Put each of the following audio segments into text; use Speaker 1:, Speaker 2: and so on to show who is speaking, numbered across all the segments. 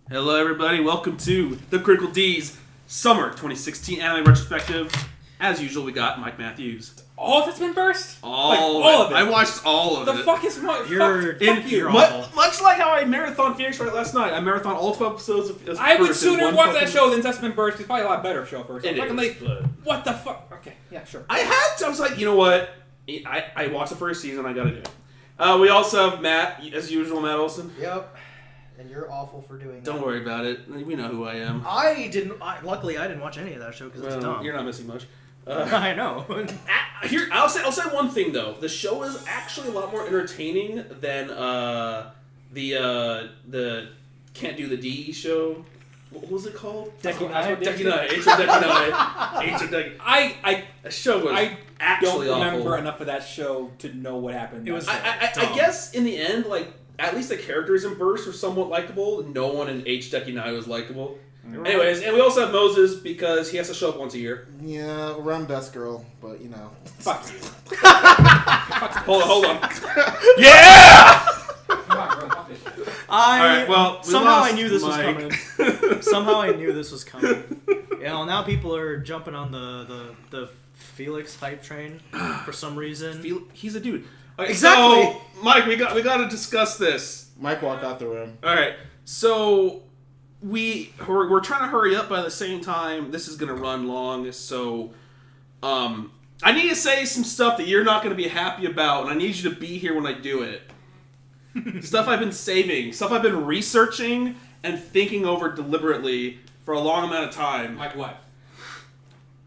Speaker 1: Hello, everybody. Welcome to the Critical D's Summer 2016 Anime Retrospective. As usual, we got Mike Matthews.
Speaker 2: All of it's been burst?
Speaker 1: All of it. I watched all of it.
Speaker 2: The fuck is my...
Speaker 1: You're awful. Much like how I marathon Phoenix Wright last night. I marathon all 12 episodes of
Speaker 2: I would sooner watch that show than Testament Burst. It's probably a lot better show first.
Speaker 1: It is, but...
Speaker 2: What the fuck? Okay, yeah, sure.
Speaker 1: I was like, you know what? I watched the first season. I gotta do it. We also have Matt, as usual, Matt Olson.
Speaker 3: Yep. And you're awful for doing that.
Speaker 1: Don't worry about it. We know who I am.
Speaker 3: Luckily, I didn't watch any of that show because it's dumb.
Speaker 1: You're not missing much.
Speaker 3: I know.
Speaker 1: Here, I'll say one thing though. The show is actually a lot more entertaining than the Can't Do the D show. What was it called?
Speaker 3: Dekinai.
Speaker 1: The show was actually
Speaker 2: don't remember
Speaker 1: awful.
Speaker 2: enough of that show to know what happened.
Speaker 3: It was.
Speaker 1: I guess in the end, like at least the characters in Burst were somewhat likable. No one in H. Dekinai was likable. Right. Anyways, and we also have Moses because he has to show up once a year.
Speaker 4: Yeah, run best girl, but you know.
Speaker 2: Fuck you.
Speaker 1: Hold on. Yeah!
Speaker 3: Somehow I knew this was coming. Somehow I knew this was coming. Now people are jumping on the Felix hype train for some reason.
Speaker 1: He's a dude. Okay,
Speaker 3: exactly.
Speaker 1: So, Mike, we got to discuss this.
Speaker 4: Mike walked out the room.
Speaker 1: All right. So we're trying to hurry up, but at the same time, this is going to run long. So I need to say some stuff that you're not going to be happy about, and I need you to be here when I do it. Stuff I've been saving, stuff I've been researching and thinking over deliberately for a long amount of time.
Speaker 2: Like what?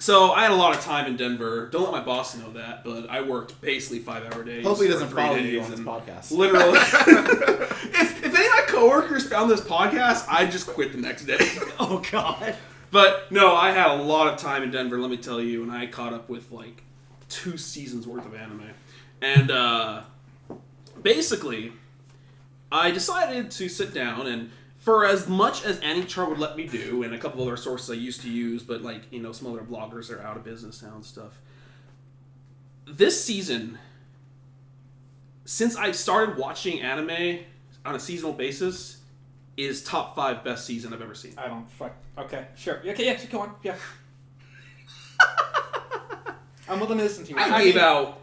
Speaker 1: So I had a lot of time in Denver. Don't let my boss know that, but I worked basically 5-hour days.
Speaker 4: Hopefully he doesn't
Speaker 1: for 3
Speaker 4: follow
Speaker 1: days
Speaker 4: you on this podcast.
Speaker 1: Literally. if any of my coworkers found this podcast, I'd just quit the next day.
Speaker 3: Oh, God.
Speaker 1: But no, I had a lot of time in Denver, let me tell you, and I caught up with like 2 seasons worth of anime. And basically, I decided to sit down and, for as much as AniChart would let me do, and a couple other sources I used to use, but like, you know, some other bloggers are out of business now and stuff. This season, since I started watching anime on a seasonal basis, is top 5 best season I've ever seen.
Speaker 2: I don't fuck. Okay, sure. Okay, yeah, go on. Yeah. I'm willing to listen to you.
Speaker 1: I gave out...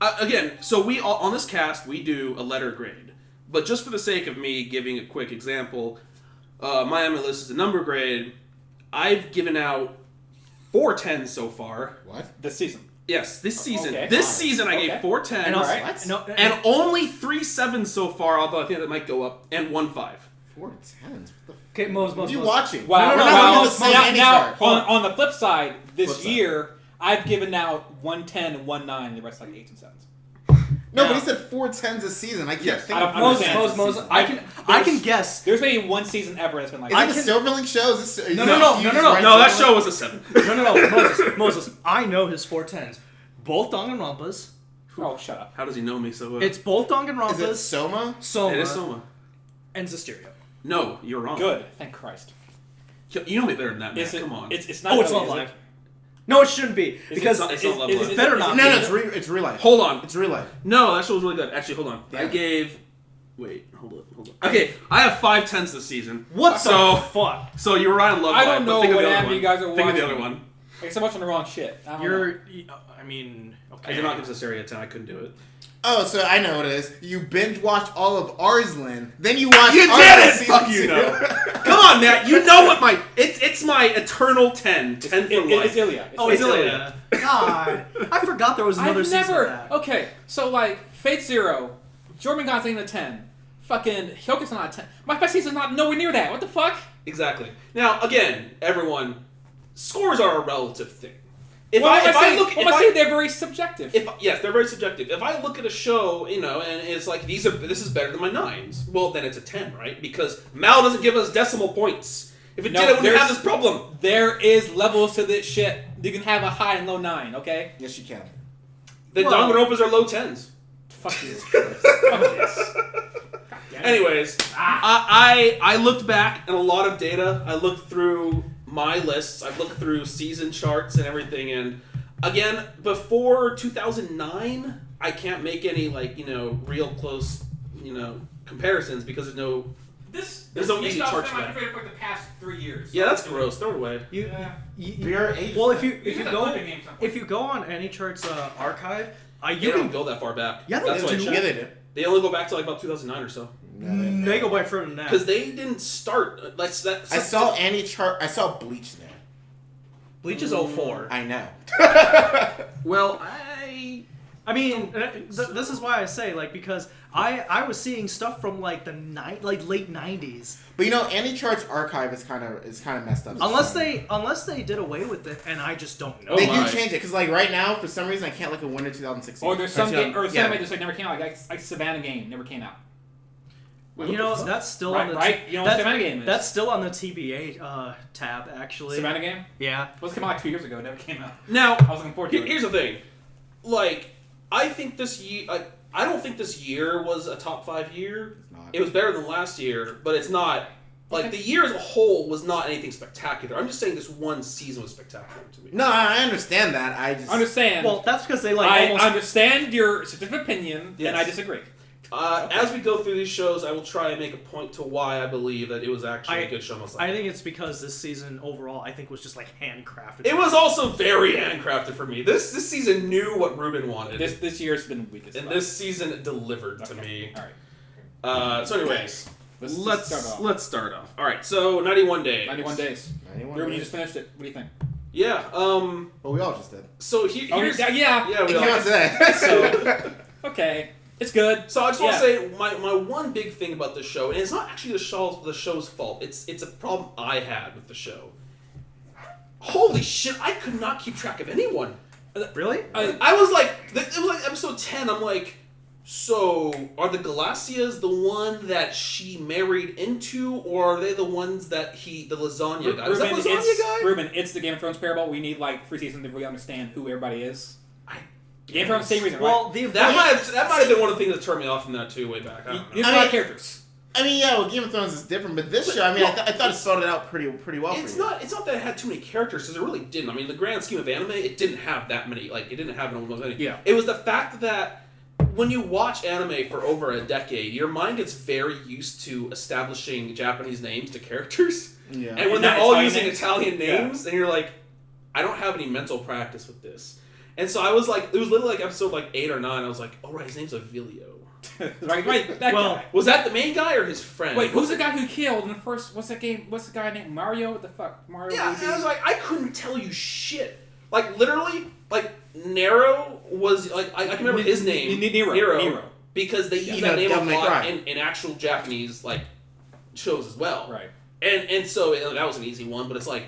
Speaker 1: again, so we all, on this cast, we do a letter grade. But just for the sake of me giving a quick example, my anime list is a number grade. I've given out 4 10s so far.
Speaker 4: What?
Speaker 2: This season?
Speaker 1: Yes, this season.
Speaker 2: Okay,
Speaker 1: this
Speaker 2: fine.
Speaker 1: season I gave 4 10s.
Speaker 3: And,
Speaker 2: Alright.
Speaker 1: And only 3 7s so far, although I think that might go up, and 1 5.
Speaker 4: 4 10s?
Speaker 3: Okay, Mose.
Speaker 4: What are you watching?
Speaker 2: Wow.
Speaker 3: No,
Speaker 2: Now, on the flip side, this year, I've given out 1 10 and 1 9, and the rest like 8s and 7s.
Speaker 4: No, but he said 4 10s a season. I can't think of
Speaker 3: Mose, I can guess.
Speaker 2: There's maybe one season ever that's been like...
Speaker 4: Is that a Silverlink show? Is this,
Speaker 3: No,
Speaker 1: that show was a 7.
Speaker 3: No, Moses. I know his 4 10s. Both Danganronpas.
Speaker 2: Oh, shut up.
Speaker 1: How does he know me so well?
Speaker 3: It's both Danganronpas.
Speaker 4: Is it Souma?
Speaker 3: Souma.
Speaker 1: It is Souma.
Speaker 3: And Zestiria.
Speaker 1: No, you're wrong.
Speaker 2: Good. Thank Christ.
Speaker 1: You know me better than that, man. Come on.
Speaker 2: It's not...
Speaker 3: Oh, it's Love Live. No, it shouldn't be. Because
Speaker 1: it's not Love Live.
Speaker 3: It better not be.
Speaker 4: No, it's real life.
Speaker 1: Hold on.
Speaker 4: It's real life.
Speaker 1: No, that show was really good. Actually, hold on.
Speaker 4: Yeah.
Speaker 1: I gave... Wait, hold on. Okay, I have 5 10s this season.
Speaker 3: What the fuck?
Speaker 1: So you were right on Love Live.
Speaker 2: I don't know what anime you guys are watching.
Speaker 1: Think of the other one.
Speaker 2: Like, so much on the wrong shit. I
Speaker 3: mean... Okay.
Speaker 1: I did not give Zestiria a 10. I couldn't do it.
Speaker 4: Oh, so I know what it is. You binge watch all of Arslan, then you watch.
Speaker 1: You
Speaker 4: Arslan
Speaker 1: did it!
Speaker 4: season
Speaker 1: Fuck you,
Speaker 4: 2.
Speaker 1: no. Come on, Matt. You know what my it's my eternal 10. 10 for life.
Speaker 2: It's Ilya.
Speaker 1: It's Ilya.
Speaker 3: God, I forgot there was another season of that.
Speaker 2: Okay, so like Fate Zero, Jordan God's ain't a 10. Fucking Hyoku's not a 10. My best season's not nowhere near that. What the fuck?
Speaker 1: Exactly. Now, again, everyone, scores are a relative thing.
Speaker 2: If I say they're very subjective.
Speaker 1: Yes, they're very subjective. If I look at a show, you know, and it's like this is better than my 9s, well, then it's a 10, right? Because Mal doesn't give us decimal points. If it did, it wouldn't have this problem.
Speaker 2: There is levels to this shit. You can have a high and low 9, okay?
Speaker 4: Yes, you can.
Speaker 1: The Danganronpas are low 10s.
Speaker 2: Fuck this. Fuck this.
Speaker 1: Anyways, I looked back at a lot of data. I looked through my lists. I've looked through season charts and everything, and again, before 2009, I can't make any real close, comparisons because there's no There's no easy charge for
Speaker 2: my
Speaker 1: that.
Speaker 2: favorite for the past 3 years.
Speaker 1: Yeah, that's gross. Throw it away.
Speaker 3: Well, if you go on AnyChart's archive,
Speaker 1: You don't go that far back.
Speaker 3: Yeah,
Speaker 1: that's
Speaker 3: they
Speaker 1: what
Speaker 3: do.
Speaker 1: I checked. They only go back to like about 2009 or so.
Speaker 3: They go back further than that.
Speaker 1: Because they didn't start. Like that.
Speaker 4: I saw AnyChart. I saw Bleach there.
Speaker 3: Bleach is 04.
Speaker 4: I know.
Speaker 1: Well,
Speaker 3: I mean, this is why I say, like, because I was seeing stuff from like late 90s.
Speaker 4: But you know, AnyChart's archive is kind of messed up.
Speaker 3: Unless they did away with it, and I just don't know.
Speaker 4: They do change it because like right now, for some reason, I can't look at Winter 2016.
Speaker 2: Or there's some game, or some just like never came out. Like Savannah Game never came out.
Speaker 3: You know, that's still on the
Speaker 2: right. You know what Savannah Game is?
Speaker 3: That's still on the TBA tab, actually.
Speaker 2: Savannah Game.
Speaker 3: Yeah.
Speaker 2: Well, it came out like 2 years ago. It never came out.
Speaker 1: Now
Speaker 2: I was looking forward to it.
Speaker 1: Here's the thing, like I think this year, I don't think this year was a top 5 year.
Speaker 4: It's not.
Speaker 1: It was better than last year, but it's not. Like, the year as a whole was not anything spectacular. I'm just saying this one season was spectacular to me.
Speaker 4: No, I understand that. I just
Speaker 2: understand.
Speaker 3: Well, that's because they
Speaker 2: I understand your certificate opinion, and I disagree.
Speaker 1: As we go through these shows, I will try and make a point to why I believe that it was actually a good show.
Speaker 3: I think it's because this season overall, I think, was just like handcrafted.
Speaker 1: It was also very handcrafted for me. This season knew what Ruben wanted.
Speaker 2: This year's been weakest.
Speaker 1: And this season delivered to me.
Speaker 2: All right.
Speaker 1: So anyways.
Speaker 2: Let's
Speaker 1: start off. All right, so 91 days.
Speaker 2: 91 days.
Speaker 4: 91
Speaker 2: Ruben,
Speaker 4: days.
Speaker 2: you just finished it. What do you think?
Speaker 1: Yeah.
Speaker 4: Well, we all just did.
Speaker 1: So here's
Speaker 2: yeah.
Speaker 1: we
Speaker 4: It came
Speaker 1: all
Speaker 4: out today.
Speaker 1: So
Speaker 2: okay, it's good.
Speaker 1: So I just want to say my one big thing about this show, and it's not actually the show's fault. It's a problem I had with the show. Holy shit! I could not keep track of anyone.
Speaker 3: Really?
Speaker 1: I was like, it was like episode 10. I'm like. So, are the Galacias the one that she married into, or are they the ones that the lasagna guy? Is that lasagna guy?
Speaker 2: Ruben, it's the Game of Thrones parable. We need like 3 seasons to really understand who everybody is. Game of Thrones, same reason, right?
Speaker 1: That might have been one of the things that turned me off from that too, way back.
Speaker 2: There's a lot of characters.
Speaker 4: I mean, yeah, well, Game of Thrones is different, but this show, I mean, I thought it started out pretty well
Speaker 1: It's
Speaker 4: for you.
Speaker 1: not that it had too many characters, because it really didn't. I mean, the grand scheme of anime, it didn't have that many. Like, it didn't have almost any.
Speaker 2: Yeah.
Speaker 1: It was the fact that when you watch anime for over a decade, your mind gets very used to establishing Japanese names to characters.
Speaker 4: Yeah.
Speaker 1: And when they're all using Italian names, and you're like, I don't have any mental practice with this. And so I was like, it was literally like episode 8 or 9, I was like, oh right, his name's Avilio.
Speaker 2: right, that guy.
Speaker 1: Was that the main guy or his friend?
Speaker 2: Wait, who's the guy who killed in the first, what's that game, what's the guy named Mario? What the fuck? Mario?
Speaker 1: Yeah, and I was like, I couldn't tell you shit. Like, literally, Nero was, I can remember his name.
Speaker 2: Nero.
Speaker 1: Because they use that name a lot in actual Japanese, shows as well.
Speaker 2: Right.
Speaker 1: And so, that was an easy one, but it's like,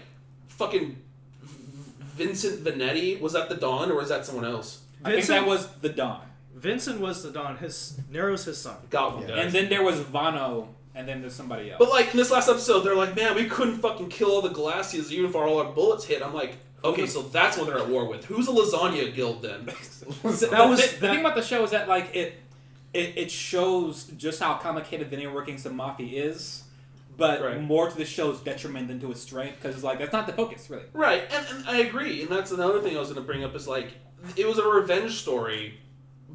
Speaker 1: fucking Vincent Vanetti, was that the Don, or was that someone else?
Speaker 2: I think that was the Don.
Speaker 3: Vincent was the Don. Nero's his son.
Speaker 1: Got one,
Speaker 2: And then there was Vano, and then there's somebody else.
Speaker 1: But, in this last episode, they're like, man, we couldn't fucking kill all the Galacias even if all our bullets hit. I'm like, okay, so that's what they're at war with. Who's a lasagna guild, then?
Speaker 2: The thing about the show is that, it shows just how complicated the inner workings of Mafia is, but more to the show's detriment than to its strength, because that's not the focus, really.
Speaker 1: Right, and I agree, and that's another thing I was going to bring up is, it was a revenge story,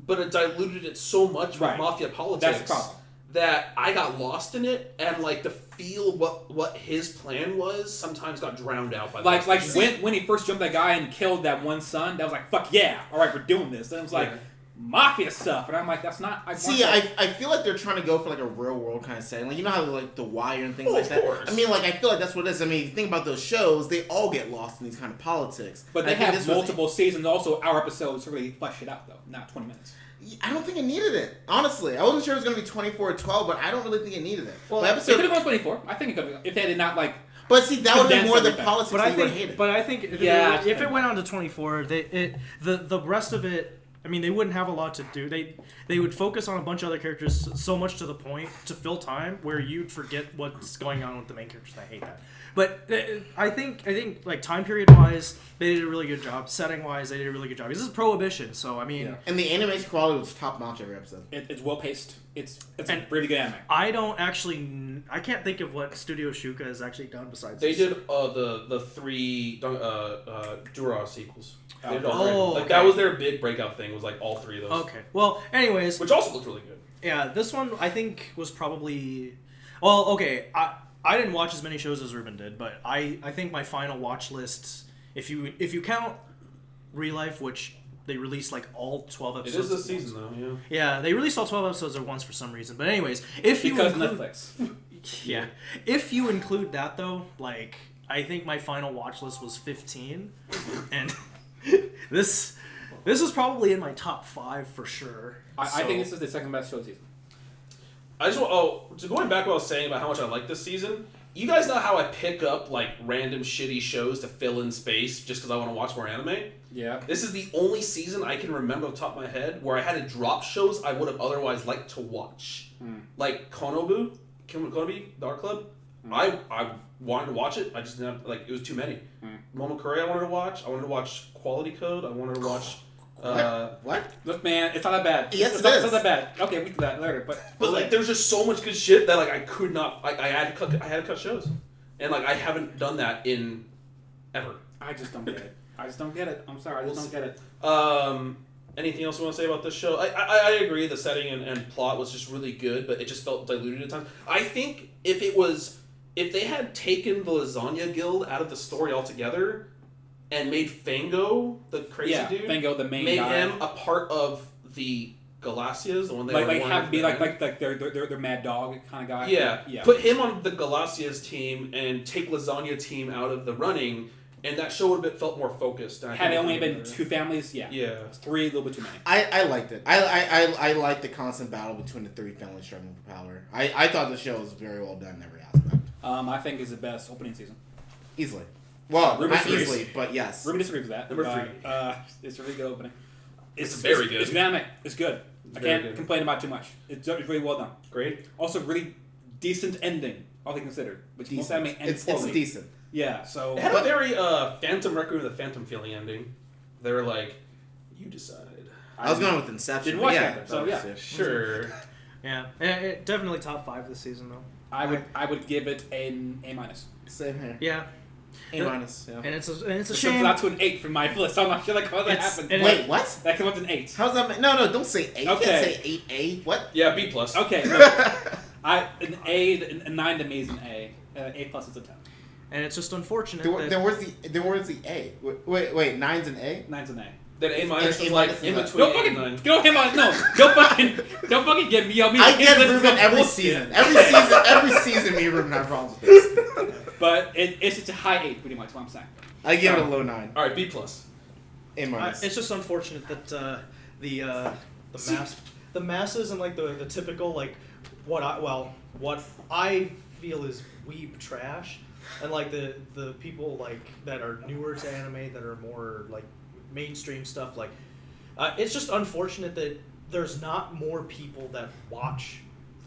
Speaker 1: but it diluted it so much with Mafia politics.
Speaker 2: That's the problem.
Speaker 1: That I got lost in it, and, to feel what his plan was sometimes got drowned out by the
Speaker 2: when he first jumped that guy and killed that one son, that was like, fuck yeah, alright, we're doing this. And it was like, Mafia stuff, and I'm like, that's not. I
Speaker 4: feel like they're trying to go for a real world kind of setting, you know how The Wire and things like that.
Speaker 1: Course.
Speaker 4: I mean, I feel like that's what it is. I mean, if you think about those shows, they all get lost in these kind of politics.
Speaker 2: But they have multiple seasons. Also, our episodes to really flesh it out, though, not 20 minutes.
Speaker 4: I don't think it needed it. Honestly, I wasn't sure it was going to be 24 or 12, but I don't really think it needed it.
Speaker 2: Well, it could have gone 24. I think it could have. If they did not
Speaker 4: But see, that would have been more the politics.
Speaker 3: But I think if it went on to 24, the rest of it. I mean, they wouldn't have a lot to do. They would focus on a bunch of other characters so much to the point to fill time where you'd forget what's going on with the main characters. I hate that. But I think time period wise, they did a really good job. Setting wise, they did a really good job. This is Prohibition, so I mean,
Speaker 4: and the animation quality was top notch every episode.
Speaker 2: It's well paced. It's a really good anime.
Speaker 3: I can't think of what Studio Shuka has actually done besides.
Speaker 1: They did the 3 Dura sequels.
Speaker 3: Okay.
Speaker 1: That was their big breakout thing. Was all 3 of those.
Speaker 3: Okay. Well, anyways,
Speaker 1: which also looked really good.
Speaker 3: Yeah, this one I think was probably. Well, okay, I didn't watch as many shows as Ruben did, but I think my final watch list, if you count Real Life, which they released like all 12 episodes.
Speaker 1: It is this season though, yeah.
Speaker 3: Yeah, they released all 12 episodes at once for some reason. But anyways, if you include
Speaker 2: Netflix.
Speaker 3: Yeah. If you include that though, like I think my final watch list was 15, and this is probably in my top 5 for sure.
Speaker 2: I think this is the second best show season.
Speaker 1: I just want, so going back to what I was saying about how much I like this season, you guys know how I pick up like random shitty shows to fill in space just because I want to watch more anime?
Speaker 2: Yeah.
Speaker 1: This is the only season I can remember off the top of my head where I had to drop shows I would have otherwise liked to watch. Like Konobu, Dark Club. I wanted to watch it, I just didn't have, like, it was too many. Momokuri I wanted to watch. I wanted to watch Quality Code. I wanted to watch...
Speaker 4: What?
Speaker 2: Look, man, it's not that bad.
Speaker 4: Yes,
Speaker 2: it's
Speaker 4: it is.
Speaker 2: not that bad. Okay, we can do that later.
Speaker 1: But like, there's just so much good shit that like I could not. I had to cut shows, and like I haven't done that in ever.
Speaker 2: I just don't get it. I'm sorry, I just don't get it.
Speaker 1: Anything else you want to say about this show? I agree. The setting and plot was just really good, but it just felt diluted at times. I think if they had taken the Lasagna Guild out of the story altogether. And made Fango the crazy dude.
Speaker 2: Fango the main
Speaker 1: made
Speaker 2: guy.
Speaker 1: Him a part of the Galacias, the one they
Speaker 2: like have be like their mad dog kind of guy.
Speaker 1: Yeah. Put him on the Galacias team and take Lasagna team out of the running, and that show would have felt more focused.
Speaker 2: Had it only been 2 families, yeah. It's 3, a little bit too many.
Speaker 4: I liked it. I liked the constant battle between the 3 families struggling for power. I thought the show was very well done in every aspect.
Speaker 2: I think it's the best opening season.
Speaker 4: Easily. Well,
Speaker 1: Ruben
Speaker 4: not
Speaker 1: disagrees.
Speaker 4: easily, but yes.
Speaker 2: Ruben disagrees with that.
Speaker 1: Number 3.
Speaker 2: It's a really good opening.
Speaker 1: It's very good.
Speaker 2: It's dynamic. It's good.
Speaker 1: It's
Speaker 2: I
Speaker 1: very
Speaker 2: can't
Speaker 1: good.
Speaker 2: complain about too much. It's really well done.
Speaker 1: Great.
Speaker 2: Also, really decent ending, all things considered. Which
Speaker 4: Decent.
Speaker 2: anime and
Speaker 4: It's
Speaker 2: quality.
Speaker 4: decent.
Speaker 2: Yeah, so...
Speaker 1: It had a very Phantom Requiem with a Phantom feeling ending. They were like, you decide.
Speaker 4: I was going with Inception.
Speaker 2: Didn't watch
Speaker 4: yeah,
Speaker 2: that, so yeah.
Speaker 1: Sure.
Speaker 3: Yeah, it definitely top 5 this season though.
Speaker 2: I would give it an A-.
Speaker 4: Same here.
Speaker 3: Yeah.
Speaker 4: A-, yeah.
Speaker 3: And it's a
Speaker 2: So
Speaker 3: shame.
Speaker 2: that's to an 8 from my list. I'm not sure like how that happened.
Speaker 4: Wait, what?
Speaker 2: That came up to an 8.
Speaker 4: How's that? No, don't say 8.
Speaker 2: Okay.
Speaker 4: You can't say 8A. What?
Speaker 1: Yeah, B+.
Speaker 2: Okay, no. An A, a 9 to me is an A. A+ is a 10.
Speaker 3: And it's just unfortunate.
Speaker 4: Then where's the A? Wait, 9's an A?
Speaker 2: 9's an A.
Speaker 1: Then A- is
Speaker 4: A-
Speaker 1: like
Speaker 4: A-
Speaker 1: in
Speaker 4: A-
Speaker 1: between 8 and 9.
Speaker 2: Don't fucking get me.
Speaker 4: I get Ruben every season. Every season, me and Ruben have problems with this.
Speaker 2: But it's just a high 8, pretty much. What I'm saying.
Speaker 4: I give it a low 9.
Speaker 1: All right, B+.
Speaker 4: A-.
Speaker 3: It's just unfortunate that the masses and like the typical like what I feel is weeb trash, and like the people like that are newer to anime that are more like mainstream stuff, like it's just unfortunate that there's not more people that watch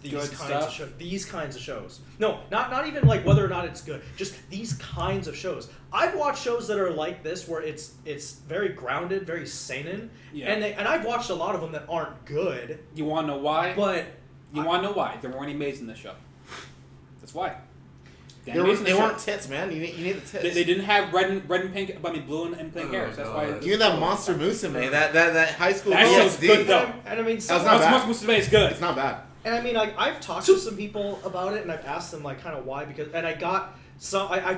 Speaker 3: these kinds of shows. No, not even like whether or not it's good. Just these kinds of shows. I've watched shows that are like this where it's very grounded, very seinen, and I've watched a lot of them that aren't good.
Speaker 2: You want to know why?
Speaker 3: But
Speaker 2: you want to know why? There weren't any maids in this show. That's why.
Speaker 4: They weren't tits, man. You need the tits.
Speaker 2: They didn't have red and pink. I mean, blue and pink hairs. That's why.
Speaker 4: You need that Monster Musume, that high school.
Speaker 2: That show's good though.
Speaker 3: And I mean,
Speaker 2: Monster Musume is good.
Speaker 4: It's not bad.
Speaker 3: And I mean, like, I've talked to some people about it, and I've asked them, like, kind of why, because, and I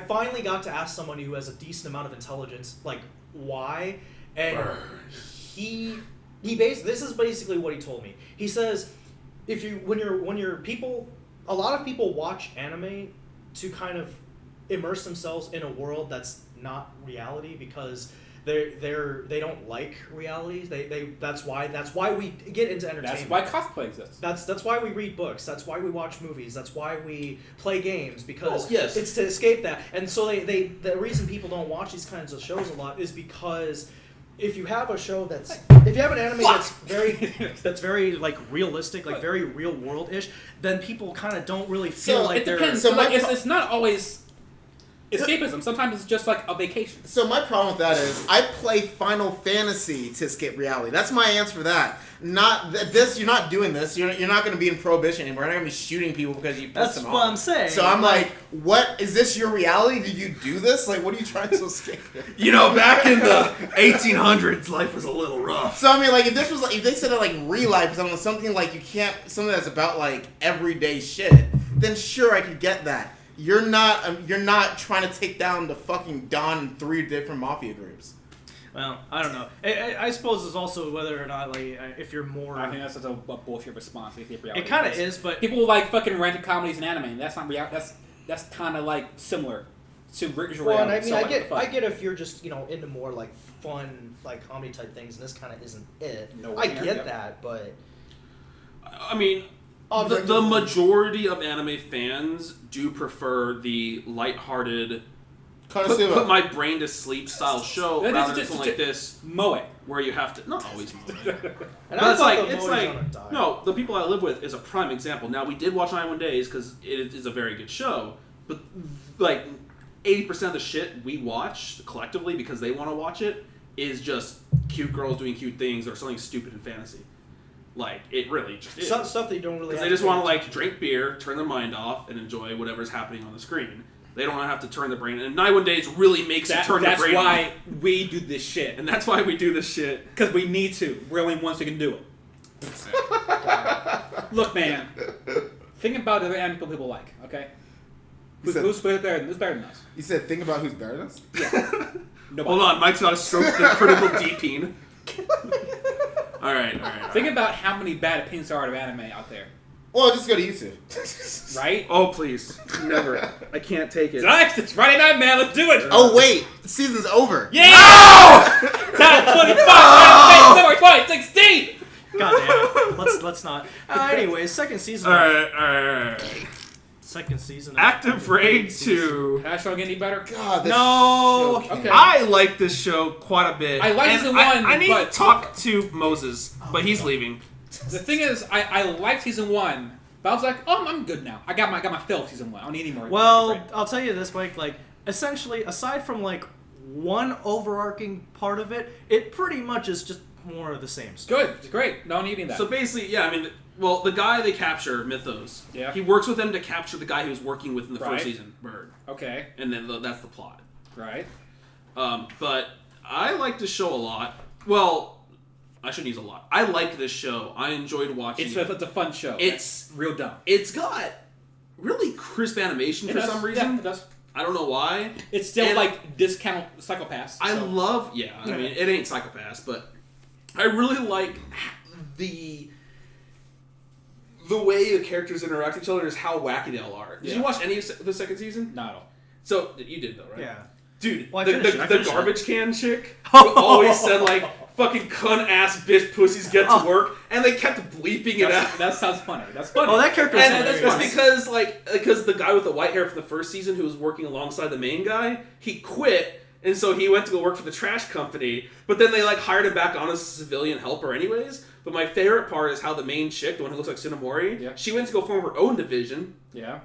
Speaker 3: finally got to ask someone who has a decent amount of intelligence, like, why, and he this is basically what he told me. He says, when you're people, a lot of people watch anime to kind of immerse themselves in a world that's not reality because they don't like realities. That's why we get into entertainment.
Speaker 2: That's why cosplay exists.
Speaker 3: That's why we read books. That's why we watch movies. That's why we play games because
Speaker 1: yes.
Speaker 3: it's to escape that. And so the reason people don't watch these kinds of shows a lot is because if you have an anime that's very like realistic, like very real world-ish, then people kind of don't really feel like they're.
Speaker 2: It depends. So it's not always escapism. Sometimes it's just like a vacation.
Speaker 4: So my problem with that is I play Final Fantasy to escape reality. That's my answer for that. Not this. You're not doing this. You're not going to be in Prohibition anymore. You're not going to be shooting people because you pissed them off.
Speaker 3: That's what I'm saying.
Speaker 4: So I'm like, what is this? Your reality? Did you do this? Like, what are you trying to escape?
Speaker 1: Back in the 1800s, life was a little rough.
Speaker 4: So I mean, like, if this was like, if they said it like real life, something like something that's about like everyday shit, then sure, I could get that. You're not trying to take down the fucking Don in 3 different mafia groups.
Speaker 3: Well, I don't know. I suppose it's also whether or not, like, if you're more...
Speaker 2: I think that's such a bullshit response.
Speaker 3: It kind of is, but...
Speaker 2: People like fucking rented comedies and anime. That's not reality. That's kind of, like, similar to visual reality.
Speaker 5: Well, and I mean,
Speaker 2: so
Speaker 5: I get if you're just, into more, like, fun, like, comedy type things, and this kind of isn't it. I get that, but...
Speaker 1: I mean... The majority of anime fans do prefer the lighthearted... Put my brain to sleep style show rather than something like this.
Speaker 2: Moe.
Speaker 1: Where you have to... Not always Moe.
Speaker 5: And
Speaker 1: it's like... No, the people I live with is a prime example. Now, we did watch 91 Days because it is a very good show. But, like, 80% of the shit we watch collectively because they want to watch it is just cute girls doing cute things or something stupid in fantasy. Like, it really just is.
Speaker 5: Some stuff that you don't really have
Speaker 1: they just want to, like, drink beer, turn their mind off, and enjoy whatever's happening on the screen. They don't have to turn the brain. And 91 Days really makes it turn the brain on.
Speaker 2: That's why we do this shit.
Speaker 1: And that's why we do this shit.
Speaker 2: Because we need to. We're the only ones who can do it. Look, man. Think about the other anime people like, okay? Who's better than us?
Speaker 4: You said think about who's better than us?
Speaker 2: Yeah.
Speaker 1: Hold on, Mike's got to stroke the critical deeping. All right.
Speaker 2: Think about how many bad opinions there are of anime out there.
Speaker 4: Well, just go to YouTube.
Speaker 2: Right?
Speaker 1: Oh, please. Never. I can't take it.
Speaker 2: It's Friday night, man. Let's do it.
Speaker 4: Oh, wait. The season's over.
Speaker 2: Yeah! No! Top 25, 2016!
Speaker 3: God damn it. Let's not. Anyways, second season.
Speaker 1: All right.
Speaker 3: Second season.
Speaker 1: Active Raid 2.
Speaker 2: Can that show get any better?
Speaker 4: God,
Speaker 1: no.
Speaker 2: Okay.
Speaker 1: I like this show quite a bit.
Speaker 2: I like season 1,
Speaker 1: I need to talk to Moses, but he's leaving.
Speaker 2: The thing is, I liked season 1, but I was like, oh, I'm good now. I got my fill of season 1. I don't need any more.
Speaker 3: Well, I'll tell you this, Mike. Like, essentially, aside from like one overarching part of it, it pretty much is just more of the same stuff.
Speaker 2: Good, it's great. No need that.
Speaker 1: So basically, yeah, I mean, well, the guy they capture, Mythos, he works with them to capture the guy he was working with in the first season, Bird.
Speaker 2: Okay.
Speaker 1: And then that's the plot.
Speaker 2: Right.
Speaker 1: But I like this show a lot. Well, I shouldn't use a lot. I like this show. I enjoyed watching it.
Speaker 2: It's a fun show.
Speaker 1: It's
Speaker 2: real dumb.
Speaker 1: It's got really crisp animation for some reason.
Speaker 2: Yeah, it does.
Speaker 1: I don't know why.
Speaker 2: It's still like discount Psycho-Pass.
Speaker 1: I love, I mean, it ain't Psycho-Pass, but I really like the way the characters interact with each other is how wacky they all are. Did you watch any of the second season?
Speaker 2: Not at all.
Speaker 1: So, you did though, right?
Speaker 3: Yeah.
Speaker 1: Dude,
Speaker 3: well,
Speaker 1: the garbage can chick who always said like, fucking cunt-ass bitch pussies get to work, and they kept bleeping it out.
Speaker 2: That sounds funny. That's funny.
Speaker 3: Oh, that character is
Speaker 1: hilarious. That's because the guy with the white hair from the first season who was working alongside the main guy, he quit, and so he went to go work for the trash company, but then they like hired him back on as a civilian helper anyways. But my favorite part is how the main chick, the one who looks like Tsunemori, she went to go form her own division,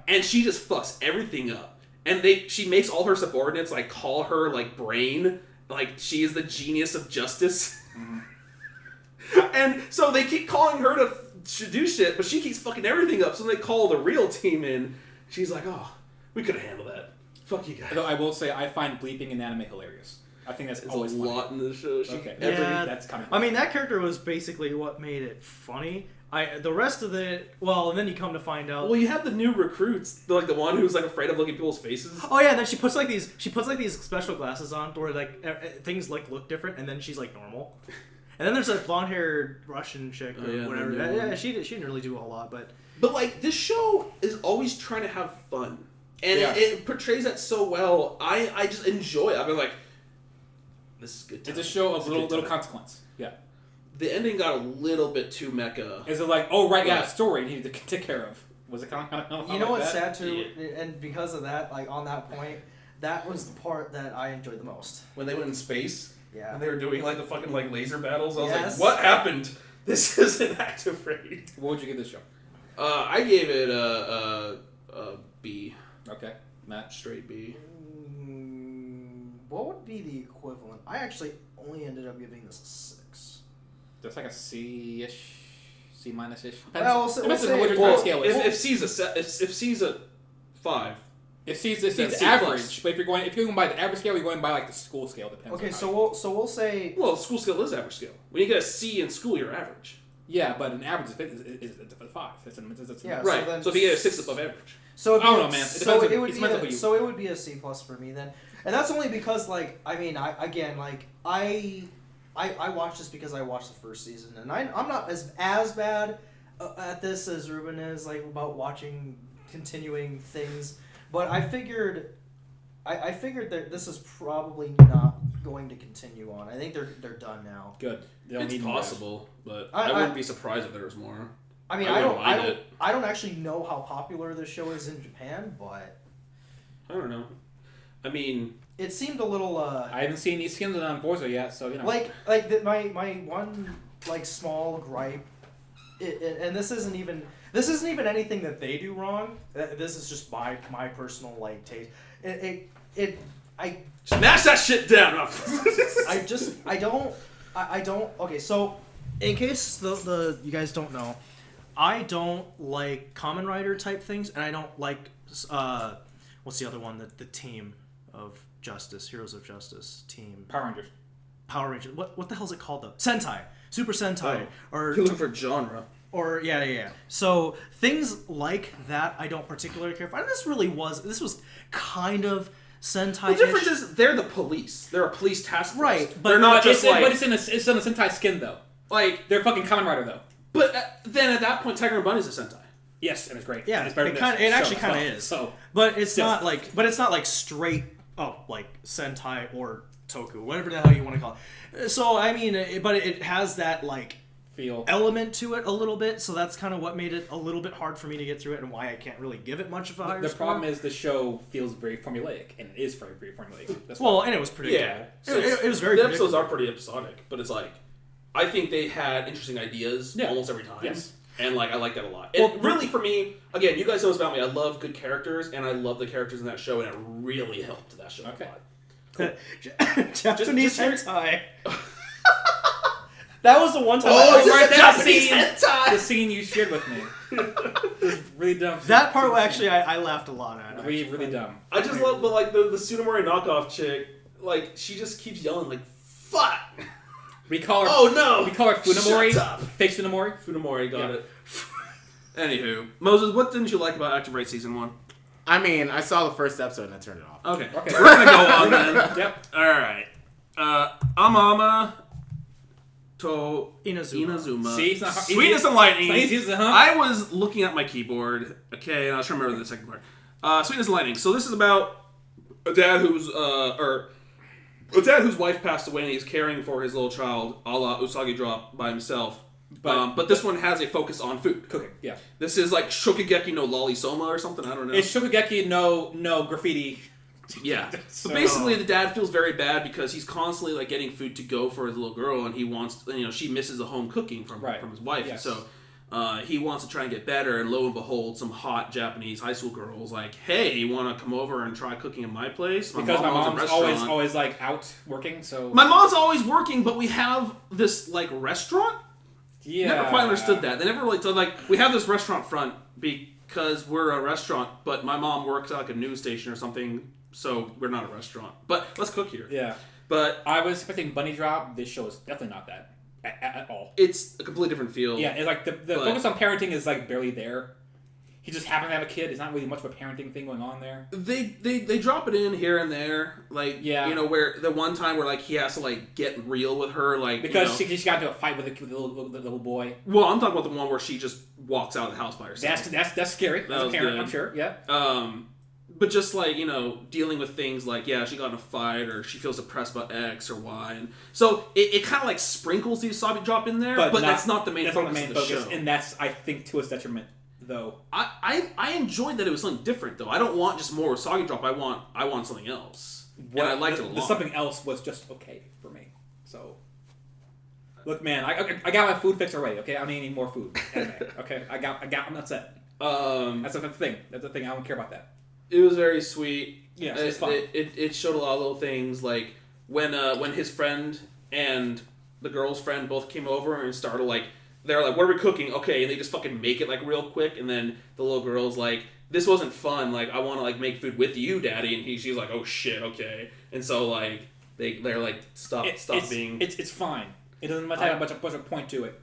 Speaker 1: and she just fucks everything up. And she makes all her subordinates like call her like brain, like she is the genius of justice. And so they keep calling her to do shit, but she keeps fucking everything up. So they call the real team in. She's like, oh, we could have handled that. Fuck you guys.
Speaker 2: Although I will say, I find bleeping in anime hilarious. I think that's always
Speaker 1: a lot in the show.
Speaker 2: That's kind of.
Speaker 3: I mean, that character was basically what made it funny. The rest of it, well, and then you come to find out.
Speaker 1: Well, you have the new recruits, like the one who's like afraid of looking at people's faces.
Speaker 3: Oh yeah, and then she puts like these special glasses on where like things like look different, and then she's like normal. And then there's a blonde-haired Russian chick or whatever. She didn't really do a whole lot, but
Speaker 1: like this show is always trying to have fun, and it portrays that so well. I just enjoy it. I've been like, this is good time.
Speaker 2: It's a show of little consequence. Yeah.
Speaker 1: The ending got a little bit too mecha.
Speaker 2: Is it like, oh right, yeah, story you needed to take care of? Was it kind of
Speaker 5: you know what's sad too, and because of that, like on that point, that was the part that I enjoyed the most.
Speaker 1: When they went in space,
Speaker 5: and
Speaker 1: they were doing like the fucking like laser battles. I was like, what happened? This is an active raid.
Speaker 2: What would you give this show?
Speaker 1: I gave it a B.
Speaker 2: Okay, Matt,
Speaker 1: straight B.
Speaker 5: What would be the equivalent? I actually only ended up giving this a 6.
Speaker 2: That's like a C-ish, C-ish.
Speaker 5: Well,
Speaker 1: if C's a 5.
Speaker 2: If C's average, but if you're going by the average scale, you're going by like the school scale. Depends.
Speaker 5: Okay, so we'll say.
Speaker 1: Well, school scale is average scale. When you get a C in school, you're average.
Speaker 2: Yeah, but an average is a 5.
Speaker 5: Yeah,
Speaker 1: right. So if you get a 6 above average.
Speaker 5: So
Speaker 2: I don't know, man.
Speaker 5: It would be a C+ for me then, and that's only because like I mean I watched this because I watched the first season, and I'm not as bad at this as Ruben is, like about watching continuing things, but I figured that this is probably not going to continue on. I think they're done now.
Speaker 2: Good.
Speaker 1: It's possible, but I wouldn't be surprised if there was more.
Speaker 5: I mean, I don't actually know how popular this show is in Japan, but
Speaker 1: I don't know. I mean,
Speaker 5: it seemed a little.
Speaker 2: I haven't seen these skins on Forza yet, so you know.
Speaker 5: My one small gripe, and this isn't even anything that they do wrong. This is just my personal taste. I
Speaker 1: smash that shit down.
Speaker 5: I don't. Okay, so in case the you guys don't know, I don't like Kamen Rider type things, and I don't like what's the other one? The team of Justice, Heroes of Justice team.
Speaker 2: Power Rangers.
Speaker 5: What the hell is it called though? Sentai, Super Sentai, or
Speaker 1: you're looking for genre.
Speaker 5: Or yeah. So things like that, I don't particularly care for. And this was kind of Sentai.
Speaker 1: The difference is they're the police. They're a police task force.
Speaker 5: Right,
Speaker 1: but they're not just
Speaker 2: but it's in a Sentai skin though. Like they're fucking Kamen Rider though.
Speaker 1: But then at that point, Tiger and Bunny's a Sentai.
Speaker 2: Yes, and it's great.
Speaker 5: Yeah,
Speaker 2: and it's better
Speaker 5: it actually kind of is.
Speaker 2: So,
Speaker 5: but it's not like straight up like Sentai or Toku, whatever the hell you want to call it. So I mean, but it has that like
Speaker 2: feel
Speaker 5: element to it a little bit. So that's kind of what made it a little bit hard for me to get through it, and why I can't really give it much of a higher score.
Speaker 2: The problem is the show feels very formulaic, and it is very formulaic.
Speaker 5: And it was predictable.
Speaker 1: Yeah,
Speaker 5: so it was very.
Speaker 1: The episodes are pretty episodic, but it's like I think they had interesting ideas almost every time.
Speaker 2: Yes.
Speaker 1: And like I like that a lot. Well, really, for me, again, you guys know this about me. I love good characters, and I love the characters in that show, and it really helped that show a lot. Cool.
Speaker 5: Japanese hentai. That was the one time.
Speaker 2: The scene you shared with me. It was really dumb.
Speaker 5: That part actually, I laughed a lot at.
Speaker 2: Really dumb.
Speaker 1: I just love, but like the Tsunemori knockoff chick, like she just keeps yelling like "fuck."
Speaker 2: We call her.
Speaker 1: Oh no!
Speaker 2: We call her Funemori.
Speaker 1: Shut up.
Speaker 2: Fake Funemori.
Speaker 1: Funemori, got it. Anywho, Moses, what didn't you like about Active Right Season 1?
Speaker 4: I mean, I saw the first episode and I turned it off.
Speaker 1: Okay. We're gonna go on then.
Speaker 2: Yep.
Speaker 1: All right. Amaama to
Speaker 5: Inazuma.
Speaker 2: See, it's not hard.
Speaker 1: Sweetness and Lightning.
Speaker 2: Huh?
Speaker 1: I was looking at my keyboard. Okay, and I was trying to remember the second part. Sweetness and Lightning. So this is about a dad whose wife passed away and he's caring for his little child, a la Usagi Drop, by himself. But this one has a focus on food.
Speaker 2: Cooking, yeah.
Speaker 1: This is like Shokugeki no Lolly Soma or something, I don't know.
Speaker 2: It's Shokugeki no graffiti.
Speaker 1: Yeah. So basically the dad feels very bad because he's constantly like getting food to go for his little girl, and he wants, she misses the home cooking from his wife. Yes. So he wants to try and get better, and lo and behold, some hot Japanese high school girls like, hey, you want to come over and try cooking in my place?
Speaker 2: Because my mom's always like out working, so...
Speaker 1: My mom's always working, but we have this like restaurant?
Speaker 2: Yeah.
Speaker 1: Never quite understood that. They never really told, like, we have this restaurant front because we're a restaurant, but my mom works at like a news station or something, so we're not a restaurant. But let's cook here.
Speaker 2: Yeah.
Speaker 1: But
Speaker 2: I was expecting Bunny Drop. This show is definitely not that at all.
Speaker 1: It's a completely different feel.
Speaker 2: Yeah, it's like the focus on parenting is like barely there. He just happened to have a kid. It's not really much of a parenting thing going on there.
Speaker 1: They drop it in here and there, like where the one time where like he has to like get real with her, like
Speaker 2: because she got into a fight with the little boy.
Speaker 1: Well, I'm talking about the one where she just walks out of the house by herself.
Speaker 2: That's scary. As a parent, good. I'm sure. Yeah.
Speaker 1: But just like dealing with things like she got in a fight or she feels depressed about X or Y, and so it kind of like sprinkles the Usagi Drop in there, but that's not the main focus of the show.
Speaker 2: And that's I think to its detriment. Though
Speaker 1: I enjoyed that it was something different though. I don't want just more Usagi Drop. I want something else. And I liked it a lot.
Speaker 2: The something else was just okay for me. So look, man, I got my food fix already. Okay, I'm eating more food. Okay, I'm not set. That's the thing. That's the thing. I don't care about that.
Speaker 1: It was very sweet.
Speaker 2: Yeah, it's fun.
Speaker 1: It showed a lot of little things like when his friend and the girl's friend both came over and started like. They're like, what are we cooking? Okay, and they just fucking make it like real quick, and then the little girl's like, this wasn't fun, like I want to like make food with you, daddy, and she's like, oh shit, okay, and so like they're like stop being.
Speaker 2: It's fine. It doesn't have much of a point to it.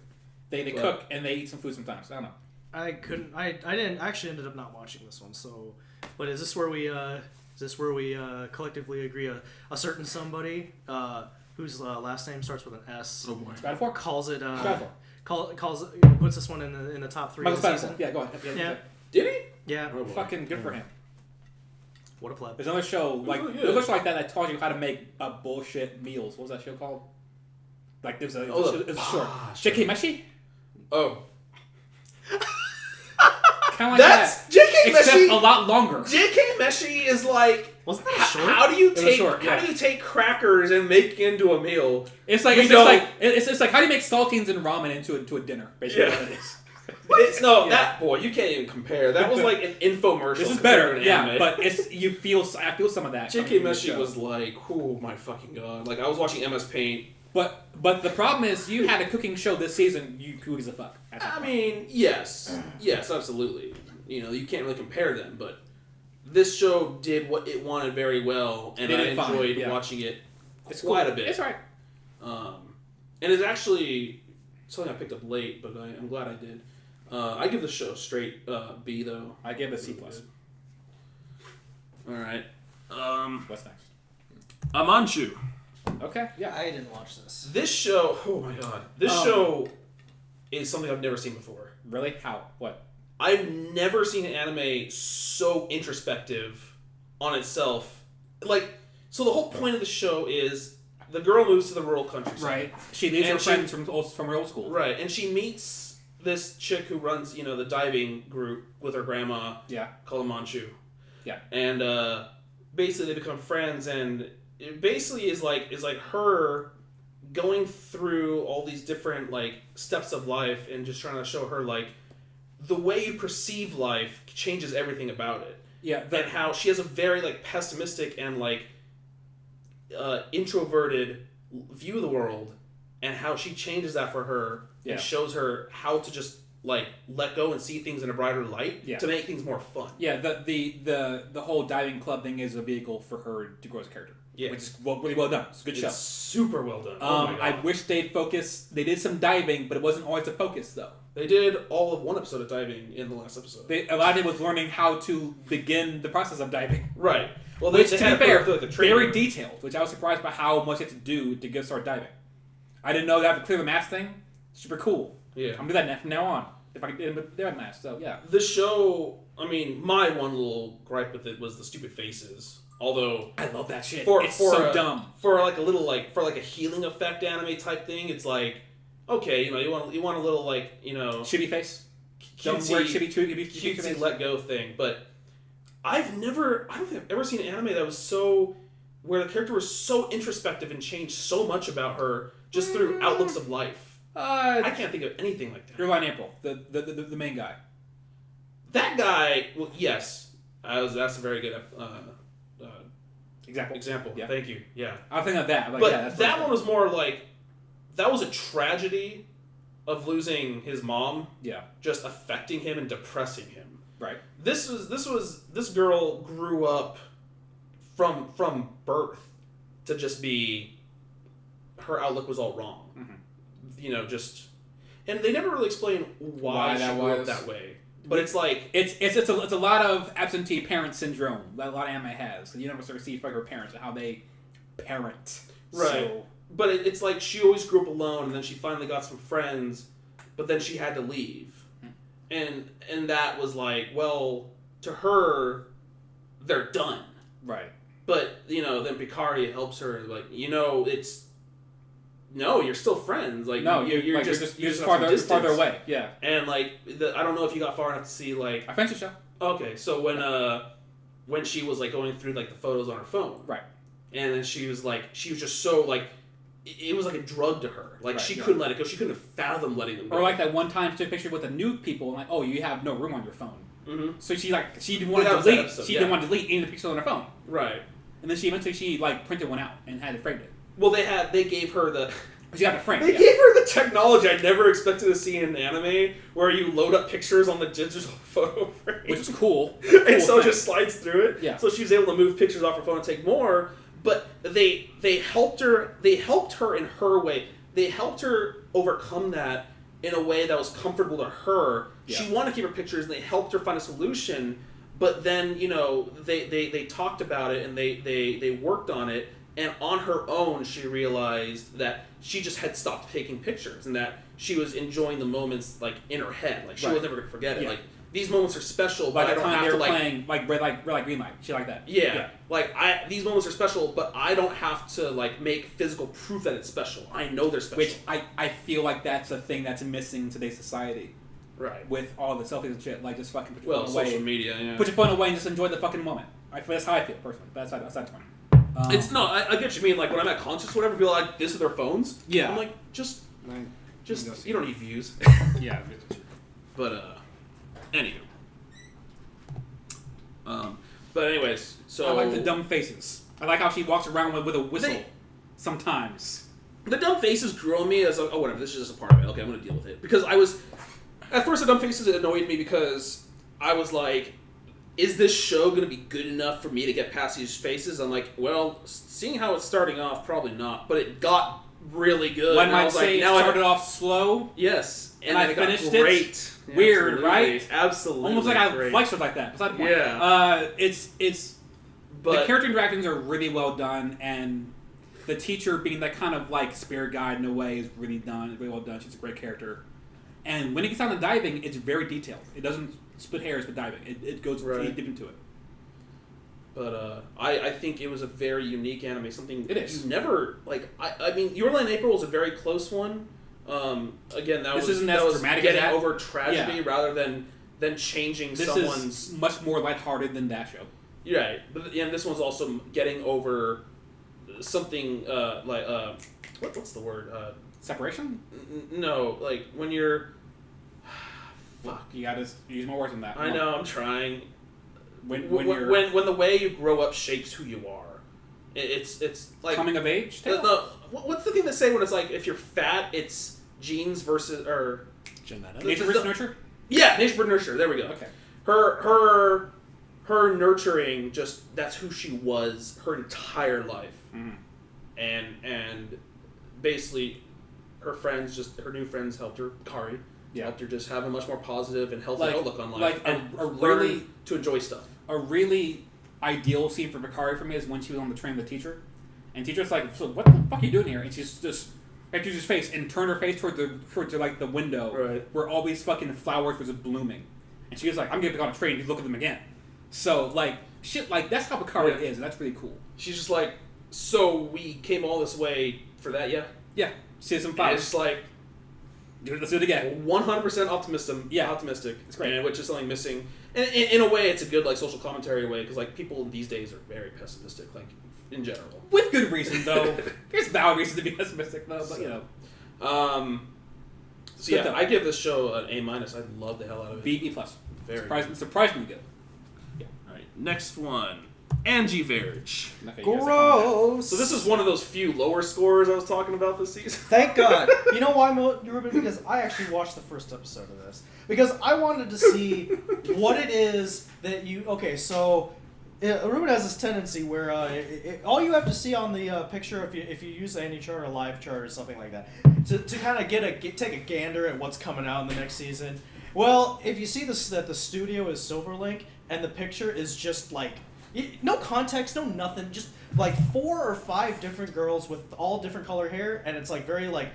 Speaker 2: They cook and they eat some food sometimes. I don't know.
Speaker 3: I couldn't. I didn't actually ended up not watching this one. So, but is this where we collectively agree a certain somebody whose last name starts with an S?
Speaker 1: Oh boy.
Speaker 2: Skyfall?
Speaker 3: Calls it. Calls puts this one in the top 3 of the season.
Speaker 2: Yeah, go ahead.
Speaker 3: Yeah.
Speaker 1: Did he?
Speaker 3: Yeah.
Speaker 1: Oh,
Speaker 2: fucking good for him.
Speaker 3: What a pleb.
Speaker 2: There's another show like it looks like that taught you how to make bullshit meals. What was that show called? Like there's a short J.K. Meshi.
Speaker 1: Oh.
Speaker 2: Kind of like
Speaker 1: That's
Speaker 2: that.
Speaker 1: J.K.
Speaker 2: Except
Speaker 1: Meshi.
Speaker 2: a lot longer.
Speaker 1: J.K. Meshi is like.
Speaker 3: Wasn't that short?
Speaker 1: How do you
Speaker 2: It was
Speaker 1: take
Speaker 2: short, yeah.
Speaker 1: how do you take crackers and make it into a meal?
Speaker 2: It's like it's like how do you make saltines and ramen into a dinner? Basically, what it is.
Speaker 1: It's that boy, you can't even compare. That was like an infomercial.
Speaker 2: This is better,
Speaker 1: to
Speaker 2: yeah.
Speaker 1: anime.
Speaker 2: But I feel some of that.
Speaker 1: J.K. Meshi was like, oh my fucking god! Like I was watching MS Paint.
Speaker 2: But the problem is, you had a cooking show this season. Who gives a fuck?
Speaker 1: I mean, yes, absolutely. You can't really compare them, but this show did what it wanted very well, and I enjoyed watching it quite a bit.
Speaker 2: It's alright.
Speaker 1: And it's actually something I picked up late, but I'm glad I did. I give the show straight B though.
Speaker 2: I give it a C+.
Speaker 1: All right.
Speaker 2: What's next?
Speaker 1: Amanchu.
Speaker 2: Okay. Yeah.
Speaker 5: I didn't watch this.
Speaker 1: This show. Oh my god. This show is something I've never seen before.
Speaker 2: Really? How? What?
Speaker 1: I've never seen an anime so introspective on itself. So the whole point of the show is the girl moves to the rural countryside.
Speaker 2: Right. She leaves her friends from her old school.
Speaker 1: Right, and she meets this chick who runs, the diving group with her grandma.
Speaker 2: Yeah.
Speaker 1: Called Amanchu.
Speaker 2: Yeah.
Speaker 1: And basically they become friends, and it basically is like her going through all these different steps of life and just trying to show her the way you perceive life changes everything about it.
Speaker 2: Yeah.
Speaker 1: And how she has a very pessimistic and introverted view of the world, and how she changes that for her and shows her how to just let go and see things in a brighter light to make things more fun.
Speaker 2: Yeah, the whole diving club thing is a vehicle for her to grow as a character. Yeah, which is really well done. It's a good show.
Speaker 1: Super well done. Oh my God.
Speaker 2: I wish they'd focus. They did some diving, but it wasn't always a focus though.
Speaker 1: They did all of one episode of diving in the last episode.
Speaker 2: A lot of it was learning how to begin the process of diving.
Speaker 1: Right. Well,
Speaker 2: which, to be fair, very detailed. Which I was surprised by how much you had to do to get started diving. I didn't know that to clear the mask thing. Super cool.
Speaker 1: Yeah.
Speaker 2: I'm gonna do that from now on. If I can get it, they're mask. So yeah.
Speaker 1: The show. I mean, my one little gripe with it was the stupid faces. Although
Speaker 2: I love that shit.
Speaker 1: It's
Speaker 2: so dumb.
Speaker 1: For a healing effect anime type thing, it's okay, you want a little
Speaker 2: shitty face.
Speaker 1: Cutesy let go thing. But I don't think I've ever seen an anime that was so where the character was so introspective and changed so much about her just through outlooks of life. I can't think of anything like that.
Speaker 2: Your Line April, the main guy.
Speaker 1: That guy, well, yes, that's a very good example.
Speaker 2: Yeah.
Speaker 1: Thank you. Yeah.
Speaker 2: I was thinking of that.
Speaker 1: But that one was more that was a tragedy of losing his mom.
Speaker 2: Yeah.
Speaker 1: Just affecting him and depressing him.
Speaker 2: Right.
Speaker 1: This girl grew up from birth to just be, her outlook was all wrong. Mm-hmm. And they never really explain why she grew up that way. But it's
Speaker 2: it's a lot of absentee parent syndrome that a lot of anime has. You never sort of see her parents and how they parent.
Speaker 1: Right.
Speaker 2: So,
Speaker 1: but it's she always grew up alone, and then she finally got some friends, but then she had to leave. And that was to her, they're done.
Speaker 2: Right.
Speaker 1: But, then Picari helps her, no, you're still friends. You're just
Speaker 2: farther away. Yeah.
Speaker 1: And I don't know if you got far enough to see
Speaker 2: I finished the show.
Speaker 1: Okay, so when she was going through the photos on her phone.
Speaker 2: Right.
Speaker 1: And then she was just so it was like a drug to her. She couldn't let it go. She couldn't have fathomed letting them go.
Speaker 2: Or that one time she took a picture with the nude people and you have no room on your phone.
Speaker 1: Mm-hmm.
Speaker 2: So she didn't want to delete. She didn't want to delete any of the pictures on her phone.
Speaker 1: Right.
Speaker 2: And then she eventually printed one out and had it framed.
Speaker 1: Well, they gave her the.
Speaker 2: She got the frame.
Speaker 1: They gave her the technology I never expected to see in anime, where you load up pictures on the digital photo frame,
Speaker 2: which is cool.
Speaker 1: And so it just slides through it.
Speaker 2: Yeah.
Speaker 1: So she was able to move pictures off her phone and take more. But they helped her. They helped her in her way. They helped her overcome that in a way that was comfortable to her. Yeah. She wanted to keep her pictures, and they helped her find a solution. But then, they talked about it, and they worked on it, and on her own, she realized that she just had stopped taking pictures, and that she was enjoying the moments, like, in her head. Like, she was never going to forget it. Like, these moments are special, but I don't have to,
Speaker 2: playing, like, red light, green light. Shit like that.
Speaker 1: Yeah. Like, these moments are special, but I don't have to, like, make physical proof that it's special. I know they're special.
Speaker 2: Which I feel like that's a thing that's missing in today's society.
Speaker 1: Right.
Speaker 2: With all the selfies and shit. Like, just fucking put your phone away.
Speaker 1: Social media, yeah.
Speaker 2: Put your phone away and just enjoy the fucking moment. That's how I feel, personally. But that's fine.
Speaker 1: I get what you mean. Like, when I'm at concerts or whatever, people are like, this is their phones.
Speaker 2: Yeah.
Speaker 1: I'm like, just you don't need views.
Speaker 2: Yeah.
Speaker 1: But, anywho. But anyways, so...
Speaker 2: I like the dumb faces. I like how she walks around with a whistle sometimes.
Speaker 1: The dumb faces grew on me as, whatever, this is just a part of it. Okay, I'm going to deal with it. Because I was... At first, the dumb faces annoyed me because I was like, is this show going to be good enough for me to get past these faces? I'm like, well, seeing how it's starting off, probably not. But it got really good.
Speaker 2: One might say it started off slow.
Speaker 1: Yes.
Speaker 2: And I finished
Speaker 1: it.
Speaker 2: Yeah, weird,
Speaker 1: absolutely.
Speaker 2: right?
Speaker 1: Absolutely.
Speaker 2: Almost like I like stuff like that. Beside the point.
Speaker 1: Yeah.
Speaker 2: The character interactions are really well done, and the teacher being that kind of like spirit guide in a way is really well done. She's a great character. And when it gets down to diving, it's very detailed. It doesn't split hairs with diving. It goes deep into it.
Speaker 1: But I think it was a very unique anime. Something
Speaker 2: it is.
Speaker 1: You never like. I mean, Your Lie in April was a very close one. Again, that was
Speaker 2: dramatic
Speaker 1: getting over tragedy rather than changing someone's.
Speaker 2: This is much more lighthearted than that show.
Speaker 1: Right, but this one's also getting over something what's the word?
Speaker 2: Separation?
Speaker 1: No, like when you're.
Speaker 2: Fuck, you gotta use more words than that.
Speaker 1: I know, I'm trying.
Speaker 2: When
Speaker 1: the way you grow up shapes who you are, it's like
Speaker 2: coming of age.
Speaker 1: What's the thing they say when it's like if you're fat, it's genes versus or
Speaker 2: genetic. Nature versus nurture.
Speaker 1: Yeah, nature versus nurture. There we go.
Speaker 2: Okay.
Speaker 1: Her nurturing that's who she was her entire life, and basically her new friends helped her. Kari helped her just have a much more positive and healthy outlook on life, and learn to enjoy stuff.
Speaker 2: A really ideal scene for Kari for me is when she was on the train with the teacher, and the teacher's like, "So what the fuck are you doing here?" And she's just right to his face and turned her face toward the window where all these fucking flowers was blooming, and she was like, "I'm getting on a train to look at them again." So like shit, like that's how Kari is, and that's really cool.
Speaker 1: She's just like, "So we came all this way for that, yeah."
Speaker 2: Yeah, season 5.
Speaker 1: It's like,
Speaker 2: let's do it again.
Speaker 1: 100% optimistic. Yeah, optimistic. It's great, and which is something missing. And in a way, it's a good like social commentary way because like people these days are very pessimistic, like in general.
Speaker 2: With good reason, though. There's valid reason to be pessimistic, though. But you know.
Speaker 1: So yeah, I give this show an A-. I love the hell out of it.
Speaker 2: B+. Very surprisingly good.
Speaker 1: Yeah. All right. Next one. Ange Vierge.
Speaker 5: Gross.
Speaker 1: So this is one of those few lower scores I was talking about this season.
Speaker 5: Thank God. You know why, Ruben? Because I actually watched the first episode of this. Because I wanted to see what it is that you... Okay, so Ruben has this tendency where all you have to see on the picture, if you use any chart or live chart or something like that, to kind of take a gander at what's coming out in the next season. Well, if you see that the studio is Silverlink and the picture is just like... No context, no nothing, just like 4 or 5 different girls with all different color hair, and it's like very like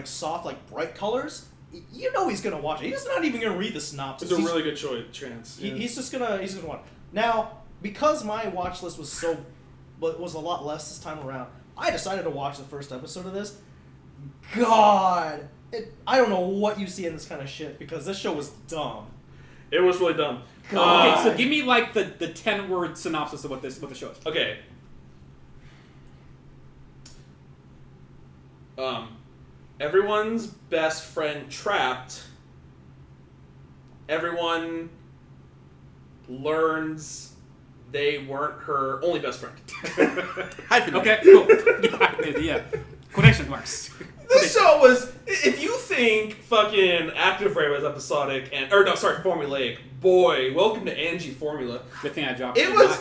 Speaker 5: soft, like bright colors. You know he's gonna watch it. He's not even gonna read the synopsis.
Speaker 1: It's a really good chance.
Speaker 5: Yeah. He's just gonna watch. Now, because my watch list was a lot less this time around, I decided to watch the first episode of this. God, I don't know what you see in this kind of shit because this show was dumb.
Speaker 1: It was really dumb.
Speaker 2: Okay, so give me like the 10-word synopsis of what the show is.
Speaker 1: Okay. Everyone's best friend trapped. Everyone learns they weren't her only best friend.
Speaker 2: Okay, cool. Yeah. Quotation marks.
Speaker 1: This show was, if you think fucking Active Ray was episodic formulaic, boy, welcome to Ange formula.
Speaker 2: Good thing I dropped.
Speaker 1: It was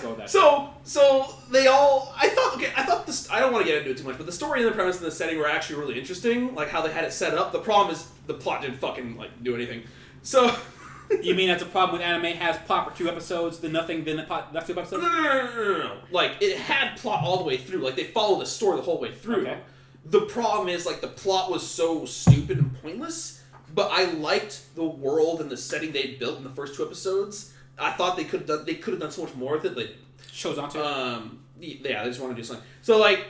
Speaker 1: so they all. I thought this. I don't want to get into it too much, but the story and the premise and the setting were actually really interesting. Like how they had it set up. The problem is the plot didn't fucking do anything. So.
Speaker 2: You mean that's a problem when anime has plot for 2 episodes, then nothing, then the plot next 2 episodes?
Speaker 1: No. Like it had plot all the way through. Like they followed the story the whole way through.
Speaker 2: Okay.
Speaker 1: The problem is like the plot was so stupid and pointless. But I liked the world and the setting they built in the first 2 episodes. I thought they could have done so much more with it. Like
Speaker 2: shows on to
Speaker 1: yeah, they just want to do something. So like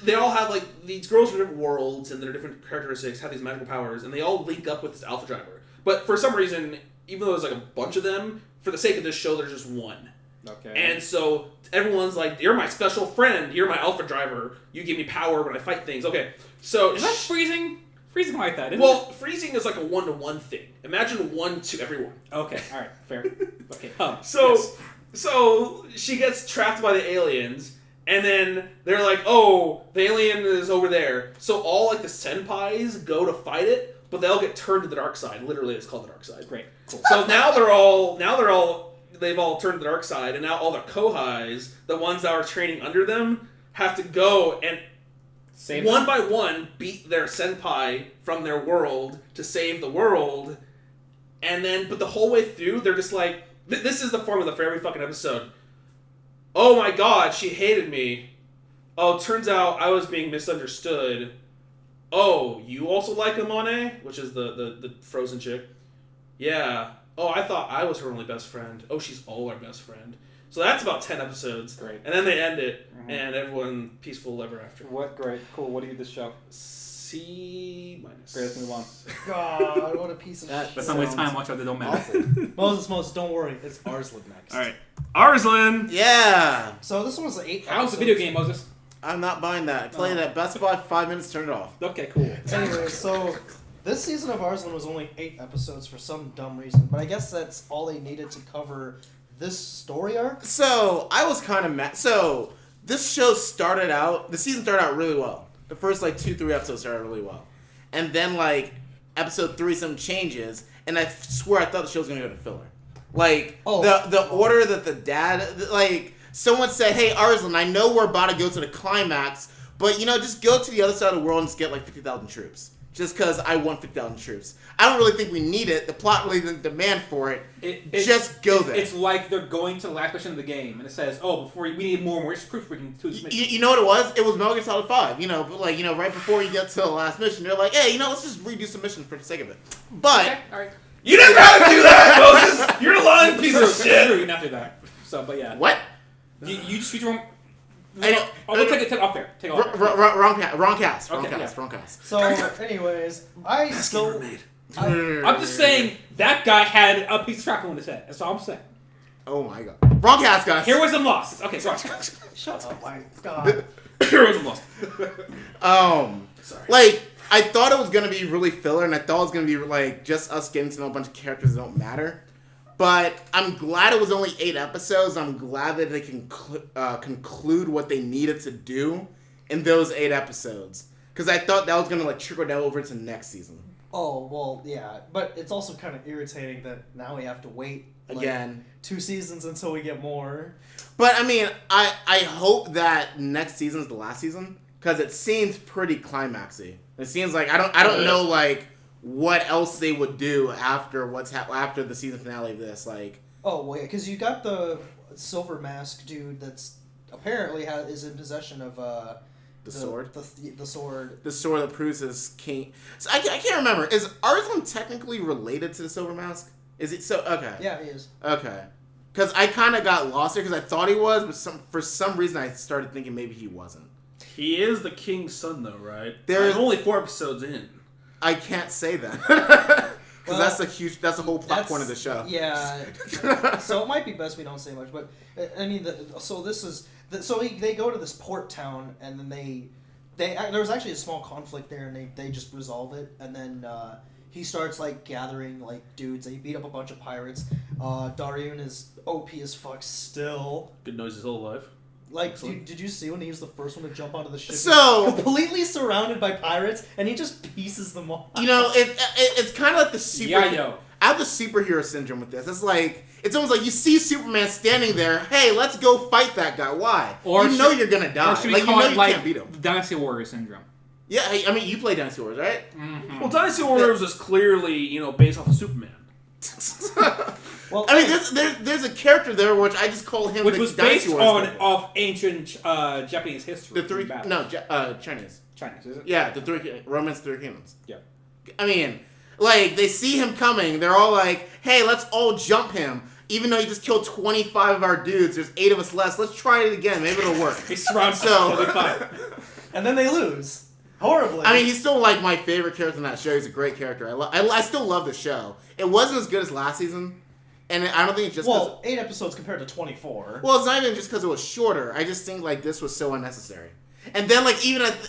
Speaker 1: they all have like these girls from different worlds and their different characteristics have these magical powers, and they all link up with this alpha driver. But for some reason, even though there's like a bunch of them, for the sake of this show, there's just one.
Speaker 2: Okay.
Speaker 1: And so everyone's like, "You're my special friend. You're my alpha driver. You give me power when I fight things." Okay, so
Speaker 2: is that freezing? Freezing like that, isn't
Speaker 1: well,
Speaker 2: it?
Speaker 1: freezing is like a 1-to-1 thing. Imagine 1 to everyone.
Speaker 2: Okay, all right, fair. Okay.
Speaker 1: So she gets trapped by the aliens, and then they're like, "Oh, the alien is over there." So all like the senpais go to fight it. But they all get turned to the dark side. Literally, it's called the dark side.
Speaker 2: Great. Cool.
Speaker 1: So they've all turned to the dark side, and now all the kohais, the ones that are training under them, have to go and one by one beat their senpai from their world to save the world. And then, but the whole way through, they're just like, this is the formula for every fucking episode. Oh my god, she hated me. Oh, turns out I was being misunderstood. Oh, you also like Amane? Which is the frozen chick. Yeah. Oh, I thought I was her only best friend. Oh, she's all our best friend. So that's about 10 episodes.
Speaker 2: Great.
Speaker 1: And then they end it, and everyone peaceful ever after.
Speaker 2: What? Great. Cool. What do you give this show?
Speaker 1: C-.
Speaker 2: Great, let's move on.
Speaker 5: God, what a piece of shit.
Speaker 2: That's not waste time watching. They don't matter.
Speaker 5: Moses, don't worry. It's Arslan next.
Speaker 1: All right. Arslan!
Speaker 4: Yeah!
Speaker 5: So this one was 8
Speaker 2: How's the video game, Moses?
Speaker 4: I'm not buying that. I played it at Best Buy, 5 minutes, turn it off.
Speaker 2: Okay, cool.
Speaker 5: Anyway, so this season of Arslan was only 8 episodes for some dumb reason, but I guess that's all they needed to cover this story arc.
Speaker 4: So, I was kind of mad. So, this show started out, the season started out really well. The first, 2-3 episodes started really well. And then, episode 3, some changes, and I swear I thought the show was going to go to filler. The order that the dad, someone said, "Hey, Arslan, I know we're about to go to the climax, but, just go to the other side of the world and just get, 50,000 troops. Just because I want 50,000 troops. I don't really think we need it. The plot really didn't demand for it. Just go there."
Speaker 2: It's like they're going to the last mission of the game, and it says, "Oh, before we need more proof we can do this mission."
Speaker 4: You know what it was? It was Metal Gear Solid 5. Right before you get to the last mission, they're like, "Hey, let's just redo some missions for the sake of it." But
Speaker 2: okay, all right.
Speaker 1: You never have to do that, Moses. You're a lying piece of shit.
Speaker 2: True, you didn't have to do that. So, but yeah.
Speaker 4: What?
Speaker 2: You just wrong. Take it off there. Take it off there.
Speaker 4: Wrong cast.
Speaker 5: So, anyways, I'm
Speaker 2: just saying that guy had a piece of shrapnel in his head. That's all I'm saying.
Speaker 4: Oh my god. Wrong cast, guys.
Speaker 2: Heroism lost. Okay, sorry.
Speaker 5: Shut up, my god.
Speaker 1: Heroism lost.
Speaker 4: Sorry. I thought it was going to be really filler, and I thought it was going to be, just us getting to know a bunch of characters that don't matter. But I'm glad it was only 8 episodes. I'm glad that they can conclude what they needed to do in those 8 episodes. Because I thought that was going to, trickle down over to next season.
Speaker 5: Oh, well, yeah. But it's also kind of irritating that now we have to wait,
Speaker 4: again,
Speaker 5: 2 seasons until we get more.
Speaker 4: But, I hope that next season is the last season. Because it seems pretty climaxy. It seems like I don't know what else they would do after after the season finale of this.
Speaker 5: Oh well, yeah, because you got the Silver Mask dude that's apparently is in possession of
Speaker 4: the sword.
Speaker 5: The sword.
Speaker 4: The sword that proves his king. So I can't remember. Is Arslan technically related to the Silver Mask? Is it so? Okay.
Speaker 5: Yeah, he is.
Speaker 4: Okay. Because I kind of got lost here because I thought he was, but for some reason I started thinking maybe he wasn't.
Speaker 1: He is the king's son, though, right?
Speaker 4: There's
Speaker 1: only 4 episodes in.
Speaker 4: I can't say that because that's a whole plot point of the show.
Speaker 5: Yeah. So it might be best we don't say much, but they go to this port town, and then there was actually a small conflict there, and they just resolve it, and then he starts gathering dudes. They beat up a bunch of pirates. Dariun is OP as fuck still.
Speaker 1: Good noise is still alive.
Speaker 5: Did you see when he was the first one to jump onto the ship?
Speaker 4: So
Speaker 5: completely surrounded by pirates, and he just pieces them off.
Speaker 4: It's kind of like the super.
Speaker 2: Yeah, yo.
Speaker 4: I have the superhero syndrome with this. It's almost like you see Superman standing there. Hey, let's go fight that guy. Why? Or you know you're gonna die.
Speaker 2: Or should we call
Speaker 4: you can't beat him.
Speaker 2: Dynasty Warrior syndrome?
Speaker 4: Yeah, I mean, you play Dynasty Warriors, right?
Speaker 1: Mm-hmm. Well, Dynasty Warriors is clearly, based off of Superman.
Speaker 4: Well, I mean, there's a character there which I just call him,
Speaker 2: which was based off ancient Japanese history.
Speaker 4: Chinese.
Speaker 2: Chinese, is it?
Speaker 4: Yeah, the Roman's Three Kingdoms.
Speaker 2: Yeah.
Speaker 4: I mean, they see him coming. They're all like, "Hey, let's all jump him." Even though he just killed 25 of our dudes, there's 8 of us less. Let's try it again. Maybe it'll work.
Speaker 2: He surrounds him.
Speaker 5: And then they lose. Horribly.
Speaker 4: I mean, he's still my favorite character in that show. He's a great character. I still love the show. It wasn't as good as last season, and I don't think it's just
Speaker 5: 8 episodes compared to 24.
Speaker 4: Well, it's not even just because it was shorter. I just think this was so unnecessary. And then even at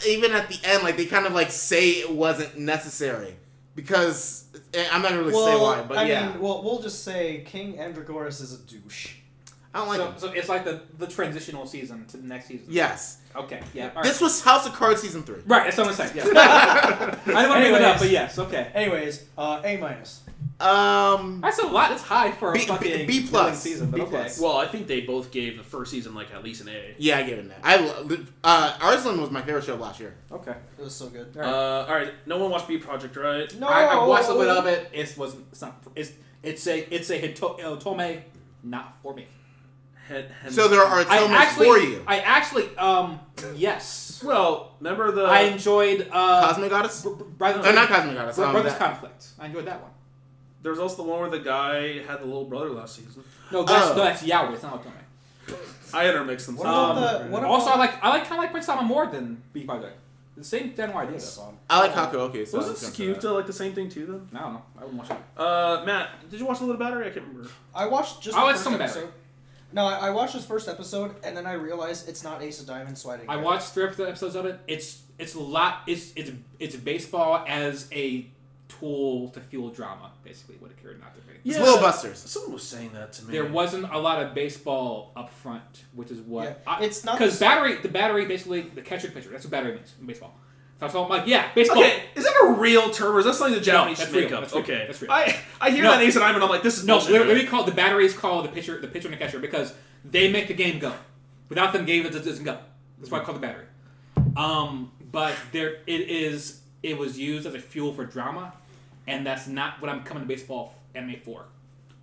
Speaker 4: the end, they kind of say it wasn't necessary because I'm not gonna really say why, but I mean,
Speaker 5: we'll just say King Andragoras is a douche.
Speaker 4: I don't like him.
Speaker 2: So it's like the transitional season to the next season.
Speaker 4: Yes.
Speaker 2: Okay. Yeah. All right.
Speaker 4: This was House of Cards season 3.
Speaker 2: Right. That's what I'm saying. Yeah. I didn't want to bring it up, but yes. Okay.
Speaker 5: Anyways, A-.
Speaker 2: That's a lot. That's high for a fucking
Speaker 4: B+
Speaker 2: season. But okay.
Speaker 1: Well, I think they both gave the first season at least an A.
Speaker 4: Yeah, I gave it an A. Arslan was my favorite show of last year.
Speaker 2: Okay.
Speaker 5: It was so good.
Speaker 1: All right. No one watched B Project, right?
Speaker 5: No.
Speaker 2: I watched a bit of it. It's a Hitome, not for me.
Speaker 4: So there are Tomes for you.
Speaker 2: I actually, yes.
Speaker 1: Well, remember
Speaker 2: I enjoyed
Speaker 4: Cosmic Goddess? Not Cosmic Goddess.
Speaker 2: Brothers Conflict. I enjoyed that one.
Speaker 1: There was also the one where the guy had the little brother last season.
Speaker 2: No, that's Yahweh. It's not Otome.
Speaker 1: I intermixed them.
Speaker 2: Also, I kind of like Prince Sama more than B Project. The same general idea.
Speaker 4: I like Hakuoki. So
Speaker 1: wasn't Tsukiyuta the same thing too, then?
Speaker 2: I don't know. I wouldn't watch it.
Speaker 1: Matt, did you watch a little Battery? I can't remember.
Speaker 5: I watched just
Speaker 2: the
Speaker 5: first
Speaker 2: some
Speaker 5: episode.
Speaker 2: Battery.
Speaker 5: No, I watched this first episode, and then I realized it's not Ace of Diamonds, so I didn't.
Speaker 2: I watched 3 episodes of it. It's a lot. It's baseball as a tool to fuel drama, basically what it turned out to be.
Speaker 4: It's Little Busters.
Speaker 1: Someone was saying that to me.
Speaker 2: There wasn't a lot of baseball up front, which is what
Speaker 5: it's not
Speaker 2: because the battery basically the catcher pitcher. That's what battery means in baseball. So I'm like, yeah, baseball.
Speaker 1: Okay, is that a real term or is that something the Japanese make up? Okay,
Speaker 2: that's real.
Speaker 1: I hear that Ace and I'm like, this is
Speaker 2: no. Let me call the batteries call the pitcher and the catcher because they make the game go. Without them, game it doesn't go. That's why I call it the battery. But it was used as a fuel for drama, and that's not what I'm coming to baseball anime for.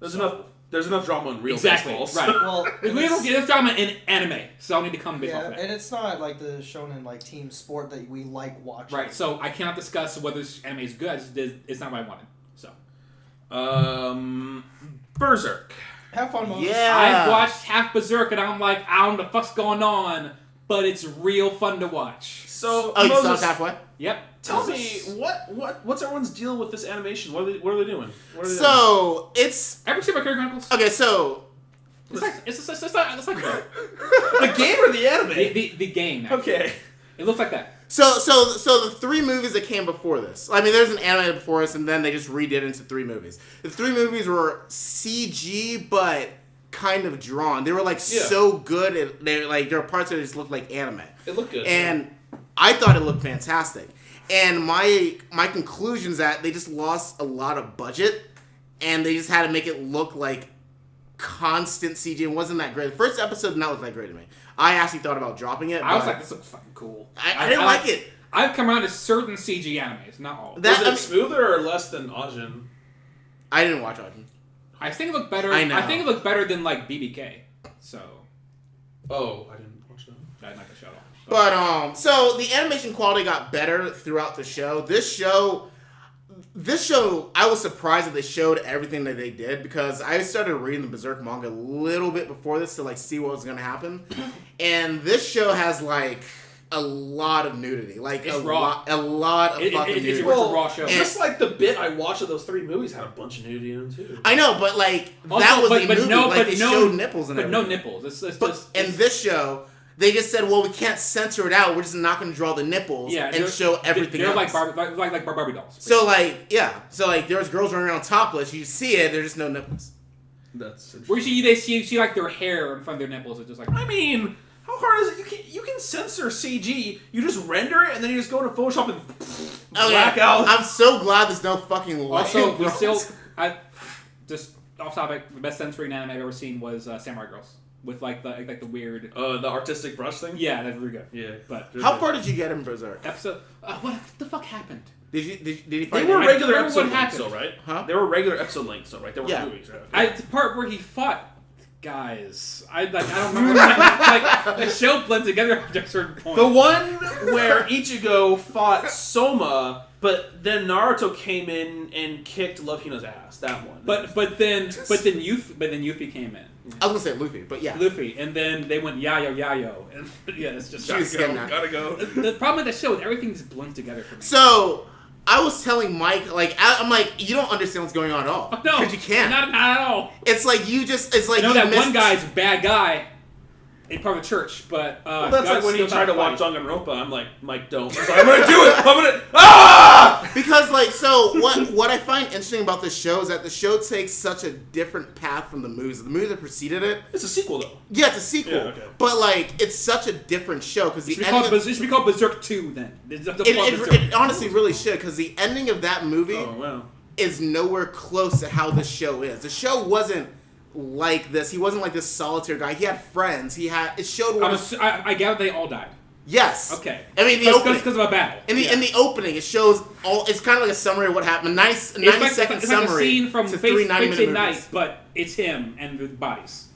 Speaker 1: There's enough drama in real
Speaker 2: baseball. Right. Well, we don't get enough drama in anime, so I need to come to baseball for that.
Speaker 5: And it's not like the shonen team sport that we like watching.
Speaker 2: Right. So I cannot discuss whether this anime is good. It's not what I wanted. So.
Speaker 1: Berserk.
Speaker 5: Have fun, Moses.
Speaker 2: Yeah. I watched half Berzerk and I'm like, I don't know the fuck's going on, but it's real fun to watch.
Speaker 1: So,
Speaker 4: you stopped halfway?
Speaker 2: Yep.
Speaker 1: Tell me what's everyone's deal with this animation? What are they doing?
Speaker 4: It's
Speaker 2: ever seen my Character Chronicles?
Speaker 4: Okay, so
Speaker 2: it's like
Speaker 1: the game or the anime?
Speaker 2: The game.
Speaker 1: Actually. Okay.
Speaker 2: It looks like that.
Speaker 4: So the 3 movies that came before this. I mean, there's an anime before us, and then they just redid it into 3 movies. The 3 movies were CG, but kind of drawn. They were so good. There were parts that just looked like anime.
Speaker 1: It looked good.
Speaker 4: And I thought it looked fantastic. And my conclusion is that they just lost a lot of budget, and they just had to make it look like constant CG. It wasn't that great. The first episode did not look that great to me. I actually thought about dropping it.
Speaker 2: I was like, this looks fucking cool.
Speaker 4: I didn't like it.
Speaker 2: I've come around to certain CG animes, not all.
Speaker 1: Was it smoother or less than Ajin?
Speaker 4: I didn't watch Ajin.
Speaker 2: I think it looked better.
Speaker 4: I know.
Speaker 2: I think it looked better than BBK. So.
Speaker 1: Oh, I didn't watch that.
Speaker 2: I didn't like the show at all.
Speaker 4: But so the animation quality got better throughout the show. This show, I was surprised that they showed everything that they did because I started reading the Berzerk manga a little bit before this to see what was going to happen, and this show has a lot of nudity,
Speaker 2: it's
Speaker 4: a
Speaker 2: raw.
Speaker 4: a lot of fucking nudity.
Speaker 2: It's a raw show.
Speaker 1: Just like the bit I watched of those 3 movies had a bunch of nudity in them too.
Speaker 4: I know, but that was a movie. They showed nipples and everything.
Speaker 2: But no nipples. It's
Speaker 4: in this show. They just said, well, we can't censor it out. We're just not going to draw the nipples and show everything
Speaker 2: they're
Speaker 4: else.
Speaker 2: like Barbie dolls.
Speaker 4: So, there's girls running around topless. You see it. There's just no nipples.
Speaker 1: That's
Speaker 2: where you see their hair in front of their nipples. It's just like...
Speaker 1: I mean, how hard is it? You can censor CG. You just render it, and then you just go into Photoshop and black out.
Speaker 4: I'm so glad there's no fucking light.
Speaker 2: Also, we still... just off topic, the best censoring anime I've ever seen was Samurai Girls. With like the weird...
Speaker 1: the artistic brush thing?
Speaker 2: Yeah, that's really good.
Speaker 1: Yeah.
Speaker 2: But
Speaker 4: how far did you get in Berzerk?
Speaker 2: Episode... what the fuck happened?
Speaker 4: Did you
Speaker 1: find... They were regular episode lengths, though, right? Huh? They were regular episode lengths, though, right? They were movies, right? Okay.
Speaker 2: The part where he fought... Guys, I don't remember. Like the show blends together after a certain point.
Speaker 1: The one where Ichigo fought Souma, but then Naruto came in and kicked Love Hina's ass. That one.
Speaker 2: But then Yuffie came in.
Speaker 4: I was gonna say Luffy, but yeah,
Speaker 2: Luffy, and then they went Yayo, and yeah, it's just
Speaker 1: gotta go.
Speaker 2: The problem with the show is everything just blends together for me.
Speaker 4: So I was telling Mike, like, I'm like, you don't understand what's going on at all.
Speaker 2: No,
Speaker 4: because you can't.
Speaker 2: Not at all.
Speaker 4: It's like it's like
Speaker 2: you know that one guy's a bad guy. A part of the church, but
Speaker 1: well, that's like when you try to watch Danganronpa. I'm like, Mike, don't. So I'm gonna do it. I'm gonna
Speaker 4: because like so what I find interesting about this show is that the show takes such a different path from the movies. The movies that preceded it.
Speaker 1: It's a sequel though.
Speaker 4: Yeah, it's a sequel. Yeah, okay. But like it's such a different show because
Speaker 2: it should be called Berzerk 2 then.
Speaker 4: It honestly really should because the ending of that movie is nowhere close to how this show is. The show wasn't like this. He wasn't like this solitary guy. He had friends. It showed.
Speaker 2: I gather they all died.
Speaker 4: Yes.
Speaker 2: Okay.
Speaker 4: I mean,
Speaker 2: because of a battle.
Speaker 4: In the opening, it shows all. It's kind of like a summary of what happened. 90-second summary.
Speaker 2: Like a scene from
Speaker 4: to
Speaker 2: Face
Speaker 4: 90-minute
Speaker 2: Night, but it's him and the bodies.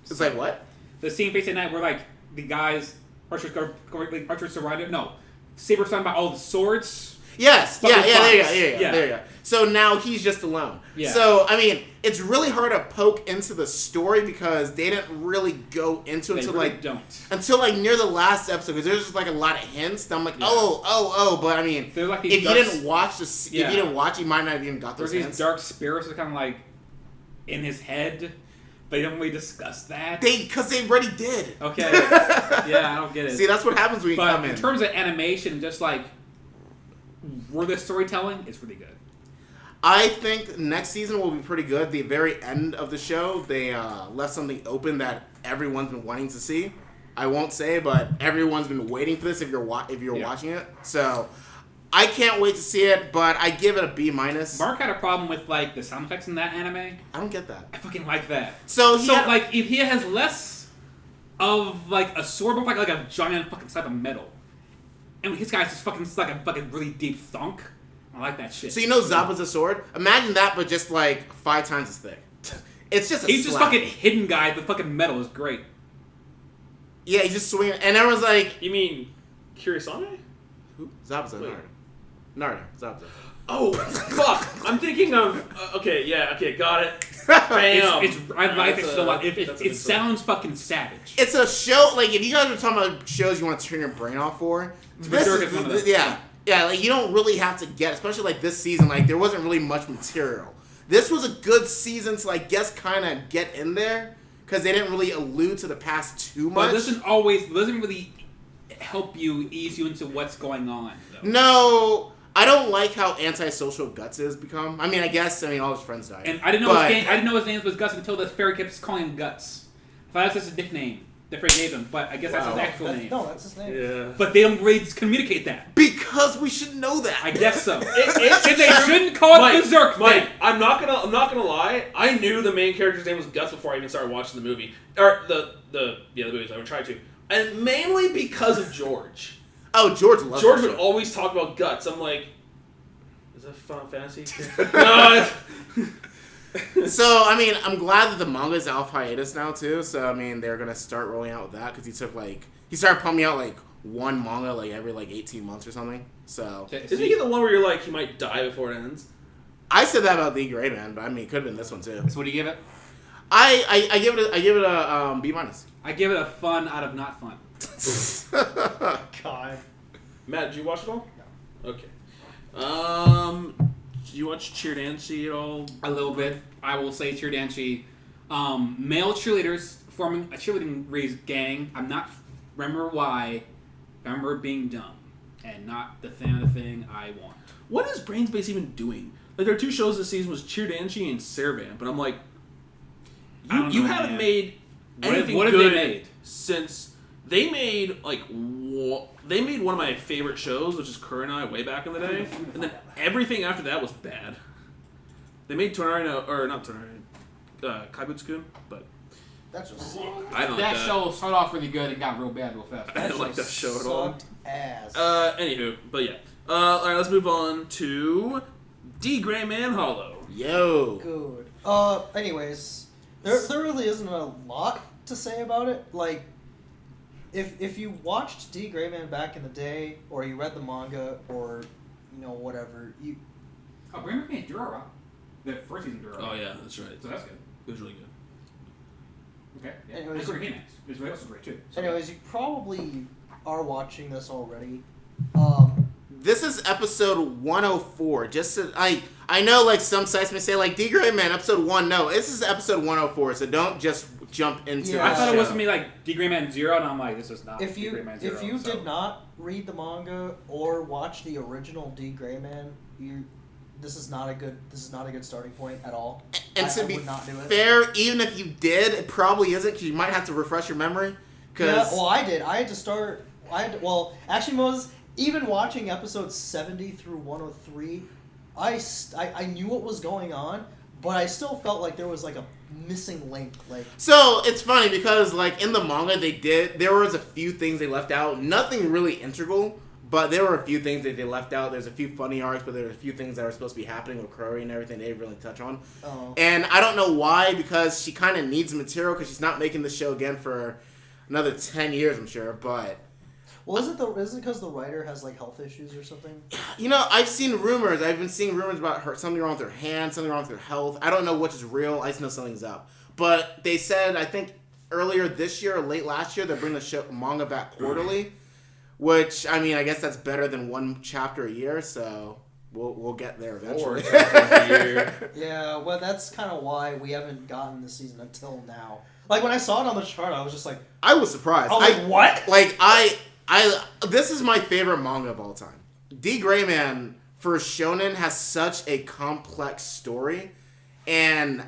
Speaker 4: It's like what?
Speaker 2: The scene Face Night where like the guys Archer's surrounded. No, Saber's talking about all the swords.
Speaker 4: Yes. There you go. So now he's just alone.
Speaker 2: Yeah.
Speaker 4: So, I mean, it's really hard to poke into the story because they didn't really go into it until like near the last episode because there's just like a lot of hints. And I'm like, but I mean,
Speaker 2: like
Speaker 4: if you didn't watch if you didn't watch, you might not have even got those hints.
Speaker 2: These dark spirits are kind of like in his head. They don't really discuss that.
Speaker 4: Because they already did.
Speaker 2: Okay. Yeah, I don't get it.
Speaker 4: See, that's what happens when you come in.
Speaker 2: In terms of animation, just like where the storytelling is really good.
Speaker 4: I think next season will be pretty good. The very end of the show, they left something open that everyone's been wanting to see. I won't say, but everyone's been waiting for this if you're watching it. So I can't wait to see it, but I give it a B-.
Speaker 2: Mark had a problem with like the sound effects in that anime.
Speaker 4: I don't get that.
Speaker 2: I fucking like that.
Speaker 4: So
Speaker 2: like if he has less of like a sword, but like a giant fucking slab of metal, and his guy's just fucking like a fucking really deep thunk. I like that shit.
Speaker 4: So you know Zappa's a sword? Imagine that, but just like 5 times as thick. It's just
Speaker 2: he's just fucking hidden guy. The fucking metal is great.
Speaker 4: Yeah, he's just swinging, and everyone's like,
Speaker 1: "You mean Kurisame?
Speaker 4: Who? Zappa's Naruto. Zappa.
Speaker 1: Oh fuck! I'm thinking of okay, got it. Bam.
Speaker 2: I like it so much. It sounds fucking savage.
Speaker 4: It's a show like if you guys are talking about shows you want to turn your brain off for. Yeah, like you don't really have to get, especially like this season. Like there wasn't really much material. This was a good season to, I guess, kind of get in there because they didn't really allude to the past too much.
Speaker 2: But it doesn't really help you ease you into what's going on. Though.
Speaker 4: No, I don't like how antisocial Guts has become. I mean, all his friends died.
Speaker 2: And I didn't know his name was Guts until the fairy kept calling him Guts. I thought that's just a nickname. The fairy gave him, but I guess that's his actual name.
Speaker 5: No, that's his name.
Speaker 1: Yeah.
Speaker 2: But they don't really communicate that.
Speaker 4: Because we should know that.
Speaker 2: I guess so. And they shouldn't call it Berzerk.
Speaker 1: Mike, I'm not gonna lie. I knew the main character's name was Guts before I even started watching the movie. Or the movies. I would try to. And mainly because of George.
Speaker 4: Oh, George loves
Speaker 1: George would always talk about Guts. I'm like, is that Final Fantasy? No.
Speaker 4: So, I mean, I'm glad that the manga's off hiatus now, too. So, I mean, they're going to start rolling out with that because he started pumping out, like, one manga, like, every, 18 months or something. So.
Speaker 1: Isn't he the one where you're like, he might die before it ends?
Speaker 4: I said that about D.Gray-man, but, I mean, it could have been this one, too.
Speaker 2: So, what do you give it?
Speaker 4: I give it a B-.
Speaker 2: I give it a fun out of not fun.
Speaker 5: God.
Speaker 1: Matt, did you watch it all?
Speaker 5: No.
Speaker 1: Okay. Did you watch Cheerdancy at all?
Speaker 2: A little bit. I will say Cheerdancy. Male cheerleaders forming a cheerleading gang. I'm not remember why. I remember it being dumb and not the thing I want.
Speaker 1: What is Brainspace even doing? Like, their 2 shows this season was Cheerdancy and Servant, but I'm like, you haven't made anything
Speaker 2: what have
Speaker 1: good
Speaker 2: they made?
Speaker 1: Since they made they made one of my favorite shows, which is Kurenai way back in the day, and then everything after that was bad. They made Tornado, or not Tornado, Kaibutsu-kun, but
Speaker 5: That's just
Speaker 1: I don't
Speaker 6: that
Speaker 1: like
Speaker 6: show started off really good and got real bad real fast.
Speaker 1: I don't like that show at all.
Speaker 5: Ass.
Speaker 1: Anywho, but yeah. Alright, let's move on to D.Gray-man HALLOW.
Speaker 4: Yo.
Speaker 5: Good. Anyways, there really isn't a lot to say about it. Like, if you watched D.Gray-man back in the day, or you read the manga, or whatever, you.
Speaker 6: Oh, Brain Came Durara. The first season Durara.
Speaker 1: Oh yeah, that's right.
Speaker 6: So that's good.
Speaker 1: It was really good.
Speaker 6: Okay. Yeah.
Speaker 5: Anyways,
Speaker 6: It's great. It's also great too. So.
Speaker 5: Anyways, you probably are watching this already.
Speaker 4: This is episode 104. Just so, I know like some sites may say like D.Gray-man episode 1. No, this is episode 104. So don't just jump into.
Speaker 5: Yeah.
Speaker 2: I thought
Speaker 4: show.
Speaker 2: it was gonna be like D.Gray-man 0, and I'm like, this is not D.Gray-man 0.
Speaker 5: If you did not read the manga or watch the original D.Gray-man, this is not a good starting point at all.
Speaker 4: And to be
Speaker 5: would not do it.
Speaker 4: fair, even if you did, it probably isn't because you might have to refresh your memory.
Speaker 5: Yeah, well, I did. I had to start. Actually, Moses, even watching episodes 70 through 103, I knew what was going on, but I still felt like there was like a missing link. Like,
Speaker 4: so it's funny because like in the manga there was a few things they left out. Nothing really integral, but there were a few things that they left out. There's a few funny arcs, but there's a few things that were supposed to be happening with Kurori and everything they didn't really touch on.
Speaker 5: Oh.
Speaker 4: And I don't know why, because she kind of needs material because she's not making the show again for another 10 years, I'm sure, but...
Speaker 5: Well, is it because the writer has like health issues or something?
Speaker 4: I've seen rumors. I've been seeing rumors about her, something wrong with her hand, something wrong with her health. I don't know which is real. I just know something's up. But they said, I think earlier this year or late last year, they're bringing the manga back quarterly, which, I mean, I guess that's better than one chapter a year, so we'll get there eventually.
Speaker 5: Yeah, well, that's kind of why we haven't gotten this season until now. Like, when I saw it on the chart, I was just like...
Speaker 4: I was surprised.
Speaker 5: I was like, what?
Speaker 4: Like, this is my favorite manga of all time. D.Gray-man, for shonen, has such a complex story, and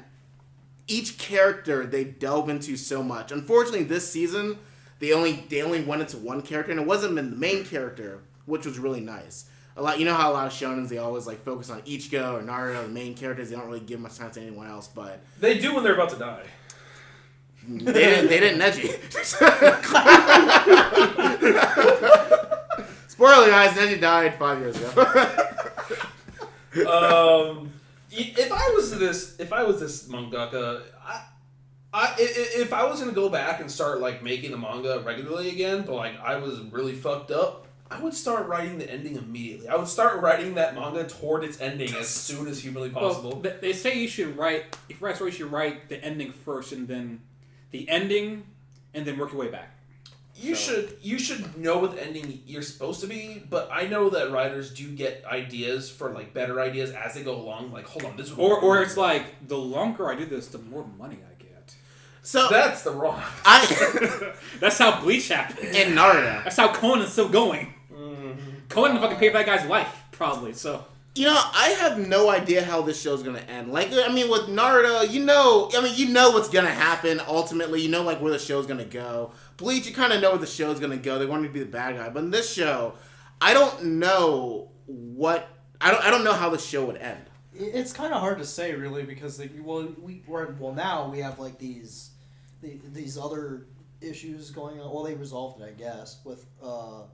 Speaker 4: each character they delve into so much. Unfortunately, this season, they only went into one character, and it wasn't the main character, which was really nice. You know how a lot of shonens, they always like focus on Ichigo or Naruto, the main characters. They don't really give much time to anyone else, but
Speaker 1: They do when they're about to die.
Speaker 4: They didn't Neji. Spoiler, guys, Neji died 5 years ago.
Speaker 1: If I was this mangaka, if I was gonna go back and start like making the manga regularly again, but like I was really fucked up, I would start writing the ending immediately. I would start writing that manga toward its ending as soon as humanly possible.
Speaker 2: Well, they say you should write you should write the ending first and then the ending, and then work your way back.
Speaker 1: You should know what the ending you're supposed to be, but I know that writers do get ideas for like better ideas as they go along. Like, hold on, this is
Speaker 2: or it's like the longer I do this, the more money I get.
Speaker 4: So
Speaker 1: that's the wrong.
Speaker 2: That's how Bleach happened.
Speaker 4: And Naruto.
Speaker 2: That's how Conan's still going. Mm-hmm. Conan fucking paid for that guy's life, probably. So.
Speaker 4: I have no idea how this show's gonna end. Like, I mean, with Naruto, you know what's gonna happen. Ultimately, you know, like where the show's gonna go. Bleach, you kind of know where the show's gonna go. They want to be the bad guy, but in this show, I don't know what. I don't know how the show would end.
Speaker 5: It's kind of hard to say, really, because now we have like these other issues going on. Well, they resolved it, I guess, with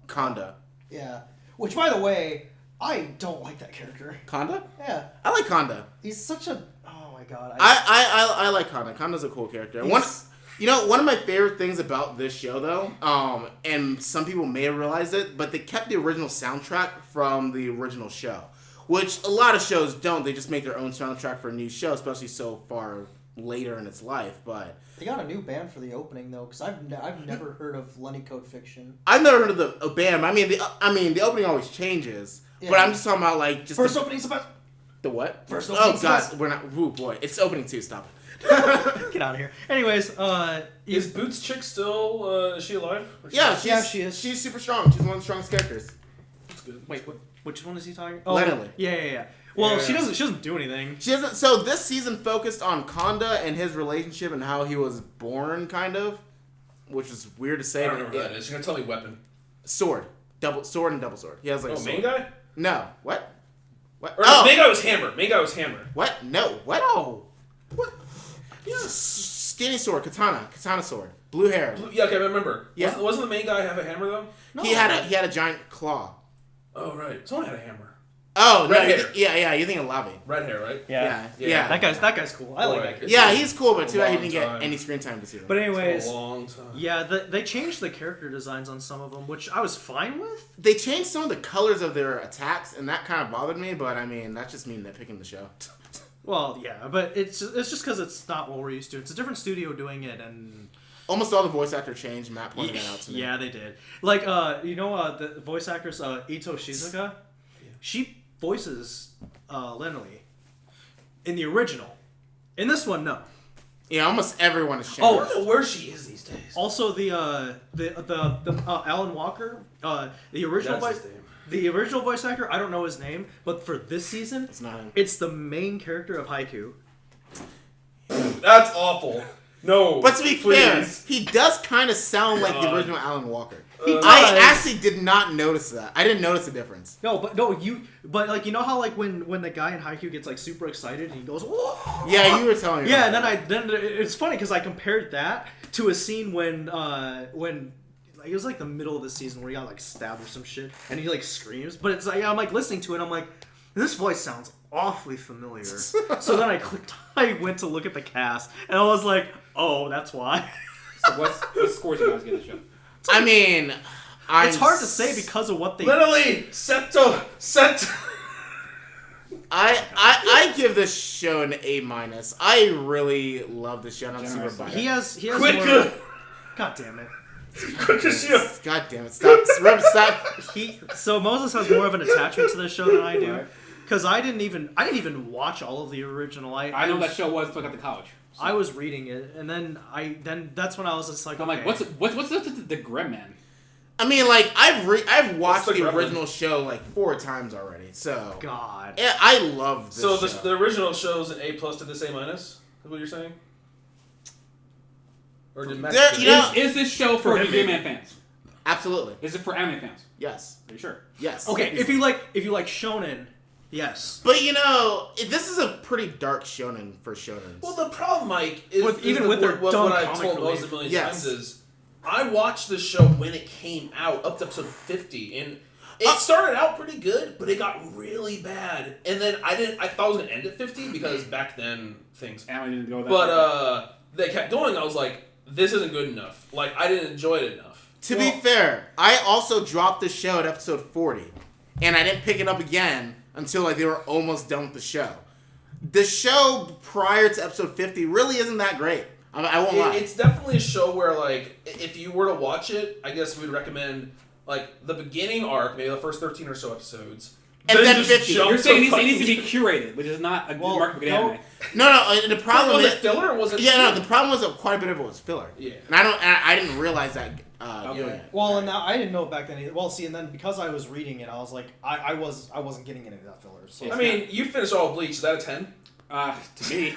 Speaker 4: Kanda.
Speaker 5: Yeah, which, by the way, I don't like that character.
Speaker 4: Kanda?
Speaker 5: Yeah.
Speaker 4: I like Kanda.
Speaker 5: He's such a... Oh, my God.
Speaker 4: I like Kanda. Kanda's a cool character. One of my favorite things about this show, though, and some people may have realized it, but they kept the original soundtrack from the original show, which a lot of shows don't. They just make their own soundtrack for a new show, especially so far later in its life, but...
Speaker 5: They got a new band for the opening, though, because I've never heard of Lenny Code Fiction.
Speaker 4: I've never heard of the band. I mean, the opening always changes. Yeah. But I'm just talking about like just
Speaker 5: first opening.
Speaker 4: The what?
Speaker 5: First opening.
Speaker 4: Oh God, we're not. Oh boy, it's opening 2. Stop
Speaker 3: it. Get out of here. Anyways,
Speaker 1: is Boots chick still? Is she alive?
Speaker 4: She is. She's super strong. She's one of the strongest characters.
Speaker 1: That's good.
Speaker 3: Wait, which one is he talking?
Speaker 4: Oh, Lenny.
Speaker 3: Yeah. Well, she doesn't do anything.
Speaker 4: She doesn't. So this season focused on Kanda and his relationship and how he was born, kind of, which is weird to say.
Speaker 1: I don't know what that is. You're gonna tell me weapon.
Speaker 4: Sword, double sword, and double sword. He has like.
Speaker 1: Main guy.
Speaker 4: No. What? What?
Speaker 1: Or no, main guy was hammered.
Speaker 4: What? No. What?
Speaker 3: Oh.
Speaker 1: What? Yeah.
Speaker 4: Skinny sword, katana sword, blue hair.
Speaker 1: Yeah, okay, I remember.
Speaker 4: Yeah.
Speaker 1: Wasn't the main guy have a hammer though?
Speaker 4: No. He had a giant claw.
Speaker 1: Oh right, someone had a hammer.
Speaker 4: Oh
Speaker 1: red
Speaker 4: no,
Speaker 1: hair.
Speaker 4: Yeah. You're thinking Lavi.
Speaker 1: Red hair, right?
Speaker 3: Yeah. That guy's cool. I like that guy.
Speaker 4: Yeah, he's cool, but too bad he didn't get any screen time this year.
Speaker 3: But anyways,
Speaker 1: it's been a long time.
Speaker 3: Yeah, they changed the character designs on some of them, which I was fine with.
Speaker 4: They changed some of the colors of their attacks, and that kind of bothered me. But I mean, that's just me nitpicking the show.
Speaker 3: Well, yeah, but it's just because it's not what we're used to. It's a different studio doing it, and
Speaker 4: almost all the voice actors changed. Matt pointed that out to me.
Speaker 3: Yeah, they did. Like, the voice actress Ito Shizuka, she voices Lenly in the original. In this one, no.
Speaker 4: Yeah, almost everyone has changed.
Speaker 1: Oh, I don't know where she is these days.
Speaker 3: Also, the Alan Walker, the original voice actor, I don't know his name, but for this season, it's the main character of Haikyuu.
Speaker 1: That's awful. No.
Speaker 4: But to be fair, he does kind of sound like the original Alan Walker. I actually did not notice that. I didn't notice the difference.
Speaker 3: But you know how like when the guy in Haikyuu gets like super excited and he goes, whoa!
Speaker 4: Yeah, you were telling me.
Speaker 3: Yeah, and then it's funny because I compared that to a scene when like, it was like the middle of the season where he got like stabbed or some shit and he like screams. But it's like I'm like listening to it, and I'm like, this voice sounds awfully familiar. So then I went to look at the cast and I was like, oh, that's why.
Speaker 2: So what scores you guys get the show?
Speaker 4: I mean,
Speaker 3: it's hard to say because of what they
Speaker 1: literally set.
Speaker 4: I give this show an A-. I really love this show, and I'm super biased.
Speaker 3: He has
Speaker 1: Quick.
Speaker 3: more... God damn it.
Speaker 4: God damn it! Stop!
Speaker 3: So Moses has more of an attachment to this show than I do, because I didn't even watch all of the original.
Speaker 2: I know that show was until I got to college. So.
Speaker 3: I was reading it, and then that's when I was just like,
Speaker 2: I'm
Speaker 3: okay.
Speaker 2: like, what's the Grim-man?
Speaker 4: I mean, like I've watched the original show like 4 times already. So
Speaker 3: God,
Speaker 4: yeah, I love this.
Speaker 1: So
Speaker 4: show.
Speaker 1: the original show's an A+ to this A-. Is what you're saying? Or did Max
Speaker 2: is this show for D.Gray-man fans?
Speaker 4: Absolutely.
Speaker 2: Is it for anime fans?
Speaker 4: Yes.
Speaker 2: Are you sure?
Speaker 4: Yes.
Speaker 3: Okay, if you like shonen, yes.
Speaker 4: But you know, this is a pretty dark shonen for shonens.
Speaker 1: Well, the problem, Mike, is
Speaker 3: with their dumb
Speaker 1: what I've
Speaker 3: comic
Speaker 1: told Moses a million times is I watched this show when it came out up to episode 50, and it started out pretty good, but it got really bad. And then I thought it was gonna end at 50 because back then things.
Speaker 2: Anime didn't go that.
Speaker 1: But they kept going. I was like, this isn't good enough. Like, I didn't enjoy it enough.
Speaker 4: To be fair, I also dropped the show at episode 40, and I didn't pick it up again until like they were almost done with the show. The show prior to episode 50 really isn't that great. I won't lie.
Speaker 1: It's definitely a show where, like, if you were to watch it, I guess we'd recommend, like, the beginning arc, maybe the first 13 or so episodes.
Speaker 4: And then 50.
Speaker 2: You're saying it needs to be curated, which is not a good mark for good anime.
Speaker 4: No. The problem
Speaker 1: was it filler or was it?
Speaker 4: Yeah, no. The problem was that quite a bit of it was filler.
Speaker 1: Yeah.
Speaker 4: And I didn't realize that.
Speaker 2: Okay.
Speaker 5: Well, and I didn't know it back then either. Well, see, and then because I was reading it, I was like, I wasn't getting any of that filler. So
Speaker 1: I mean, you finished all of Bleach. Is that a 10?
Speaker 2: To me,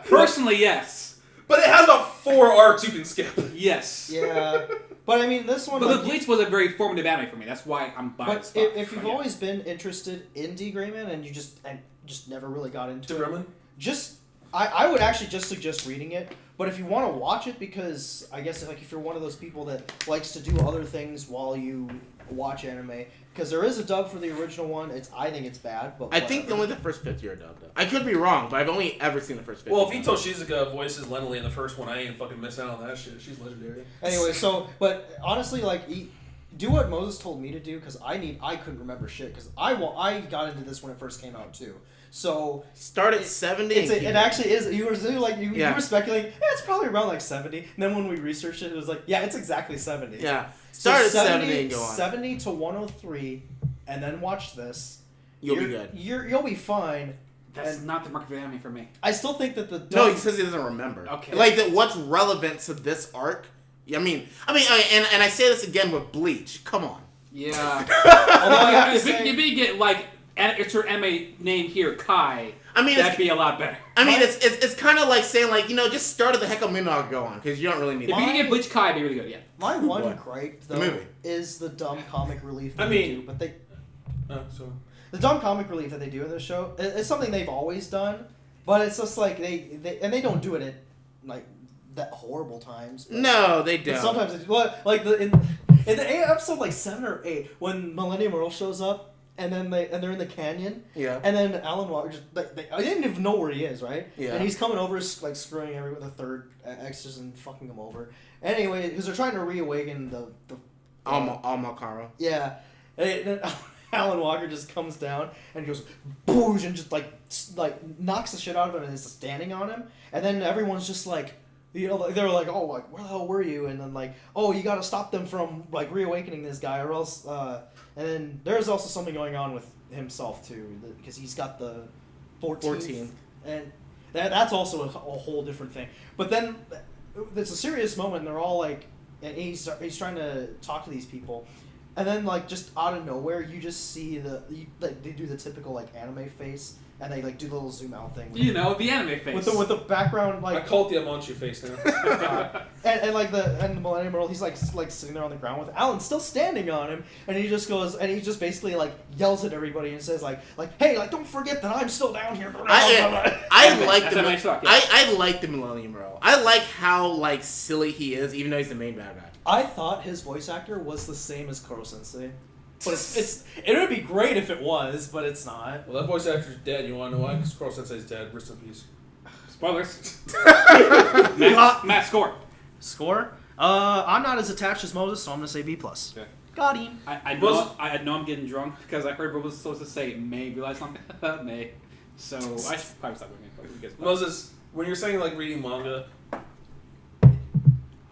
Speaker 2: personally, yes.
Speaker 1: But it has about 4 arcs you can skip.
Speaker 2: Yes.
Speaker 5: Yeah. But I mean, this one.
Speaker 2: But the Bleach was a very formative anime for me. That's why I'm biased.
Speaker 5: But if you've always been interested in D.Gray-man and you just never really got into it, I would actually just suggest reading it. But if you want to watch it, because I guess if you're one of those people that likes to do other things while you watch anime, because there is a dub for the original one. I think it's bad, but
Speaker 4: I think only the first 50 are dubbed. I could be wrong, but I've only ever seen the first 50.
Speaker 1: Well, if Ito Shizuka voices Lenly in the first one, I ain't fucking miss out on that shit. She's legendary.
Speaker 5: Anyway, but honestly, like, do what Moses told me to do, because I couldn't remember shit, because I got into this when it first came out too. So
Speaker 4: start at 70.
Speaker 5: It actually is. You were speculating. Yeah, it's probably around like 70. And then when we researched it, it was like, yeah, it's exactly 70.
Speaker 4: Yeah, start at 70 and go on.
Speaker 5: 70 to 103, and then watch this.
Speaker 4: You'll be good.
Speaker 5: You'll be fine.
Speaker 2: That's not the mark for anime for me.
Speaker 5: I still think that the
Speaker 4: no, he says he doesn't remember.
Speaker 2: Okay,
Speaker 4: like what's relevant to this arc? I mean, and I say this again with Bleach. Come on.
Speaker 2: Yeah.
Speaker 5: Although
Speaker 2: if you get like. And it's her anime name here, Kai.
Speaker 4: I mean,
Speaker 2: that'd be a lot better.
Speaker 4: I mean, it's kind of like saying like, just start at the Heck of Moondog go on, because you don't really need.
Speaker 2: If you can get Bleach Kai, it'd be really good. Yeah.
Speaker 5: My one gripe though is the dumb comic relief.
Speaker 1: I mean,
Speaker 5: but they. the dumb comic relief that they do in this show, it's something they've always done, but it's just like they don't do it at like that horrible times.
Speaker 4: No, they don't.
Speaker 5: Sometimes they do. Like in the episode like 7 or 8 when Millennium Earl shows up and then they're in the canyon.
Speaker 4: Yeah.
Speaker 5: And then Alan Walker just I didn't even know where he is, right?
Speaker 4: Yeah.
Speaker 5: And he's coming over like screwing with the third extras and fucking him over. Anyway, because they're trying to reawaken the
Speaker 4: Almakara.
Speaker 5: Yeah. And then Alan Walker just comes down and goes boosh and just like knocks the shit out of him and is standing on him. And then everyone's just like, you know, they're like, oh, like where the hell were you? And then like, oh, you got to stop them from like reawakening this guy, or else. And then there's also something going on with himself too, because he's got the 14th. And that's also a whole different thing. But then it's a serious moment. And they're all like, and he's trying to talk to these people. And then, like, just out of nowhere, you just see they do the typical, like, anime face, and they, like, do the little zoom out thing.
Speaker 2: You know, the anime face.
Speaker 5: With the background, like...
Speaker 1: I call it the Amanchu face now.
Speaker 5: and the Millennium Earl, he's, like sitting there on the ground with Alan still standing on him, and he just goes, and he just basically, like, yells at everybody and says, like, hey, like, don't forget that I'm still down here.
Speaker 4: I like the Millennium Earl. I like how, like, silly he is, even though he's the main bad guy.
Speaker 5: I thought his voice actor was the same as Koro Sensei. But it would be great if it was, but it's not.
Speaker 1: Well, that voice actor's dead. You want to know why? Because Koro Sensei's dead. Rest in peace.
Speaker 2: Spoilers. Matt, score.
Speaker 3: Score? I'm not as attached as Moses, so I'm gonna say B+.
Speaker 2: Okay.
Speaker 3: Got him.
Speaker 2: I know I'm getting drunk because I heard what was supposed to say May. Realized something about May. So I should probably stop with me.
Speaker 1: Moses, when you're saying like reading manga,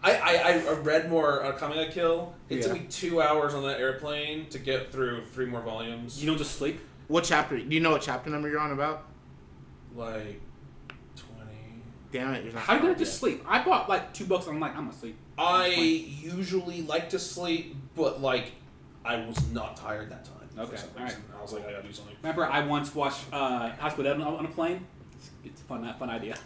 Speaker 1: I read more Kami ga Kill. It took me 2 hours on that airplane to get through 3 more volumes.
Speaker 2: You don't just sleep?
Speaker 4: What chapter? Do you know what chapter number you're on about?
Speaker 1: Like 20.
Speaker 4: Damn it! You're not.
Speaker 2: How are you gonna just sleep? I bought like 2 books and I'm like, I'm gonna sleep.
Speaker 1: I usually like to sleep, but like I was not tired that time.
Speaker 2: Okay,
Speaker 1: For some
Speaker 2: all right.
Speaker 1: reason. I was like, I gotta do something.
Speaker 2: Remember, I once watched Hospital Dead on a plane. It's a fun idea.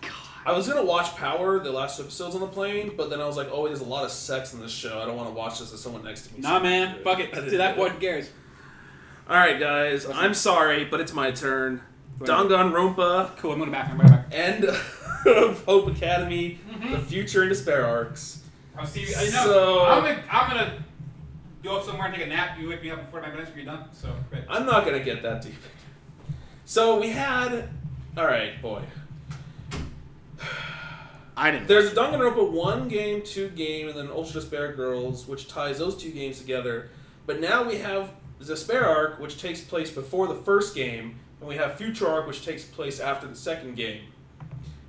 Speaker 1: I was gonna watch Power, the last 2 episodes on the plane, but then I was like, oh, there's a lot of sex in this show. I don't want to watch this with someone next to me.
Speaker 2: Nah, man, fuck it. To that point, who cares?
Speaker 1: All right, guys, I'm sorry, but it's my turn. Danganronpa.
Speaker 2: Cool, I'm going to bathroom. Right back.
Speaker 1: End of Hope Academy. The Future and Despair arcs.
Speaker 6: I'll see you.
Speaker 1: So
Speaker 6: I'm gonna go somewhere and take a nap. You wake me up in 45 minutes when you're done. So great.
Speaker 1: I'm not gonna get that deep. So we had. All right, boy. There's a Danganronpa 1 game, 2 game, and then Ultra Despair Girls, which ties those 2 games together. But now we have the Despair arc, which takes place before the first game, and we have Future arc, which takes place after the second game.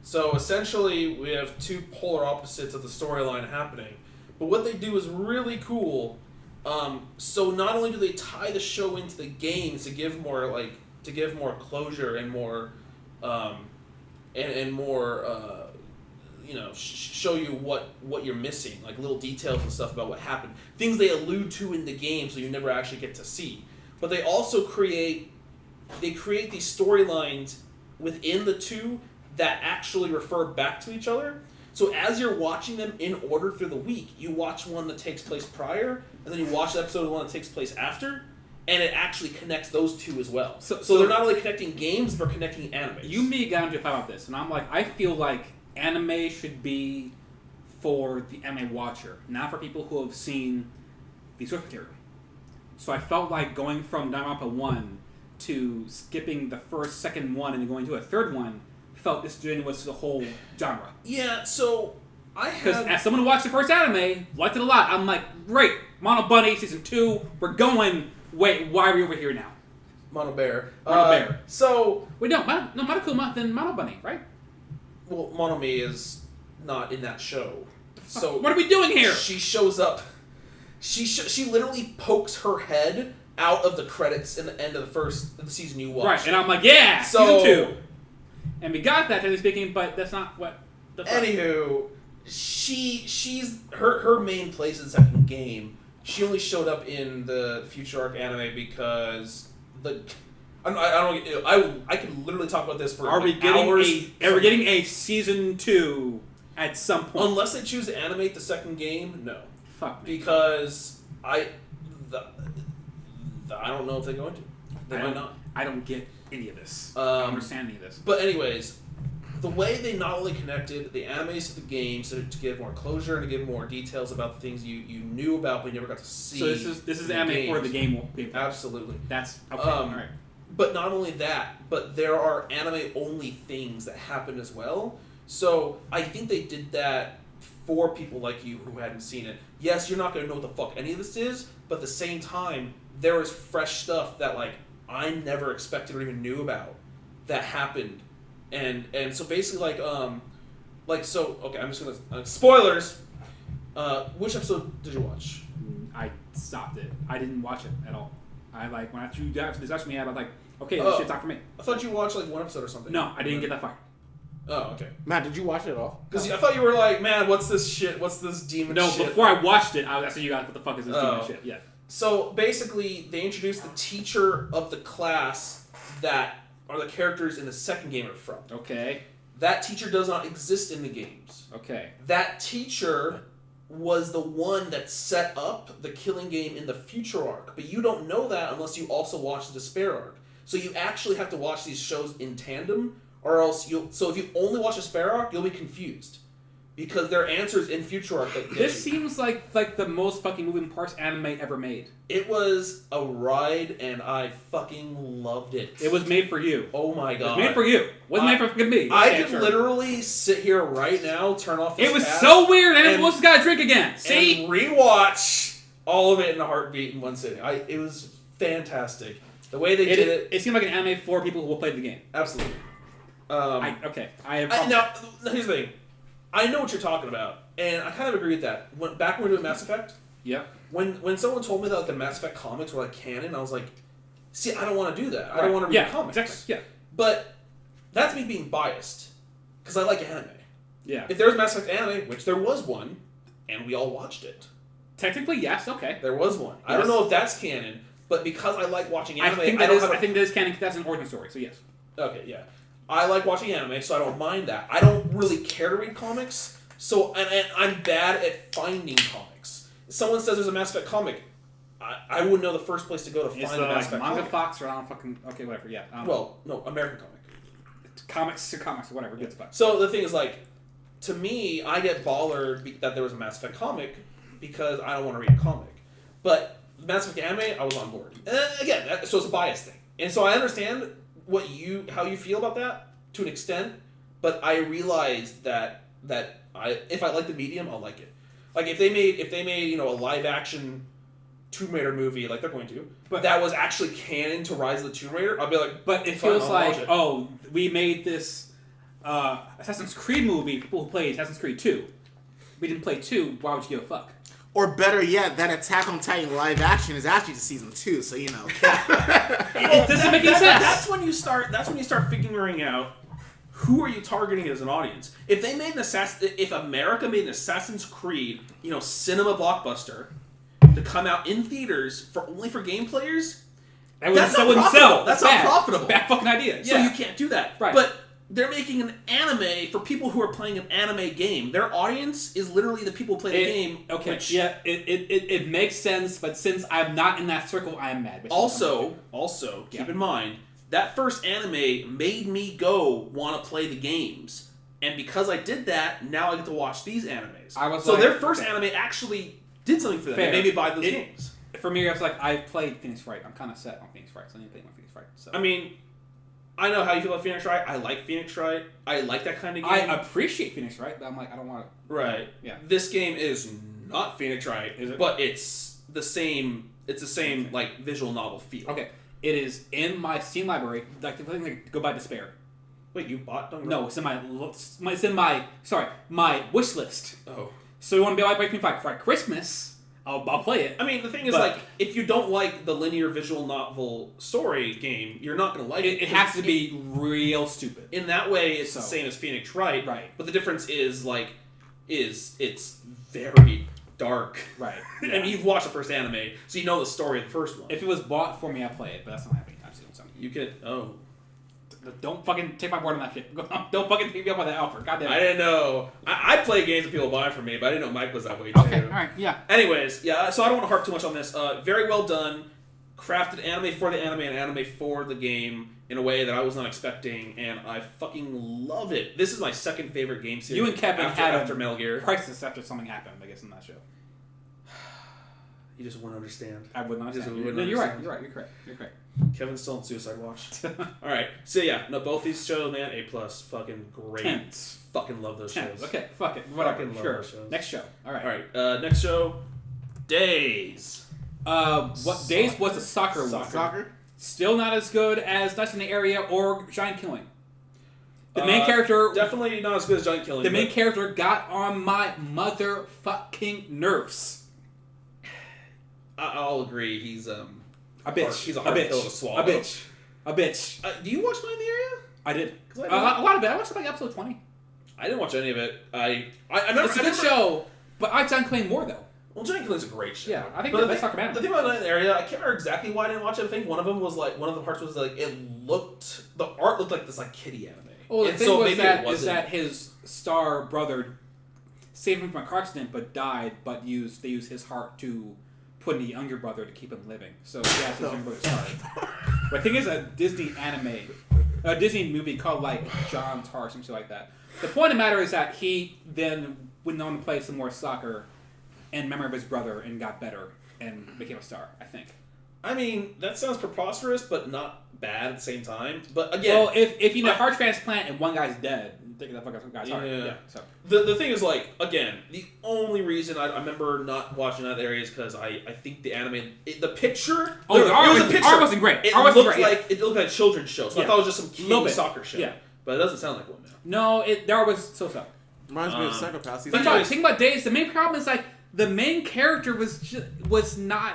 Speaker 1: So essentially, we have 2 polar opposites of the storyline happening. But what they do is really cool. So not only do they tie the show into the games to give more closure and more show you what you're missing, like little details and stuff about what happened, things they allude to in the game, so you never actually get to see. But they also create these storylines within the 2 that actually refer back to each other. So as you're watching them in order through the week, you watch one that takes place prior, and then you watch the episode of one that takes place after, and it actually connects those 2 as well. So they're not only connecting games, but connecting animes.
Speaker 2: You and me got into a fight about this, and I'm like, I feel like anime should be for the anime watcher, not for people who have seen the source material. So I felt like going from Danganronpa 1 to skipping the first, second one, and then going to a third one felt disingenuous to the whole genre.
Speaker 1: Yeah, so
Speaker 2: because as someone who watched the first anime, liked it a lot. I'm like, great, Mono Bunny season 2, we're going. Wait, why are we over here now?
Speaker 1: Mono Bear.
Speaker 2: So wait, no, Monokuma, then Mono Bunny, right?
Speaker 1: Well, Monomi is not in that show. So
Speaker 2: what are we doing here?
Speaker 1: She shows up. She literally pokes her head out of the credits in the end of the season you watched.
Speaker 2: Right, and I'm like, yeah, season 2. And we got that, technically speaking, but that's not what the fuck.
Speaker 1: Anywho, she's her main place in the second game. She only showed up in the Future Arc anime because I could literally talk about this for hours.
Speaker 2: Are we getting a season 2 at some point?
Speaker 1: Unless they choose to animate the second game, no.
Speaker 2: Fuck me.
Speaker 1: Because I don't know if they're going to.
Speaker 2: I don't get any of this. I don't understand any of this.
Speaker 1: But anyways, the way they not only connected the animes to the games to give more closure and to give more details about the things you knew about but you never got to see.
Speaker 2: So this is anime games. For the game.
Speaker 1: Absolutely.
Speaker 2: That's okay. All right.
Speaker 1: But not only that, but there are anime-only things that happen as well. So I think they did that for people like you who hadn't seen it. Yes, you're not going to know what the fuck any of this is, but at the same time, there is fresh stuff that like I never expected or even knew about that happened. And so basically so okay, I'm just gonna spoilers. Which episode did you watch?
Speaker 2: I stopped it. I didn't watch it at all. I like when you discussed me, I was like, okay, this shit's not for me.
Speaker 1: I thought you watched like one episode or something.
Speaker 2: No, I didn't get that far.
Speaker 1: Oh, okay.
Speaker 4: Matt, did you watch it at all?
Speaker 1: Because I thought you were like, man, what's this shit? What's this demon shit?
Speaker 2: No, before I watched it, I said, you guys, what the fuck is this demon shit? Yeah.
Speaker 1: So basically, they introduced the teacher of the class that are the characters in the second game are from.
Speaker 2: Okay.
Speaker 1: That teacher does not exist in the games.
Speaker 2: Okay.
Speaker 1: That teacher was the one that set up the killing game in the future arc, but you don't know that unless you also watch the despair arc. So you actually have to watch these shows in tandem, or else so if you only watch the despair arc, you'll be confused. Because there are answers in future arc that
Speaker 2: this seems like the most fucking moving parts anime ever made.
Speaker 1: It was a ride, and I fucking loved it.
Speaker 2: It was made for you.
Speaker 1: Oh my god.
Speaker 2: It was made for you. It wasn't made for fucking me.
Speaker 1: I could literally sit here right now, turn off this
Speaker 2: It was so weird, and everyone's got to drink again. See?
Speaker 1: And rewatch all of it in a heartbeat in one sitting. It was fantastic. The way they did it.
Speaker 2: It seemed like an anime for people who will play the game.
Speaker 1: Absolutely.
Speaker 2: Now,
Speaker 1: here's the thing. I know what you're talking about, and I kind of agree with that. Back when we were doing Mass Effect,
Speaker 2: yeah.
Speaker 1: When someone told me that the Mass Effect comics were like canon, I was like, see, I don't want to do that. I don't want to read comics.
Speaker 2: Exactly. Yeah.
Speaker 1: But that's me being biased, because I like anime.
Speaker 2: Yeah.
Speaker 1: If there was Mass Effect anime, which there was one, and we all watched it.
Speaker 2: Technically, yes. Okay.
Speaker 1: There was one. Yes. I don't know if that's canon, but because I like watching anime,
Speaker 2: I think that is canon. That's an origin story. So yes.
Speaker 1: Okay. Yeah. I like watching anime, so I don't mind that. I don't really care to read comics, so and I'm bad at finding comics. If someone says there's a Mass Effect comic, I wouldn't know the first place to go to find the Mass Effect
Speaker 2: Manga
Speaker 1: comic.
Speaker 2: Fox or I don't fucking okay whatever. Yeah.
Speaker 1: Well, no, American comic.
Speaker 2: Comics or whatever. Good stuff.
Speaker 1: So the thing is, like, to me, I get bothered that there was a Mass Effect comic because I don't want to read a comic. But Mass Effect anime, I was on board. And again, so it's a bias thing, and so I understand how you feel about that to an extent, but I realized that if I like the medium, I'll like it. Like if they made a live action Tomb Raider movie, like they're going to, but that was actually canon to Rise of the Tomb Raider, I'll be like,
Speaker 2: but it feels like, oh, we made this Assassin's Creed movie for people who played Assassin's Creed 2. We didn't play 2, why would you give a fuck?
Speaker 4: Or better yet, that Attack on Titan live action is actually to season 2, so you know.
Speaker 2: It doesn't make any sense.
Speaker 1: That's when you start figuring out who are you targeting as an audience. If they made if America made an Assassin's Creed, cinema blockbuster to come out in theaters only for game players,
Speaker 2: that's not profitable.
Speaker 1: That's not profitable.
Speaker 2: Bad fucking idea. Yeah.
Speaker 1: So you can't do that.
Speaker 2: Right.
Speaker 1: But they're making an anime for people who are playing an anime game. Their audience is literally the people who play the game.
Speaker 2: Okay. Yeah. It makes sense, but since I'm not in that circle, I am mad.
Speaker 1: Also, keep in mind that first anime made me go want to play the games, and because I did that, now I get to watch these animes. Their first anime actually did something for them. It made me buy those games.
Speaker 2: For me, I was like, I've played Phoenix Wright. I'm kind of set on Phoenix Wright, so I need to play my Phoenix Wright. So.
Speaker 1: I mean, I know how you feel about Phoenix Wright. I like Phoenix Wright. I like that kind of game.
Speaker 2: I appreciate Phoenix Wright, but I'm like, I don't want to.
Speaker 1: Right.
Speaker 2: Yeah.
Speaker 1: This game is not Phoenix Wright,
Speaker 2: is it?
Speaker 1: But it's the same. It's the same like visual novel feel.
Speaker 2: Okay. It is in my Steam library. Like the thing like Goodbye Despair.
Speaker 1: Wait, you bought Danganronpa?
Speaker 2: No, it's in my wish list.
Speaker 1: Oh.
Speaker 2: So you want to be like for Christmas? I'll play it.
Speaker 1: I mean, the thing is, like, if you don't like the linear visual novel story game, you're not going to like it.
Speaker 2: It has to be real stupid.
Speaker 1: In that way, it's the same as Phoenix Wright.
Speaker 2: Right.
Speaker 1: But the difference is, it's very dark.
Speaker 2: Right.
Speaker 1: Yeah. I mean, you've watched the first anime, so you know the story of the first one.
Speaker 2: If it was bought for me, I'd play it, but that's not happening anytime soon. So.
Speaker 1: You could,
Speaker 2: Don't fucking take my word on that shit. Don't fucking take me up on that offer. God damn it.
Speaker 1: I didn't know. I play games that people buy for me, but I didn't know Mike was that way too.
Speaker 2: Okay, alright, yeah.
Speaker 1: Anyways, yeah, so I don't want to harp too much on this. Very well done. crafted anime for the anime and anime for the game in a way that I was not expecting, and I fucking love it. This is my second favorite game series.
Speaker 2: You and Kevin had
Speaker 1: after Metal Gear.
Speaker 2: Crisis after something happened, I guess, in that show.
Speaker 1: You just wouldn't understand.
Speaker 2: I would not understand.
Speaker 1: You're
Speaker 2: right. You're correct.
Speaker 1: Kevin's still in Suicide Watch. Alright, so yeah, no, both these shows, man, A+, fucking great.
Speaker 2: Tense.
Speaker 1: Fucking love those shows.
Speaker 2: Okay, fuck it. Whatever.
Speaker 1: Fucking love
Speaker 2: Sure.
Speaker 1: those shows.
Speaker 2: Next show. Alright.
Speaker 1: Next show, Days.
Speaker 2: What Days was a soccer one.
Speaker 4: Soccer?
Speaker 2: Still not as good as Nights in the Area or Giant Killing. The main character...
Speaker 1: Definitely not as good as Giant Killing.
Speaker 2: The main character got on my motherfucking nerves.
Speaker 1: I'll agree, he's
Speaker 2: a bitch.
Speaker 1: He's a hard pill to swallow.
Speaker 2: A bitch.
Speaker 1: Do you watch Night in the Area?
Speaker 2: I did. A lot of it. I watched like episode 20.
Speaker 1: I didn't watch any of it. I remember,
Speaker 2: it's a good show, but I Giant Killing more though.
Speaker 1: Well, Giant Killing's a great show.
Speaker 2: Yeah, I think the best soccer man.
Speaker 1: The thing about Night in the Area, I can't remember exactly why I didn't watch it. I think one of the parts was like the art looked like this like kiddie anime.
Speaker 2: Well, the thing was that his star brother saved him from a car accident, but died. But they used his heart to put in the younger brother to keep him living. So he has his younger brother star. But I think it's a Disney movie called like John's Heart, something like that. The point of the matter is that he then went on to play some more soccer in memory of his brother and got better and became a star, I think.
Speaker 1: I mean, that sounds preposterous, but not bad at the same time. But again...
Speaker 2: Well, if you need a heart transplant and one guy's dead, take that fucking guy's heart. Yeah. So.
Speaker 1: The thing is, like, again, the only reason I remember not watching that area is because I think the anime... the picture...
Speaker 2: Oh, the art wasn't great.
Speaker 1: It looked like a children's show, so I thought it was just some kiddie soccer show. Yeah. But it doesn't sound like one now.
Speaker 2: No, the art was so-so.
Speaker 4: Reminds me of Psychopaths.
Speaker 2: The thing about Days, the main problem is, like, the main character was not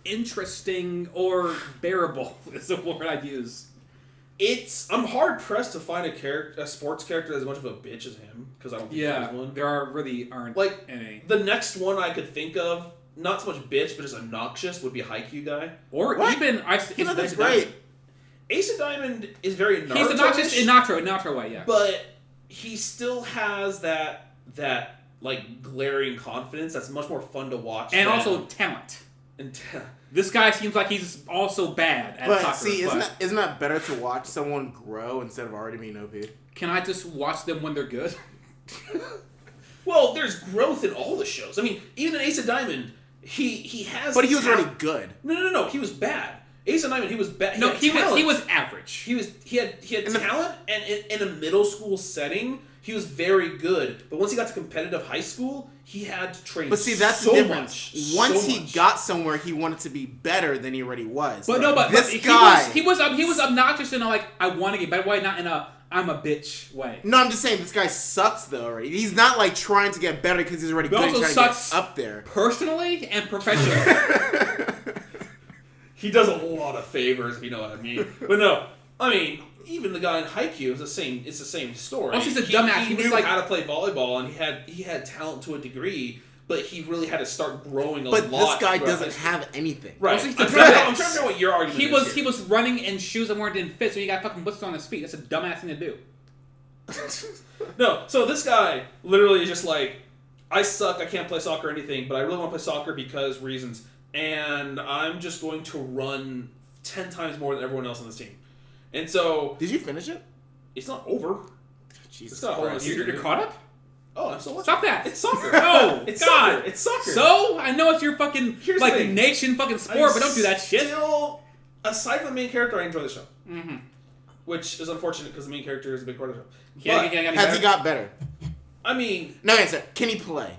Speaker 2: interesting or bearable, is the word I'd use.
Speaker 1: I'm hard pressed to find a sports character that's as much of a bitch as him, because I don't think there's one.
Speaker 2: There aren't
Speaker 1: like
Speaker 2: any.
Speaker 1: The next one I could think of, not so much bitch, but just obnoxious, would be a Haikyuu guy.
Speaker 2: Or even
Speaker 4: that's great.
Speaker 1: Ace of Diamond is very Naruto-ish.
Speaker 2: He's obnoxious in Naruto way, yeah.
Speaker 1: But he still has that like glaring confidence that's much more fun to watch.
Speaker 2: And also talent. This guy seems like he's also bad at soccer.
Speaker 4: See, isn't that better to watch someone grow instead of already being OP?
Speaker 2: Can I just watch them when they're good?
Speaker 1: Well, there's growth in all the shows. I mean, even in Ace of Diamond, he has.
Speaker 4: But he was already good.
Speaker 1: No. He was bad. Ace of Diamond, he was bad.
Speaker 2: He was average.
Speaker 1: He had talent, and in a middle school setting, he was very good. But once he got to competitive high school, he had to train.
Speaker 4: But see, that's the difference. Once he got somewhere, he wanted to be better than he already was.
Speaker 2: But no, but
Speaker 4: this guy,
Speaker 2: he was obnoxious in a, like, I want to get better way, not in a I'm a bitch way.
Speaker 4: No, I'm just saying this guy sucks though already. He's not like trying to get better because he's already good.
Speaker 2: Also
Speaker 4: trying
Speaker 2: sucks
Speaker 4: to get up there
Speaker 2: personally and professionally.
Speaker 1: He does a lot of favors, if you know what I mean. But no, I mean, even the guy in Haikyuu is the same. It's the same story.
Speaker 2: Also, he's a dumbass.
Speaker 1: He knew how to play volleyball, and he had talent to a degree, but he really had to start growing a lot.
Speaker 4: But this guy doesn't have anything.
Speaker 1: Right.
Speaker 2: Also,
Speaker 1: I'm trying to know what your argument is.
Speaker 2: He was running in shoes that didn't fit, so he got fucking blisters on his feet. That's a dumbass thing to do.
Speaker 1: No, so this guy literally is just like, I suck, I can't play soccer or anything, but I really want to play soccer because reasons, and I'm just going to run 10 times more than everyone else on this team. And so...
Speaker 4: Did you finish it?
Speaker 1: It's not over.
Speaker 4: Jesus
Speaker 1: Christ.
Speaker 2: You're caught up?
Speaker 1: Oh, I'm still watching.
Speaker 2: Stop that.
Speaker 1: It's soccer.
Speaker 2: No,
Speaker 1: it's
Speaker 2: God.
Speaker 1: Soccer. It's soccer.
Speaker 2: So, I know it's your fucking,
Speaker 1: Here's
Speaker 2: like,
Speaker 1: the
Speaker 2: nation fucking sport, but don't do that shit.
Speaker 1: Still, aside from the main character, I enjoy the show.
Speaker 2: Mm-hmm.
Speaker 1: Which is unfortunate because the main character is a big part of the show.
Speaker 4: Has he got better?
Speaker 1: I mean...
Speaker 4: No answer. Can he play?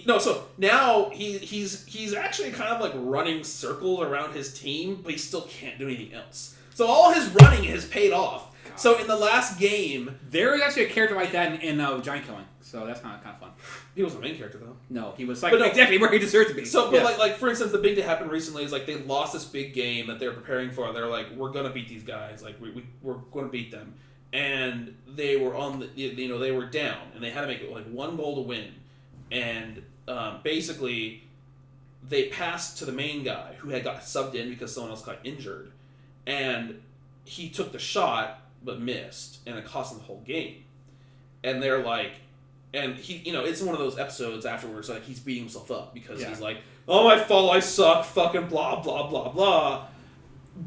Speaker 1: No, so now he's actually kind of like running circles around his team, but he still can't do anything else. So all his running has paid off. God. So in the last game...
Speaker 2: There is actually a character like that in Giant Killing, so that's kind of fun.
Speaker 1: He wasn't the main character, though.
Speaker 2: No, he was exactly where he deserved to be.
Speaker 1: So, but like for instance, the big thing that happened recently is like they lost this big game that they're preparing for. They're like, we're gonna beat these guys. Like we're gonna beat them, and they were on the they were down, and they had to make it like one goal to win, and basically they passed to the main guy who had got subbed in because someone else got injured, and he took the shot but missed, and it cost him the whole game, and they're like. And he, it's one of those episodes afterwards, like, he's beating himself up because he's like, oh, my fault, I suck, fucking blah, blah, blah, blah.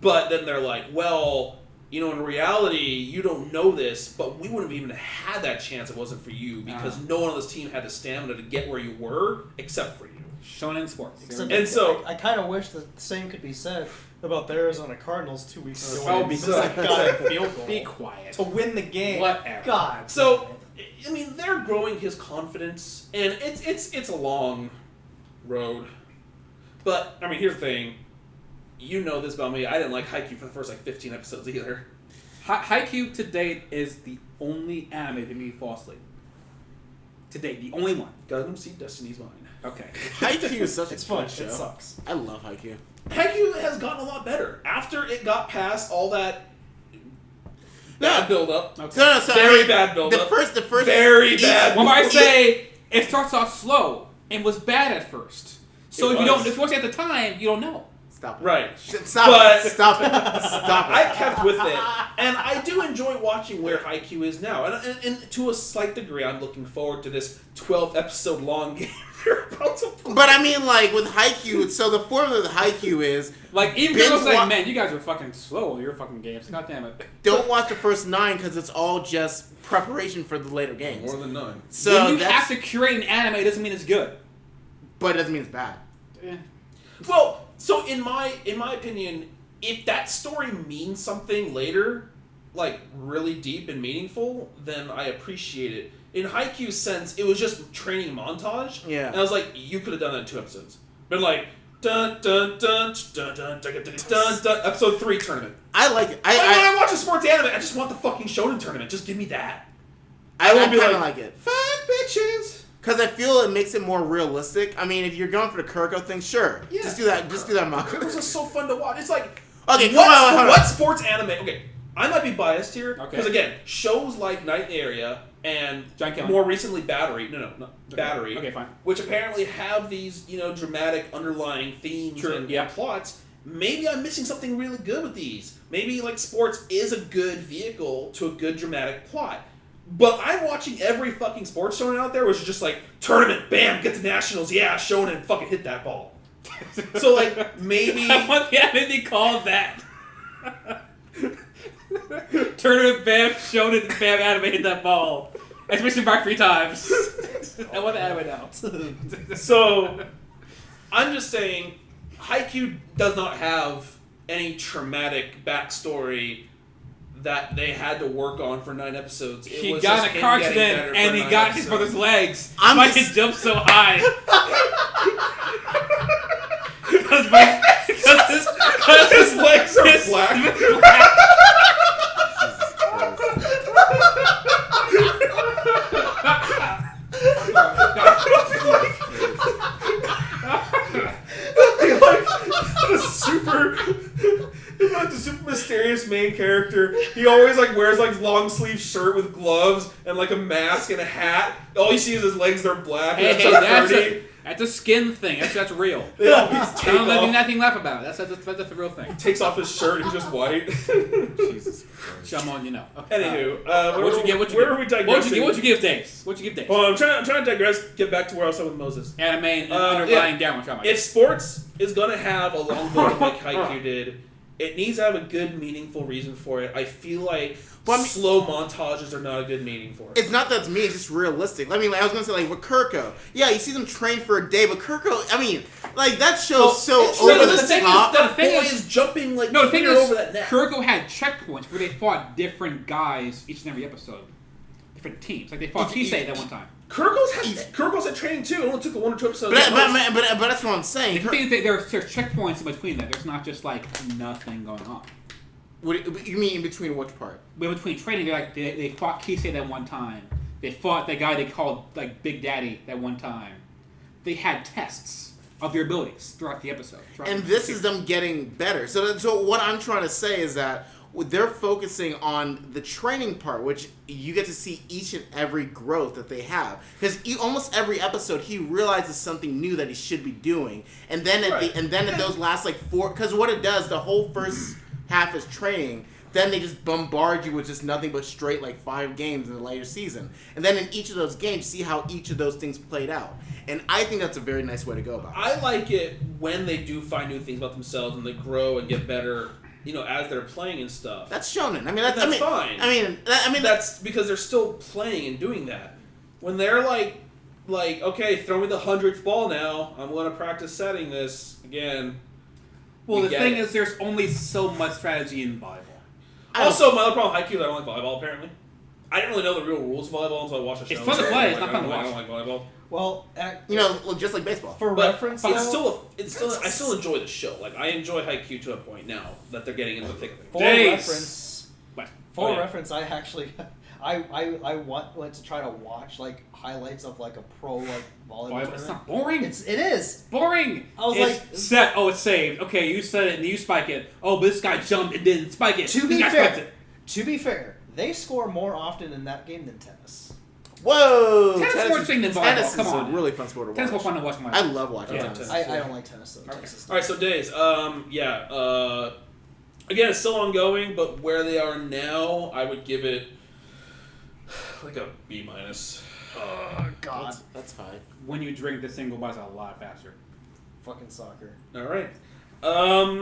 Speaker 1: But then they're like, well, in reality, you don't know this, but we wouldn't have even had that chance if it wasn't for you, because no one on this team had the stamina to get where you were, except for you.
Speaker 2: Shonen sports.
Speaker 1: And so...
Speaker 5: I kind of wish the same could be said about the Arizona Cardinals 2 weeks ago.
Speaker 2: Oh, because
Speaker 5: I got a field goal.
Speaker 2: Be quiet.
Speaker 5: To win the game.
Speaker 2: Whatever.
Speaker 5: God.
Speaker 1: So, I mean, they're growing his confidence, and it's a long road. But, I mean, here's the thing. You know this about me. I didn't like Haikyuu for the first, 15 episodes either.
Speaker 2: Haikyuu to date is the only anime that made me fall asleep. To date, the only one.
Speaker 1: Gundam Seed Destiny's Mine.
Speaker 2: Okay.
Speaker 4: Haikyuu is such a fun show.
Speaker 5: It sucks.
Speaker 4: I love Haikyuu.
Speaker 1: Haikyuu has gotten a lot better. After it got past all that bad build-up.
Speaker 2: Okay.
Speaker 4: So,
Speaker 1: very bad build-up.
Speaker 4: The first
Speaker 1: very bad.
Speaker 2: Well, I say it starts off slow and was bad at first. So if you watch it at the time, you don't know.
Speaker 4: Stop it.
Speaker 1: Right.
Speaker 4: Stop it.
Speaker 1: Stop it. I kept with it. And I do enjoy watching where Haikyuu is now. And to a slight degree, I'm looking forward to this 12-episode long game they're about to play.
Speaker 4: But I mean, with Haikyuu, so the formula of the Haikyuu is...
Speaker 2: even girls man, you guys are fucking slow with your fucking games. God damn it.
Speaker 4: Don't watch the first 9, because it's all just preparation for the later games.
Speaker 1: More than 9.
Speaker 2: So when you have to curate an anime, it doesn't mean it's good.
Speaker 4: But it doesn't mean it's bad.
Speaker 2: Yeah.
Speaker 1: Well... So in my opinion, if that story means something later, really deep and meaningful, then I appreciate it. In Haikyuu's sense, it was just training montage.
Speaker 4: Yeah.
Speaker 1: And I was like, you could have done that in 2 episodes. Been like, dun dun dun dun dun dun dun dun dun. Episode 3 tournament.
Speaker 4: I like it.
Speaker 1: When I watch a sports anime, I just want the fucking shonen tournament. Just give me that.
Speaker 4: I kind of like it.
Speaker 1: Fuck bitches.
Speaker 4: Because I feel it makes it more realistic. I mean, if you're going for the Kuroko thing, sure. Yeah. Just do that. Just do that, Mako.
Speaker 1: It was just so fun to watch. It's like,
Speaker 4: okay,
Speaker 1: what sports anime? Okay, I might be biased here.
Speaker 2: Okay.
Speaker 1: Because again, shows like Night in the Area and more recently Battery. No, Battery.
Speaker 2: Okay, fine.
Speaker 1: Which apparently have these, dramatic underlying themes and plots. Maybe I'm missing something really good with these. Maybe sports is a good vehicle to a good dramatic plot. But I'm watching every fucking sports shonen out there, which is just tournament, bam, get to nationals, yeah, shonen, fucking hit that ball. So maybe
Speaker 2: I want the anime to be called that. Tournament, bam, shonen, bam, anime, hit that ball. Exclamation mark 3 times. I want the anime now.
Speaker 1: So I'm just saying, Haikyuu does not have any traumatic backstory that they had to work on for 9 episodes.
Speaker 2: He got in a car accident and he got his brother's legs. Why he jumped so high? Because his legs are black.
Speaker 1: The super mysterious main character. He always wears long sleeve shirt with gloves and a mask and a hat. All you see is his legs. They're black.
Speaker 2: Hey, that's a skin thing. That's real.
Speaker 1: They always take off.
Speaker 2: Nothing left about it. That's the real thing.
Speaker 1: He takes off his shirt. And he's just white.
Speaker 2: Jesus Christ. Come on, you know. Okay.
Speaker 1: Anywho,
Speaker 2: where
Speaker 1: are we digressing?
Speaker 2: What'd you give Days? What'd you give Days?
Speaker 1: Well, I'm trying to digress. Get back to where I was at with Moses.
Speaker 2: Anime and underlying downward trauma.
Speaker 1: If sports is gonna have a long build like Haikyuu did, it needs to have a good, meaningful reason for it. I feel like slow montages are not a good meaning for it.
Speaker 4: It's not that it's me, it's just realistic. I mean, I was going to say, with Kuroko, yeah, you see them train for a day, but Kuroko, I mean, that show's so over the top.
Speaker 1: The thing is jumping, over that net.
Speaker 2: Kuroko had checkpoints where they fought different guys each and every episode. Different teams. They fought Kisei that one time.
Speaker 1: Kurokos had training too. It only took 1 or 2 episodes.
Speaker 4: But that's what I'm saying.
Speaker 2: There's checkpoints in between that. There's not just nothing going on.
Speaker 4: What you mean in between which part?
Speaker 2: In between training, they fought Kisei that one time. They fought that guy they called Big Daddy that one time. They had tests of their abilities throughout the episode.
Speaker 4: And this is them getting better. So what I'm trying to say is that they're focusing on the training part, which you get to see each and every growth that they have. Because almost every episode, he realizes something new that he should be doing, and then at those last 4, because what it does, the whole first half is training. then they just bombard you with just nothing but straight like 5 games in the later season. And then in each of those games, see how each of those things played out. And I think that's a very nice way to go about it.
Speaker 1: I like it when they do find new things about themselves and they grow and get better, as they're playing and stuff.
Speaker 4: That's shonen. I mean, that's
Speaker 1: fine.
Speaker 4: I mean,
Speaker 1: that's because they're still playing and doing that. When they're like, okay, throw me the 100th ball now. I'm going to practice setting this again.
Speaker 2: Well, the thing is, there's only so much strategy in volleyball.
Speaker 1: Also, my other problem with Haikyuu is I don't like volleyball, apparently. I didn't really know the real rules of volleyball until I watched the show.
Speaker 2: It's fun to play. It's not fun to watch.
Speaker 1: I don't like volleyball.
Speaker 5: Well,
Speaker 4: just like baseball.
Speaker 5: For reference,
Speaker 1: I still enjoy the show. Like, I enjoy Haikyuu to a point now that they're getting into the thick of
Speaker 5: For
Speaker 1: things.
Speaker 5: reference, I actually, I went to try to watch like highlights of like a pro like volleyball.
Speaker 2: It's not boring.
Speaker 5: It is
Speaker 2: boring.
Speaker 5: I was
Speaker 2: it's set. Oh, it's saved. Okay, you set it and you spike it. Oh, but this guy jumped and didn't spike it.
Speaker 5: To be fair, they score more often in that game than tennis.
Speaker 4: Whoa!
Speaker 2: Tennis is more interesting than volleyball.
Speaker 4: Tennis
Speaker 2: Come on,
Speaker 4: is a really fun sport to watch.
Speaker 2: Tennis is more fun to watch.
Speaker 4: I love watching tennis.
Speaker 5: I don't like tennis though.
Speaker 2: Okay.
Speaker 1: All right, so days. Again, it's still ongoing, but where they are now, I would give it like a B-.
Speaker 5: Oh God,
Speaker 4: that's high.
Speaker 2: When you drink, this thing goes by a lot faster.
Speaker 5: Fucking soccer.
Speaker 1: All right.
Speaker 5: Oh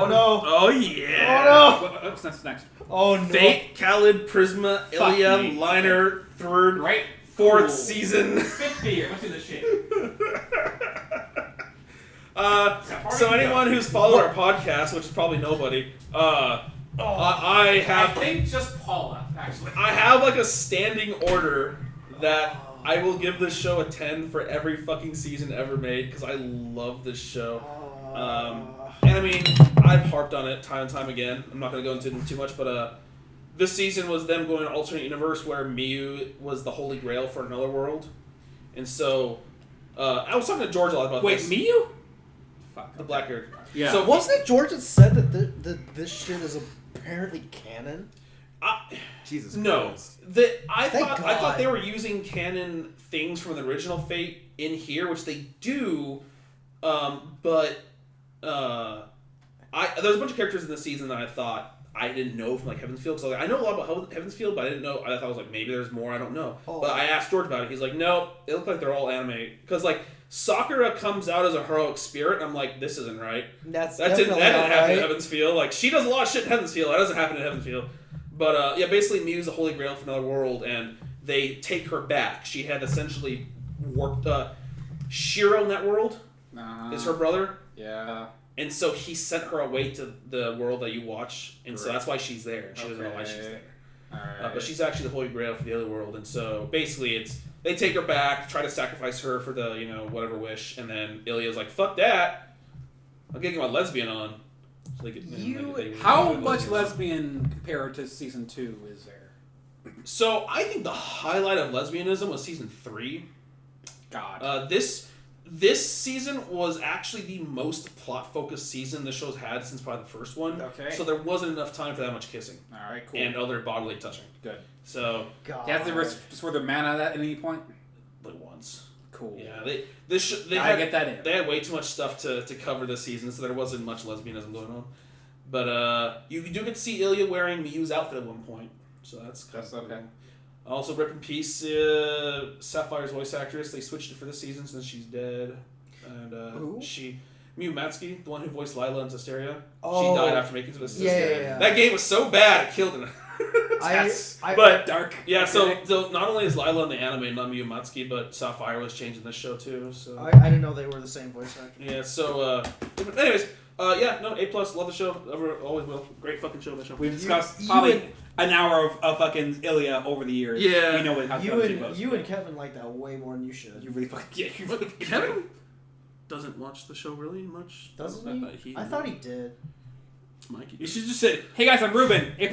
Speaker 5: no.
Speaker 1: Oh yeah.
Speaker 5: Oh no.
Speaker 2: What's next?
Speaker 5: Oh no.
Speaker 1: Fate, Kaleid, Prisma, Illyia, Liner, third,
Speaker 6: Right?
Speaker 1: fourth season.
Speaker 6: 50 years. Let's do this shit.
Speaker 1: So anyone who's followed our podcast, which is probably nobody, I
Speaker 6: think just Paula, actually.
Speaker 1: I have like a standing order that I will give this show a 10 for every fucking season ever made because I love this show. And I mean, I've harped on it time and time again. I'm not going to go into it too much, but this season was them going to an alternate universe where Miyu was the holy grail for another world. And so, I was talking to George a lot about this.
Speaker 2: Wait, Miyu?
Speaker 1: Fuck. The black haired.
Speaker 2: Yeah.
Speaker 5: So wasn't it George that said that this shit is apparently canon?
Speaker 4: Jesus
Speaker 1: Christ.
Speaker 4: No.
Speaker 1: I thought they were using canon things from the original Fate in here, which they do, but there's a bunch of characters in this season that I thought I didn't know from like Heaven's Field. So I know a lot about Heaven's Field, but I didn't know. I thought I was like maybe there's more. I don't know. But I asked George about it. He's like, no, it looks like they're all anime because like Sakura comes out as a heroic spirit. And I'm like, this isn't right. That didn't happen in Heaven's Field. Like she does a lot of shit in Heaven's Field. That doesn't happen in Heaven's Field. But basically Mew's a holy grail for another world, and they take her back. She had essentially warped Shiro in that world. Is her brother.
Speaker 2: Yeah.
Speaker 1: And so he sent her away to the world that you watch, and so that's why she's there. She doesn't know why she's there.
Speaker 2: Alright.
Speaker 1: But she's actually the holy grail for the other world, and so basically they take her back, try to sacrifice her for the whatever wish, and then Illya's like, fuck that, I'm getting my lesbian on. So
Speaker 2: how much lesbian compared to season 2 is there?
Speaker 1: So I think the highlight of lesbianism was season 3.
Speaker 2: God.
Speaker 1: This season was actually the most plot-focused season the show's had since probably the first one.
Speaker 2: Okay.
Speaker 1: So there wasn't enough time for that much kissing.
Speaker 2: All right, cool.
Speaker 1: And other bodily touching.
Speaker 2: Good.
Speaker 1: So...
Speaker 5: God.
Speaker 2: You have to restore their mana at any point?
Speaker 1: Like once.
Speaker 2: Cool.
Speaker 1: Yeah, they
Speaker 2: get that in.
Speaker 1: They had way too much stuff to cover this season, so there wasn't much lesbianism going on. But you do get to see Illya wearing Miyu's outfit at one point. So that's
Speaker 2: okay.
Speaker 1: Also, rip in peace, Sapphire's voice actress. They switched it for this season since she's dead. And Miyu Matsuki, the one who voiced Lila in Zestiria, she died after making it to Zestiria.
Speaker 5: Yeah.
Speaker 1: That game was so bad, it killed her. But
Speaker 2: dark.
Speaker 1: Yeah, so not only is Lila in the anime not Miyu Matsuki, but Sapphire was changed in this show too. So
Speaker 5: I didn't know they were the same voice actor.
Speaker 1: Yeah. So anyways, A+. Love the show. Always will. Great fucking show. That show.
Speaker 2: We've discussed probably an hour of fucking Illya over the years.
Speaker 1: Yeah.
Speaker 2: We know how
Speaker 5: you and Kevin like that way more than you should.
Speaker 2: You really fucking
Speaker 1: Kevin doesn't watch the show really much.
Speaker 5: Doesn't he? I thought he did.
Speaker 1: Mikey.
Speaker 2: You should just say, "Hey guys, I'm Ruben. A+."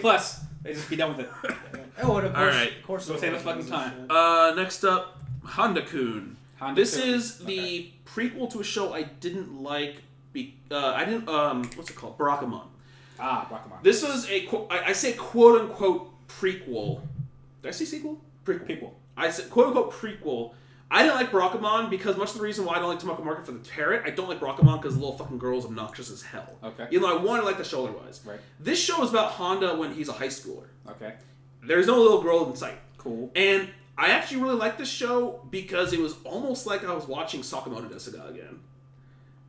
Speaker 2: They just be done with it.
Speaker 5: Oh, and of course,
Speaker 1: all right.
Speaker 5: Of course,
Speaker 2: don't save us fucking time.
Speaker 1: Next up, Handa-kun. This is the prequel to a show I didn't like. What's it called? Barakamon.
Speaker 2: Barakamon.
Speaker 1: This was I say quote unquote prequel. Did I say sequel? Prequel. I said quote unquote prequel I didn't like Barakamon because much of the reason why I don't like Tomoko Market for the Parrot, I don't like Barakamon because the little fucking girl is obnoxious as hell.
Speaker 2: Okay.
Speaker 1: Even though I wanted to like the show otherwise.
Speaker 2: Right.
Speaker 1: This show is about Honda when he's a high schooler.
Speaker 2: Okay.
Speaker 1: There's no little girl in sight.
Speaker 2: Cool.
Speaker 1: And I actually really liked this show because it was almost like I was watching Sakamoto Desuga again.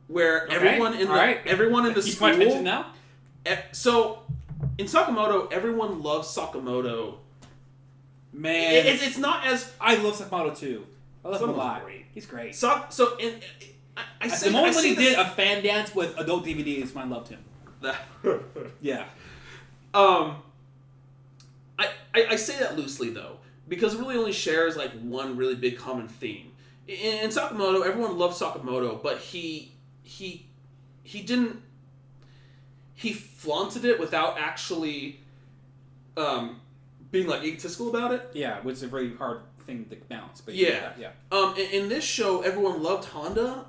Speaker 1: Where everyone in the school...
Speaker 2: You want now?
Speaker 1: So, in Sakamoto, everyone loves Sakamoto.
Speaker 2: Man.
Speaker 1: It's not as...
Speaker 2: I love Sakamoto too. I love him a lot.
Speaker 1: Great.
Speaker 2: He's great.
Speaker 1: The
Speaker 2: moment when he did a fan dance with adult DVDs, when I loved him. Yeah.
Speaker 1: I say that loosely though, because it really only shares like one really big common theme. In Sakamoto, everyone loves Sakamoto, but he didn't. He flaunted it without actually being like egotistical about it.
Speaker 2: Yeah, which is a very hard thing to balance. But
Speaker 1: yeah.
Speaker 2: Yeah.
Speaker 1: In this show, everyone loved Honda.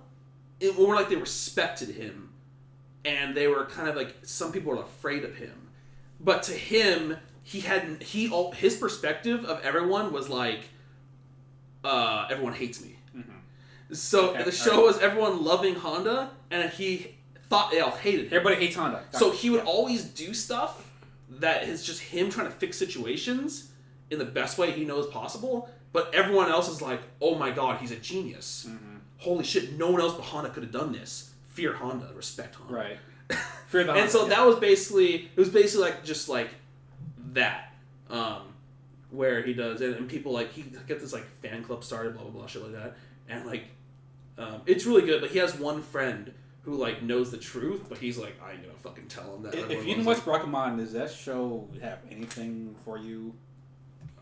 Speaker 1: It more like they respected him, and they were kind of like some people were afraid of him, but to him, his perspective of everyone was like, everyone hates me. Mm-hmm. So the show was everyone loving Honda, and he thought they all hated him.
Speaker 2: Everybody hates Honda.
Speaker 1: So he would always do stuff that is just him trying to fix situations in the best way he knows possible, but everyone else is like, oh my god, he's a genius. Mm-hmm. Holy shit, no one else but Honda could have done this. Fear Honda, respect Honda.
Speaker 2: Right. Fear the Honda.
Speaker 1: And so that was basically, like, just like that. Where he does, and people like, he gets this like fan club started, blah, blah, blah, shit like that. And like, it's really good, but he has one friend who like knows the truth, but he's like, I ain't gonna fucking tell him that.
Speaker 2: If you didn't watch Barakamon, does that show have anything for you?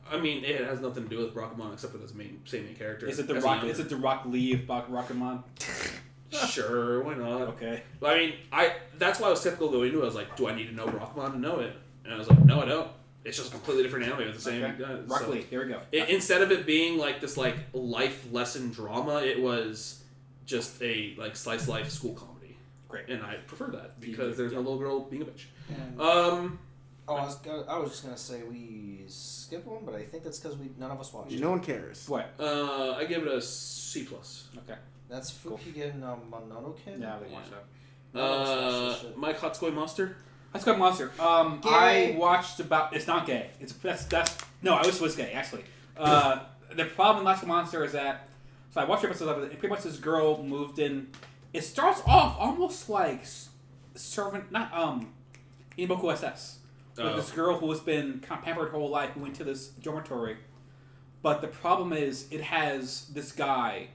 Speaker 1: I mean, it has nothing to do with Barakamon except for this main character.
Speaker 2: Is it the Rock? Is it the Rock Lee of Barakamon?
Speaker 1: Sure, why not?
Speaker 2: Okay.
Speaker 1: But I mean, that's why I was skeptical going into it. I was like, do I need to know Barakamon to know it? And I was like, no, I don't. It's just a completely different anime with the same guy.
Speaker 2: Rock Lee, here we go.
Speaker 1: Instead of it being like this like life lesson drama, it was just a like slice life school comedy.
Speaker 2: Great.
Speaker 1: And I prefer that because there's no little girl being a bitch.
Speaker 5: I was just gonna say we skipped one, but I think that's because none of us watched it.
Speaker 4: No one cares.
Speaker 2: What?
Speaker 1: I give it a C+.
Speaker 2: Okay.
Speaker 5: That's Fuujin Mononoke?
Speaker 2: Yeah, I didn't watch that.
Speaker 1: Mike Hatsukoi Monster?
Speaker 2: Hatsukoi Monster. I watched about... It's not gay. No, I wish it was gay, actually. The problem with Hatsukoi Monster is that... So I watched episodes of it, and pretty much this girl moved in... It starts off almost like servant... Not, Imoku SS. With this girl who has been kind of pampered her whole life, who went to this dormitory. But the problem is, it has this guy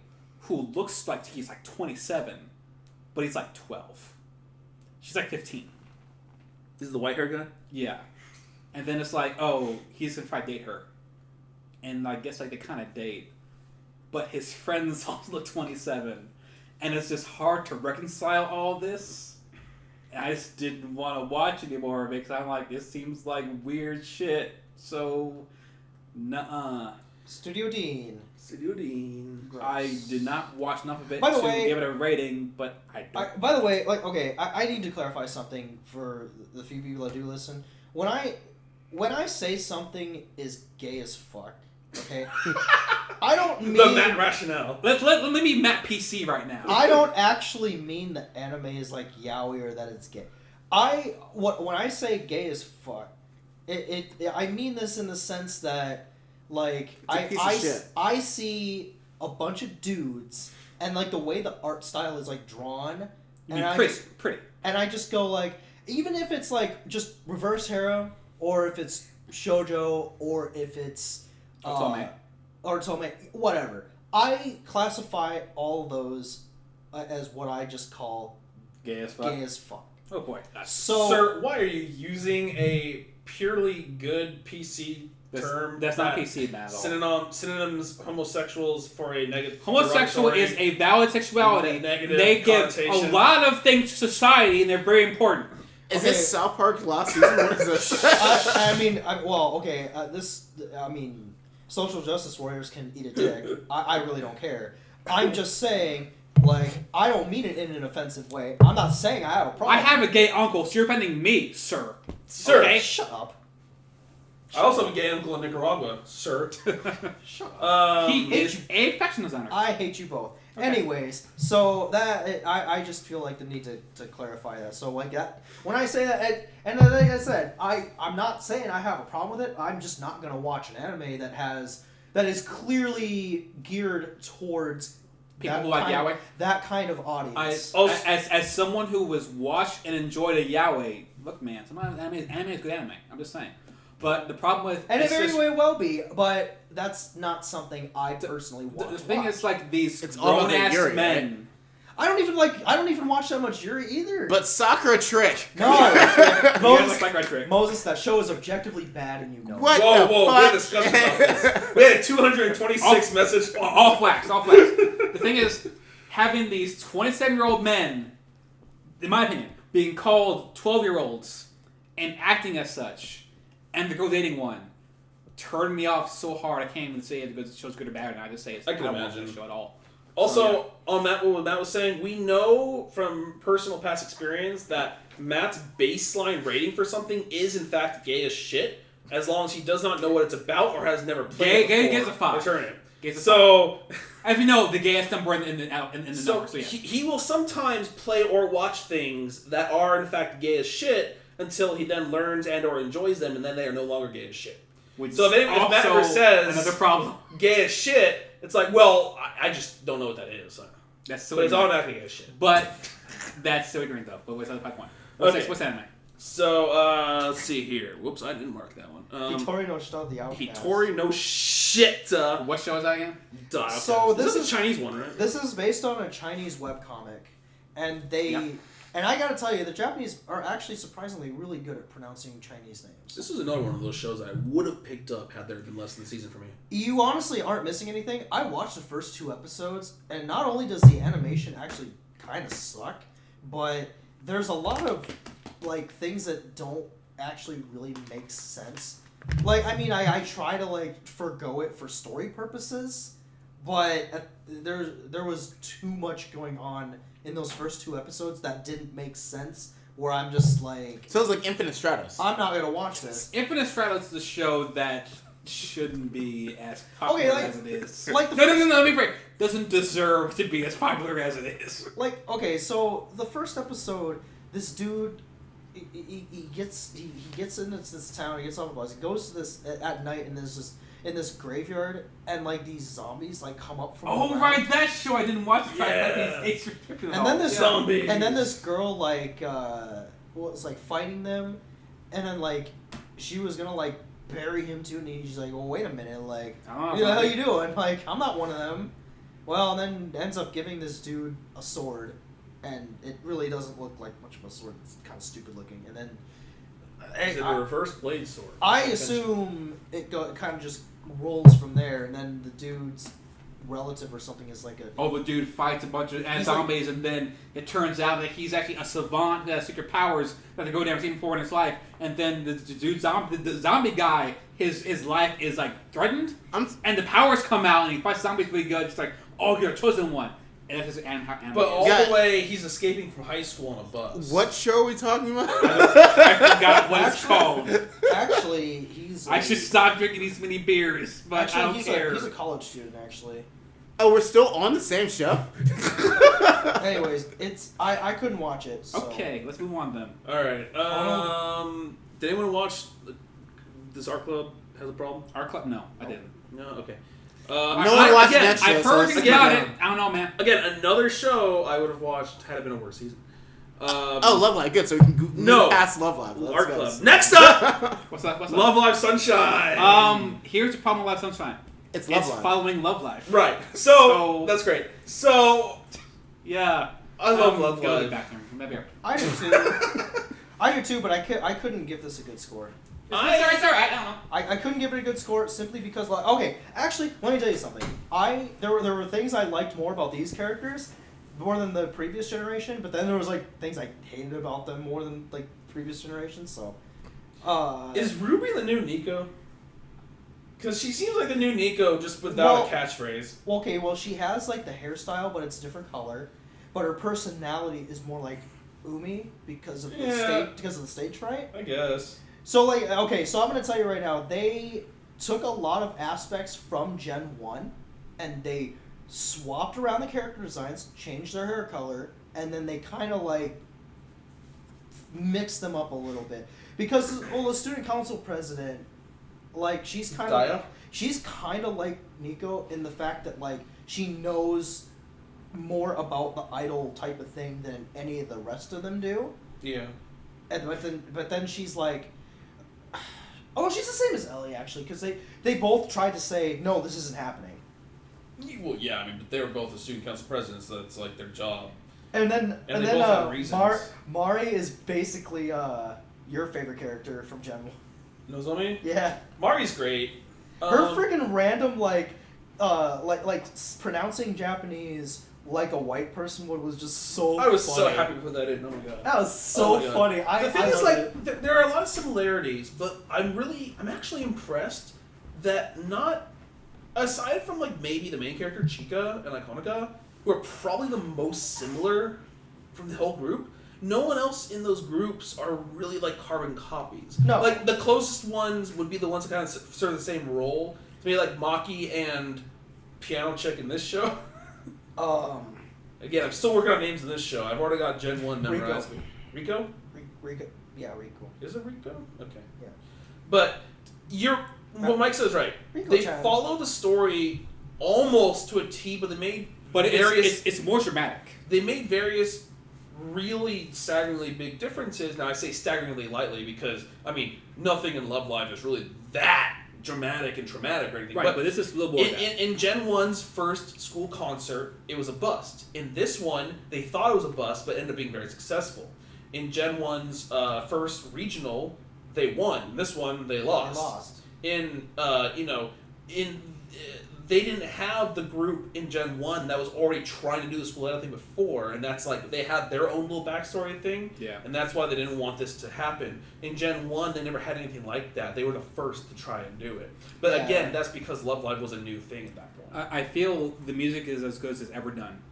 Speaker 2: who looks like he's like 27, but he's like 12. She's like 15.
Speaker 1: This is the white hair guy?
Speaker 2: Yeah. And then it's like, oh, he's gonna try to date her. And I guess like they kind of date. But his friends also look 27. And it's just hard to reconcile all this. And I just didn't want to watch anymore because I'm like, this seems like weird shit. So, nuh-uh.
Speaker 5: Studio Dean. Gross.
Speaker 2: I did not watch enough of it
Speaker 5: By the
Speaker 2: to
Speaker 5: way,
Speaker 2: give it a rating, but I don't.
Speaker 5: By the way, like, okay, I need to clarify something for the few people that do listen. When I say something is gay as fuck, okay, I don't mean...
Speaker 1: The Matt rationale.
Speaker 2: Let me be Matt PC right now.
Speaker 5: I don't actually mean that anime is like yaoi or that it's gay. When I say gay as fuck, I mean this in the sense that, like, I see a bunch of dudes and like the way the art style is like drawn,
Speaker 2: pretty.
Speaker 5: And I just go like, even if it's like just reverse harem, or if it's shoujo, or if it's Otome, whatever. I classify all those as what I just call
Speaker 2: gay as fuck. Oh boy.
Speaker 5: So,
Speaker 1: sir, why are you using a purely good PC term?
Speaker 2: That's not PC, man.
Speaker 1: Synonyms homosexuals for a negative.
Speaker 2: Homosexual is a valid sexuality. They give
Speaker 1: connotation.
Speaker 2: a lot of things to society, and they're very important.
Speaker 4: Is this South Park last season? What is this?
Speaker 5: Social justice warriors can eat a dick. I really don't care. I'm just saying, like, I don't mean it in an offensive way. I'm not saying I have a problem.
Speaker 2: I have a gay uncle, so you're offending me, sir.
Speaker 1: Sir,
Speaker 5: okay, shut up.
Speaker 1: I also have a gay uncle in Nicaragua. Shirt.
Speaker 5: Shut up.
Speaker 2: He is a fashion designer.
Speaker 5: I hate you both.
Speaker 2: Okay.
Speaker 5: Anyways, so that I just feel like the need to clarify that. So like that, when I say that, and like I said, I'm not saying I have a problem with it. I'm just not gonna watch an anime that is clearly geared towards
Speaker 2: people who like yaoi.
Speaker 5: That kind of audience.
Speaker 2: As someone who was watched and enjoyed a yaoi, look, man, sometimes anime is good anime. I'm just saying. But the problem with
Speaker 5: and it very well be, but that's not something I personally want.
Speaker 2: The thing is, like these
Speaker 4: grown
Speaker 2: ass
Speaker 4: Yuri,
Speaker 2: men.
Speaker 5: Right? I don't even watch that much Yuri either.
Speaker 4: But Sakura Trick.
Speaker 5: No, Moses, that show is objectively bad, and you know.
Speaker 4: What?
Speaker 1: Whoa! We had a discussion about this. We had a 226 message.
Speaker 2: All flags. The thing is, having these 27-year-old men, in my opinion, being called 12-year-olds and acting as such. And the girl dating one turned me off so hard. I can't even say if the show's good or bad. And I just say it's.
Speaker 1: I can
Speaker 2: don't
Speaker 1: imagine
Speaker 2: watch the show at all.
Speaker 1: Also, on Matt, what Matt was saying, we know from personal past experience that Matt's baseline rating for something is in fact gay as shit, as long as he does not know what it's about or has never played.
Speaker 2: Gay gets a 5.
Speaker 1: Return it.
Speaker 2: So, as you know, the gayest number in the number. So yeah.
Speaker 1: he will sometimes play or watch things that are in fact gay as shit. Until he then learns and or enjoys them, and then they are no longer gay as shit. So if Matt ever says
Speaker 2: another problem,
Speaker 1: gay as shit, it's like, well, I just don't know what that is.
Speaker 2: That's so.
Speaker 1: But it's automatically gay as shit.
Speaker 2: But that's so ignorant though. But what's the point? What's anime?
Speaker 1: So let's see here. Whoops, I didn't mark that one.
Speaker 5: Hitori no Shita the Outcast.
Speaker 1: Hitori no shit.
Speaker 2: What show is that again?
Speaker 1: So this is a Chinese one, right?
Speaker 5: This is based on a Chinese webcomic, and they. Yeah. And I gotta tell you, the Japanese are actually surprisingly really good at pronouncing Chinese names.
Speaker 1: This is another one of those shows that I would have picked up had there been less than a season for me.
Speaker 5: You honestly aren't missing anything. I watched the first 2 episodes, and not only does the animation actually kind of suck, but there's a lot of like things that don't actually really make sense. Like, I mean, I try to like forgo it for story purposes, but there was too much going on in those first 2 episodes that didn't make sense, where I'm just like...
Speaker 4: Sounds like Infinite Stratos.
Speaker 5: I'm not going to watch this.
Speaker 2: Infinite Stratos is a show that shouldn't be as popular as it is.
Speaker 5: Like
Speaker 2: no, let me break. Doesn't deserve to be as popular as it is.
Speaker 5: Like, okay, so the first episode, this dude... He gets into this town, he gets off a bus, he goes to this at night, and there's this... in this graveyard, and like these zombies like come up from the ground.
Speaker 2: Right, that show I didn't watch.
Speaker 1: Yeah.
Speaker 5: And then this
Speaker 1: zombies.
Speaker 5: And then this girl like was like fighting them, and then like she was gonna like bury him too, and he's like, well, wait a minute, like, what the hell you doing? Like, I'm not one of them. Well, and then ends up giving this dude a sword, and it really doesn't look like much of a sword. It's kind of stupid looking, and then.
Speaker 1: Is it a reverse blade sword?
Speaker 5: I assume it kind of just rolls from there, and then the dude's relative or something is like a...
Speaker 2: Oh, the dude fights a bunch of zombies, and then it turns out that he's actually a savant that has secret powers that the Go never seen before in his life, and then the zombie guy, his life is like threatened, and the powers come out, and he fights zombies really good. It's like, oh, you're a chosen one.
Speaker 1: But all the way, he's escaping from high school on a bus.
Speaker 4: What show are we talking about?
Speaker 2: I forgot what it's called.
Speaker 5: Actually,
Speaker 2: I should stop drinking these many beers, but
Speaker 5: actually,
Speaker 2: I don't care.
Speaker 5: He's a college student, actually.
Speaker 4: Oh, we're still on the same show?
Speaker 5: Anyways, I couldn't watch it. So.
Speaker 2: Okay, let's move on then.
Speaker 1: Alright, did anyone watch this Art Club Has a Problem?
Speaker 2: Art Club? No, I didn't.
Speaker 1: No? Okay.
Speaker 4: No one watched that show.
Speaker 2: I've heard about it. I don't know, man.
Speaker 1: Again, another show I would have watched had it been a worse season.
Speaker 4: Love Live. Good, so we can move past Love Live.
Speaker 1: Art Club. Next up!
Speaker 2: What's that?
Speaker 1: Love Live Sunshine!
Speaker 2: Here's the problem with Love Sunshine.
Speaker 4: It's Love Live.
Speaker 2: Following Love Live.
Speaker 1: Right. So that's great. So...
Speaker 2: Yeah.
Speaker 1: I love Love
Speaker 2: Go to the
Speaker 1: Live.
Speaker 2: bathroom. Maybe.
Speaker 5: I do too. I do too, but I couldn't give this a good score.
Speaker 2: It's alright. I don't know.
Speaker 5: I couldn't give it a good score simply because, like, okay, actually, let me tell you something. There were things I liked more about these characters, more than the previous generation, but then there was like things I hated about them more than like previous generations. So,
Speaker 1: is Ruby the new Nico? Because she seems like the new Nico, just without a catchphrase.
Speaker 5: Okay, well, she has like the hairstyle, but it's a different color. But her personality is more like Umi because of the stage fright.
Speaker 1: I guess.
Speaker 5: So like, okay, so I'm gonna tell you right now, they took a lot of aspects from Gen 1 and they swapped around the character designs, changed their hair color, and then they kind of like mixed them up a little bit. Because, well, the student council president, like, she's kind of like Nico in the fact that, like, she knows more about the idol type of thing than any of the rest of them do.
Speaker 1: Yeah.
Speaker 5: But then she's like, oh, she's the same as Ellie, actually, because they both tried to say, no, this isn't happening.
Speaker 1: Well, yeah, I mean, but they were both the student council presidents, so that's like their job.
Speaker 5: And then
Speaker 1: both have reasons.
Speaker 5: Mari is basically your favorite character from Gen 1.
Speaker 1: Nozomi?
Speaker 5: Yeah.
Speaker 1: Mari's great.
Speaker 5: Her freaking random like pronouncing Japanese like a white person was just so
Speaker 1: I was
Speaker 5: funny.
Speaker 1: so happy to put that in. Oh my god.
Speaker 5: That was so funny.
Speaker 1: The thing is, like, there are a lot of similarities, but I'm actually impressed that not, aside from, like, maybe the main character, Chika and Iconica, who are probably the most similar from the whole group, no one else in those groups are really, like, carbon copies.
Speaker 5: No.
Speaker 1: Like, the closest ones would be the ones that kind of serve the same role. To me, like, Maki and Piano Chick in this show. Again, I'm still working on names in this show. I've already got Gen 1 memorized. Rico?
Speaker 5: Rico? Yeah, Rico.
Speaker 1: Is it Rico? Okay.
Speaker 5: Yeah.
Speaker 1: But what Mike says right. They follow the story almost to a T, but they made
Speaker 2: it's more dramatic.
Speaker 1: They made various really staggeringly big differences. Now I say staggeringly lightly because I mean nothing in Love Live is really that dramatic and traumatic or anything.
Speaker 2: Right, but this is a little more.
Speaker 1: In Gen 1's first school concert, it was a bust. In this one, they thought it was a bust, but ended up being very successful. In Gen 1's first regional, they won. In this one, they lost. They didn't have the group in Gen 1 that was already trying to do the school idol thing before, and that's like, they had their own little backstory thing, and that's why they didn't want this to happen. In Gen 1, they never had anything like that. They were the first to try and do it. But again, that's because Love Live was a new thing at that point.
Speaker 2: I feel the music is as good as it's ever done.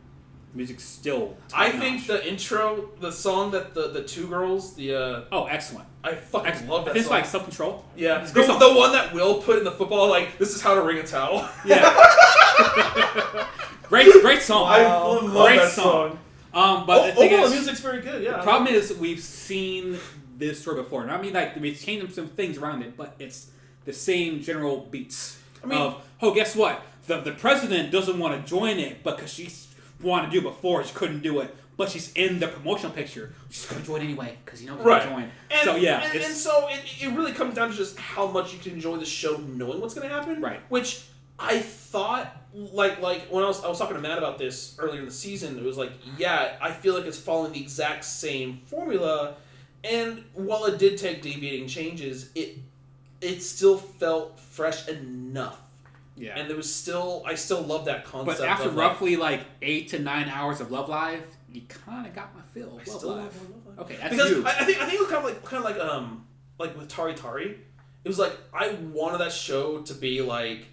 Speaker 2: Music's still
Speaker 1: I think the intro, the song that the two girls,
Speaker 2: excellent.
Speaker 1: I fucking love that song.
Speaker 2: It's like Self-Control.
Speaker 1: Yeah. The one that Will put in the football, like, this is how to ring a towel.
Speaker 2: Yeah. great song.
Speaker 1: I love that song.
Speaker 2: But the thing is,
Speaker 1: the music's very good, yeah.
Speaker 2: The problem is we've seen this story before. And I mean, like, we've changed some things around it, but it's the same general beats. I mean, guess what? The president doesn't want to join it because she's wanted to do it before, she couldn't do it, but she's in the promotional picture. She's going to join anyway, because you know she's going to join.
Speaker 1: And,
Speaker 2: so, yeah.
Speaker 1: And so it really comes down to just how much you can enjoy the show knowing what's going to happen.
Speaker 2: Right.
Speaker 1: Which I thought, like when I was talking to Matt about this earlier in the season, it was like, yeah, I feel like it's following the exact same formula, and while it did take deviating changes, it still felt fresh enough.
Speaker 2: Yeah.
Speaker 1: And I still love that concept.
Speaker 2: But after roughly like 8 to 9 hours of Love Live, you kind of got my fill.
Speaker 1: I still love Love Live.
Speaker 2: Okay, that's
Speaker 1: because
Speaker 2: you.
Speaker 1: I think it was kind of like with Tari Tari. It was like I wanted that show to be like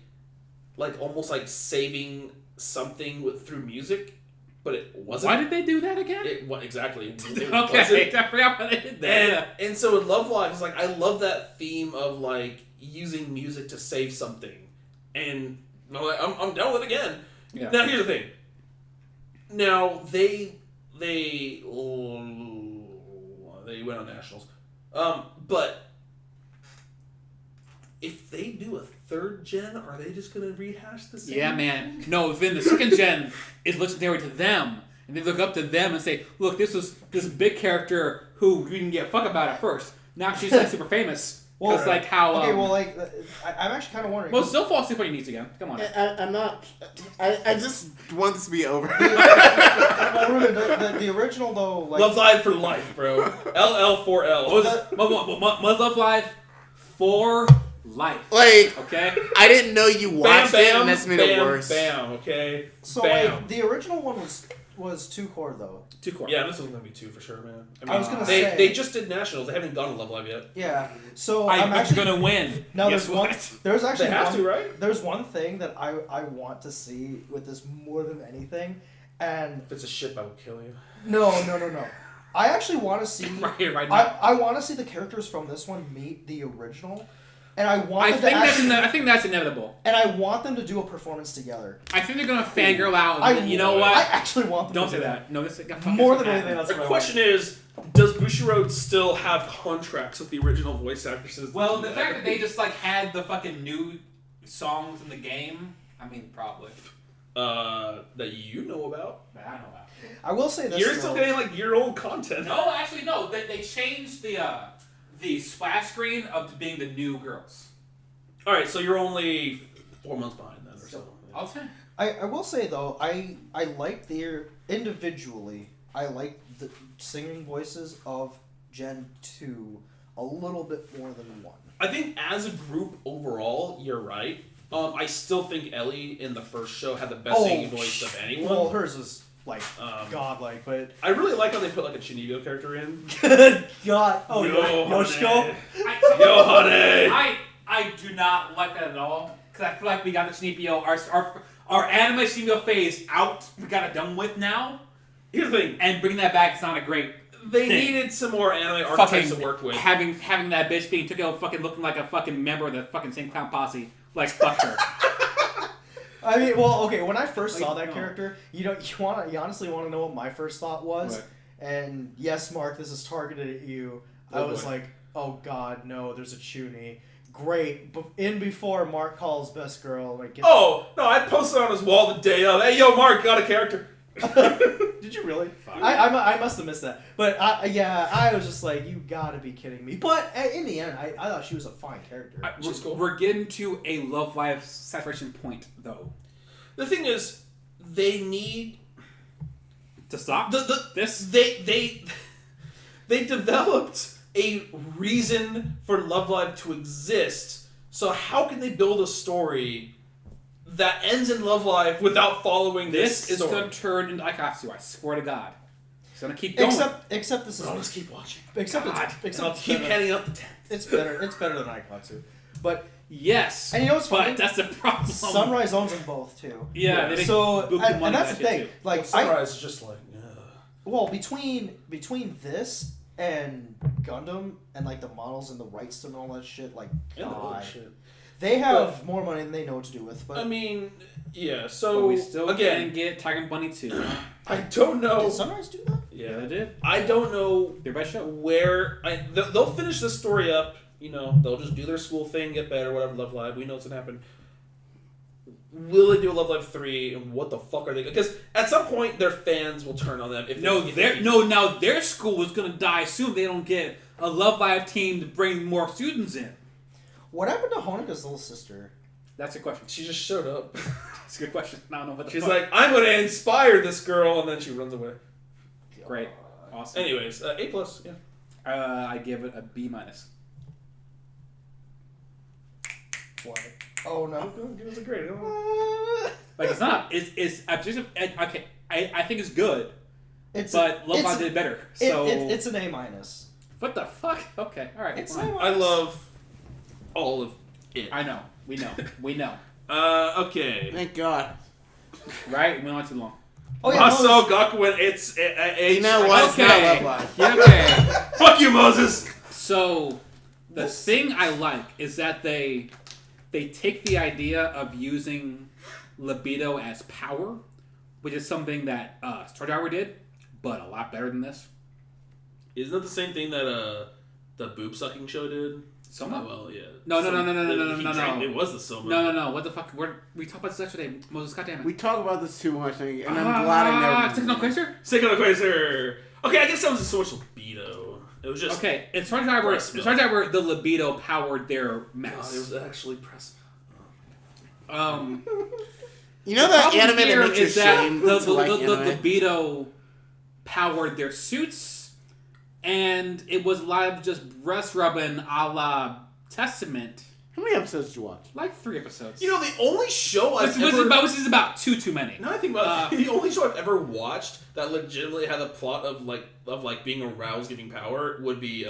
Speaker 1: almost like saving something through music, but it wasn't.
Speaker 2: Why did they do that again?
Speaker 1: Exactly.
Speaker 2: Okay, I forgot why they did that.
Speaker 1: And so in Love Live, it's like I love that theme of like using music to save something. And I'm down with it again. Yeah. Now here's the thing. Now they went on nationals, but if they do a third gen, are they just gonna rehash the same?
Speaker 2: Yeah, man. No, then the second gen is legendary to them, and they look up to them and say, "Look, this was this big character who we didn't give a fuck about at first. Now she's like super famous." Well, it's like how.
Speaker 5: I'm actually kind of wondering.
Speaker 2: Well, still fall asleep on your knees again. Come on.
Speaker 4: I'm not. I just want this to be over.
Speaker 5: Well, Ruben, the original though. Like,
Speaker 1: Love Live for life, bro. LL4L.
Speaker 2: Must Love Live for life.
Speaker 4: Like,
Speaker 2: okay.
Speaker 4: I didn't know you watched it, and that's made it worse.
Speaker 1: Bam. Okay.
Speaker 5: So like, the original one was 2 core though.
Speaker 2: 2 core.
Speaker 1: Yeah, this one's gonna be 2 for sure, man. I mean,
Speaker 5: I was gonna say
Speaker 1: they just did nationals. They haven't gone to Love Live yet.
Speaker 5: Yeah. So
Speaker 2: I'm actually gonna win.
Speaker 5: Now
Speaker 2: Guess
Speaker 5: there's actually
Speaker 1: they have to, right?
Speaker 5: There's one thing that I want to see with this more than anything, and
Speaker 1: if it's a ship, I will kill you.
Speaker 5: No. I actually want to see.
Speaker 2: right now.
Speaker 5: I want to see the characters from this one meet the original, and I want.
Speaker 2: I think that's inevitable.
Speaker 5: And I want them to do a performance together.
Speaker 2: I think they're gonna fangirl out. And you know what?
Speaker 5: I actually want them.
Speaker 2: Don't
Speaker 5: to
Speaker 2: say
Speaker 5: do
Speaker 2: that. No, this
Speaker 5: more than anything else.
Speaker 1: The question is, does Bushiroad still have contracts with the original voice actresses?
Speaker 2: Well, the fact that they just like had the fucking new songs in the game, I mean, probably.
Speaker 1: That you know about.
Speaker 2: That I know about.
Speaker 5: I will say this.
Speaker 1: You're still getting like your old content.
Speaker 2: No, actually, no. They changed the splash screen of being the new girls.
Speaker 1: All right, so you're only 4 months behind then, or something.
Speaker 2: I'll say.
Speaker 5: I will say though, I like their individually. I like the singing voices of Gen 2 a little bit more than 1.
Speaker 1: I think as a group overall, you're right. I still think Ellie in the first show had the best singing voice of anyone.
Speaker 5: Well, hers is like godlike, but
Speaker 1: I really like how they put like a Chinibyo character in.
Speaker 5: God, Yoshiko.
Speaker 1: Yo, honey.
Speaker 2: I do not like that at all because I feel like we got the Sneepio, our anime Sneepio phase out. We got it done with now.
Speaker 1: Here's the thing,
Speaker 2: and bringing that back is not a great.
Speaker 1: They needed some more anime archetypes to work with.
Speaker 2: Having that bitch being took out fucking looking like a fucking member of the fucking same clown posse. Like, fuck her.
Speaker 5: I mean, well, okay, when I first saw that character, you honestly want to know what my first thought was?
Speaker 2: What?
Speaker 5: And yes, Mark, this is targeted at you. I was like, oh god, no, there's a Chuni. Great. Before Mark calls best girl. Like,
Speaker 1: no, I posted on his wall the day of, hey, yo, Mark, got a character.
Speaker 5: Did you really? I must have missed that. But I was just like, you gotta be kidding me. But in the end, I thought she was a fine character.
Speaker 2: We're getting to a love life saturation point, though.
Speaker 1: The thing is, they need
Speaker 2: to stop this.
Speaker 1: They developed a reason for Love Live to exist. So how can they build a story that ends in Love Live without following this
Speaker 2: is going to turn into Aikatsu, I swear to God. It's going to keep going.
Speaker 5: Except this is...
Speaker 1: I'll just keep watching.
Speaker 5: Except
Speaker 1: I'll keep handing out the tent.
Speaker 5: It's better than Aikatsu. But...
Speaker 2: Yes.
Speaker 5: And you know what's funny?
Speaker 2: But that's the problem.
Speaker 5: Sunrise owns them both, too.
Speaker 2: Yeah.
Speaker 5: So, and that's the thing.
Speaker 1: Too. Like, Sunrise is just like...
Speaker 5: Well, between this and Gundam and, like, the models and the rights and all that shit, like, God... They have more money than they know what to do with. But
Speaker 1: I mean, yeah, so...
Speaker 2: But we still can get Tiger Bunny 2.
Speaker 1: I don't know...
Speaker 5: Did Sunrise do that?
Speaker 2: Yeah, they did.
Speaker 1: I don't know
Speaker 2: their best show.
Speaker 1: Where... They'll finish this story up. You know, they'll just do their school thing, get better, whatever, Love Live. We know what's going to happen. Will they do a Love Live 3, and what the fuck are they... Because at some point, their fans will turn on them.
Speaker 2: Now their school is going to die soon if they don't get a Love Live team to bring more students in.
Speaker 5: What happened to Honoka's little sister?
Speaker 1: That's a question. She just showed up.
Speaker 2: That's a good question. I don't know what the
Speaker 1: She's
Speaker 2: fuck.
Speaker 1: like, I'm going to inspire this girl, and then she runs away.
Speaker 2: Great. Awesome.
Speaker 1: Anyways, A+, yeah.
Speaker 2: I give it a B-.
Speaker 5: Why? Oh, no.
Speaker 1: Give us a grade.
Speaker 2: Like, it's not. It's okay. I think it's good. But Love Live did better. So
Speaker 5: it's an A-.
Speaker 2: What the fuck? Okay. All right.
Speaker 5: It's
Speaker 1: I love all of it.
Speaker 2: I know. We know.
Speaker 1: Okay.
Speaker 4: Thank God.
Speaker 2: Right? We don't want too long.
Speaker 5: Oh, yeah,
Speaker 1: Masou Gakuen HxH.
Speaker 4: You know what? It's not Love Live.
Speaker 2: Yeah, okay.
Speaker 1: Fuck you, Moses!
Speaker 2: So, the thing I like is that they take the idea of using libido as power, which is something that Star Driver did, but a lot better than this.
Speaker 1: Isn't that the same thing that the boob sucking show did?
Speaker 2: Souma?
Speaker 1: Well, yeah.
Speaker 2: No.
Speaker 1: It was the Souma.
Speaker 2: No. What the fuck? We talked about this yesterday, Moses. Goddammit.
Speaker 4: We talk about this too much, and I'm glad I never.
Speaker 2: Techno Quasar?
Speaker 1: Techno Quasar. Okay, I guess that was so much libido. It was just
Speaker 2: okay. In Star Driver, the libido powered their mess.
Speaker 1: It was actually Prisma.
Speaker 4: You know that anime that makes you ashamed
Speaker 2: the
Speaker 4: anime?
Speaker 2: libido powered their suits, and it was a lot of just breast rubbing a la Testament.
Speaker 4: How many episodes did you watch?
Speaker 2: Like 3 episodes.
Speaker 1: You know, the only show
Speaker 2: this is about too many.
Speaker 1: Now I think about it, the only show I've ever watched that legitimately had a plot of being aroused, giving power would be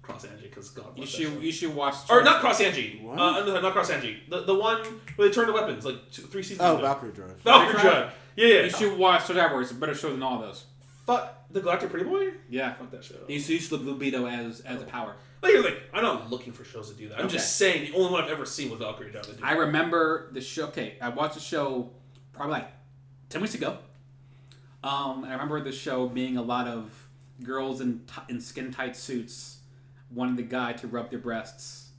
Speaker 1: Cross Angie, because God bless
Speaker 2: you should watch.
Speaker 1: Or not Cross Angie. Not Cross Angie. The one where they turn to weapons, like 3 seasons ago.
Speaker 4: Valkyrie Drive.
Speaker 1: Valkyrie Drive. Yeah.
Speaker 2: You should watch Star Driver. It's a better show than all of those.
Speaker 1: Fuck the Galactic Pretty Boy?
Speaker 2: Yeah.
Speaker 1: Fuck that show.
Speaker 2: You used to libido as a power.
Speaker 1: Like, I'm not looking for shows to do that. I'm just saying the only one I've ever seen with Valkyrie down to do
Speaker 2: I remember the show. Okay, I watched the show probably like 10 weeks ago. I remember the show being a lot of girls in skin tight suits wanting the guy to rub their breasts,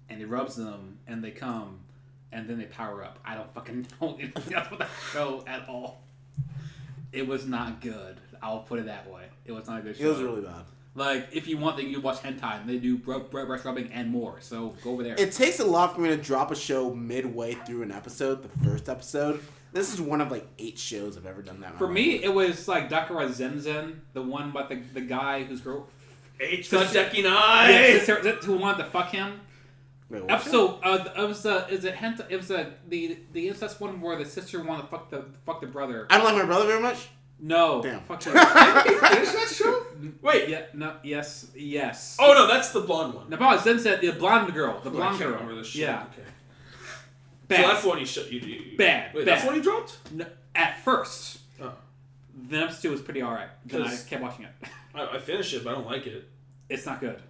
Speaker 2: and he rubs them, and they come, and then they power up. I don't fucking know anything else about that show at all. It was not good. I'll put it that way. It was not a good show.
Speaker 4: It was really bad.
Speaker 2: Like, if you want, then you watch hentai, and they do breast rubbing and more. So go over there.
Speaker 4: It takes a lot for me to drop a show midway through an episode, the first episode. This is one of like 8 shows I've ever done that.
Speaker 2: For me, it was like Dakara Zenzen, the one about the guy whose girl.
Speaker 1: Decking eyes!
Speaker 2: Yeah, who wanted to fuck him.
Speaker 4: Wait, what
Speaker 2: Episode, it was the incest one where the sister wanted to fuck the brother.
Speaker 4: I don't like my brother very much.
Speaker 2: No.
Speaker 4: Damn.
Speaker 2: Fuck him.
Speaker 1: Did we finish that show? Wait.
Speaker 2: Yeah. No. Yes.
Speaker 1: Oh no, that's the blonde one.
Speaker 2: No, but Zenzen, the blonde girl. The
Speaker 1: I
Speaker 2: blonde
Speaker 1: can't
Speaker 2: girl.
Speaker 1: remember this shit.
Speaker 2: Yeah.
Speaker 1: Okay.
Speaker 2: Bad.
Speaker 1: So that's the one you
Speaker 2: Bad.
Speaker 1: Wait,
Speaker 2: bad.
Speaker 1: that's the one you dropped?
Speaker 2: No, at first.
Speaker 1: Oh.
Speaker 2: The episode 2 was pretty alright. Then I kept watching it.
Speaker 1: I finished it, but I don't like it.
Speaker 2: It's not good.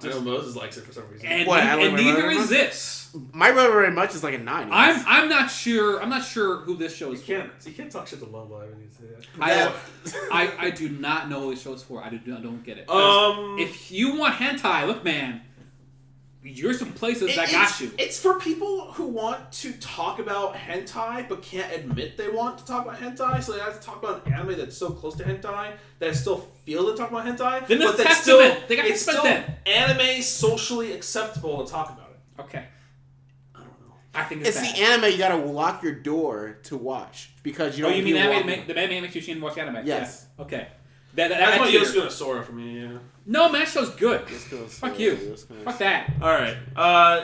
Speaker 1: I know Moses likes it for some reason.
Speaker 2: And,
Speaker 4: What,
Speaker 2: and neither is this.
Speaker 4: My brother very much is like a 9.
Speaker 2: I'm not sure who this show is for.
Speaker 1: You can't talk shit to Love Live when you say that.
Speaker 2: I do not know who this show is for. I don't get it. If you want hentai, look, man, you're some places that got you.
Speaker 1: It's for people who want to talk about hentai but can't admit they want to talk about hentai, so they have to talk about an anime that's so close to hentai that I still feel to talk about hentai.
Speaker 2: Then
Speaker 1: but
Speaker 2: it's
Speaker 1: still,
Speaker 2: They got
Speaker 1: it's still
Speaker 2: then.
Speaker 1: anime socially acceptable to talk about it.
Speaker 2: Okay.
Speaker 1: I don't know.
Speaker 2: I think it's
Speaker 4: It's
Speaker 2: bad.
Speaker 4: the anime you gotta lock your door to watch because you don't.
Speaker 2: You mean
Speaker 4: walk-
Speaker 2: the anime makes you shouldn't watch anime?
Speaker 4: Yes.
Speaker 2: Yeah. Okay.
Speaker 1: That's why
Speaker 2: That's
Speaker 1: Yosuke Sora for me. Yeah.
Speaker 2: No, man, that show's good.
Speaker 4: Fuck
Speaker 2: Fuck you. Fuck that.
Speaker 1: All right.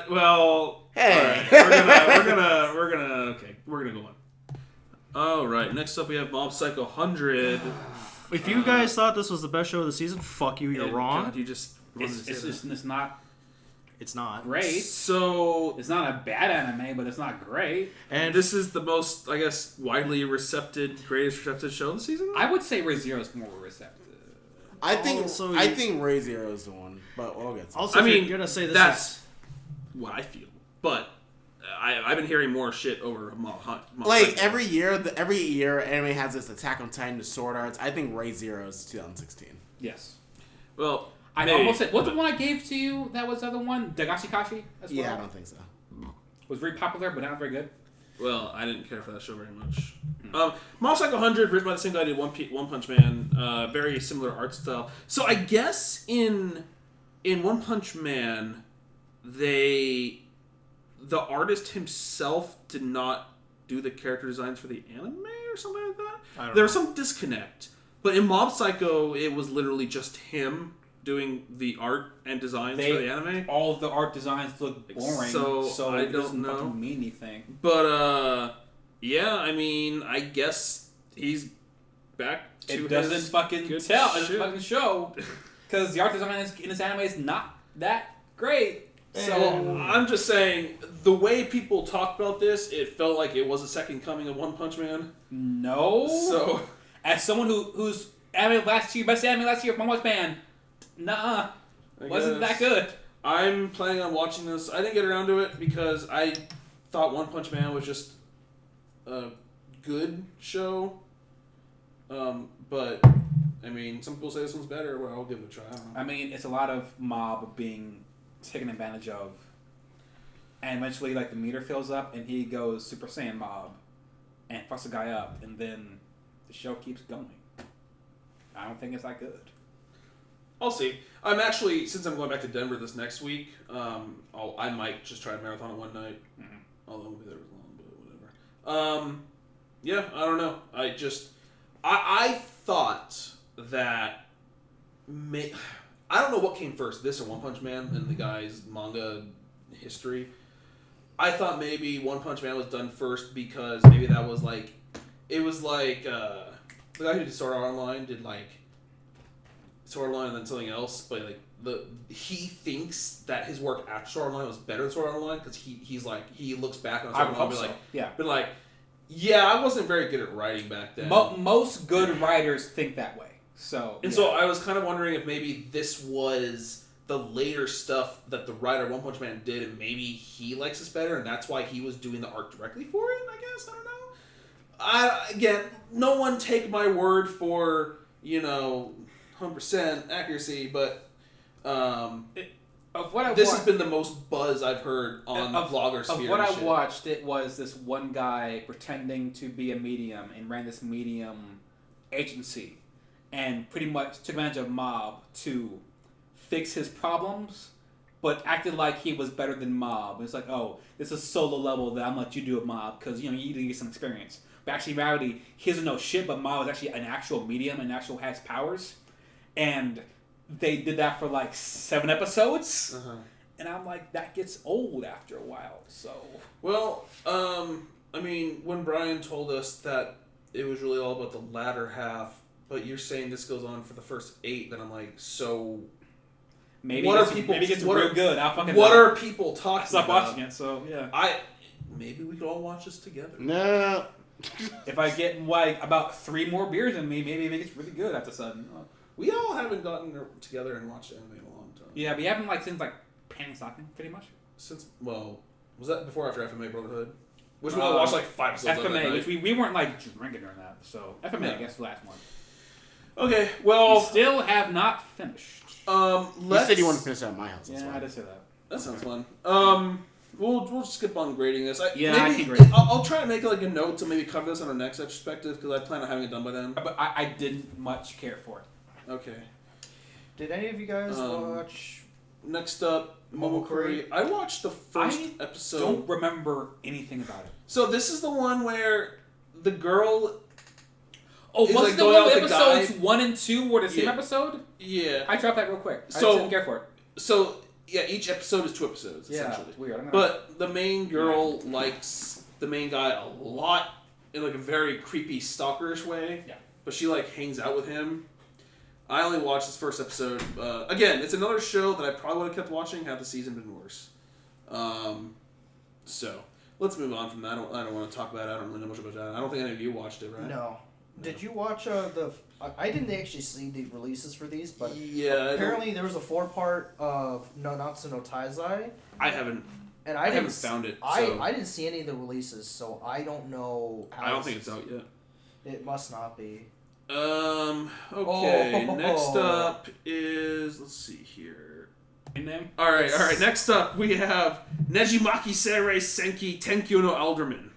Speaker 1: Well.
Speaker 4: Hey.
Speaker 1: All right. We're gonna go on. All right. Next up, we have Mob Psycho 100.
Speaker 3: If you guys thought this was the best show of the season, fuck you. You're wrong.
Speaker 1: God, you just.
Speaker 2: It's not
Speaker 3: It's not.
Speaker 2: great.
Speaker 1: So
Speaker 2: It's not a bad anime, but it's not great.
Speaker 1: and this is the most, I guess, greatest recepted show of the season.
Speaker 2: I would say Re:Zero is more receptive.
Speaker 4: I think
Speaker 3: Also,
Speaker 4: I think Ray Zero is the one, but we'll get to it.
Speaker 3: Also,
Speaker 1: I
Speaker 3: if
Speaker 1: mean,
Speaker 3: you're gonna say this
Speaker 1: that's
Speaker 3: is
Speaker 1: what I feel, but I've been hearing more shit over Mob
Speaker 4: Like
Speaker 1: Psycho.
Speaker 4: every year, anime has this Attack on Titan to Sword Arts. I think Ray Zero is 2016.
Speaker 2: Yes.
Speaker 1: Well,
Speaker 2: I
Speaker 1: maybe,
Speaker 2: almost said, what's the one I gave to you that was the other one? Dagashikashi? As well?
Speaker 4: Yeah, I don't think so.
Speaker 2: Was very popular, but not very good.
Speaker 1: Well, I didn't care for that show very much. Mob Psycho 100, written by the same guy who did One Punch Man. Very similar art style. So I guess in One Punch Man, the artist himself did not do the character designs for the anime or something like that. There was some disconnect. But in Mob Psycho, it was literally just him doing the art and designs for the anime.
Speaker 2: All of the art designs look boring,
Speaker 1: So, I
Speaker 2: it
Speaker 1: don't
Speaker 2: doesn't
Speaker 1: know.
Speaker 2: fucking mean anything.
Speaker 1: But, yeah, I mean, I guess he's back to
Speaker 2: It doesn't
Speaker 1: his
Speaker 2: fucking
Speaker 1: good
Speaker 2: tell. It
Speaker 1: shit.
Speaker 2: doesn't fucking show. Because the art design in this anime is not that great. So
Speaker 1: I'm just saying, the way people talk about this, it felt like it was a second coming of One Punch Man.
Speaker 2: no.
Speaker 1: So,
Speaker 2: As someone whose anime last year, best anime last year, One Punch Man, nah, wasn't that good.
Speaker 1: I'm planning on watching this. I didn't get around to it because I thought One Punch Man was just a good show. But, I mean, some people say this one's better. Well, I'll give it a try. I don't know.
Speaker 2: I mean, it's a lot of mob being taken advantage of. And eventually, like, the meter fills up and he goes Super Saiyan mob and fucks the guy up. And then the show keeps going. I don't think it's that good.
Speaker 1: I'll see. I'm actually, since I'm going back to Denver this next week, I might just try a marathon in one night.
Speaker 2: Mm-hmm.
Speaker 1: Although it won't be there as long, but whatever. Yeah, I don't know. I thought that I don't know what came first, this or One Punch Man in the guy's manga history. I thought maybe One Punch Man was done first because maybe that was like, it was like the guy who did Sword Art Online did like Sword Art Online and then something else, but like he thinks that his work after Sword Art Online was better than Sword Art Online because he looks back on Sword Art Online and be like,
Speaker 2: Yeah.
Speaker 1: been like, yeah, I wasn't very good at writing back then.
Speaker 2: Most good writers think that way. So
Speaker 1: so I was kind of wondering if maybe this was the later stuff that the writer of One Punch Man did, and maybe he likes this better, and that's why he was doing the art directly for it. I guess I don't know. Again, no one take my word for 100% accuracy, but this has been the most buzz I've heard on vlogger sphere.
Speaker 2: Of what I watched, it was this one guy pretending to be a medium and ran this medium agency, and pretty much took advantage of Mob to fix his problems, but acted like he was better than Mob. It's like, oh, this is solo level that I'm gonna let you do a Mob because you need to get some experience. But actually, in reality, he doesn't know shit. But Mob is actually an actual medium and actual has powers, and they did that for like 7 episodes. And I'm like, that gets old after a while. So
Speaker 1: well, I mean, when Brian told us that it was really all about the latter half, but you're saying this goes on for the first 8, then I'm like, so.
Speaker 2: Maybe what it's real good.
Speaker 1: What are people talking
Speaker 2: about?
Speaker 1: Stop
Speaker 2: watching it, so yeah.
Speaker 1: Maybe we could all watch this together.
Speaker 4: No.
Speaker 2: If I get about 3 more beers in me, maybe it gets really good after sudden.
Speaker 1: We all haven't gotten together and watched anime in a long time.
Speaker 2: Yeah, we haven't since Panic Stocking, pretty much.
Speaker 1: Was that before or after FMA Brotherhood? Which we all watched 5 episodes of
Speaker 2: FMA, which we weren't drinking during that, so FMA I guess the last one.
Speaker 1: Okay, well,
Speaker 2: we still have not finished.
Speaker 4: You said you want to finish at my house.
Speaker 2: Yeah, I did say that.
Speaker 1: That sounds fun. We'll skip on grading this.
Speaker 2: I can grade it.
Speaker 1: I'll try to make a note to maybe cover this on our next retrospective because I plan on having it done by then.
Speaker 2: But I didn't much care for it.
Speaker 1: Okay.
Speaker 5: Did any of you guys watch?
Speaker 1: Next up, Momokuri. I watched the first episode.
Speaker 2: I don't remember anything about it.
Speaker 1: So this is the one where the girl.
Speaker 2: Oh, was the one episodes 1 and 2 were the same episode?
Speaker 1: Yeah.
Speaker 2: I dropped that real quick. I just didn't care for it.
Speaker 1: So, yeah, each episode is 2 episodes, essentially.
Speaker 2: It's weird.
Speaker 1: But the main girl likes the main guy a lot in a very creepy stalkerish way.
Speaker 2: Yeah.
Speaker 1: But she hangs out with him. I only watched this first episode. Again, it's another show that I probably would have kept watching had the season been worse. So, let's move on from that. I don't want to talk about it. I don't really know much about that. I don't think any of you watched it, right?
Speaker 5: No. Did you watch I didn't actually see the releases for these, but apparently there was a 4-part of Nanatsu no Taizai.
Speaker 1: I haven't.
Speaker 5: And
Speaker 1: I haven't found it.
Speaker 5: I didn't see any of the releases, so I don't know how.
Speaker 1: I don't think it's out yet.
Speaker 5: It must not be.
Speaker 1: Okay. Next up is, let's see here.
Speaker 2: Name?
Speaker 1: All right. Next up we have Nejimaki Seirei Senki Tenkyou no Alderamin.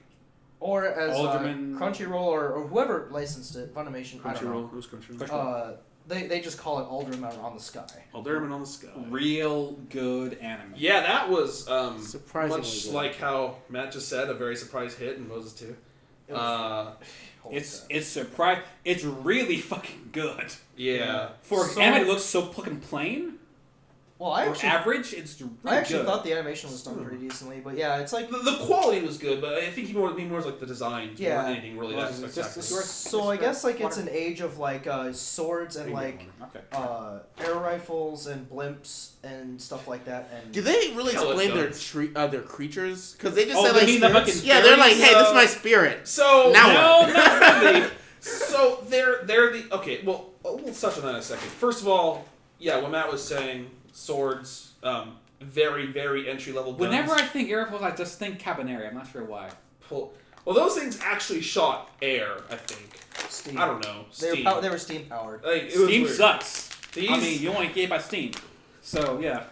Speaker 5: Or as Crunchyroll or whoever licensed it, Funimation.
Speaker 1: Crunchyroll. It was Crunchyroll.
Speaker 5: They just call it Alderamin on the Sky.
Speaker 1: Alderamin on the Sky.
Speaker 2: Real good anime.
Speaker 1: Yeah, that was
Speaker 4: surprisingly
Speaker 1: much
Speaker 4: good.
Speaker 1: Like how Matt just said, a very surprise hit in Moses 2.
Speaker 2: It's really fucking good.
Speaker 1: Yeah.
Speaker 2: For anime that looks so fucking plain.
Speaker 5: Well,
Speaker 2: average, it's really good.
Speaker 5: I actually thought the animation was done pretty decently, but yeah, it's like
Speaker 1: the quality was good, but I think he more like the design more than anything really that spectacular.
Speaker 5: So I guess it's an age of swords and air rifles and blimps and stuff like that. And
Speaker 4: do they really explain their creatures? Because they just
Speaker 2: said
Speaker 4: they're like, hey, this is my spirit.
Speaker 1: So
Speaker 4: now
Speaker 1: not really. So they're the okay. Well, we'll touch on that in a second. First of all, yeah, what Matt was saying. Swords, very, very entry-level guns.
Speaker 2: Whenever I think air rifles, I just think Cabaneri. I'm not sure why.
Speaker 1: Well, those things actually shot air, I think.
Speaker 5: Steam.
Speaker 1: I don't know.
Speaker 5: Steam. They were steam-powered.
Speaker 2: Steam sucks. You only get by steam. So, yeah.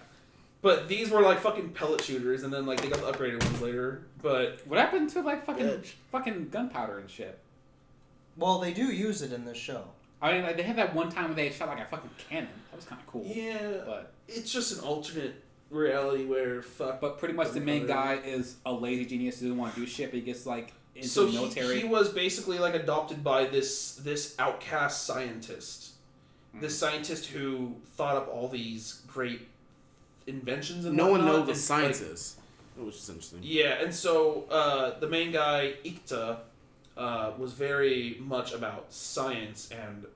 Speaker 1: But these were fucking pellet shooters, and then they got the upgraded ones later. But
Speaker 2: what happened to fucking gunpowder and shit?
Speaker 5: Well, they do use it in this show.
Speaker 2: I mean, they had that one time where they shot a fucking cannon. That was kind of cool.
Speaker 1: Yeah,
Speaker 2: but
Speaker 1: it's just an alternate reality where
Speaker 2: But pretty much the main guy is a lazy genius who doesn't want to do shit, but he gets into the military.
Speaker 1: He was basically adopted by this outcast scientist. Mm-hmm. This scientist who thought up all these great inventions and
Speaker 4: no
Speaker 1: whatnot.
Speaker 4: one knows the science is. Which is interesting.
Speaker 1: Yeah, and so the main guy, Ikuta, was very much about science and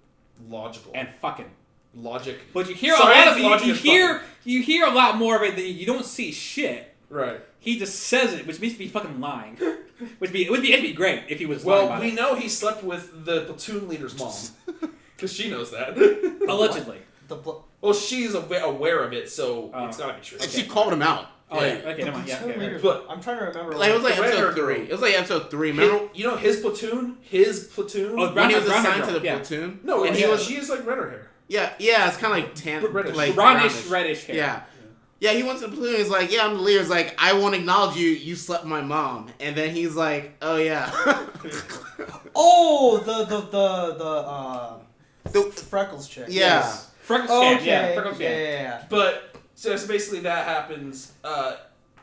Speaker 1: logical
Speaker 2: and fucking
Speaker 1: logic.
Speaker 2: But you hear you hear a lot more of it than you don't see shit.
Speaker 1: Right.
Speaker 2: He just says it, which means to be fucking lying. It'd be great if he was lying about
Speaker 1: we
Speaker 2: it.
Speaker 1: know he slept with the platoon leader's mom. Because she knows that.
Speaker 2: Allegedly.
Speaker 1: Well, she's aware of it, so it's gotta be true.
Speaker 4: And she called him out.
Speaker 2: Oh, yeah. Okay, never mind. Yeah, okay.
Speaker 1: But
Speaker 5: I'm trying to remember.
Speaker 4: Like, it was like episode 3. It was like episode 3. Remember?
Speaker 1: You know his platoon? Oh,
Speaker 4: when he was assigned to the platoon?
Speaker 1: No, and she has like redder hair.
Speaker 4: Yeah, it's kind of like tan,
Speaker 1: reddish.
Speaker 4: like
Speaker 2: reddish hair.
Speaker 4: Yeah, he went to the platoon. He's like, yeah, I'm the leader. He's like, I won't acknowledge you. You slept with my mom. And then he's like, oh yeah.
Speaker 5: The Freckles chick.
Speaker 4: Yeah.
Speaker 5: Yes.
Speaker 2: Freckles
Speaker 5: okay.
Speaker 2: Freckles
Speaker 5: yeah.
Speaker 1: But so basically that happens.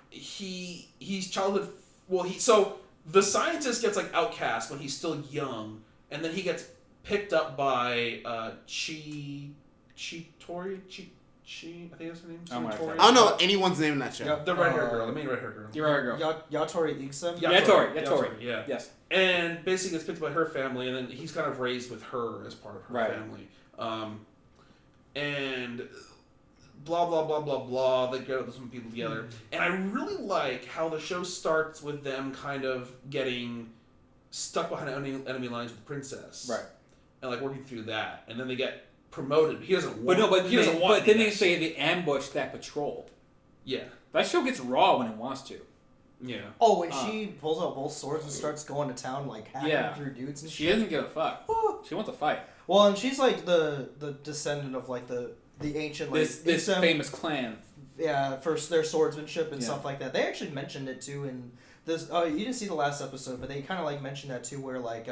Speaker 1: He's childhood. Well, so the scientist gets like outcast when he's still young, and then he gets picked up by Hitori. I think that's her name.
Speaker 4: I don't know anyone's name in that show.
Speaker 1: The red hair girl, the main red hair girl.
Speaker 2: The red hair girl.
Speaker 5: Yatori Ixem?
Speaker 2: Yatori.
Speaker 1: Yeah.
Speaker 2: Yes.
Speaker 1: And basically gets picked up by her family, and then he's kind of raised with her as part of her family. And blah, blah, blah, blah, blah. They get some people together. And I really like how the show starts with them kind of getting stuck behind enemy lines with the princess.
Speaker 2: Right.
Speaker 1: And like working through that. And then they get promoted. He doesn't want
Speaker 2: But then they say they ambush that patrol.
Speaker 1: Yeah.
Speaker 2: That show gets raw when it wants to.
Speaker 1: Yeah.
Speaker 5: Oh, when she pulls out both swords and starts going to town, like hacking through dudes and shit.
Speaker 2: She doesn't give a fuck. She wants to fight.
Speaker 5: Well, and she's like the descendant of like the ancient like
Speaker 2: this famous clan.
Speaker 5: Yeah, for their swordsmanship and stuff like that. They actually mentioned it too in this. Oh, you didn't see the last episode, but they kind of like mentioned that too, where like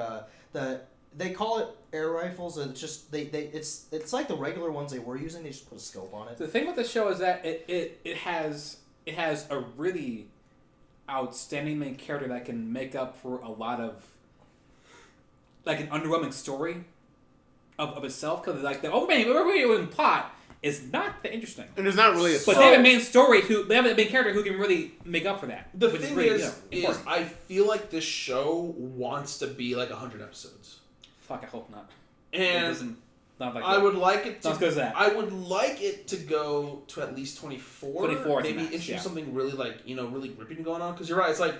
Speaker 5: they call it air rifles, and it's just it's like the regular ones they were using. They just put a scope on it.
Speaker 2: The thing with the show is that it has a really outstanding main character that can make up for a lot of like an underwhelming story of itself, because like the overwhelming plot is not that interesting.
Speaker 4: And there's not really
Speaker 2: but they have a main story they have a main character who can really make up for that.
Speaker 1: The thing is I feel like this show wants to be like 100 episodes.
Speaker 2: Fuck, I hope not.
Speaker 1: And
Speaker 2: not like
Speaker 1: I would like it to.
Speaker 2: Not as good as that.
Speaker 1: I would like it to go to at least 24.
Speaker 2: 24,
Speaker 1: maybe introduce something really like really gripping going on. Because you're right, it's like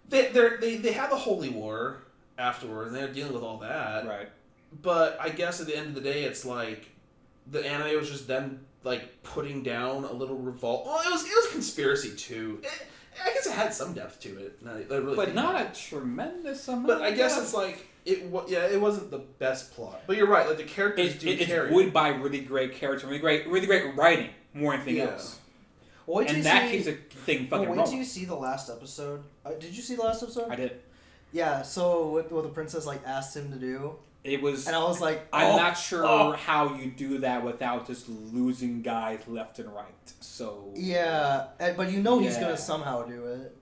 Speaker 1: they had the Holy War afterwards, and they're dealing with all that.
Speaker 2: Right.
Speaker 1: But I guess at the end of the day, it's like the anime was just them like putting down a little revolt. Well, it was a conspiracy too. I guess it had some depth to it.
Speaker 2: But not a tremendous amount.
Speaker 1: But I guess it's like it wasn't the best plot. But you're right. Like the characters carry.
Speaker 2: It's wood by really great character, really great writing, more than anything else.
Speaker 5: Well,
Speaker 2: and that keeps a thing fucking rolling.
Speaker 5: Wait till you see the last episode. Did you see the last episode?
Speaker 2: I did.
Speaker 5: Yeah. So what the princess like asked him to do.
Speaker 2: It was,
Speaker 5: and I was like,
Speaker 2: I'm not sure how you do that without just losing guys left and right. So
Speaker 5: yeah, but he's gonna somehow do it.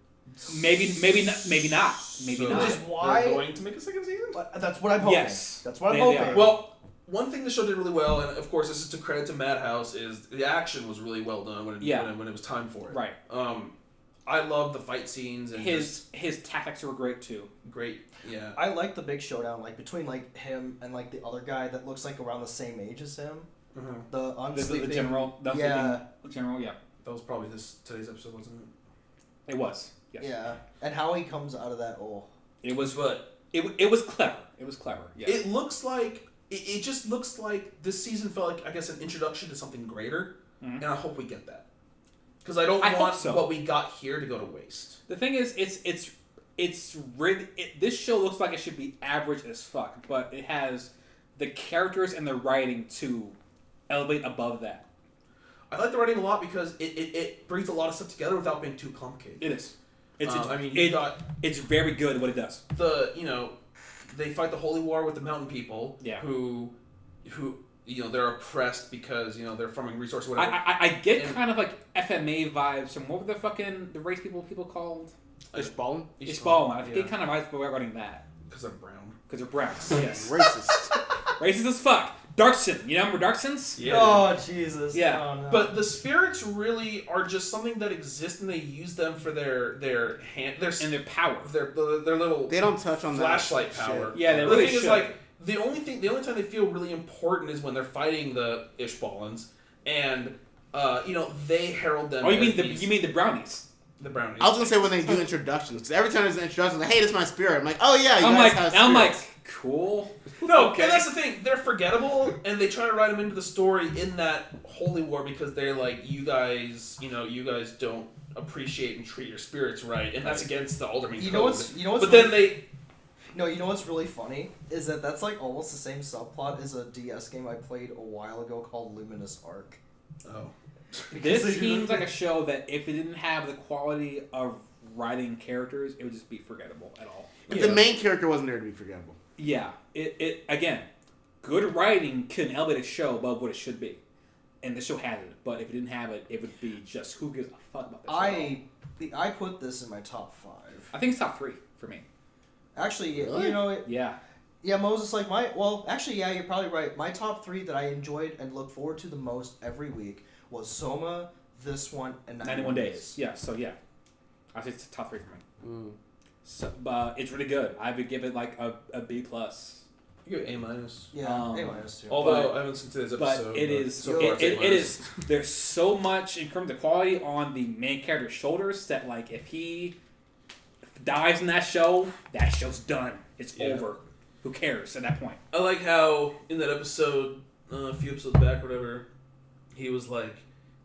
Speaker 2: Maybe not. Maybe not.
Speaker 5: Which is why
Speaker 1: they're going to make a second season.
Speaker 5: That's what I'm hoping.
Speaker 2: Yes,
Speaker 5: that's what I'm hoping.
Speaker 1: Well, one thing the show did really well, and of course this is to credit to Madhouse, is the action was really well done when it was time for it.
Speaker 2: Right.
Speaker 1: I love the fight scenes and
Speaker 2: his tactics were great too.
Speaker 1: Great, yeah.
Speaker 5: I like the big showdown, like between like him and like the other guy that looks like around the same age as him.
Speaker 1: Mm-hmm.
Speaker 5: The unsleeping
Speaker 2: general. The general. Yeah.
Speaker 1: That was probably today's episode, wasn't it?
Speaker 2: It was. Yes.
Speaker 5: Yeah, and how he comes out of that. Oh.
Speaker 2: It was what. It was clever. It was clever. Yeah.
Speaker 1: It looks like it just looks like this season felt like, I guess, an introduction to something greater, and I hope we get that. Because I don't want what we got here to go to waste.
Speaker 2: The thing is, it's really this show looks like it should be average as fuck, but it has the characters and the writing to elevate above that.
Speaker 1: I like the writing a lot because it brings a lot of stuff together without being too complicated.
Speaker 2: It is. It's very good what it does.
Speaker 1: They fight the Holy War with the mountain people.
Speaker 2: Yeah.
Speaker 1: Who they're oppressed because they're farming resources. Whatever.
Speaker 2: I get kind of like FMA vibes from what were the race people called?
Speaker 4: Ishbalan?
Speaker 2: Ishbalan. I think it kind of vibes regarding that.
Speaker 1: Because they're brown.
Speaker 2: Because they're brown. Yes.
Speaker 4: Racist.
Speaker 2: Racist as fuck. Darkson. You remember Darksons?
Speaker 1: Yeah.
Speaker 5: Oh Jesus.
Speaker 2: Yeah.
Speaker 5: Oh, no.
Speaker 1: But the spirits really are just something that exists, and they use them for their
Speaker 2: power.
Speaker 1: Their little.
Speaker 4: They don't touch on
Speaker 1: flashlight
Speaker 4: that
Speaker 1: power.
Speaker 4: Shit.
Speaker 1: Yeah, they really should. Is like the only time they feel really important is when they're fighting the Ishbalans, and they herald them.
Speaker 2: Oh, you mean the brownies?
Speaker 1: The brownies.
Speaker 4: I was gonna say when they do introductions, because every time there's an introduction, like, hey, this is my spirit. I'm like, oh yeah, you
Speaker 2: I'm
Speaker 4: guys
Speaker 2: like,
Speaker 4: have
Speaker 2: I'm like,
Speaker 4: spirits.
Speaker 2: cool.
Speaker 1: No, okay. And that's the thing. They're forgettable, and they try to write them into the story in that holy war because they're like, you guys don't appreciate and treat your spirits right, and that's against the Alderamin Code.
Speaker 5: You know what's
Speaker 1: but
Speaker 5: really,
Speaker 1: then they.
Speaker 5: No, you know what's really funny is that's like almost the same subplot as a DS game I played a while ago called Luminous Arc.
Speaker 1: Oh.
Speaker 2: This seems like a show that if it didn't have the quality of writing characters, it would just be forgettable at all.
Speaker 4: If the main character wasn't there to be forgettable.
Speaker 2: Yeah, it again, good writing can elevate a show above what it should be, and the show had it. But if it didn't have it, it would be just who gives a fuck about this show.
Speaker 5: I put this in my top 5.
Speaker 2: I think it's top 3 for me.
Speaker 5: Actually,
Speaker 4: really?
Speaker 5: you know,
Speaker 2: yeah,
Speaker 5: Moses, like you're probably right. My top 3 that I enjoyed and look forward to the most every week was Souma, this one, and 91 Days.
Speaker 2: Yeah, so yeah, I think it's top 3 for me. So, it's really good. I would give it like a B+.
Speaker 1: You give A-.
Speaker 5: Yeah, A- too.
Speaker 1: Although I haven't listened to this episode.
Speaker 2: But it is,
Speaker 1: so far
Speaker 2: it is. There's so much in terms of quality on the main character's shoulders that like if he dies in that show's done. It's over. Who cares at that point?
Speaker 1: I like how in that episode, a few episodes back, or whatever, he was like,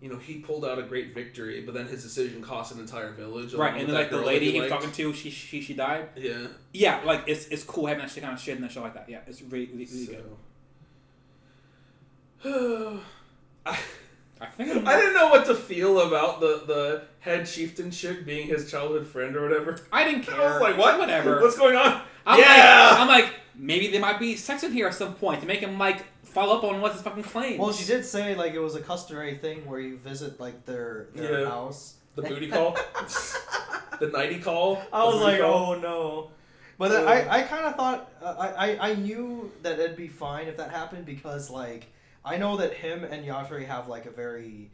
Speaker 1: he pulled out a great victory, but then his decision cost an entire village.
Speaker 2: Right, and then like the lady he was talking to, she died.
Speaker 1: Yeah.
Speaker 2: Yeah, like it's cool having that kind of shit in a show like that. Yeah, it's really
Speaker 1: good.
Speaker 2: I think
Speaker 1: I didn't know what to feel about the head chieftain chick being his childhood friend or whatever.
Speaker 2: I didn't care.
Speaker 1: I was like, what?
Speaker 2: Whatever.
Speaker 1: What's going on?
Speaker 2: I'm like, maybe there might be sex in here at some point to make him like follow up on what his fucking claims.
Speaker 5: Well, she did say like it was a customary thing where you visit like their house.
Speaker 1: The booty call, the nighty call.
Speaker 5: I was like, oh no. But then I kind of thought I knew that it'd be fine if that happened because like I know that him and Yatori have like a very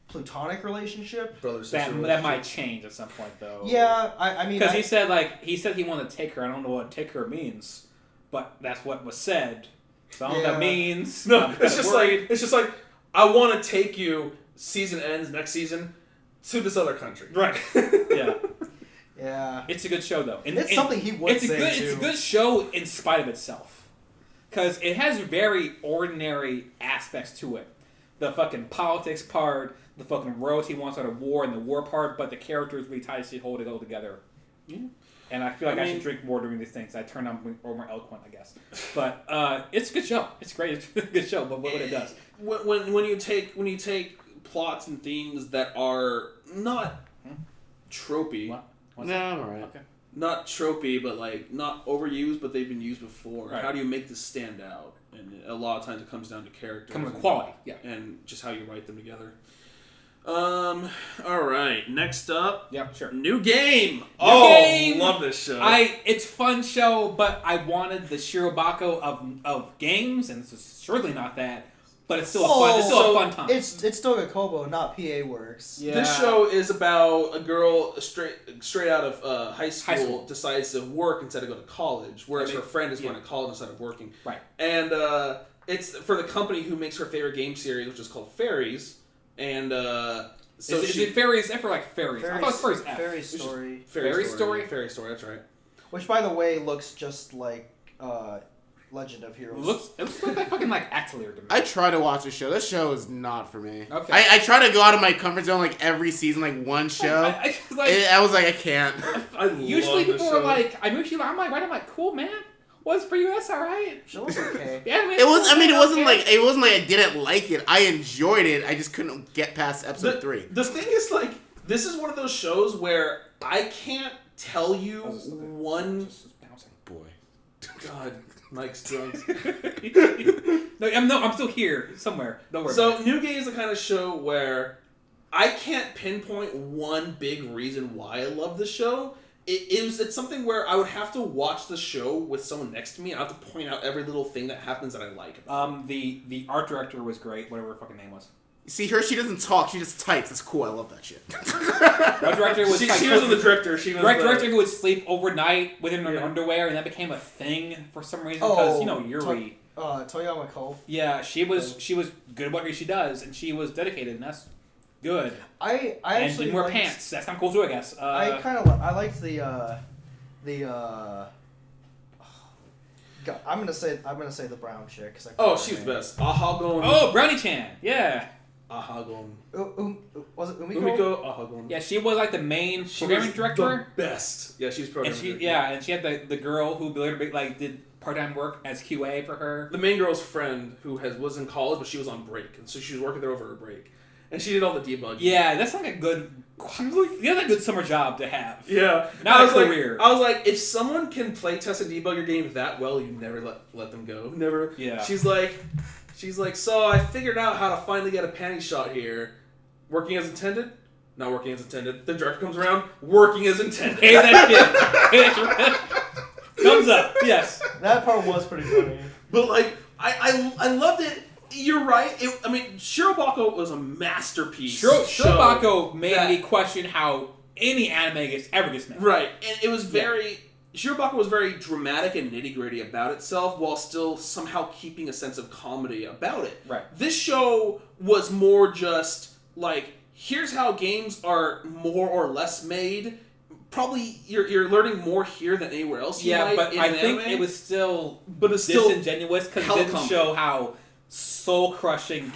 Speaker 5: platonic relationship.
Speaker 2: That might change at some point though.
Speaker 5: Yeah, I mean
Speaker 2: because he said he wanted to take her. I don't know what take her means, but that's what was said. So I don't know what that means.
Speaker 1: No, it's just like I want to take you. Season ends next season to this other country.
Speaker 2: Right. Yeah.
Speaker 5: Yeah.
Speaker 2: It's a good show though. And
Speaker 5: it's something he would say too.
Speaker 2: It's a good show in spite of itself. Because it has very ordinary aspects to it. The fucking politics part, the fucking royalty wants out of war, and the war part, but the characters really tightly hold it all together. Yeah. And I feel like I should drink more during these things. I turn on more eloquent, I guess. But it's a good show. It's great. It's a good show, but what it does.
Speaker 1: When you take plots and themes that are not tropey.
Speaker 4: No, I'm alright.
Speaker 2: Okay.
Speaker 1: Not tropey, but like not overused, but they've been used before.
Speaker 2: Right.
Speaker 1: How do you make this stand out? And a lot of times it comes down to characters.
Speaker 2: Come with quality, yeah.
Speaker 1: And just how you write them together. All right. Next up.
Speaker 2: Yeah, sure.
Speaker 1: New game.
Speaker 2: Game.
Speaker 1: Love this show.
Speaker 2: It's a fun show, but I wanted the Shirobako of games, and it's certainly not that. But it's still a fun time.
Speaker 5: It's still a Kobo, not PA Works.
Speaker 1: Yeah. This show is about a girl straight out of high school decides to work instead of go to college, whereas her friend is going to college instead of working.
Speaker 2: Right.
Speaker 1: And it's for the company who makes her favorite game series, which is called Fairies. And so
Speaker 2: is it Fairies F or like Fairies? I thought it was Fairies F.
Speaker 5: Fairy Story.
Speaker 1: Fairy Story, that's right.
Speaker 5: Which, by the way, looks just like Legend of Heroes.
Speaker 2: It looks like fucking like Atelier to me.
Speaker 4: I try to watch this show. This show is not for me.
Speaker 2: Okay.
Speaker 4: I try to go out of my comfort zone like every season, like one show. I was like, I can't.
Speaker 2: Usually people are like, I'm like, cool, man. Was for you, that's alright.
Speaker 5: It was okay.
Speaker 2: Yeah, man,
Speaker 4: it wasn't like I didn't like it. I enjoyed it. I just couldn't get past episode 3.
Speaker 1: The thing is, like, this is one of those shows where I can't tell you one.
Speaker 4: Boy,
Speaker 1: God, Mike's drunk.
Speaker 2: No, I'm still here somewhere. Don't worry.
Speaker 1: So, New Game is the kind of show where I can't pinpoint one big reason why I love the show. It's something where I would have to watch the show with someone next to me. I have to point out every little thing that happens that I like.
Speaker 2: The art director was great, whatever her fucking name was.
Speaker 4: See her, she doesn't talk, she just types. It's cool, I love that shit.
Speaker 2: Art director was
Speaker 1: she wasn't the director. She was
Speaker 2: director who would sleep overnight within her underwear, and that became a thing for some reason because Yuri.
Speaker 5: Toyama Cole.
Speaker 2: Yeah, she was good at what she does, and she was dedicated, and that's good.
Speaker 5: I
Speaker 2: and
Speaker 5: actually
Speaker 2: didn't wear
Speaker 5: liked,
Speaker 2: pants. That's kind of cool too, I guess.
Speaker 5: I liked the God, I'm gonna say the brown chick. Cause
Speaker 1: she's the best. Ahagon.
Speaker 2: Oh, Brownie-chan. Yeah.
Speaker 1: Ahagon.
Speaker 5: Was it Umiko?
Speaker 1: Umiko Ahagon.
Speaker 2: Yeah, she was like the main programming director.
Speaker 1: The best. Yeah, she's programming director.
Speaker 2: And she had the girl who later did part-time work as QA for her.
Speaker 1: The main girl's friend who was in college, but she was on break, and so she was working there over her break, and she did all the debugging.
Speaker 2: Yeah, that's like a good. You have a good summer job to have.
Speaker 1: Yeah,
Speaker 2: not a career.
Speaker 1: I was like, if someone can play test and debug your game that well, you never let them go. Never.
Speaker 2: Yeah.
Speaker 1: She's like, so I figured out how to finally get a panty shot here. Working as intended? Not working as intended. The director comes around, working as intended.
Speaker 2: Hey, that shit. Thumbs up. Yes.
Speaker 5: That part was pretty funny.
Speaker 1: But like, I loved it. You're right. Shirobako was a masterpiece.
Speaker 2: Shirobako made me question how any anime ever gets made.
Speaker 1: Right, and it was very... Shirobako was very dramatic and nitty-gritty about itself while still somehow keeping a sense of comedy about it.
Speaker 2: Right.
Speaker 1: This show was more just like, here's how games are more or less made. Probably you're learning more here than anywhere else.
Speaker 2: But I think
Speaker 1: anime.
Speaker 2: it was still
Speaker 1: still
Speaker 2: disingenuous because it didn't show how soul-crushing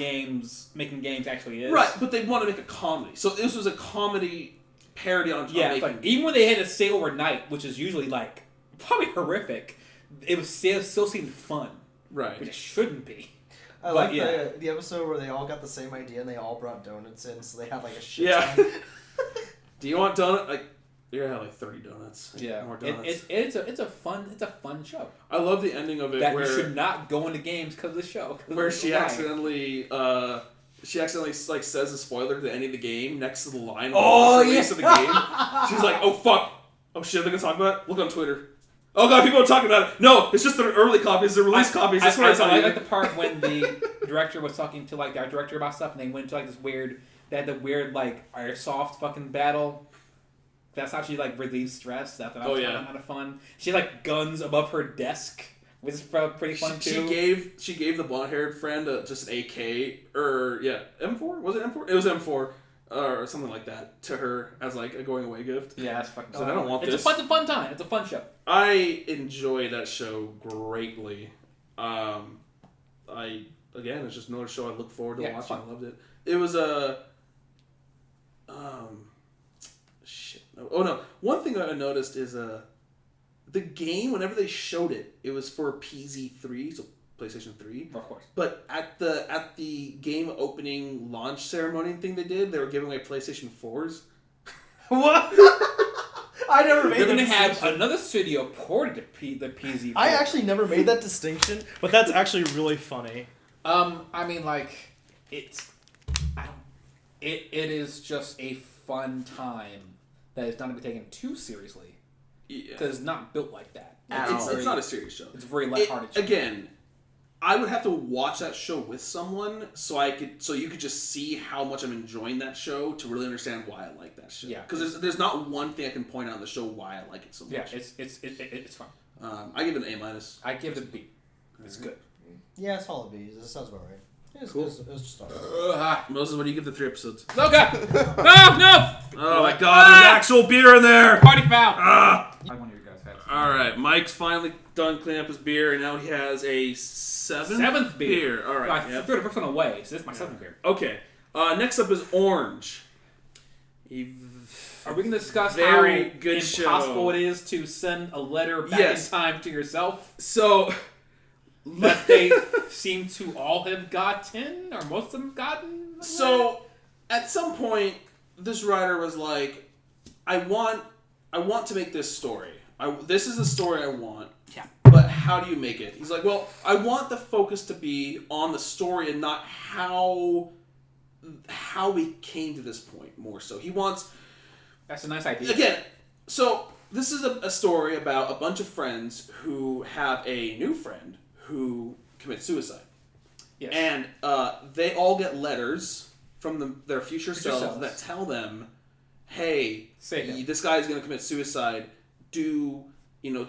Speaker 2: making games actually is.
Speaker 1: Right, but they want to make a comedy. So this was a comedy parody on
Speaker 2: but even when they had to stay overnight, which is usually like probably horrific, it still seemed fun.
Speaker 1: Right.
Speaker 2: Which it shouldn't be.
Speaker 5: I like the episode where they all got the same idea and they all brought donuts in, so they had like a shit ton.
Speaker 1: Do you want donut? Like, you're gonna have like 30 donuts.
Speaker 2: Yeah.
Speaker 1: More donuts.
Speaker 2: It's a fun show.
Speaker 1: I love the ending of it
Speaker 2: that
Speaker 1: where
Speaker 2: you should not go into games because of the show.
Speaker 1: Where she accidentally like says a spoiler to the end of the game next to the line of the release of the game. She's like, oh fuck. Oh shit, they're gonna talk about it? Look on Twitter. Oh god, people are talking about it. No, it's just the early copies, the release copies. That's what I
Speaker 2: I like the part when the director was talking to like our director about stuff and they went into like they had the weird like airsoft fucking battle. That's how she like relieves stress. That was kind of fun. She had like guns above her desk, which is pretty fun too.
Speaker 1: She gave the blonde-haired friend just an AK M4. Was it M4? It was M4 or something like that to her as like a going away gift.
Speaker 2: Yeah, that's fucking.
Speaker 1: So I don't want this.
Speaker 2: It's a fun time. It's a fun show.
Speaker 1: I enjoy that show greatly. It's just another show I look forward to watching. I loved it. It was shit. Oh no! One thing that I noticed is the game. Whenever they showed it, it was for PZ3, so PlayStation 3.
Speaker 2: Of course.
Speaker 1: But at the game opening launch ceremony thing they did, they were giving away PlayStation 4s.
Speaker 5: What? I never made.
Speaker 2: They're gonna have another studio ported to the PZ4.
Speaker 3: I actually never made that distinction, but that's actually really funny.
Speaker 2: I mean, like it is just a fun time that is not to be taken too seriously.
Speaker 1: Yeah.
Speaker 2: Because it's not built like that.
Speaker 1: It's not a serious show.
Speaker 2: It's a very lighthearted show.
Speaker 1: Again, I would have to watch that show with someone so you could just see how much I'm enjoying that show to really understand why I like that show.
Speaker 2: Yeah.
Speaker 1: Because there's not one thing I can point out on the show why I like it so much.
Speaker 2: Yeah, it's fun.
Speaker 1: I give it an A-.
Speaker 2: I give it a B. It's good.
Speaker 5: Yeah, it's solid B's. That sounds about right.
Speaker 1: Cool.
Speaker 5: It was just alright.
Speaker 1: Moses, what do you give the 3 episodes?
Speaker 2: No, God! No!
Speaker 1: Oh my God! There's actual beer in there.
Speaker 2: Party foul!
Speaker 6: I want you guys had.
Speaker 1: All right, Mike's finally done cleaning up his beer, and now he has a seventh beer. All right,
Speaker 2: I threw the first one away, so this is my 7th beer.
Speaker 1: Okay. Next up is Orange.
Speaker 2: Are we going to discuss
Speaker 1: Very
Speaker 2: how
Speaker 1: good
Speaker 2: impossible
Speaker 1: show.
Speaker 2: it is to send a letter back in time to yourself?
Speaker 1: So,
Speaker 2: that they seem to all have gotten, or most of them have gotten?
Speaker 1: So, at some point, this writer was like, I want to make this story. This is the story I want.
Speaker 2: Yeah.
Speaker 1: But how do you make it? He's like, well, I want the focus to be on the story and not how we came to this point more so. He wants...
Speaker 2: That's a nice idea.
Speaker 1: Again, so this is a story about a bunch of friends who have a new friend who commits suicide.
Speaker 2: Yes.
Speaker 1: And they all get letters from their future selves that tell them, hey, this guy is going to commit suicide. Do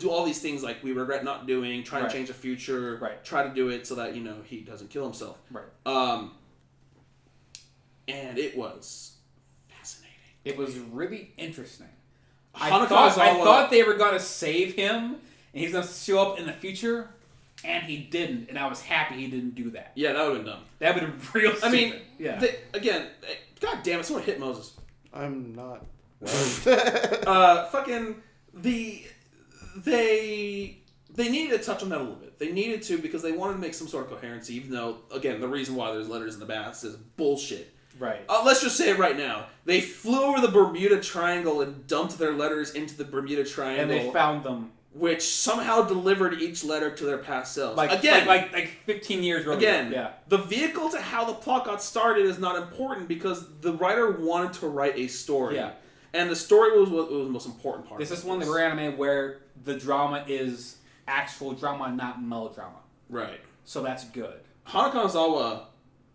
Speaker 1: all these things like we regret not doing, try to change the future, try to do it so that, he doesn't kill himself.
Speaker 2: Right.
Speaker 1: and it was fascinating.
Speaker 2: It was really interesting. I
Speaker 1: Hanakazawa,
Speaker 2: thought they were going to save him, and he's going to show up in the future, and he didn't, and I was happy he didn't do that.
Speaker 1: Yeah, that would have been dumb.
Speaker 2: That would have been real stupid.
Speaker 1: I mean,
Speaker 2: yeah.
Speaker 1: Again, god damn it, someone hit Moses.
Speaker 4: I'm not.
Speaker 1: Fucking they needed to touch on that a little bit. They needed to because they wanted to make some sort of coherency, even though, again, the reason why there's letters in the baths is bullshit.
Speaker 2: Right.
Speaker 1: Let's just say it right now. They flew over the Bermuda Triangle and dumped their letters into the Bermuda Triangle.
Speaker 2: And they found them.
Speaker 1: Which somehow delivered each letter to their past selves.
Speaker 2: Like 15 years earlier.
Speaker 1: Again,
Speaker 2: yeah.
Speaker 1: The vehicle to how the plot got started is not important because the writer wanted to write a story.
Speaker 2: Yeah.
Speaker 1: And the story was what was the most important part.
Speaker 2: This is one of the rare anime where the drama is actual drama, not melodrama.
Speaker 1: Right.
Speaker 2: So that's good.
Speaker 1: Hanakazawa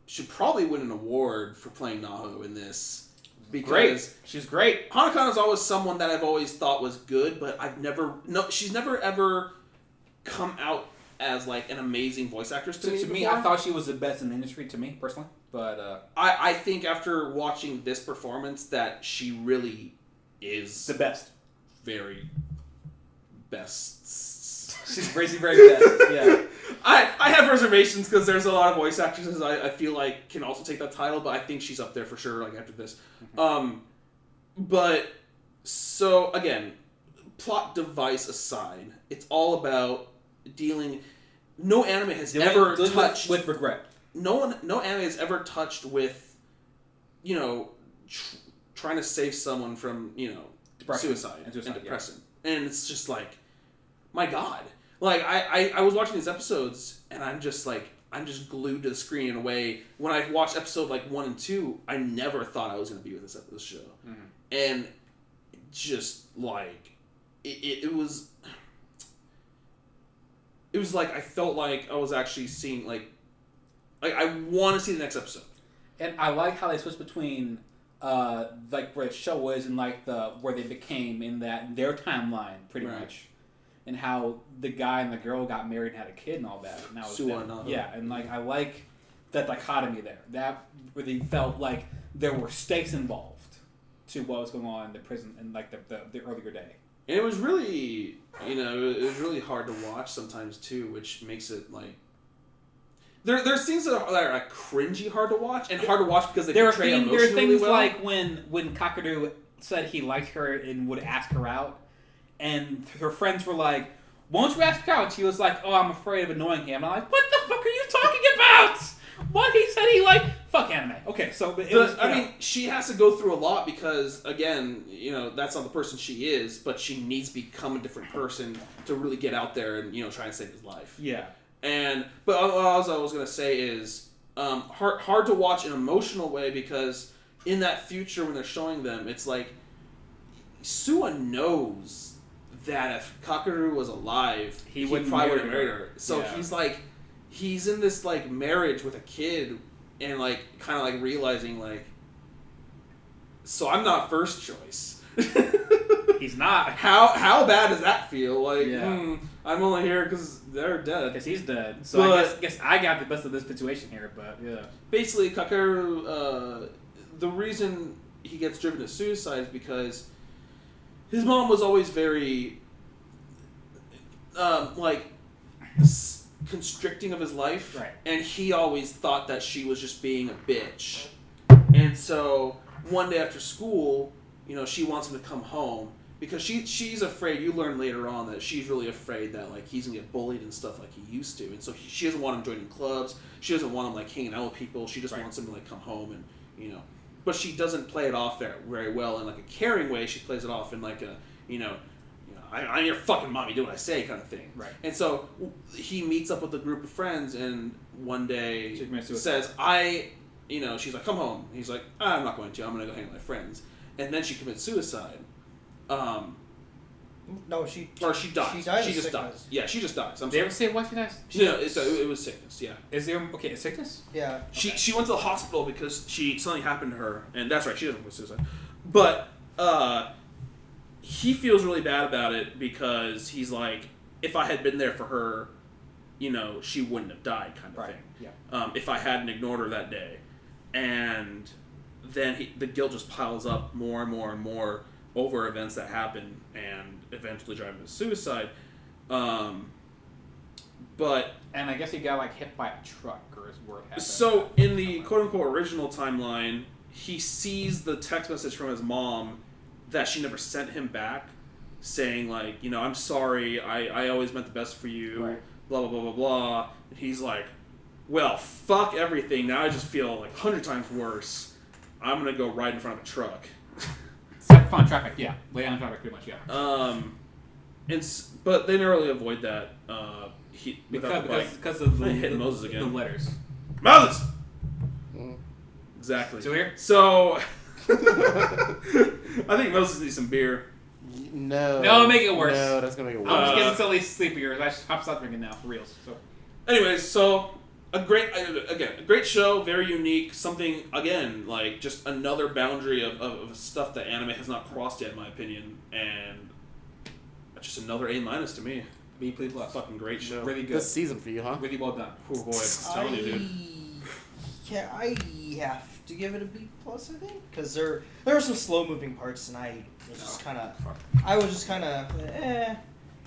Speaker 1: should probably win an award for playing Naho in this. Because
Speaker 2: great. She's great.
Speaker 1: Hanakazawa is someone that I've always thought was good, but she's never ever come out as like an amazing voice actress to me.
Speaker 2: To me, I thought she was the best in the industry, to me, personally. But
Speaker 1: I think after watching this performance that she really is
Speaker 2: the best.
Speaker 1: Very best.
Speaker 2: She's crazy, very best. Yeah.
Speaker 1: I have reservations because there's a lot of voice actresses I feel like can also take that title, but I think she's up there for sure. Like after this, but so again, plot device aside, it's all about dealing. No anime has ever touched
Speaker 2: with regret.
Speaker 1: No anime has ever touched with, trying to save someone from suicide and depression, and it's just like, my God. Like, I was watching these episodes, and I'm just glued to the screen in a way. When I watched episode, 1 and 2, I never thought I was going to be with this show. Mm-hmm. And just, it was like, I felt like I was actually seeing, I want to see the next episode.
Speaker 2: And I like how they switched between, where the show is and, where they became in their timeline, pretty much. And how the guy and the girl got married and had a kid and all that. And that was yeah, and I like that dichotomy there. That really felt like there were stakes involved to what was going on in the prison in the earlier day.
Speaker 1: And it was really, it was really hard to watch sometimes too, which makes it there's things that are cringy hard to watch and hard to watch because they portray emotion
Speaker 2: there are things
Speaker 1: really well.
Speaker 2: like when Kakeru said he liked her and would ask her out. And her friends were like, won't you ask her out? She was like, oh, I'm afraid of annoying him. And I'm like, what the fuck are you talking about? What? He said he liked... Fuck anime. Okay, so...
Speaker 1: I mean, she has to go through a lot because, again, that's not the person she is, but she needs to become a different person to really get out there and, try and save his life.
Speaker 2: Yeah.
Speaker 1: But what I was going to say is, hard to watch in an emotional way because in that future when they're showing them, it's like, Suwa knows that if Kakeru was alive, he probably would have married her. So yeah. He's in this marriage with a kid, and kind of realizing so I'm not first choice.
Speaker 2: He's not.
Speaker 1: How bad does that feel? I'm only here because they're dead.
Speaker 2: Because he's dead. So I guess I got the best of this situation here, but yeah.
Speaker 1: Basically, Kakeru, the reason he gets driven to suicide is because his mom was always very, constricting of his life.
Speaker 2: Right.
Speaker 1: And he always thought that she was just being a bitch. And so, one day after school, she wants him to come home. Because she's afraid, you learn later on that she's really afraid that, he's going to get bullied and stuff like he used to. And so she doesn't want him joining clubs. She doesn't want him, hanging out with people. She just wants him to, come home and, But she doesn't play it off very well in, a caring way. She plays it off in, I'm your fucking mommy, do what I say kind of thing.
Speaker 2: Right.
Speaker 1: And so he meets up with a group of friends and one day says, she's like, come home. He's like, I'm not going to. I'm going to go hang with my friends. And then she commits suicide.
Speaker 5: No, she
Speaker 1: dies.
Speaker 5: She dies.
Speaker 1: She just dies. Yeah, she just dies.
Speaker 2: Did they ever say why she dies?
Speaker 1: No, it was sickness. Yeah.
Speaker 2: Is there a sickness?
Speaker 5: Yeah.
Speaker 1: She went to the hospital because something happened to her, and that's right. She doesn't commit suicide, but he feels really bad about it because he's like, if I had been there for her, she wouldn't have died, kind of thing.
Speaker 2: Yeah.
Speaker 1: If I hadn't ignored her that day, and then the guilt just piles up more and more and more over events that happen and eventually drive him to suicide. But
Speaker 2: and I guess he got like hit by a truck or his word happened.
Speaker 1: So in the quote-unquote original timeline, he sees the text message from his mom that she never sent him back, saying like, you know, I'm sorry, I always meant the best for you,
Speaker 5: Right.
Speaker 1: blah blah blah blah blah. And he's like, well, fuck everything. Now I just feel like 100 times worse. I'm gonna go right in front of a truck.
Speaker 2: Step on traffic, yeah. Lay on traffic, pretty much, yeah.
Speaker 1: But they narrowly avoid that.
Speaker 2: Because of the
Speaker 1: hitting Moses again.
Speaker 2: The letters.
Speaker 1: Moses. Exactly.
Speaker 2: Still here?
Speaker 1: So I think Moses needs some beer.
Speaker 4: No,
Speaker 2: make it worse.
Speaker 4: No, that's gonna make it worse.
Speaker 2: I'm just getting slightly sleepier. I should stop drinking now for reals. So.
Speaker 1: Anyways, so a great show, very unique. Something again, like just another boundary of stuff that anime has not crossed yet, in my opinion, and just another A- to me.
Speaker 2: B++.
Speaker 1: Fucking great show.
Speaker 2: Really good.
Speaker 4: This season for you, huh?
Speaker 2: Really well done.
Speaker 1: Oh boy, I'm telling you, dude.
Speaker 5: Yeah, I have to give it a B+, I think, because there were some slow moving parts, and I was just kind of,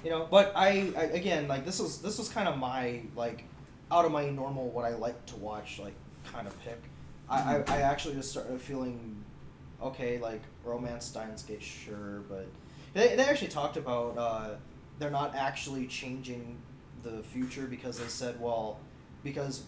Speaker 5: you know. But I again, like this was kind of my like out of my normal what I like to watch like kind of pick. I actually just started feeling okay, like romance Steins Gate, sure, but they actually talked about they're not actually changing the future because they said, well, because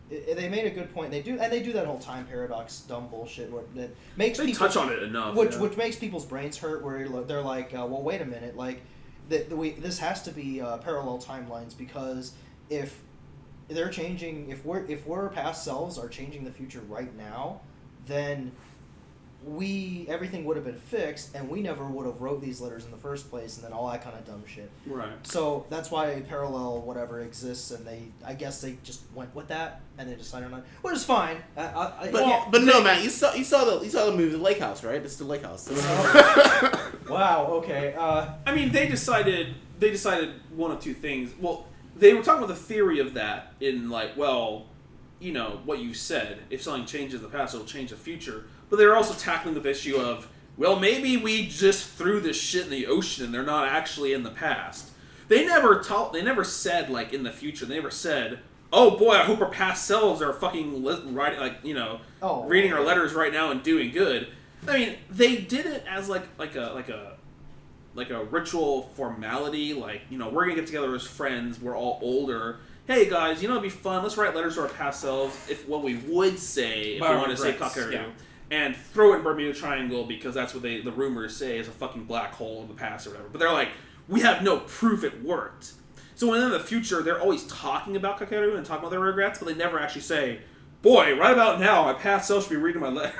Speaker 5: they made a good point. They do that whole time paradox dumb bullshit that makes
Speaker 1: they
Speaker 5: people
Speaker 1: touch on it enough,
Speaker 5: which makes people's brains hurt. Where they're like, well, wait a minute, like this has to be parallel timelines, because if they're changing, if we're past selves are changing the future right now, then everything would have been fixed, and we never would have wrote these letters in the first place, and then all that kind of dumb shit.
Speaker 1: Right.
Speaker 5: So that's why parallel whatever exists, and I guess they just went with that, and they decided on it, which is fine.
Speaker 4: But no, man, you saw the movie The Lake House, right? It's The Lake House.
Speaker 5: Wow. Okay.
Speaker 1: I mean, they decided one of two things. Well, they were talking about the theory of that in like, well, you know what you said. If something changes the past, it'll change the future. But they're also tackling the issue of, well, maybe we just threw this shit in the ocean and they're not actually in the past. They never said, like, in the future. They never said, oh boy, I hope our past selves are fucking writing, like, you know, reading our letters right now and doing good. I mean, they did it as like a ritual formality, like, you know, we're gonna get together as friends, we're all older. Hey guys, you know, it'd be fun, let's write letters to our past selves, if what we would say if we wanted to say Kakaru. Yeah. And throw it in Bermuda Triangle because that's what the rumors say is a fucking black hole in the past or whatever. But they're like, we have no proof it worked. So when in the future, they're always talking about Kakaru and talking about their regrets, but they never actually say, boy, right about now, my past self should be reading my letter.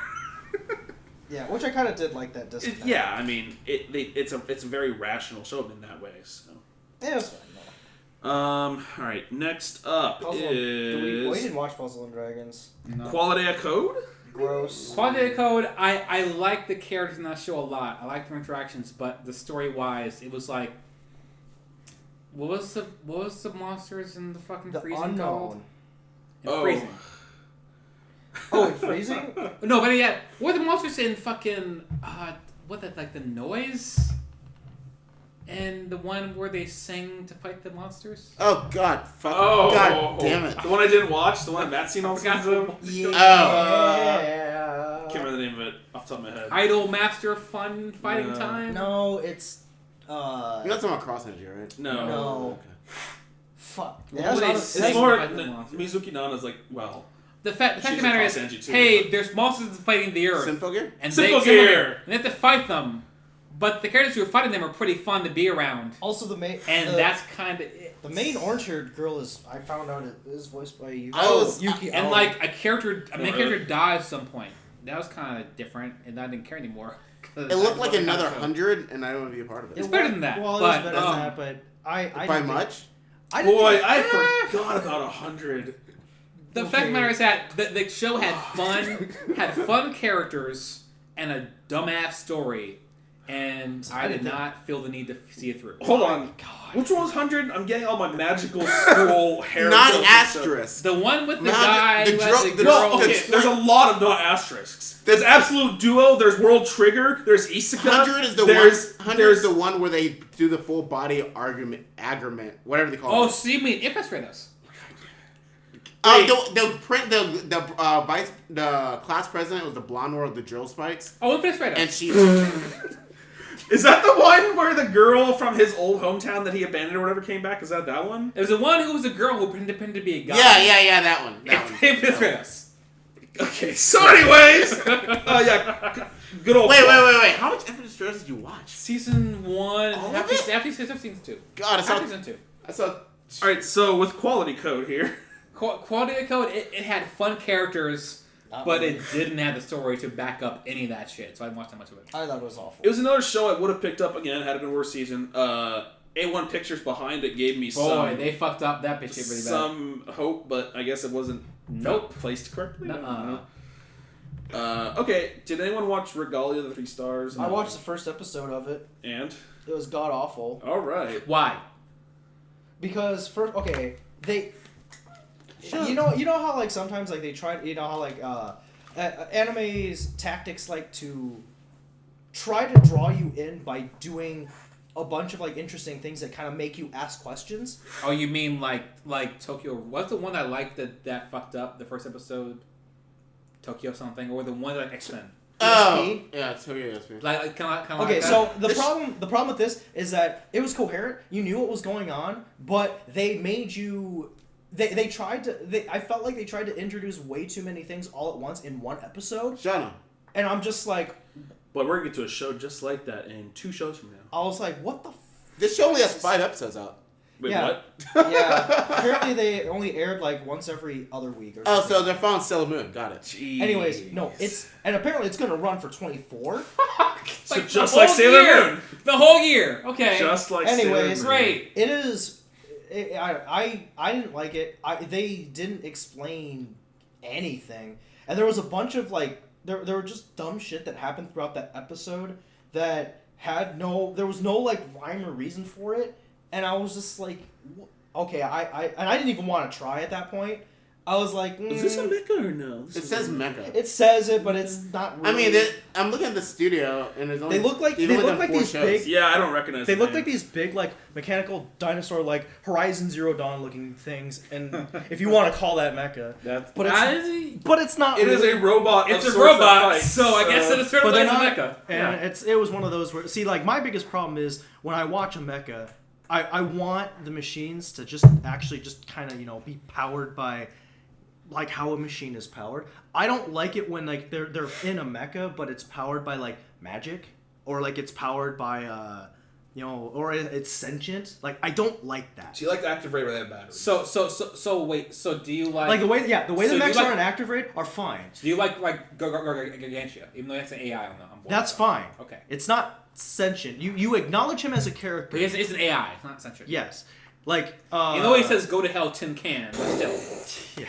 Speaker 5: Yeah, which I kind of did like that disconnect.
Speaker 1: Yeah, I mean, it's a very rational show in that way. So.
Speaker 5: Yeah, it was fine.
Speaker 1: All right, next up is...
Speaker 5: We didn't watch Puzzle and Dragons.
Speaker 2: No.
Speaker 1: Qualidea Code?
Speaker 5: Gross.
Speaker 2: Qualidea Code, I like the characters in that show a lot. I like their interactions, but the story-wise, it was like... What was the monsters in the fucking freezing called? Freezing.
Speaker 5: Oh, in freezing?
Speaker 2: No, but yeah, what were the monsters in fucking... like the noise? And the one where they sing to fight the monsters?
Speaker 4: Oh, God. God damn it.
Speaker 1: The one I didn't watch? The one Matt seen all the time?
Speaker 5: Yeah.
Speaker 1: Can't remember the name of it off the top of my head.
Speaker 2: Idol Master Fun Fighting Time?
Speaker 5: No, it's...
Speaker 4: You got something about Cross Energy, right?
Speaker 5: No.
Speaker 4: Okay.
Speaker 5: Fuck.
Speaker 1: It's more... Mizuki Nana's like, well...
Speaker 2: The fact of the matter is, hey, there's monsters fighting the Earth.
Speaker 4: Sinful Gear?
Speaker 2: And
Speaker 1: Sinful Gear!
Speaker 2: And they have to fight them. But the characters who are fighting them are pretty fun to be around.
Speaker 5: Also, the main...
Speaker 2: And that's kind of...
Speaker 5: The main orange-haired girl is... I found out it is voiced by Yuki.
Speaker 2: Yuki. And, like, a main character dies at some point. That was kind of different, and I didn't care anymore.
Speaker 4: It looked like another 100, and I don't want to be a part of it.
Speaker 2: It's better than that.
Speaker 5: Well, it is better than that, but I
Speaker 4: by much?
Speaker 1: I forgot about 100.
Speaker 2: The fact of the matter is that the show had fun characters, and a dumbass story. and I did not feel the need to see it through.
Speaker 1: Hold on. God. Which one was 100? I'm getting all my magical school hair.
Speaker 4: Not asterisk.
Speaker 2: The one with the guy who has the girl.
Speaker 1: Well, okay, there's a lot of not asterisks. There's Absolute Duo, there's World Trigger, there's Isekai.
Speaker 4: 100 is the one where they do the full body agreement, whatever they call it.
Speaker 2: Oh, so you mean Infiltrate Us?
Speaker 4: The class president was the blonde one with the drill spikes.
Speaker 2: Oh, Infiltrate Us.
Speaker 4: And she...
Speaker 1: Is that the one where the girl from his old hometown that he abandoned or whatever came back? Is that one?
Speaker 2: There's the one who was a girl who pretended to be a guy.
Speaker 4: Yeah, that one.
Speaker 2: Infiltrate Us.
Speaker 1: Okay, so anyways... good old...
Speaker 4: Wait. How much Infiltrate Us did you watch?
Speaker 2: Season 1. After season 2.
Speaker 4: God, I saw...
Speaker 2: Season 2.
Speaker 4: I saw...
Speaker 1: Alright, so with Quality Code here...
Speaker 2: Qualidea Code, it had fun characters, but it didn't have the story to back up any of that shit, so I didn't watch that much of it.
Speaker 5: I thought it was awful.
Speaker 1: It was another show I would have picked up again had it been a worse season. A1 Pictures behind it gave me
Speaker 2: they fucked up that bitch really bad.
Speaker 1: Some hope, but I guess it wasn't placed correctly. Okay, did anyone watch Regalia the 3 Stars?
Speaker 5: I watched the first episode of it.
Speaker 1: And?
Speaker 5: It was god awful.
Speaker 1: Alright.
Speaker 2: Why?
Speaker 5: Because first, okay, you know how like sometimes like they try, you know how like anime's tactics like to try to draw you in by doing a bunch of like interesting things that kind of make you ask questions.
Speaker 2: Oh, you mean like Tokyo? What's the one I liked that fucked up the first episode? Tokyo something, or the one that X-Men?
Speaker 4: Oh, yeah, Tokyo SP.
Speaker 2: Like kind of.
Speaker 5: Okay,
Speaker 2: like
Speaker 5: so the problem with this is that it was coherent. You knew what was going on, but they made you. They tried to. I felt like they tried to introduce way too many things all at once in one episode.
Speaker 4: Shut up.
Speaker 5: And I'm just like.
Speaker 1: But we're gonna get to a show just like that in 2 shows from now.
Speaker 5: I was like, what the.
Speaker 4: This show only has 5 episodes out.
Speaker 1: Wait,
Speaker 5: yeah.
Speaker 1: what?
Speaker 5: Yeah. Apparently they only aired like once every other week or something.
Speaker 4: Oh, so they're following Sailor Moon. Got it.
Speaker 1: Jeez.
Speaker 5: Anyways, no, apparently it's gonna run for 24.
Speaker 1: So like just like Sailor Moon.
Speaker 2: The whole year. Okay.
Speaker 1: Just like
Speaker 5: Anyways,
Speaker 1: Sailor Moon.
Speaker 2: Great.
Speaker 5: It is. I didn't like it. They didn't explain anything, and there was a bunch of like there were just dumb shit that happened throughout that episode that there was no like rhyme or reason for it, and I was just like, okay, I didn't even want to try at that point. I was like,
Speaker 1: is this a mecha or no?
Speaker 4: It says mecha.
Speaker 5: It says it, but it's not really.
Speaker 4: I mean, I'm looking at the studio, and there's only...
Speaker 5: They look like these big...
Speaker 1: Yeah, I don't recognize
Speaker 5: They look like these big, like, mechanical dinosaur, like, Horizon Zero Dawn looking things, and if you want to call that mecha. But it's not
Speaker 1: It
Speaker 5: really.
Speaker 1: is a robot.
Speaker 2: It's a robot, so I guess it's sort of like a mecha.
Speaker 5: And it was one of those where... See, like, my biggest problem is, when I watch a mecha, I want the machines to just actually just kind of, be powered by... like how a machine is powered. I don't like it when like they're in a mecha, but it's powered by like magic, or like it's powered by or it's sentient. Like I don't like that.
Speaker 1: So you like the active raid where they have batteries?
Speaker 2: So wait. So do you like
Speaker 5: the way the mechs are in active raid are fine.
Speaker 2: Do you like Gargantia, even though that's an AI on board?
Speaker 5: That's fine.
Speaker 2: Okay.
Speaker 5: It's not sentient. You acknowledge him as a character.
Speaker 2: But it's an AI. It's not sentient.
Speaker 5: Yes. Like
Speaker 2: even though he says go to hell tin can, but still.
Speaker 5: Yeah.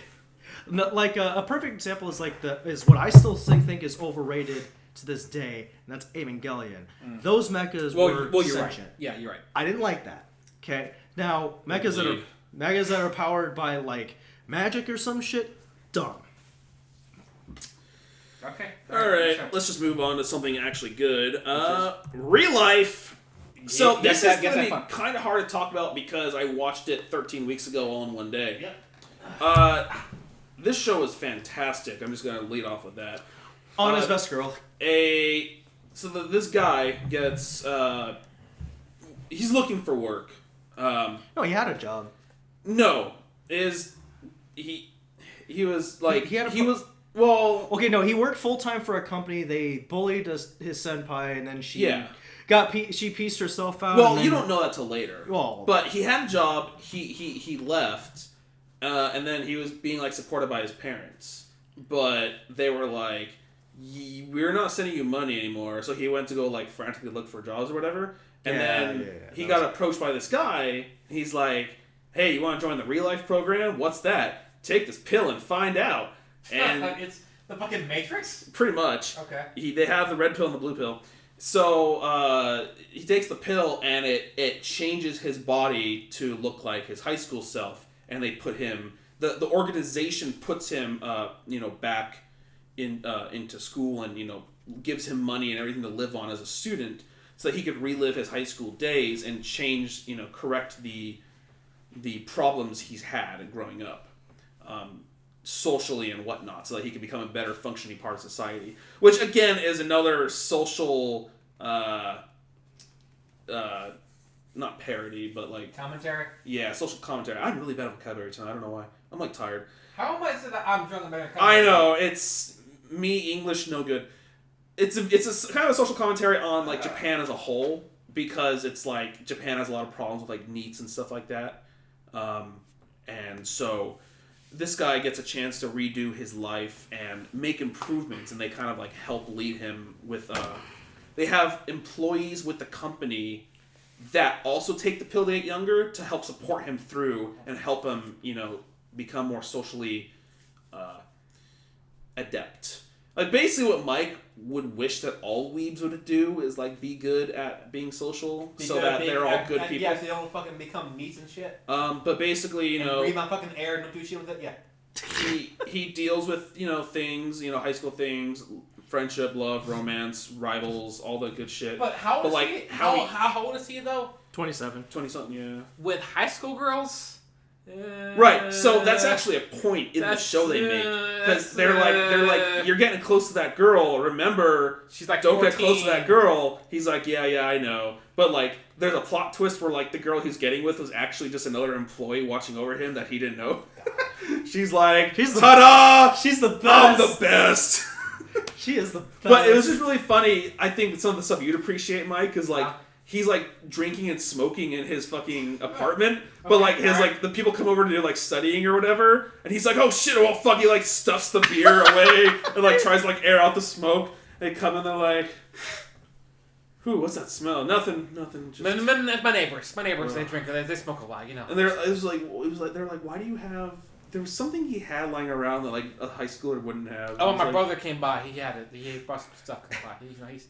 Speaker 5: Like a perfect example is what I still think is overrated to this day, and that's Evangelion. Those mechas were
Speaker 2: you're
Speaker 5: sentient.
Speaker 2: Right. Yeah, you're right.
Speaker 5: I didn't like that. Okay, now mechas that are powered by like magic or some shit, dumb.
Speaker 2: Okay.
Speaker 1: All right, let's just move on to something actually good. Real life. So this is going to be kind of hard to talk about because I watched it 13 weeks ago all in one day.
Speaker 2: Yeah.
Speaker 1: This show is fantastic. I'm just going to lead off with that.
Speaker 5: On his best girl.
Speaker 1: This guy gets... he's looking for work.
Speaker 5: No, he had a job.
Speaker 1: No. He was like...
Speaker 5: Okay, no, he worked full-time for a company. They bullied his senpai, and then she pieced herself out.
Speaker 1: Well, you don't know that till later.
Speaker 5: Well...
Speaker 1: But he had a job. He left... and then he was being like supported by his parents, but they were like, "We're not sending you money anymore." So he went to go like frantically look for jobs or whatever, and then he got approached by this guy. He's like, "Hey, you want to join the real life program? What's that? Take this pill and find out." And
Speaker 6: it's the fucking Matrix.
Speaker 1: Pretty much.
Speaker 6: Okay.
Speaker 1: They have the red pill and the blue pill. So he takes the pill, and it changes his body to look like his high school self, and they put him. The organization puts him, back into school, and gives him money and everything to live on as a student, so that he could relive his high school days and change, correct the problems he's had growing up. Socially and whatnot, so that he can become a better functioning part of society. Which again is another social, not parody, but like
Speaker 6: commentary.
Speaker 1: Yeah, social commentary. I'm really bad at vocabulary tonight. I don't know why. I'm like tired.
Speaker 6: How am I saying that I'm drunk and better?
Speaker 1: I know it's me. English no good. It's a kind of a social commentary on like Japan as a whole, because it's like Japan has a lot of problems with like NEETs and stuff like that, and so. This guy gets a chance to redo his life and make improvements, and they kind of like help lead him with. They have employees with the company that also take the pill to get younger to help support him through and help him, become more socially adept. Like basically, what Mike would wish that all weebs would do is like be good at being social, so that they're all good people.
Speaker 6: Yeah, so they don't fucking become meats and shit.
Speaker 1: But basically,
Speaker 6: breathe on fucking air and don't do shit with it. Yeah.
Speaker 1: He deals with things, high school things, friendship, love, romance, rivals, all the good shit.
Speaker 6: But how old is he? How old is he though?
Speaker 3: 27.
Speaker 1: 20-something, yeah.
Speaker 6: With high school girls.
Speaker 1: Right, so that's actually a point in the show they make, because they're like you're getting close to that girl. Remember,
Speaker 6: she's like,
Speaker 1: don't
Speaker 6: 14.
Speaker 1: get close to that girl. He's like, yeah, I know, but like there's a plot twist where like the girl he's getting with was actually just another employee watching over him that he didn't know. She's like, ta-da!
Speaker 3: She's the best.
Speaker 1: I'm the best.
Speaker 3: She is the best.
Speaker 1: But it was just really funny. I think some of the stuff you'd appreciate, Mike, is like. He's like drinking and smoking in his fucking apartment, but like his like the people come over to do like studying or whatever, and he's like, oh shit, well fuck, he like stuffs the beer away and like tries to like air out the smoke. They come and they're like, whew, what's that smell? Nothing. Just
Speaker 6: my neighbors, they drink, they smoke a lot,
Speaker 1: And it was like they're like, why do you have? There was something he had lying around that like a high schooler wouldn't have.
Speaker 6: Oh, my brother came by. He had it. He brought some stuff.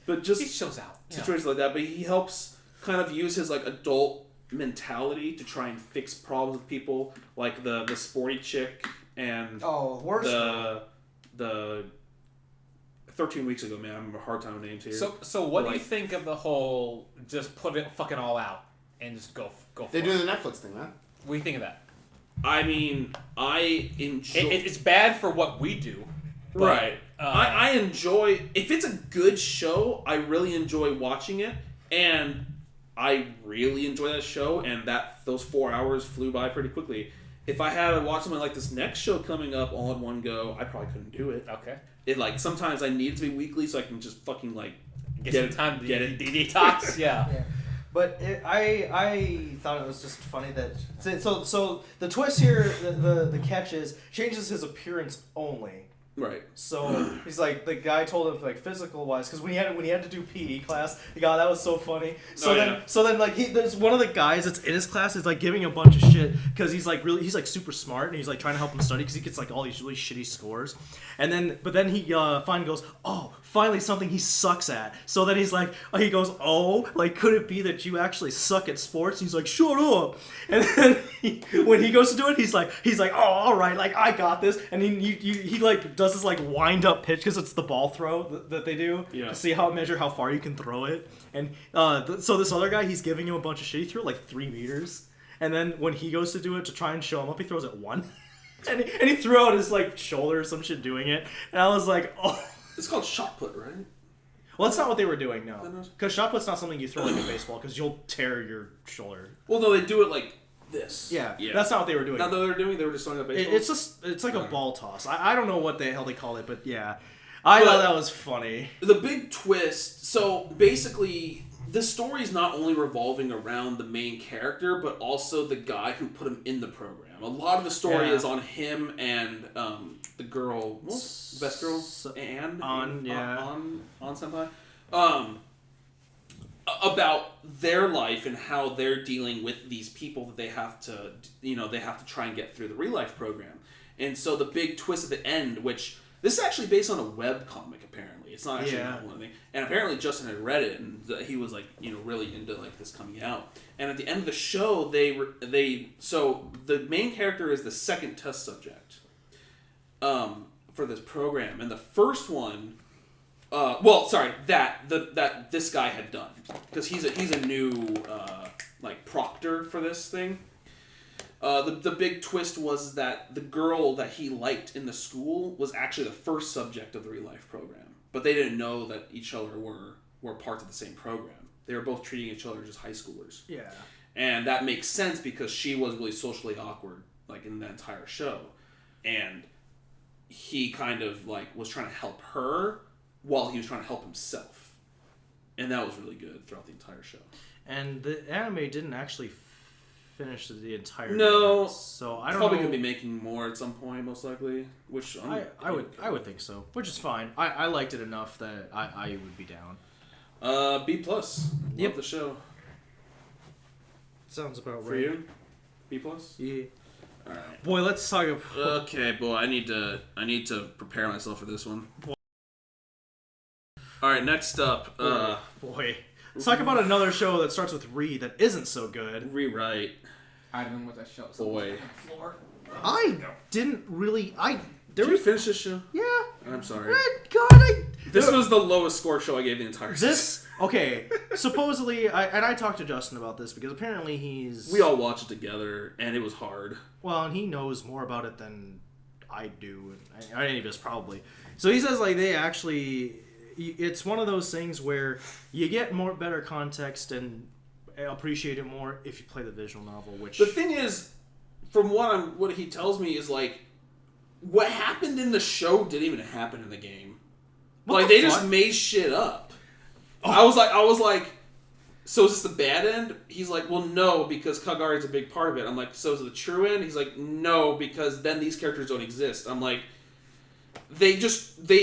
Speaker 6: He chills out.
Speaker 1: Situations like that, but he helps kind of use his like adult mentality to try and fix problems with people, like the sporty chick and the 13 weeks ago, man. I'm having a hard time with names here.
Speaker 6: So what do you think of the whole just put it fucking all out and just go for it?
Speaker 4: They're doing the Netflix thing, man.
Speaker 6: What do you think of that?
Speaker 1: I mean, I enjoy...
Speaker 6: It's bad for what we do. But,
Speaker 1: right. I enjoy... If it's a good show, I really enjoy watching it. And I really enjoy that show. And those 4 hours flew by pretty quickly. If I had to watch something like this next show coming up all in one go, I probably couldn't do it.
Speaker 6: Okay.
Speaker 1: It like sometimes I need it to be weekly so I can just fucking like...
Speaker 6: Get some time to detox. Yeah.
Speaker 5: But I thought it was just funny that so the twist here, the catch is changes his appearance only.
Speaker 1: Right.
Speaker 5: So he's like, the guy told him like physical wise, because when he had to do PE class, God, that was so funny. So then like there's one of the guys that's in his class is like giving a bunch of shit because he's like super smart and he's like trying to help him study because he gets like all these really shitty scores. But then he finally goes, oh, finally something he sucks at. So then he's like, he goes, oh, like could it be that you actually suck at sports? And he's like, shut up. And then when he goes to do it, he's like, oh, all right, like I got this. And he like does this like wind up pitch because it's the ball throw that they do to see measure how far you can throw it. And so this other guy, he's giving him a bunch of shit. He threw it like 3 meters. And then when he goes to do it to try and show him up, he throws it 1. and he threw out his like shoulder or some shit doing it. And I was like, oh.
Speaker 1: It's called shot put, right?
Speaker 5: Well, that's not what they were doing, no. Because shot put's not something you throw like in baseball because you'll tear your shoulder.
Speaker 1: Well, no, they do it like this.
Speaker 5: Yeah. That's not what they were doing.
Speaker 1: Not what they were doing. They were just throwing a baseball.
Speaker 5: It's like a ball toss. I don't know what the hell they call it, but yeah. I thought that was funny.
Speaker 1: The big twist, so basically the story is not only revolving around the main character, but also the guy who put him in the program. A lot of the story is on him and the girl, the best girl, Anne? On Senpai. About their life and how they're dealing with these people that they have to try and get through the real life program. And so the big twist at the end, which This is actually based on a web comic. Apparently, it's not actually a novel thing. And apparently, Justin had read it, and he was like, really into like this coming out. And at the end of the show, so the main character is the second test subject, for this program, and the first one, that this guy had done, because he's a new like proctor for this thing. The big twist was that the girl that he liked in the school was actually the first subject of the real life program, but they didn't know that each other were parts of the same program. They were both treating each other as high schoolers.
Speaker 3: Yeah.
Speaker 1: And that makes sense because she was really socially awkward, like, in the entire show. And he kind of, like, was trying to help her while he was trying to help himself. And that was really good throughout the entire show.
Speaker 3: And the anime didn't actually finish the entire
Speaker 1: No.
Speaker 3: So I don't
Speaker 1: probably
Speaker 3: know.
Speaker 1: going to be making more at some point, most likely. Which
Speaker 3: I would think so. Which is fine. I liked it enough that I would be down.
Speaker 1: B+. Love the show.
Speaker 3: Sounds about right.
Speaker 1: For you? B+?
Speaker 3: Yeah.
Speaker 1: Alright.
Speaker 3: Boy, let's talk about...
Speaker 1: Okay, boy, I need to prepare myself for this one. Alright, next up.
Speaker 3: Boy. Let's talk about another show that starts with Re that isn't so good.
Speaker 1: Rewrite.
Speaker 6: I don't know what that show is.
Speaker 1: Boy.
Speaker 3: I didn't really...
Speaker 1: Did you finish this show?
Speaker 3: Yeah.
Speaker 1: I'm sorry.
Speaker 3: God,
Speaker 1: This was the lowest score show I gave the entire season.
Speaker 3: Okay, supposedly, I talked to Justin about this because apparently
Speaker 1: we all watched it together, and it was hard.
Speaker 3: Well, and he knows more about it than I do, and any of us probably. So he says, like, they actually... It's one of those things where you get better context and appreciate it more if you play the visual novel, which...
Speaker 1: The thing is, from what he tells me is, like, what happened in the show didn't even happen in the game. They just made shit up. Oh. I was like, so is this the bad end? He's like, well, no, because Kagari is a big part of it. I'm like, so is it the true end? He's like, no, because then these characters don't exist. I'm like, they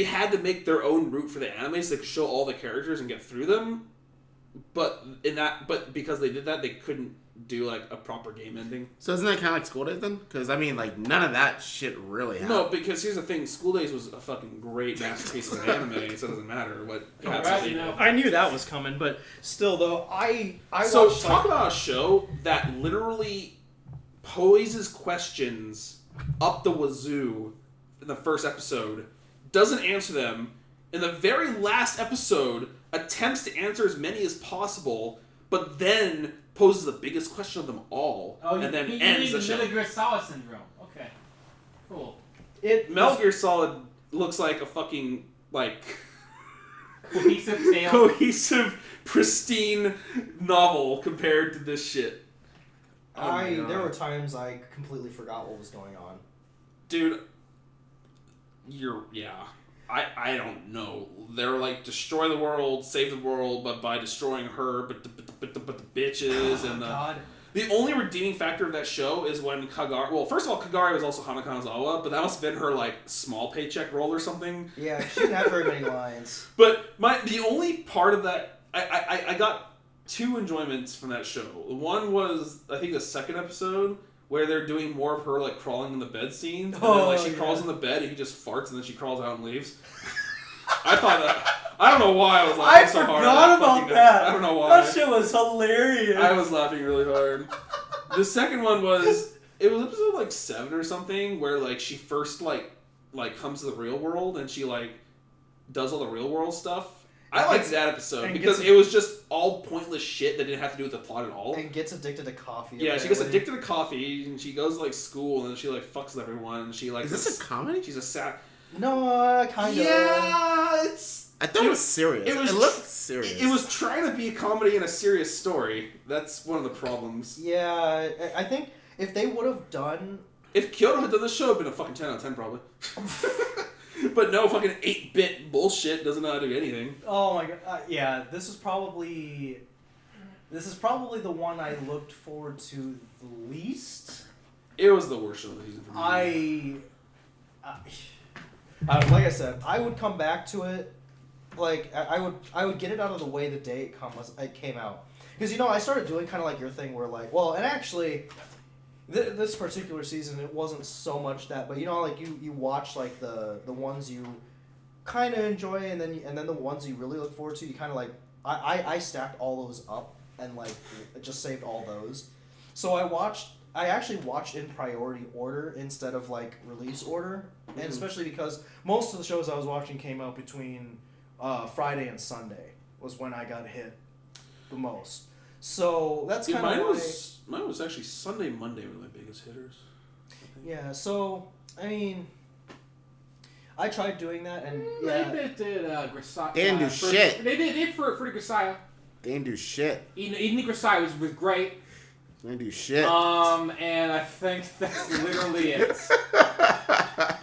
Speaker 1: had to make their own route for the anime so they could show all the characters and get through them. But because they did that, they couldn't do like a proper game ending.
Speaker 4: So isn't that kind of like School Days then? Because I mean, like, none of that shit really happened.
Speaker 1: No, because here's the thing: School Days was a fucking great masterpiece of an anime, so it doesn't matter what.
Speaker 3: I knew that was coming, but still, though, I
Speaker 1: so talk about a show that literally poses questions up the wazoo in the first episode, doesn't answer them. In the very last episode, attempts to answer as many as possible, but then poses the biggest question of them all, and then ends the show.
Speaker 6: Metal Gear Solid syndrome. Okay, cool.
Speaker 1: Metal Gear Solid looks like a fucking
Speaker 6: cohesive,
Speaker 1: pristine novel compared to this shit.
Speaker 5: There were times I completely forgot what was going on.
Speaker 1: Dude, I don't know. They're like, destroy the world, save the world, but by destroying her, but the bitches and the only redeeming factor of that show is when Kagari. Well, first of all, Kagari was also Hana Kanazawa, but that must have been her like small paycheck role or something.
Speaker 5: Yeah, she didn't have very many lines.
Speaker 1: But the only part of that I got two enjoyments from that show. One was I think the second episode, where they're doing more of her, like, crawling in the bed scenes. And then, she crawls in the bed, and he just farts, and then she crawls out and leaves. I thought that... I don't know why I was laughing so hard.
Speaker 5: I forgot about that.
Speaker 1: I don't know why.
Speaker 5: That shit was hilarious.
Speaker 1: I was laughing really hard. The second one was... It was episode, 7 or something, where, she first, comes to the real world, and she, does all the real world stuff. I liked that episode because it was just all pointless shit that didn't have to do with the plot at all.
Speaker 5: And gets addicted to coffee.
Speaker 1: Yeah, she gets addicted to coffee, and she goes to school, and then she fucks with everyone, and she
Speaker 4: Is this a comedy?
Speaker 1: She's a sat.
Speaker 5: No, kind of.
Speaker 1: Yeah, it's.
Speaker 4: I thought it was serious. It looked serious.
Speaker 1: It was trying to be a comedy and a serious story. That's one of the problems.
Speaker 5: Yeah, I think if they would have done.
Speaker 1: If Kyoto had done this show, it'd been a fucking 10 out of 10 probably. But no, fucking 8-bit bullshit doesn't know how to do anything.
Speaker 5: Oh my god! Yeah, this is probably the one I looked forward to the least.
Speaker 1: It was the worst show of the season for me.
Speaker 5: Like I said, I would come back to it. I would get it out of the way the day it came out, because I started doing kind of like your thing where and actually. This particular season, it wasn't so much that, but like you watch like the ones you kind of enjoy, and then the ones you really look forward to. You kind of like I stacked all those up and like just saved all those. So I actually watched in priority order instead of like release order, and especially because most of the shows I was watching came out between Friday and Sunday was when I got hit the most. So that's kind of
Speaker 1: mine was actually Sunday, Monday were my biggest hitters.
Speaker 5: Yeah, so I mean, I tried doing that, and
Speaker 6: They did Grisaya.
Speaker 4: They didn't do shit.
Speaker 6: They did for Grisaya.
Speaker 4: They didn't do shit.
Speaker 6: Even Grisaya was great.
Speaker 4: They didn't do shit.
Speaker 6: And I think that's literally it.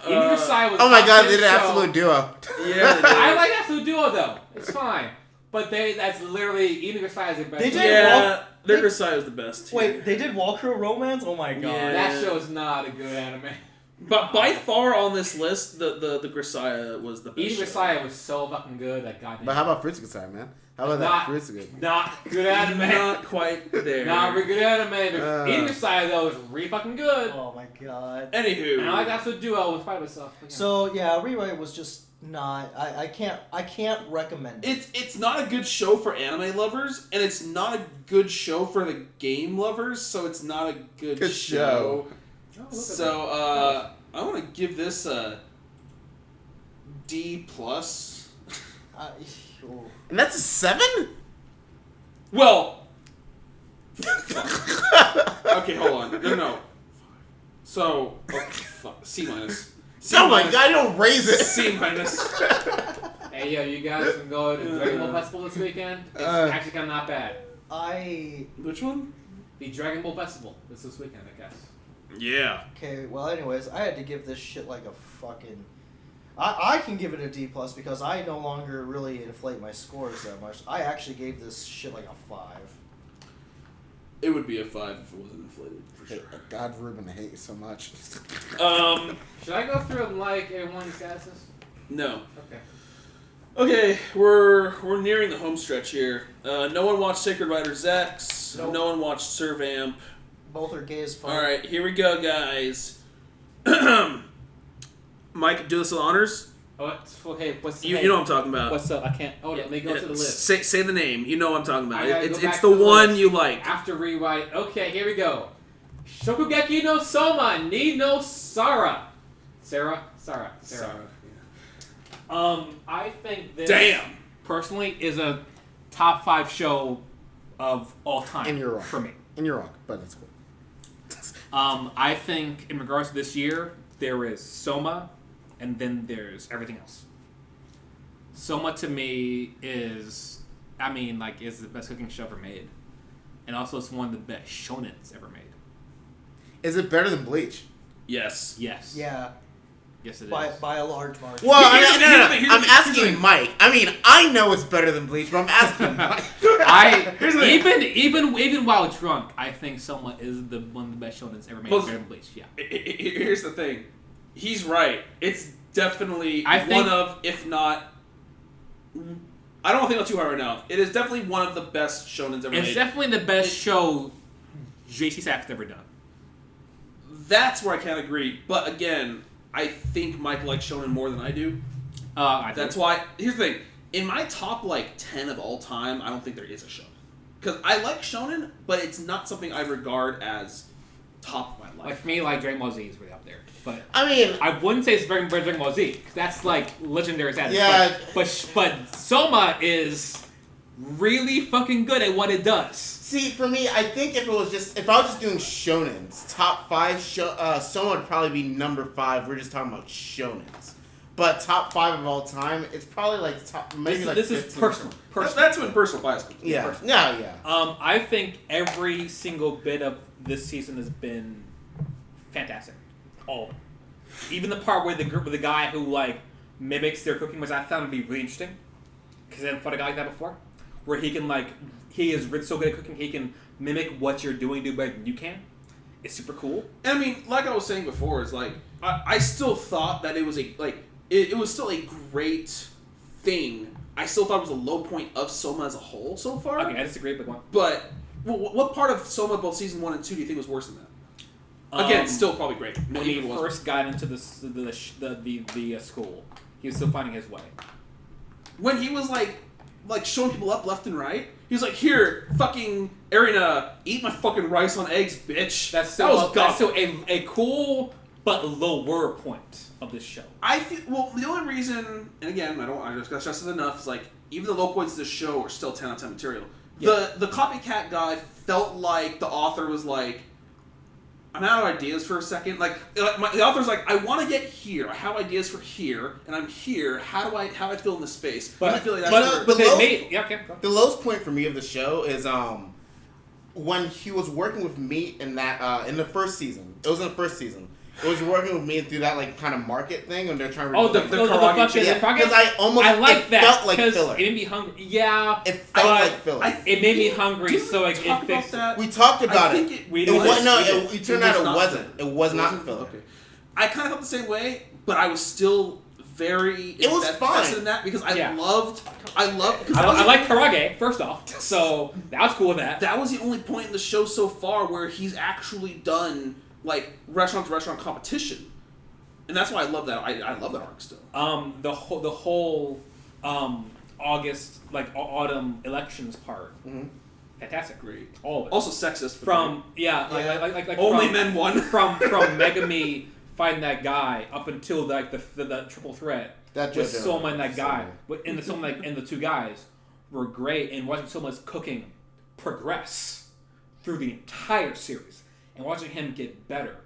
Speaker 6: Grisaya was
Speaker 4: oh my god, they did
Speaker 6: show.
Speaker 4: Absolute Duo.
Speaker 1: Yeah,
Speaker 6: I like Absolute Duo though. It's fine. But that's literally even Grisaya is the best.
Speaker 5: They did
Speaker 1: their Grisaya was the best.
Speaker 5: Wait, they did Walkthrough Romance? Oh my god.
Speaker 1: Yeah.
Speaker 6: That show is not a good anime.
Speaker 1: But by far on this list, the Grisaya was the best.
Speaker 6: Even Grisaya was so fucking good that goddamn.
Speaker 4: But how about Fruits Grisaya, man? How about that Fruits Grisaya?
Speaker 6: Not good anime.
Speaker 1: Not quite there.
Speaker 6: Not very good anime. Even Grisaya though is really fucking good.
Speaker 5: Oh my god.
Speaker 1: Anywho,
Speaker 6: And I like Absolute Duo in spite of myself.
Speaker 5: So yeah, Rewrite was just not. I can't recommend it.
Speaker 1: It's not a good show for anime lovers, and it's not a good show for the game lovers. So it's not a good show.
Speaker 6: Oh,
Speaker 1: So I want to give this a D+.
Speaker 4: And that's a 7?
Speaker 1: Well, okay, hold on. No. So, C-.
Speaker 4: Oh my god, I don't raise it.
Speaker 1: C-.
Speaker 6: Hey yo, you guys can go to Dragon Ball Festival this weekend. It's actually kind of not bad.
Speaker 1: Which one?
Speaker 6: The Dragon Ball Festival this weekend, I guess.
Speaker 1: Yeah.
Speaker 5: Okay, well anyways, I had to give this shit like a fucking... I can give it a D+ because I no longer really inflate my scores that much. I actually gave this shit like a 5.
Speaker 1: It would be a 5 if it wasn't inflated, for sure.
Speaker 4: God, Ruben, I hate you so much.
Speaker 6: Should I go through and like everyone's statuses?
Speaker 1: No.
Speaker 6: Okay.
Speaker 1: Okay, we're nearing the home stretch here. No one watched Sacred Riders X.
Speaker 5: Nope.
Speaker 1: No one watched Servamp.
Speaker 5: Both are gay as fuck.
Speaker 1: Alright, here we go, guys. Mike, do us the honors.
Speaker 6: Okay, what's the
Speaker 1: You know what I'm talking about.
Speaker 6: What's up? I can't. Oh, let me go to the list.
Speaker 1: Say the name. You know what I'm talking about. It's
Speaker 6: the
Speaker 1: the one
Speaker 6: list.
Speaker 1: you like.
Speaker 6: After rewrite. Okay, here we go. Shokugeki no Souma ni no Sara. Sarah. I think this personally is a top 5 show of all time.
Speaker 4: And you're wrong.
Speaker 6: For me.
Speaker 4: And you're wrong, but it's cool.
Speaker 6: I think in regards to this year, there is Souma, and then there's everything else. Souma to me is the best cooking show ever made. And also it's one of the best shonens ever made.
Speaker 4: Is it better than Bleach?
Speaker 1: Yes.
Speaker 6: Yes.
Speaker 5: Yeah.
Speaker 6: Yes, it is.
Speaker 5: By a large margin.
Speaker 4: Well,
Speaker 1: Here's
Speaker 4: I'm
Speaker 1: the
Speaker 4: asking
Speaker 1: thing.
Speaker 4: Mike. I mean, I know it's better than Bleach, but I'm asking Mike.
Speaker 6: even while drunk, I think Souma is one of the best shonens ever made. Better than Bleach. Yeah.
Speaker 1: Here's the thing. He's right. It's definitely
Speaker 6: one
Speaker 1: one of, if not... I don't think I'm too hard right now. It is definitely one of the best shonens ever made.
Speaker 6: It's definitely the best show JC Stack's ever done.
Speaker 1: That's where I can't agree. But again, I think Mike likes shonen more than I do. That's why... Here's the thing. In my top, 10 of all time, I don't think there is a shonen. Because I like shonen, but it's not something I regard as top of my life.
Speaker 6: Like, for me, Dragon Ball Z is really up there. But
Speaker 4: I mean,
Speaker 6: I wouldn't say it's very Dragon Ball Z, because that's, legendary status.
Speaker 4: Yeah.
Speaker 6: But Souma is really fucking good at what it does.
Speaker 4: see, for me, I think if I was just doing shonens, top 5, Souma would probably be number 5. We're just talking about shonens. But top 5 of all time, it's probably top, maybe
Speaker 6: This
Speaker 4: 15.
Speaker 6: is personal.
Speaker 1: That's when personal bias comes in.
Speaker 4: Yeah. Yeah.
Speaker 6: I think every single bit of this season has been fantastic. All of it. Even the part where the guy who mimics their cooking, which I found to be really interesting, because I haven't fought a guy like that before, where he can he is so good at cooking, he can mimic what you're doing, do better than you can. It's super cool.
Speaker 1: And I mean, like I was saying before, it's I still thought that it was it was still a great thing. I still thought it was a low point of Souma as a whole so far.
Speaker 6: Okay, I disagree, but go on.
Speaker 1: But what part of Souma, both season 1 and 2, do you think was worse than that? Again, still probably great.
Speaker 6: When he first got into the school, he was still finding his way.
Speaker 1: When he was like showing people up left and right, he was like, "Here, fucking Erina, eat my fucking rice on eggs, bitch."
Speaker 6: That's still a cool but lower point of this show.
Speaker 1: I feel the only reason, and again, I just got stressed enough, is like even the low points of this show are still 10 out of 10 material. Yeah. The copycat guy felt like the author was like, I'm out of ideas for a second. The author's like, I want to get here. I have ideas for here, and I'm here. How do I fill in this space?
Speaker 4: But
Speaker 1: I feel like that's
Speaker 4: the lowest point for me of the show is when he was working with Meat in that in the first season. It was in the first season. It was working with me through that like kind of market thing when they're trying to
Speaker 6: the karate.
Speaker 4: Because I like that felt like filler.
Speaker 6: It made me hungry. Yeah,
Speaker 4: it felt like filler.
Speaker 6: It made me hungry, so it fixed
Speaker 1: that.
Speaker 4: We talked about it. It turned out it wasn't. It was not filler.
Speaker 1: Okay. I kind of felt the same way, but I was still very invested in that because I loved. I
Speaker 6: like karage first off, so that was cool with that.
Speaker 1: That was the only point in the show so far where he's actually done like restaurant to restaurant competition, and that's why I love that. I love that arc still.
Speaker 6: The whole August autumn elections part. Mm-hmm. Fantastic,
Speaker 1: great,
Speaker 6: all of it.
Speaker 1: Also sexist
Speaker 6: like
Speaker 1: only men won
Speaker 6: from Megami fighting that guy up until the triple threat with Souma and that guy. And the two guys were great, and watching Souma's cooking progress through the entire series. And watching him get better,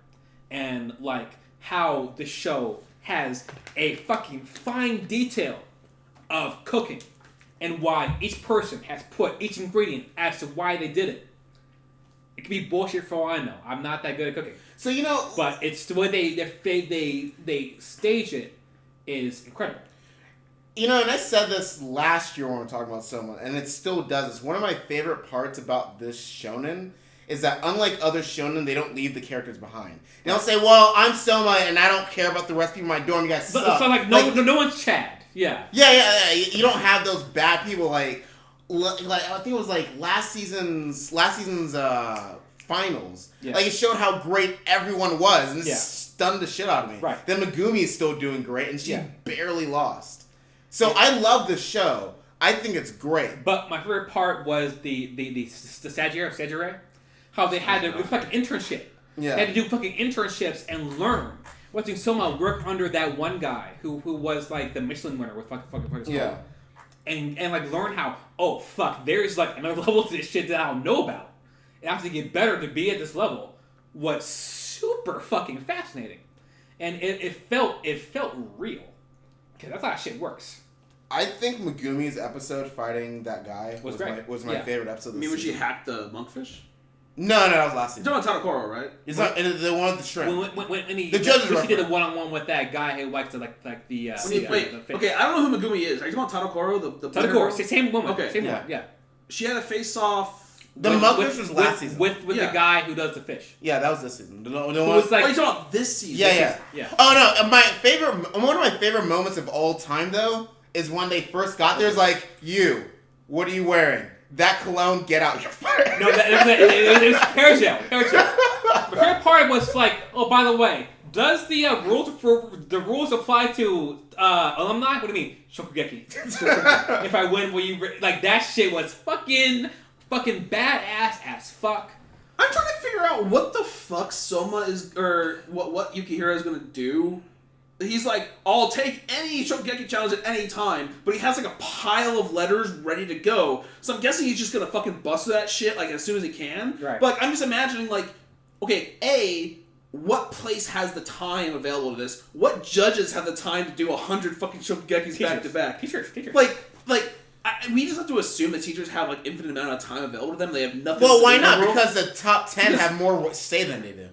Speaker 6: and like how the show has a fucking fine detail of cooking, and why each person has put each ingredient as to why they did it. It could be bullshit for all I know. I'm not that good at cooking.
Speaker 4: So
Speaker 6: but it's the way they stage it is incredible.
Speaker 4: And I said this last year when we were talking about Soma, and it still does. It's one of my favorite parts about this shonen. Is that unlike other shonen, they don't leave the characters behind. They don't say, "Well, I'm Soma, and I don't care about the rest of people in my dorm. You guys suck."
Speaker 6: So no one's Chad. Yeah.
Speaker 4: Yeah. You don't have those bad people like I think it was like last season's finals. Yeah. Like it showed how great everyone was, and it stunned the shit out of me.
Speaker 6: Right.
Speaker 4: Then Megumi is still doing great, and she barely lost. So I love this show. I think it's great.
Speaker 6: But my favorite part was the Seirei. How they had to, it was like an internship.
Speaker 4: Yeah.
Speaker 6: They had to do fucking internships and learn. Watching Soma work under that one guy who was like the Michelin winner with fucking
Speaker 4: yeah.
Speaker 6: And like learn how, there's like another level to this shit that I don't know about. And I have to get better to be at this level was super fucking fascinating. And it felt real. Because that's how shit works.
Speaker 4: I think Megumi's episode fighting that guy was my favorite episode of the season.
Speaker 1: You mean when she hacked the monkfish?
Speaker 4: No, that was last season.
Speaker 1: You're talking about Tadokoro, right?
Speaker 4: It's not the one with the shrimp.
Speaker 6: When he
Speaker 4: did
Speaker 6: a one-on-one with that guy who likes to like the fish.
Speaker 1: Okay, I don't know who Megumi is. Are you talking about Tadokoro? The
Speaker 6: Tadokoro, same woman.
Speaker 1: Okay,
Speaker 6: same woman. Yeah.
Speaker 1: She had a face-off.
Speaker 4: The monkfish was last season
Speaker 6: with the guy who does the fish.
Speaker 4: Yeah, that was this season.
Speaker 1: Who was like? Oh, you talking about this season?
Speaker 6: Yeah.
Speaker 4: Oh no, one of my favorite moments of all time though is when they first got there. It's like, what are you wearing? That cologne, get out. You're fired.
Speaker 6: No, it was hair gel. The favorite part was like, oh, by the way, does the rules apply to alumni? What do you mean, Shokugeki? If I win, will you like that shit was fucking badass as fuck.
Speaker 1: I'm trying to figure out what the fuck Soma is, or what Yukihira is gonna do. He's like, I'll take any Shokugeki challenge at any time, but he has like a pile of letters ready to go. So I'm guessing he's just gonna fucking bust that shit like as soon as he can.
Speaker 6: Right.
Speaker 1: But like, I'm just imagining like, okay, what place has the time available to this? What judges have the time to do 100 fucking Shokugekis back to back?
Speaker 6: Teachers.
Speaker 1: We just have to assume that teachers have like infinite amount of time available to them. They have nothing.
Speaker 4: Well, why not? Because the top 10 have more say than they do.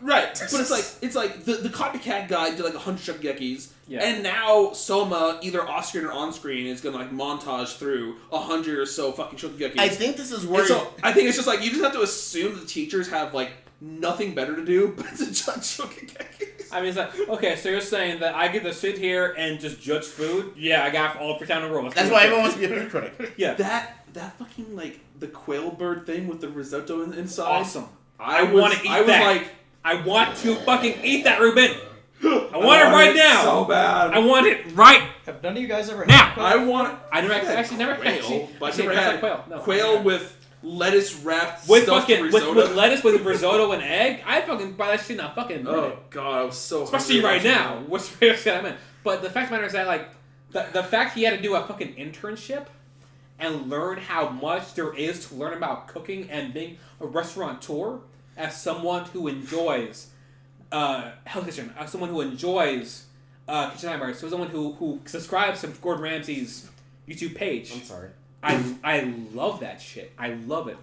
Speaker 1: Right, but it's like the copycat guy did like 100 Shokugekis, and now Soma, either off screen or on screen, is gonna like montage through 100 or so fucking Shokugekis.
Speaker 4: I think this is where.
Speaker 1: I think it's just like you just have to assume the teachers have like nothing better to do but to judge Shokugekis.
Speaker 6: I mean, it's like, okay, so you're saying that I get to sit here and just judge food? Yeah, I got all pretend to roll.
Speaker 4: That's why everyone wants to be a food critic.
Speaker 6: Yeah,
Speaker 1: that fucking like the quail bird thing with the risotto inside.
Speaker 6: Awesome.
Speaker 1: I want to eat that.
Speaker 6: I want to fucking eat that Reuben. I want it right now.
Speaker 1: So bad.
Speaker 6: I want it right
Speaker 5: Have none of you guys ever
Speaker 6: now.
Speaker 5: had quail?
Speaker 1: I want.
Speaker 6: I never actually never
Speaker 1: Quail, but I
Speaker 6: never
Speaker 1: never had
Speaker 6: quail. No.
Speaker 1: quail with lettuce wrapped
Speaker 6: With
Speaker 1: stuffed
Speaker 6: fucking
Speaker 1: risotto.
Speaker 6: with lettuce with risotto and egg. I fucking buy that shit in a fucking minute.
Speaker 1: Oh god, I was so
Speaker 6: Especially
Speaker 1: hungry
Speaker 6: right
Speaker 1: watching
Speaker 6: now. What's what I meant. But the fact of the matter is that like the fact he had to do a fucking internship and learn how much there is to learn about cooking and being a restaurateur as someone who enjoys Hell's Kitchen, as someone who enjoys Kitchen Nightmares, so someone who subscribes to Gordon Ramsay's YouTube page.
Speaker 4: I'm sorry.
Speaker 6: I love that shit. I love it.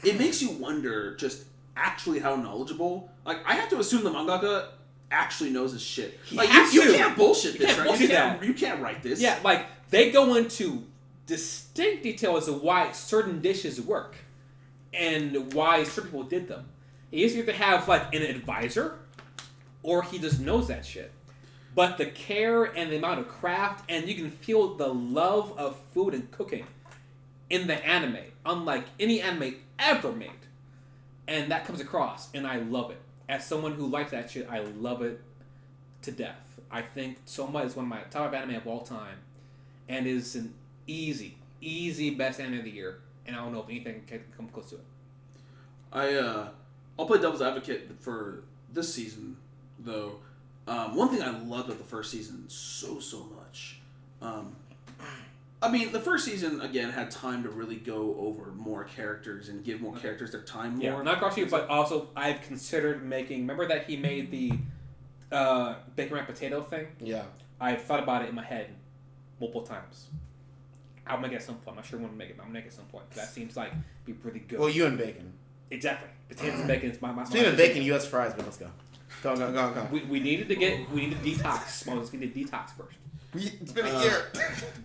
Speaker 1: It makes you wonder just actually how knowledgeable. Like, I have to assume the mangaka actually knows his shit. Like, you can't bullshit this, right? You can't write this.
Speaker 6: Yeah, like, they go into distinct detail as to why certain dishes work and why certain people did them. He either have to have, like, an advisor or he just knows that shit. But the care and the amount of craft, and you can feel the love of food and cooking in the anime, unlike any anime ever made. And that comes across, and I love it. As someone who likes that shit, I love it to death. I think Souma is one of my top anime of all time, and is an easy best anime of the year. And I don't know if anything can come close to it.
Speaker 1: I'll play devil's advocate for this season, though. One thing I loved about the first season so much. I mean, the first season, again, had time to really go over more characters and give more characters their time more.
Speaker 6: Yeah, not across you, but also I've considered making... Remember that he made the bacon wrapped potato thing?
Speaker 4: Yeah.
Speaker 6: I've thought about it in my head multiple times. I'll make it at some point. I'm not sure when to make it, but I'm going to make it at some point. That seems like be pretty good.
Speaker 4: Well, you and bacon.
Speaker 6: Exactly. Potatoes and bacon is my
Speaker 4: Speaking of bacon, U.S. fries, but let's go. Go.
Speaker 6: We needed to detox. Moses, we need detox first.
Speaker 4: It's been a year.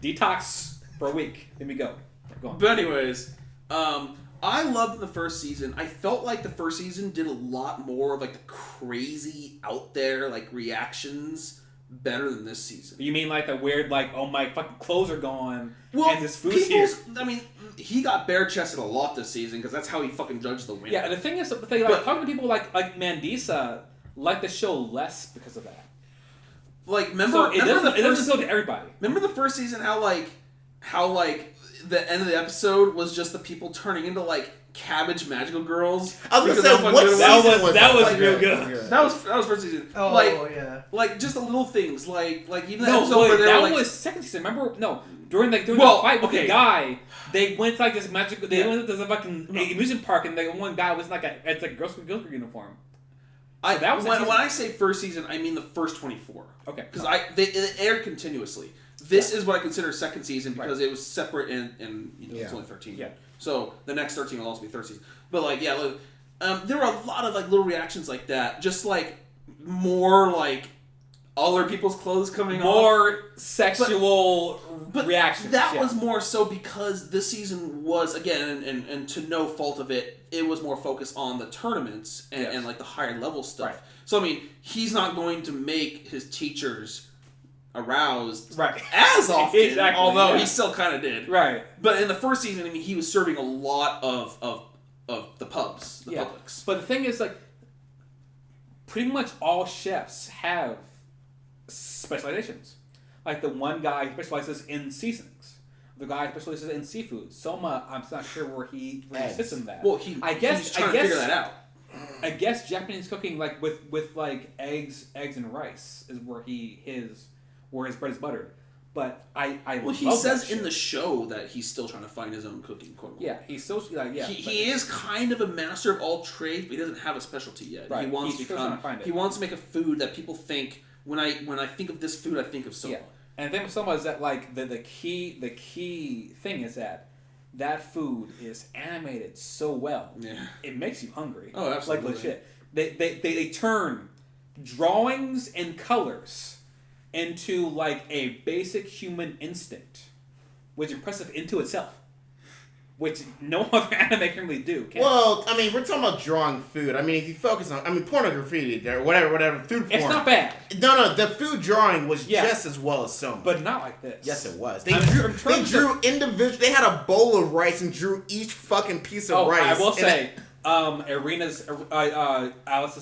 Speaker 6: Detox for a week. Then we go. Go on.
Speaker 1: But anyways, I loved the first season. I felt like the first season did a lot more of like the crazy out there like reactions better than this season.
Speaker 6: You mean like the weird like, oh my fucking clothes are gone and this food's here?
Speaker 1: I mean, he got bare chested a lot this season because that's how he fucking judged the win.
Speaker 6: Yeah, and the thing is, talking to people like Mandisa like the show less because of that.
Speaker 1: Like,
Speaker 6: it doesn't go to everybody.
Speaker 1: Remember the first season how the end of the episode was just the people turning into like cabbage magical girls.
Speaker 4: I was gonna say that was
Speaker 6: real good.
Speaker 1: That was first season.
Speaker 5: Oh yeah.
Speaker 1: Like just the little things like even the
Speaker 6: episode where that was second season. Remember? No, during the fight with the guy, they went to like this magical. They went to this fucking amusement park, and the one guy was like it's like a girl uniform.
Speaker 1: So when I say first season, I mean the first 24.
Speaker 6: Okay.
Speaker 1: Because it aired continuously. This is what I consider second season because it was separate and it's only 13.
Speaker 6: Yeah.
Speaker 1: So the next 13 will also be third season. But like there were a lot of like little reactions like that. Just like more like other people's clothes coming off.
Speaker 6: More sexual reactions.
Speaker 1: That was more so because this season was, again, and to no fault of it, it was more focused on the tournaments and like the higher level stuff.
Speaker 6: Right.
Speaker 1: So, I mean, he's not going to make his teachers aroused
Speaker 6: as
Speaker 1: often,
Speaker 6: exactly,
Speaker 1: although he still kind of did.
Speaker 6: Right.
Speaker 1: But in the first season, I mean, he was serving a lot of the pubs, the publics.
Speaker 6: But the thing is, like, pretty much all chefs have specializations. Like the one guy specializes in seasonings. The guy specializes in seafood. Souma, I'm not sure where he sits in that.
Speaker 1: Well, he's trying to figure that out.
Speaker 6: I guess Japanese cooking, like with like eggs and rice, is where his bread is buttered. But
Speaker 1: he says in the show that he's still trying to find his own cooking. Quote unquote.
Speaker 6: Yeah, he's still
Speaker 1: He is kind of a master of all trades, but he doesn't have a specialty yet.
Speaker 6: Right.
Speaker 1: He wants He wants to make a food that people think when I think of this food, I think of Souma.
Speaker 6: Yeah. And the thing with Souma is that like the key thing is that food is animated so well.
Speaker 1: Yeah.
Speaker 6: It makes you hungry.
Speaker 1: Oh, absolutely.
Speaker 6: Like legit. They turn drawings and colors into like a basic human instinct, which is impressive into itself. Which no other anime can really do.
Speaker 4: Well, I mean, we're talking about drawing food. I mean, if you focus on, porno graffiti or whatever, food porn.
Speaker 6: It's not bad.
Speaker 4: No, the food drawing was just as well as Souma.
Speaker 6: But not like this.
Speaker 4: Yes, it was. They drew individual. They had a bowl of rice and drew each fucking piece of rice.
Speaker 6: I will say, Alice's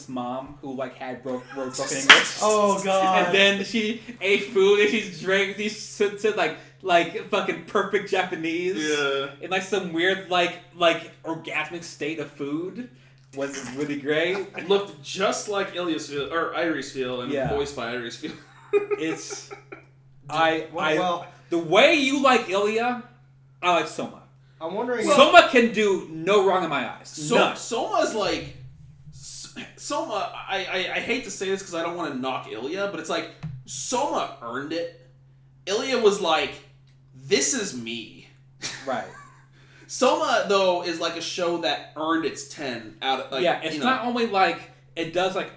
Speaker 6: mom, who like had broken English.
Speaker 5: Oh god.
Speaker 6: And then she ate food and she drank. She said like fucking perfect Japanese.
Speaker 1: Yeah.
Speaker 6: In like some weird like orgasmic state of food. Was really great.
Speaker 1: Looked just like Ilya's feel or Iris feel, and voiced by Iris feel.
Speaker 6: It's the way you like Ilya, I like Souma.
Speaker 5: I'm wondering.
Speaker 6: Souma can do no wrong in my eyes.
Speaker 1: Souma's like Souma. I hate to say this because I don't want to knock Ilya, but it's like Souma earned it. Ilya was like, "This is me."
Speaker 6: Right.
Speaker 1: Souma though is like a show that earned its 10 out of. Like,
Speaker 6: it's not only like it does like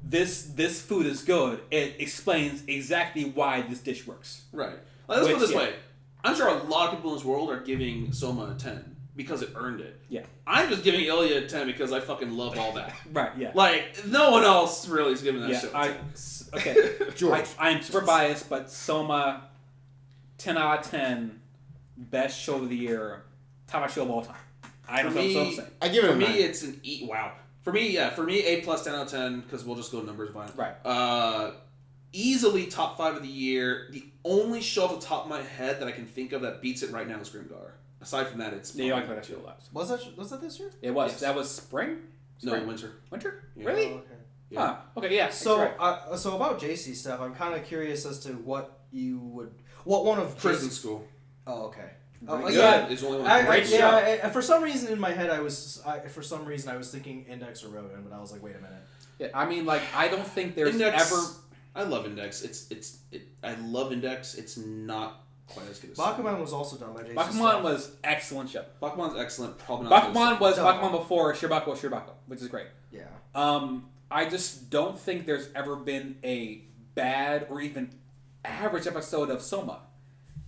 Speaker 6: this food is good. It explains exactly why this dish works.
Speaker 1: Right. Like, let's put it this way. I'm sure a lot of people in this world are giving Souma a 10 because it earned it.
Speaker 6: Yeah.
Speaker 1: I'm just giving Ilya a 10 because I fucking love all that.
Speaker 6: Right, yeah.
Speaker 1: Like, no one else really is giving that shit a 10.
Speaker 6: Okay.
Speaker 4: George.
Speaker 6: I'm super biased, but Souma, 10 out of 10, best show of the year, top show of all time. I don't know what I'm saying.
Speaker 4: I give it
Speaker 1: For
Speaker 4: a
Speaker 1: me,
Speaker 4: 9.
Speaker 1: it's an E. Wow. For me, A plus 10 out of 10 because we'll just go numbers by.
Speaker 6: Right.
Speaker 1: Easily top 5 of the year. The only show off the top of my head that I can think of that beats it right now is Grimgar. Aside from that, it's
Speaker 6: Yeah, you like that show a lot.
Speaker 5: Was that this year?
Speaker 6: It was.
Speaker 1: Yes.
Speaker 6: That was spring?
Speaker 1: No, winter.
Speaker 6: Winter?
Speaker 1: Yeah.
Speaker 6: Really?
Speaker 5: Oh, okay.
Speaker 1: Yeah.
Speaker 6: Huh. Okay, yeah.
Speaker 5: So,
Speaker 6: right.
Speaker 5: so about JC stuff, I'm kind of curious as to what one of
Speaker 1: Prison
Speaker 5: JC
Speaker 1: School.
Speaker 5: Oh, okay.
Speaker 1: Really
Speaker 5: yeah,
Speaker 1: good. It's the only one.
Speaker 6: Great show.
Speaker 5: For some reason in my head, I was thinking Index or Rogan, but I was like, wait a minute.
Speaker 6: Yeah, I mean, like, I don't think there's
Speaker 1: Index,
Speaker 6: ever...
Speaker 1: I love Index. I love Index. It's not quite as good as
Speaker 5: Bakuman was also done by JC.
Speaker 6: Bakuman was excellent show.
Speaker 1: Bakuman's excellent. Probably not.
Speaker 6: Bakuman was Bakuman before Shirobako, which is great.
Speaker 5: Yeah.
Speaker 6: I just don't think there's ever been a bad or even average episode of Souma.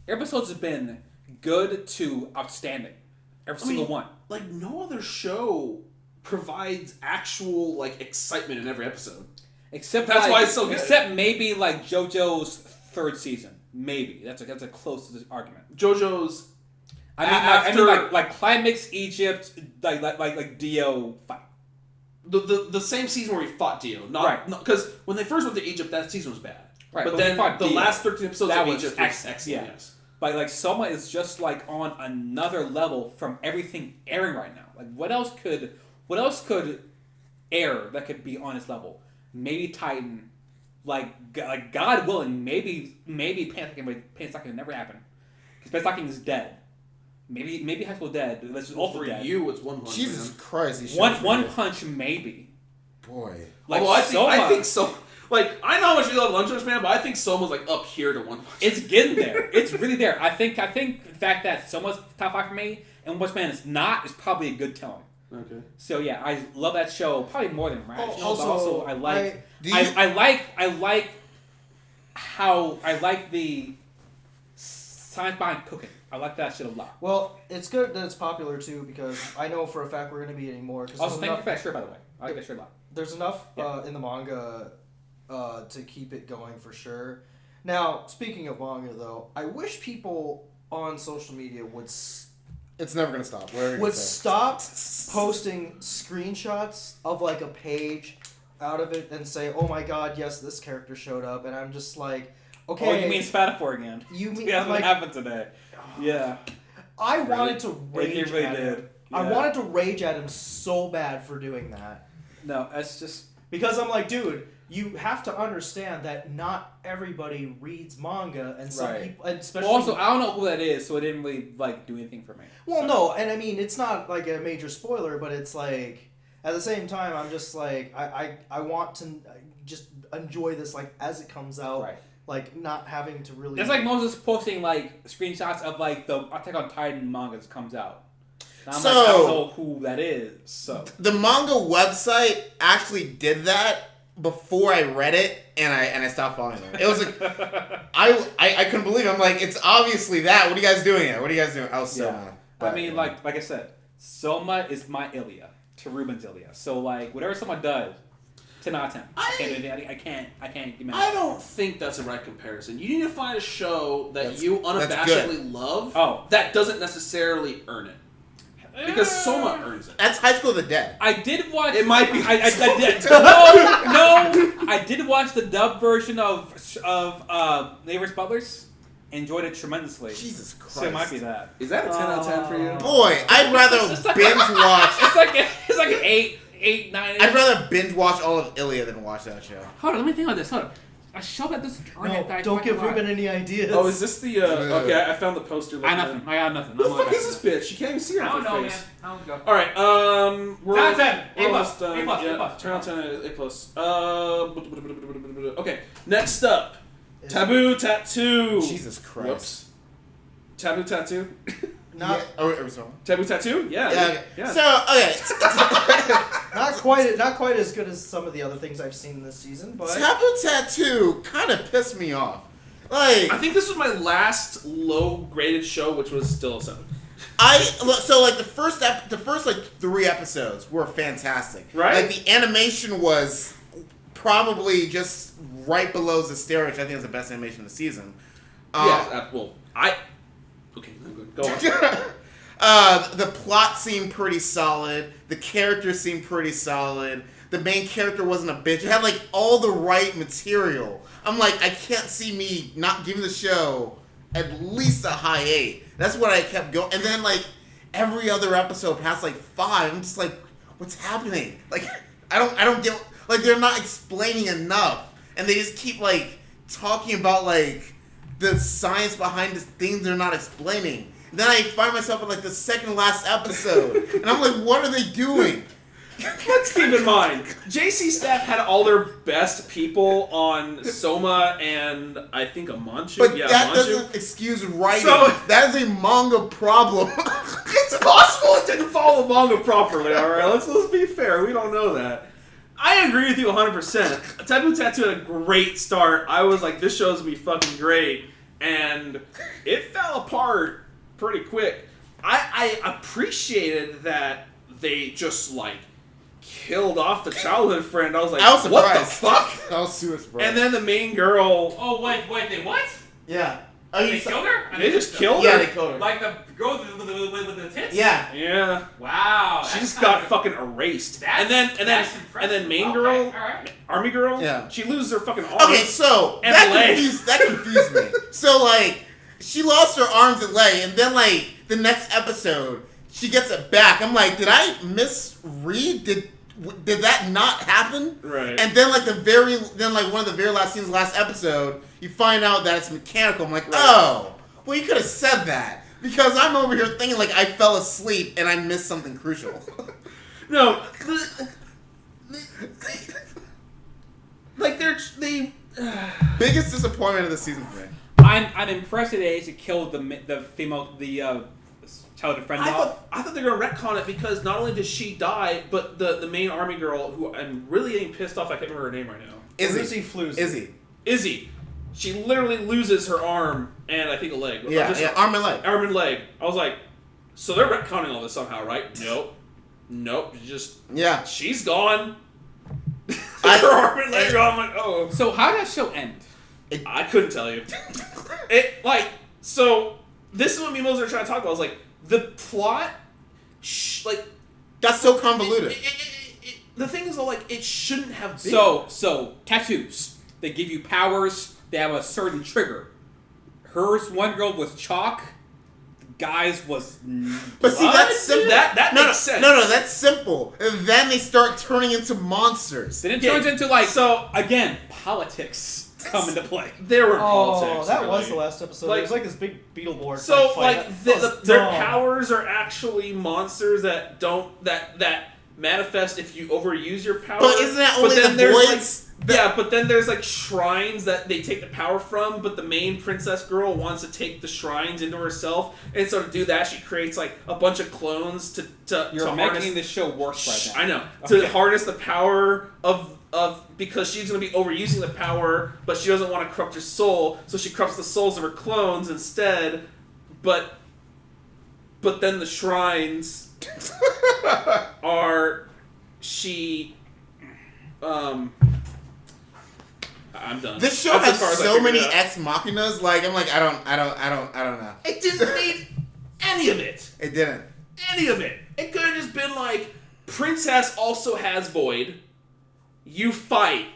Speaker 6: Episodes have been good to outstanding. Every single one.
Speaker 1: Like, no other show provides actual, like, excitement in every episode.
Speaker 6: Except
Speaker 1: that's
Speaker 6: like,
Speaker 1: why it's so good.
Speaker 6: Except maybe like JoJo's third season. Maybe that's a close argument.
Speaker 1: JoJo's.
Speaker 6: I mean like Climax Egypt, like Dio fight.
Speaker 1: The same season where he fought Dio, not because when they first went to Egypt, that season was bad.
Speaker 6: Right,
Speaker 1: but then the last 13 episodes of Egypt was excellent.
Speaker 6: Yeah.
Speaker 1: Yes.
Speaker 6: But like Souma is just like on another level from everything airing right now. Like what else could air that could be on its level? Maybe Titan, like God willing, maybe Pansaki would never happen because Pansaki is dead. Maybe High School dead. That's also
Speaker 1: for
Speaker 6: dead.
Speaker 1: You, it's One Punch.
Speaker 4: Jesus
Speaker 1: man.
Speaker 4: Christ!
Speaker 6: One Punch, maybe.
Speaker 4: Boy.
Speaker 6: Like
Speaker 1: I think so. Like I know how much you love One Punch Man, but I think Soma's like up here to One Punch.
Speaker 6: It's getting there. It's really there. I think the fact that Soma's top 5 for me and One Punch Man is not is probably a good telling.
Speaker 1: Okay.
Speaker 6: So yeah, I love that show probably more than Rational.
Speaker 5: Also,
Speaker 6: I like how I like the science behind cooking. I like that shit a lot.
Speaker 5: Well, it's good that it's popular too because I know for a fact we're going to be eating more.
Speaker 6: Also, thank you for that shirt, by the way. I like that shirt a lot.
Speaker 5: There's enough in the manga to keep it going for sure. Now, speaking of manga, though, I wish people on social media would
Speaker 4: It's never gonna stop.
Speaker 5: would stop posting screenshots of like a page out of it and say, "Oh my God, yes, this character showed up," and I'm just like, "Okay."
Speaker 6: Oh, you mean Spatafor again?
Speaker 5: You mean
Speaker 6: yeah,
Speaker 5: like,
Speaker 6: what happened today? Yeah.
Speaker 5: I wanted to rage
Speaker 6: It really
Speaker 5: at
Speaker 6: did.
Speaker 5: him.
Speaker 6: Yeah.
Speaker 5: I wanted to rage at him so bad for doing that.
Speaker 6: No, that's just
Speaker 5: because I'm like, dude, you have to understand that not everybody reads manga, and some people, and especially.
Speaker 6: Well, also, I don't know who that is, so it didn't really like do anything for me.
Speaker 5: Well, no, and I mean, it's not like a major spoiler, but it's like at the same time, I'm just like, I want to just enjoy this like as it comes out,
Speaker 6: right?
Speaker 5: Like not having to really.
Speaker 6: It's like Moses posting like screenshots of like the Attack on Titan manga that comes out. And I'm like, I don't know who that is. So
Speaker 4: the manga website actually did that before I read it, and I stopped following them. It was like I couldn't believe it. I'm like, it's obviously that. What are you guys doing here? What are you guys doing? I was so mad.
Speaker 6: I mean, like I said, Souma is my Ilya to Ruben's Ilya. So like whatever someone does, 10 out of 10. I can't get mad.
Speaker 1: I don't think that's the right comparison. You need to find a show that you unabashedly love.
Speaker 6: Oh,
Speaker 1: that doesn't necessarily earn it. Because Souma earns it.
Speaker 4: That's High School of the Dead.
Speaker 6: I did watch.
Speaker 1: It might be.
Speaker 6: I did. No. I did watch the dub version of Neighbors Butlers. Enjoyed it tremendously.
Speaker 4: Jesus Christ.
Speaker 6: So it might be that.
Speaker 1: Is that a 10 out of 10 for you?
Speaker 4: Boy, I'd rather binge watch.
Speaker 6: It's like an 8, 9.
Speaker 4: I'd rather binge watch all of Ilya than watch that show.
Speaker 6: Hold on, let me think about this. Hold on. A show that this.
Speaker 5: Don't give Ruben any ideas.
Speaker 1: Oh, is this the? Okay, I found the poster.
Speaker 6: I got nothing.
Speaker 1: Who the fuck is this bitch? You can't even see her
Speaker 6: I don't know,
Speaker 1: face.
Speaker 6: man. I don't go.
Speaker 1: All right, we're
Speaker 6: 10 out of 10.
Speaker 1: we're
Speaker 6: A plus.
Speaker 1: almost done.
Speaker 6: A plus.
Speaker 1: Yeah,
Speaker 6: A plus.
Speaker 1: turn on 10, A plus. Okay, next up, Taboo Tattoo.
Speaker 4: Jesus Christ.
Speaker 1: Whoops. Taboo Tattoo.
Speaker 5: Not.
Speaker 4: Yeah. Oh, wait, sorry.
Speaker 1: Taboo Tattoo. Yeah.
Speaker 4: Yeah.
Speaker 1: Yeah.
Speaker 4: So okay.
Speaker 5: Not quite as good as some of the other things I've seen this season, but
Speaker 4: Taboo Tattoo kind of pissed me off. Like,
Speaker 1: I think this was my last low-graded show, which was still a 7.
Speaker 4: the first 3 episodes were fantastic.
Speaker 1: Right?
Speaker 4: Like the animation was probably just right below Zestiria, which I think is the best animation of the season.
Speaker 1: Okay, I'm good. Go on.
Speaker 4: The plot seemed pretty solid. The characters seemed pretty solid. The main character wasn't a bitch. It had like all the right material. I'm like, I can't see me not giving the show at least a high 8. That's what I kept going. And then like every other episode past like 5, I'm just like, what's happening? Like I don't get, like they're not explaining enough, and they just keep like talking about like the science behind the things they're not explaining. And then I find myself in like the second last episode, and I'm like, what are they doing?
Speaker 1: Let's keep in mind, JC staff had all their best people on Souma and I think Amanchu.
Speaker 4: But
Speaker 1: yeah,
Speaker 4: that
Speaker 1: Amanchu.
Speaker 4: doesn't excuse writing.
Speaker 1: So-
Speaker 4: that is a manga problem.
Speaker 1: It's possible it didn't follow the manga properly, alright? Let's be fair, we don't know that. I agree with you 100%. Taboo Tattoo had a great start. I was like, this show's gonna be fucking great. And it fell apart pretty quick. I appreciated that they just like killed off the childhood friend. I was like, what the fuck?
Speaker 4: I was super surprised.
Speaker 1: And then the main girl...
Speaker 6: Oh, wait, they what?
Speaker 4: Yeah.
Speaker 6: They killed her?
Speaker 1: They just killed
Speaker 4: Yeah,
Speaker 1: her?
Speaker 4: they killed her.
Speaker 6: Like the girl with the tits?
Speaker 4: Yeah.
Speaker 1: Yeah.
Speaker 6: Wow.
Speaker 1: She just got fucking erased. And then main girl,
Speaker 6: Okay, alright.
Speaker 1: army girl,
Speaker 4: Yeah.
Speaker 1: she loses her fucking arm.
Speaker 4: Okay, so
Speaker 1: And
Speaker 4: that
Speaker 1: leg.
Speaker 4: confused me. So like, she lost her arms and leg, and then like the next episode, she gets it back. I'm like, did I misread? Did that not happen?
Speaker 1: Right.
Speaker 4: And then like one of the very last scenes, last episode, you find out that it's mechanical. I'm like, oh, well, you could have said that, because I'm over here thinking like I fell asleep and I missed something crucial.
Speaker 1: No. Like they.
Speaker 4: Biggest disappointment of the season for me.
Speaker 6: I'm impressed that they actually killed the female childhood friend off.
Speaker 1: I thought they were gonna retcon it because not only does she die, but the main army girl, who I'm really getting pissed off, I can't remember her name right now. Izzy. She literally loses her arm and I think a leg.
Speaker 4: Yeah, arm and leg.
Speaker 1: Arm and leg. I was like, so they're retconning all this somehow, right? Nope. Just she's gone. Her arm and leg are gone. I'm like, oh.
Speaker 6: So how did that show end?
Speaker 1: I couldn't tell you. So this is what me and Moses are trying to talk about. I was like, the plot,
Speaker 4: that's so convoluted.
Speaker 1: The thing is, though, like, it shouldn't have been.
Speaker 6: So tattoos. They give you powers. They have a certain trigger. Hers, one girl was chalk. The guy's was
Speaker 4: But see, that's simple.
Speaker 1: That makes sense.
Speaker 4: No, that's simple. And then they start turning into monsters.
Speaker 6: Then it turns into again, politics come into play.
Speaker 1: There were politics.
Speaker 5: That
Speaker 1: really.
Speaker 5: was the last episode.
Speaker 1: Like,
Speaker 5: it was like this big Beetleborg.
Speaker 1: So,
Speaker 5: fight.
Speaker 1: like, their powers are actually monsters that don't that manifest if you overuse your power.
Speaker 4: But isn't that only the boys?
Speaker 1: But then there's like shrines that they take the power from, but the main princess girl wants to take the shrines into herself, and so to do that she creates like a bunch of clones to
Speaker 6: You're
Speaker 1: harness.
Speaker 6: making this show worse right now.
Speaker 1: I know. To harness the power of because she's going to be overusing the power, but she doesn't want to corrupt her soul, so she corrupts the souls of her clones instead. But then the shrines are I'm done.
Speaker 4: This show has so many ex machinas. Like I'm like I don't know.
Speaker 1: It didn't need any of it.
Speaker 4: It didn't.
Speaker 1: any of it. It could have just been like, Princess also has Void. You fight.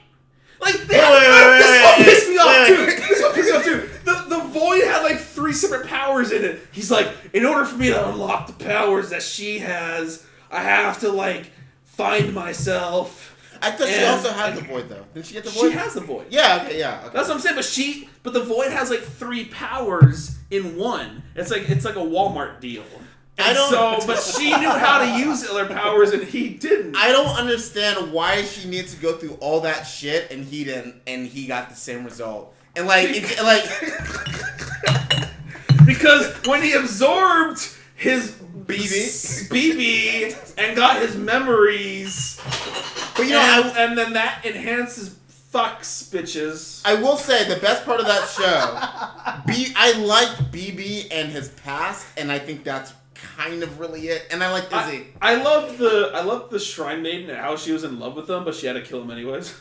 Speaker 1: Like, this one pissed me off too. This one pissed me off too. The Void had like 3 separate powers in it. He's like, in order for me to unlock the powers that she has, I have to like find myself.
Speaker 4: I thought she also had the Void though. Didn't she get the Void?
Speaker 1: She has the Void.
Speaker 4: Yeah, okay.
Speaker 1: That's what I'm saying. But the Void has like 3 powers in one. It's like a Walmart deal. But she knew how to use other powers and he didn't.
Speaker 4: I don't understand why she needs to go through all that shit and he didn't, and he got the same result. And
Speaker 1: because when he absorbed his BB and got his memories, but and then that enhances fucks bitches.
Speaker 4: I will say the best part of that show, I like BB and his past, and I think that's kind of really it. And I like Izzy.
Speaker 1: I loved the Shrine Maiden and how she was in love with him, but she had to kill him anyways.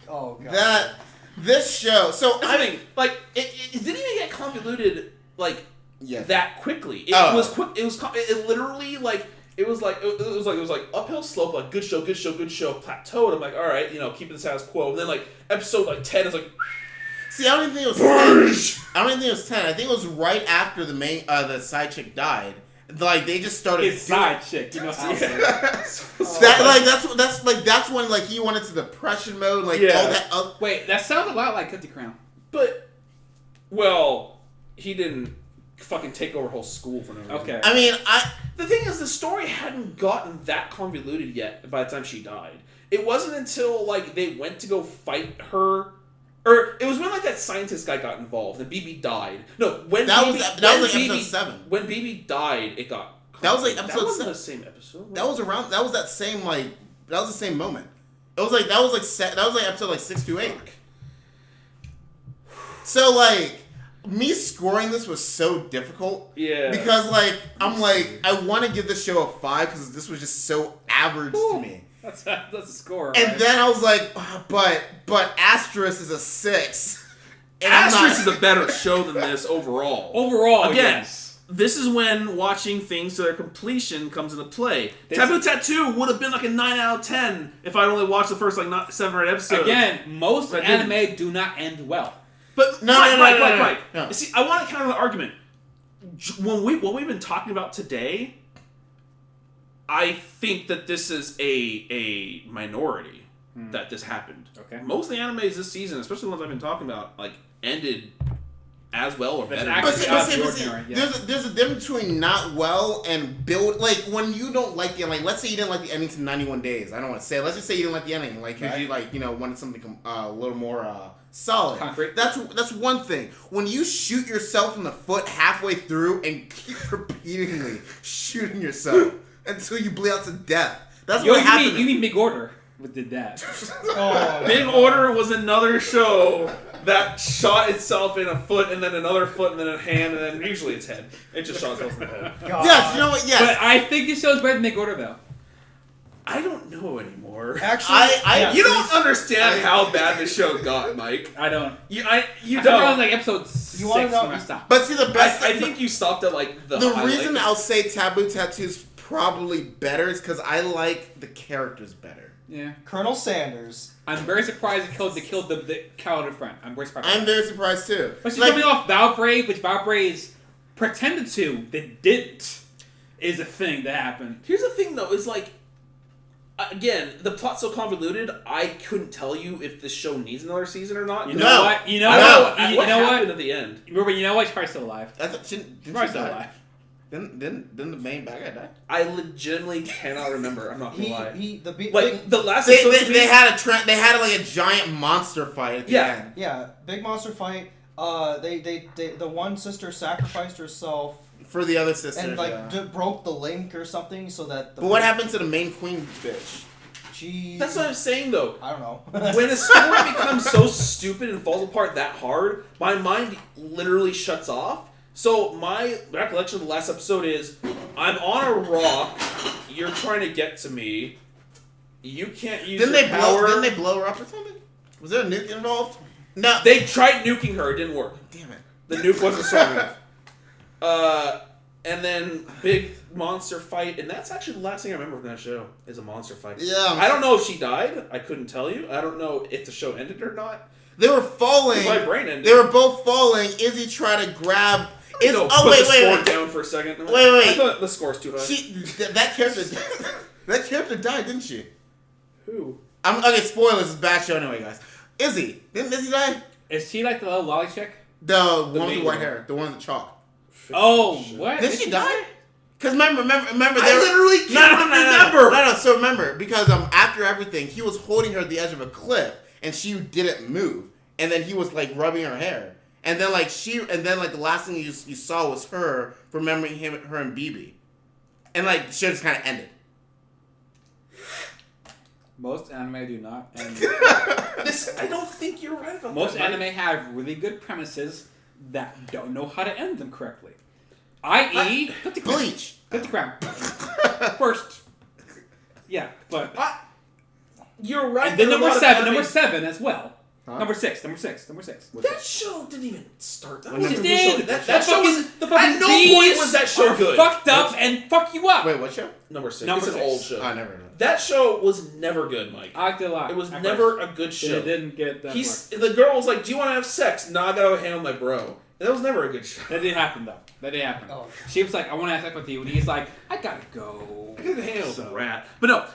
Speaker 5: Oh god.
Speaker 4: This show. So
Speaker 1: I mean, like it didn't even get convoluted that quickly. It was quick. It literally like. It was like uphill slope, like good show, plateaued. I'm like, all right, keeping the status quo. And then like episode 10 is like,
Speaker 4: see, I don't even think it was 10. I don't even think it was 10. I think it was right after the main the side chick died. Like they just started.
Speaker 6: His side chick, how
Speaker 4: that's when like he went into depression mode, all that.
Speaker 6: Wait, that sounds a lot like Cookie Crown.
Speaker 1: But he didn't fucking take over whole school for no reason.
Speaker 6: Okay.
Speaker 4: I mean,
Speaker 1: the thing is, the story hadn't gotten that convoluted yet by the time she died. It wasn't until like they went to go fight her, or it was when like that scientist guy got involved and BB died. No,
Speaker 4: that was like episode 7.
Speaker 1: When BB died, it got.
Speaker 4: That was like episode 7.
Speaker 1: That wasn't the same episode.
Speaker 4: That was around. That was that same like. That was the same moment. It was like that was like episode like 6 to 8. So like. Me scoring this was so difficult.
Speaker 1: Yeah.
Speaker 4: Because, like, I'm like, I want to give this show a 5 because this was just so average to me.
Speaker 6: That's a score.
Speaker 4: And
Speaker 6: right?
Speaker 4: then I was like, but Asterisk is a 6.
Speaker 1: And Asterisk is a better show than this overall. Again, this is when watching things to their completion comes into play. Taboo Tattoo would have been like a 9 out of 10 if I'd only watched the first like 7 or 8 episodes.
Speaker 6: Again, most anime do not end well.
Speaker 1: But
Speaker 4: no.
Speaker 1: See, I want to counter the argument. What we've been talking about today, I think that this is a minority that this happened.
Speaker 6: Okay.
Speaker 1: Most of the animes this season, especially the ones I've been talking about, like ended as well or better.
Speaker 4: But see, there's a difference between not well and build. Like when you don't like the ending, like let's say you didn't like the ending to 91 Days. I don't want to say. Let's just say you didn't like the ending, like because you wanted something a little more solid.
Speaker 6: Concrete.
Speaker 4: That's one thing. When you shoot yourself in the foot halfway through and keep repeatedly shooting yourself until you bleed out to death. That's what happened.
Speaker 6: You mean Big Order did that?
Speaker 1: Big Order was another show that shot itself in a foot and then another foot and then a hand and then usually its head. It just shot itself in the head.
Speaker 4: God. Yes, you know what? Yes.
Speaker 6: But I think this show's better than Big Order though.
Speaker 1: I don't know anymore.
Speaker 5: Actually,
Speaker 1: you don't understand how bad the show got, Mike.
Speaker 6: I don't.
Speaker 1: You
Speaker 6: I
Speaker 1: don't.
Speaker 6: like episode 6
Speaker 5: wanna know?
Speaker 6: when I stopped.
Speaker 4: But see, the best.
Speaker 1: I think you stopped at like the
Speaker 4: reason I'll say Taboo Tattoo's probably better is because I like the characters better.
Speaker 6: Yeah.
Speaker 5: Colonel Sanders.
Speaker 6: I'm very surprised they killed the cowardly friend. I'm very surprised.
Speaker 4: I'm very surprised too.
Speaker 6: But she's coming off Valbrave, which Valbrave's pretended to, that didn't, is a thing that happened.
Speaker 1: Here's the thing though, is like, again, the plot's so convoluted, I couldn't tell you if this show needs another season or not.
Speaker 6: You know what? What
Speaker 1: happened at the end?
Speaker 6: Remember, you know what? She's probably still alive.
Speaker 4: I thought she's
Speaker 6: probably still alive.
Speaker 4: Didn't the main bad guy die?
Speaker 1: I legitimately cannot remember. I'm not gonna lie.
Speaker 4: The last episode they had like a giant monster fight at the end.
Speaker 5: Yeah, big monster fight. The one sister sacrificed herself
Speaker 4: for the other sister
Speaker 5: and broke the link or something so that.
Speaker 4: But what happened to the main queen bitch?
Speaker 1: That's what I'm saying though.
Speaker 5: I don't know.
Speaker 1: When a story becomes so stupid and falls apart that hard, my mind literally shuts off. So my recollection of the last episode is, I'm on a rock, you're trying to get to me, you can't use your power.
Speaker 4: Didn't they blow her up or something? Was there a nuke involved? No.
Speaker 1: They tried nuking her, it didn't work.
Speaker 4: Damn it.
Speaker 1: The nuke wasn't strong enough. And then monster fight, and that's actually the last thing I remember from that show is a monster fight.
Speaker 4: Yeah.
Speaker 1: I don't know if she died. I couldn't tell you. I don't know if the show ended or not.
Speaker 4: They were falling.
Speaker 1: My brain ended.
Speaker 4: They were both falling. Izzy tried to grab.
Speaker 1: Put the score down for a second.
Speaker 4: Wait.
Speaker 1: I thought the score's too high.
Speaker 4: That character died, didn't she?
Speaker 1: Who?
Speaker 4: Okay, spoilers. It's a bad show anyway, guys. Izzy. Didn't Izzy die?
Speaker 6: Is she like the little lolly chick?
Speaker 4: The one with the white hair. The one with the chalk.
Speaker 6: Oh, what?
Speaker 4: Did she die? Because remember.
Speaker 1: I literally can't remember.
Speaker 4: No. So remember, because after everything, he was holding her at the edge of a cliff, and she didn't move, and then he was like rubbing her hair, and then the last thing you saw was her remembering her and BB, and like the show just kind of ended.
Speaker 6: Most anime do not end.
Speaker 1: I don't think you're right about
Speaker 6: Most
Speaker 1: that.
Speaker 6: anime have really good premises that don't know how to end them correctly. I.e.,
Speaker 4: Bleach.
Speaker 6: Put the crown. First. Yeah, but...
Speaker 1: You're right.
Speaker 6: And then number 7 as well.
Speaker 4: Huh?
Speaker 6: Number 6.
Speaker 1: That show didn't even start. That
Speaker 6: It did!
Speaker 1: That show was...
Speaker 6: The fucking
Speaker 1: At no point was that show
Speaker 6: are
Speaker 1: good.
Speaker 6: fucked up and fuck you up.
Speaker 4: Wait, what show?
Speaker 1: Number 6.
Speaker 6: Number
Speaker 1: It's an
Speaker 6: 6.
Speaker 1: old show.
Speaker 4: I never know.
Speaker 1: That show was never good, Mike.
Speaker 6: I liked it a lot.
Speaker 1: It was never a good show.
Speaker 6: It didn't get that far.
Speaker 1: The girl was like, "Do you want to have sex?" Nah, I gotta hang with my bro. And that was never a good show.
Speaker 6: That didn't happen, though. That didn't happen.
Speaker 5: Oh.
Speaker 6: She was like, I want to have sex with you. And he's like, I gotta go.
Speaker 1: I gotta hang out with a rat. But no,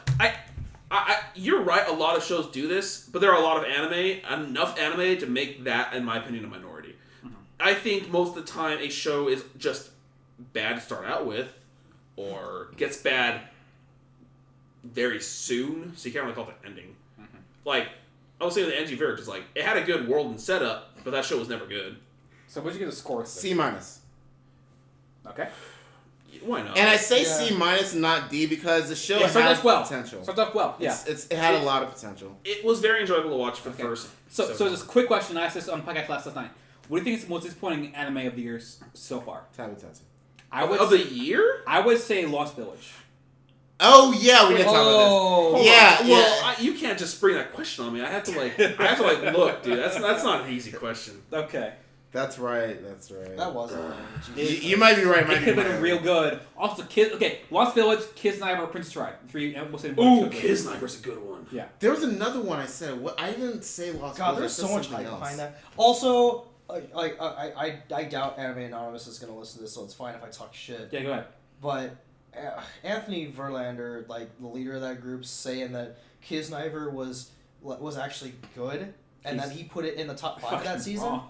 Speaker 1: you're right. A lot of shows do this, but there are a lot of enough anime to make that, in my opinion, a minority. Mm-hmm. I think most of the time a show is just bad to start out with, or gets bad very soon, so you can't really call it the ending. Mm-hmm. Like, I was saying the Ange Vierge is like, it had a good world and setup, but that show was never good.
Speaker 6: So what'd you get a score?
Speaker 4: C-.
Speaker 6: Okay.
Speaker 1: Why not?
Speaker 4: And I say C-, not D, because the show had potential.
Speaker 6: Starts off well. Yeah.
Speaker 4: It had a lot of potential.
Speaker 1: It was very enjoyable to watch for the first.
Speaker 6: So just a quick question. I asked this on podcast last night. What do you think is the most disappointing anime of the year so far?
Speaker 4: Taboo Tattoo.
Speaker 1: Of the year?
Speaker 6: I would say Lost Village.
Speaker 4: Oh yeah, we did talk about this. Yeah,
Speaker 1: well, you can't just spring that question on me. I have to look, dude. That's not an easy question.
Speaker 6: Okay.
Speaker 4: That's right.
Speaker 5: That wasn't.
Speaker 4: You might be right.
Speaker 6: It could have been real good. Also, Lost Village, Kisniver, Prince Tribe. 3. We'll say
Speaker 1: Kisniver's a good one.
Speaker 6: Yeah.
Speaker 4: There was another one I said. What I didn't say Lost Village.
Speaker 5: God, there's so much hype behind that. Also, I doubt Anime Anonymous is gonna listen to this, so it's fine if I talk shit.
Speaker 6: Yeah, go ahead.
Speaker 5: But Anthony Verlander, like the leader of that group, saying that Kisniver was actually good, and then he put it in the top 5 of that season.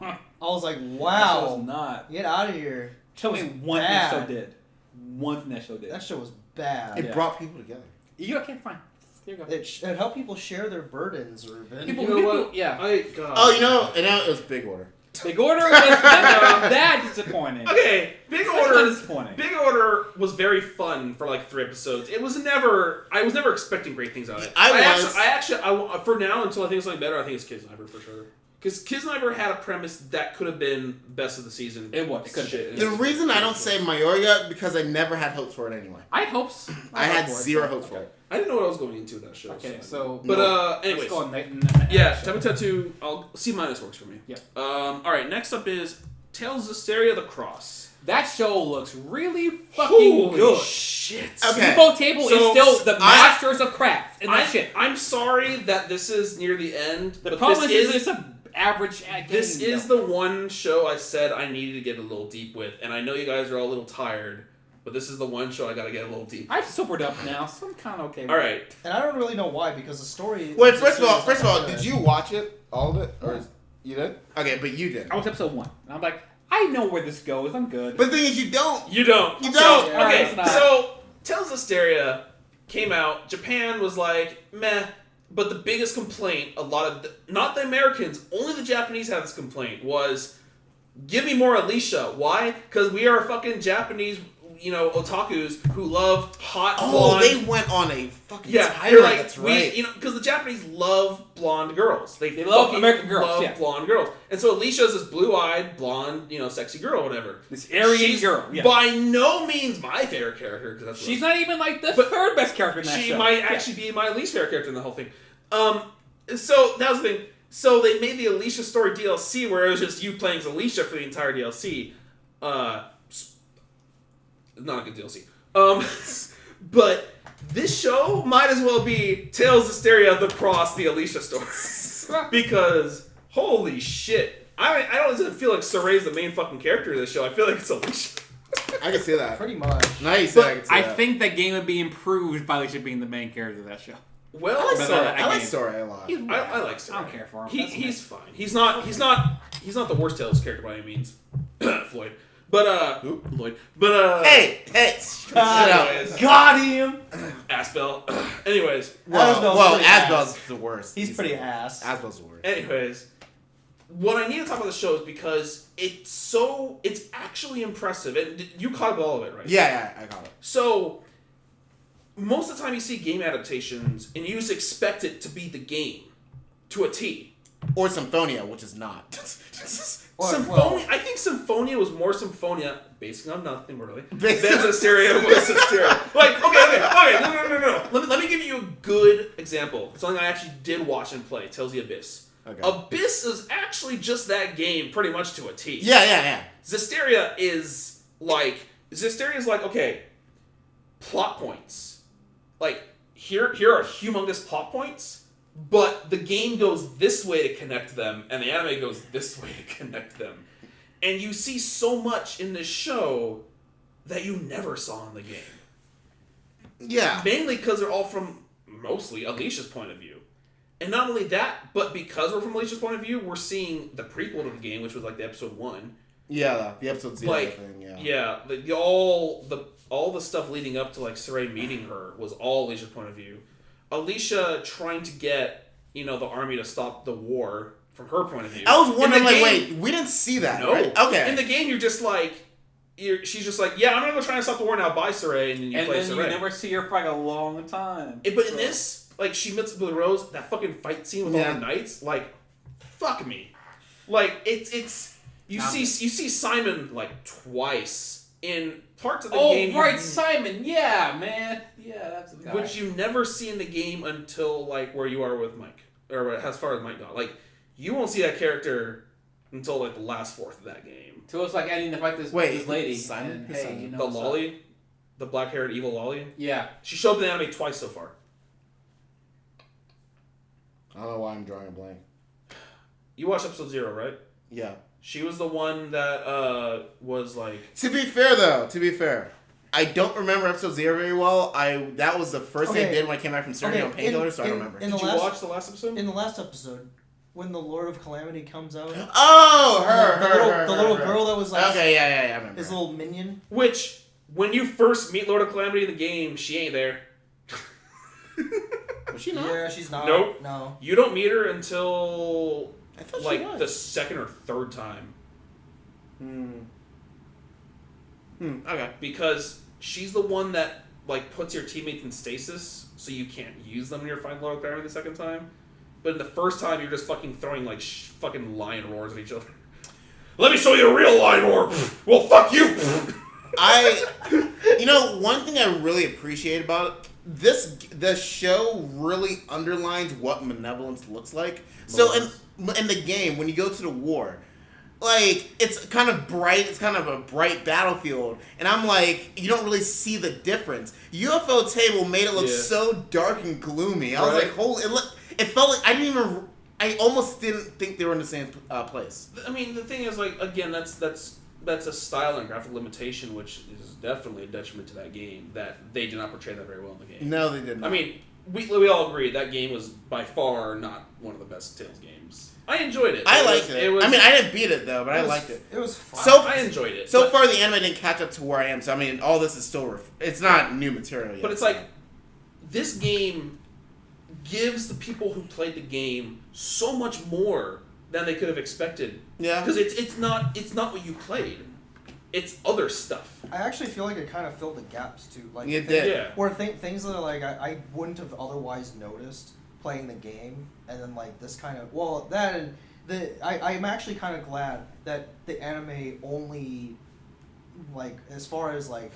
Speaker 5: I was like, wow,
Speaker 6: That was not.
Speaker 5: Get out of here.
Speaker 6: Tell me one thing that show did. One thing that show did.
Speaker 5: That show was bad.
Speaker 4: It brought people together.
Speaker 6: Okay, fine. Here you go.
Speaker 5: It helped people share their burdens, Ruben.
Speaker 6: People, yeah.
Speaker 4: Oh, you know, it was Big Order.
Speaker 6: Big Order was that disappointing.
Speaker 1: Okay, Big Order.
Speaker 6: Disappointing.
Speaker 1: Big Order was very fun for like 3 episodes. I was never expecting great things out of it. I actually, for now, until I think it's something better, I think it's Kisniver for sure. Because Kisniver had a premise that could have been best of the season.
Speaker 6: It was. It could have been.
Speaker 4: The reason I don't say Mayoria because I never had hopes for it anyway.
Speaker 6: I had hopes.
Speaker 4: I had zero hopes for it.
Speaker 1: I didn't know what I was going into that show.
Speaker 6: Okay,
Speaker 1: anyways.
Speaker 6: Let's go on
Speaker 1: Taboo Tattoo, C- works for me.
Speaker 6: Yeah.
Speaker 1: Alright, next up is Tales of Zestiria the Cross.
Speaker 6: That show looks really fucking good.
Speaker 1: Shit.
Speaker 4: Okay.
Speaker 6: Ufo Table is still the masters of craft and that shit.
Speaker 1: I'm sorry that this is near the end.
Speaker 6: The problem is it's an average
Speaker 1: This is the one show I said I needed to get a little deep with, and I know you guys are all a little tired, but this is the one show I gotta get a little deep with.
Speaker 6: I've sobered up now, so I'm kind of okay with
Speaker 1: Alright.
Speaker 5: And I don't really know why, because the story...
Speaker 4: Wait, first of all, did you watch it? All of it? Or you did? Okay, but you did.
Speaker 6: I was episode 1, and I'm like, I know where this goes, I'm good.
Speaker 4: But the thing is, you don't.
Speaker 1: You don't.
Speaker 4: You don't.
Speaker 1: Okay, so Tales of Zestiria came out. Japan was like, meh. But the biggest complaint, not the Americans, only the Japanese had this complaint, was, give me more Alicia. Why? Because we are fucking Japanese, otakus who love hot blonde.
Speaker 4: They went on a fucking
Speaker 1: tyrant. Like,
Speaker 4: that's right.
Speaker 1: Because the Japanese love blonde girls. They
Speaker 6: love American girls.
Speaker 1: Love blonde girls. And so Alicia's this blue-eyed, blonde, sexy girl, whatever.
Speaker 6: This Aryan girl. Yeah.
Speaker 1: By no means my favorite character. Cause that's
Speaker 6: she's not even like the third best character in that show.
Speaker 1: She might actually be my least favorite character in the whole thing. So that was the thing. So they made the Alicia story DLC where it was just you playing as Alicia for the entire DLC. Not a good DLC. But this show might as well be Tales of Zestiria the Cross, the Alicia story. Because, holy shit. I don't feel like Seirei is the main fucking character of this show. I feel like it's Alicia.
Speaker 4: I can see that.
Speaker 5: Pretty much.
Speaker 4: Nice.
Speaker 6: I think that game would be improved by Alicia being the main character of that show.
Speaker 1: Well,
Speaker 4: I like Seirei a lot.
Speaker 1: I like Seirei.
Speaker 6: I don't care for him.
Speaker 1: He's fine. He's not the worst Tales character by any means. Floyd. But Lloyd. But
Speaker 4: hey, shut up.
Speaker 5: Got him.
Speaker 1: Asbel. Anyways.
Speaker 4: Asbel's the worst.
Speaker 5: He's pretty ass.
Speaker 4: Asbel's the worst.
Speaker 1: Anyways, what I need to talk about the show is because it's actually impressive. And you caught all of it, right?
Speaker 4: Yeah, I got it.
Speaker 1: So most of the time you see game adaptations and you just expect it to be the game to a T.
Speaker 4: Or Symphonia, which is not.
Speaker 1: Symphonia. I think Symphonia was more Symphonia, basing on nothing really, than Zestiria was Zestiria. Like, okay, no. Let me give you a good example. Something I actually did watch and play. Tales of the Abyss. Okay. Abyss is actually just that game, pretty much to a T.
Speaker 4: Yeah.
Speaker 1: Zestiria is like, okay, plot points. Like, here are humongous plot points. But the game goes this way to connect them, and the anime goes this way to connect them. And you see so much in this show that you never saw in the game.
Speaker 4: Yeah.
Speaker 1: Mainly because they're all from, mostly, Alicia's point of view. And not only that, but because we're from Alicia's point of view, we're seeing the prequel to the game, which was like the episode 1.
Speaker 4: Yeah, the episode 0 thing, yeah.
Speaker 1: Yeah, all the stuff leading up to like Seirei meeting her was all Alicia's point of view. Alicia trying to get, the army to stop the war from her point of view.
Speaker 4: I was wondering, wait, we didn't see that,
Speaker 1: no.
Speaker 4: Right? Okay.
Speaker 1: In the game, you're just like, she's just like, yeah, I'm gonna go try to stop the war now, bye, Seirei, and then you play Seirei.
Speaker 6: And then you never see her for like a long time.
Speaker 1: But in this, like, she meets up with Rose, that fucking fight scene with all the knights, like, fuck me. Like, it's you see Simon, like, twice in parts of the game.
Speaker 6: Oh, right, Simon. Yeah, man. Yeah, that's the guy.
Speaker 1: Which you never see in the game until, like, where you are with Mike. Or as far as Mike got. Like, you won't see that character until, like, the last fourth of that game.
Speaker 6: So it's like I need to fight this lady.
Speaker 4: Simon?
Speaker 6: And, hey,
Speaker 1: the lolly? The black-haired evil lolly?
Speaker 6: Yeah.
Speaker 1: She showed up in the anime twice so far.
Speaker 4: I don't know why I'm drawing a blank.
Speaker 1: You watched episode 0, right?
Speaker 4: Yeah.
Speaker 1: She was the one that was like...
Speaker 4: To be fair, I don't remember episode 0 very well. That was the first thing I did when I came back from surgery on painkillers, so I don't remember.
Speaker 1: Did you watch the last episode?
Speaker 5: In the last episode, when the Lord of Calamity comes out.
Speaker 4: Oh,
Speaker 5: the little girl that was like...
Speaker 4: Okay, yeah, I remember.
Speaker 5: His little minion.
Speaker 1: Which, when you first meet Lord of Calamity in the game, she ain't there.
Speaker 4: Was she not?
Speaker 5: Yeah, she's not.
Speaker 1: Nope.
Speaker 5: No.
Speaker 1: You don't meet her until...
Speaker 4: I thought
Speaker 1: like
Speaker 4: she was.
Speaker 1: the second or third time.
Speaker 4: Okay.
Speaker 1: Because she's the one that like puts your teammates in stasis, so you can't use them when you're fighting Lord of Calamity the second time. But in the first time, you're just fucking throwing like fucking lion roars at each other. Let me show you a real lion roar. Well, fuck you.
Speaker 4: One thing I really appreciate about it, the show really underlines what malevolence looks like. So in the game, when you go to the war, like, it's kind of bright, it's kind of a bright battlefield, and I'm like, you don't really see the difference. UFO Table made it look so dark and gloomy. I was like, holy, it felt like, I almost didn't think they were in the same place.
Speaker 1: I mean, the thing is, like, again, that's a style and graphic limitation, which is definitely a detriment to that game, that they did not portray that very well in the game.
Speaker 4: No, they did not.
Speaker 1: I mean, we all agree that game was by far not one of the best Tales games. I enjoyed it.
Speaker 4: I liked it. I didn't beat it, though, but I liked it.
Speaker 5: It was fun.
Speaker 1: I enjoyed it.
Speaker 4: So far, the anime didn't catch up to where I am, so, I mean, all this is still... it's not new material yet.
Speaker 1: But it's like, this game gives the people who played the game so much more than they could have expected.
Speaker 4: Yeah.
Speaker 1: Because it's not what you played. It's other stuff.
Speaker 5: I actually feel like it kind of filled the gaps, too. Like,
Speaker 4: it did.
Speaker 1: Yeah.
Speaker 5: Or things that are like, I wouldn't have otherwise noticed playing the game, and then like this kind of... Well, that and... I'm actually kind of glad that the anime only, like, as far as like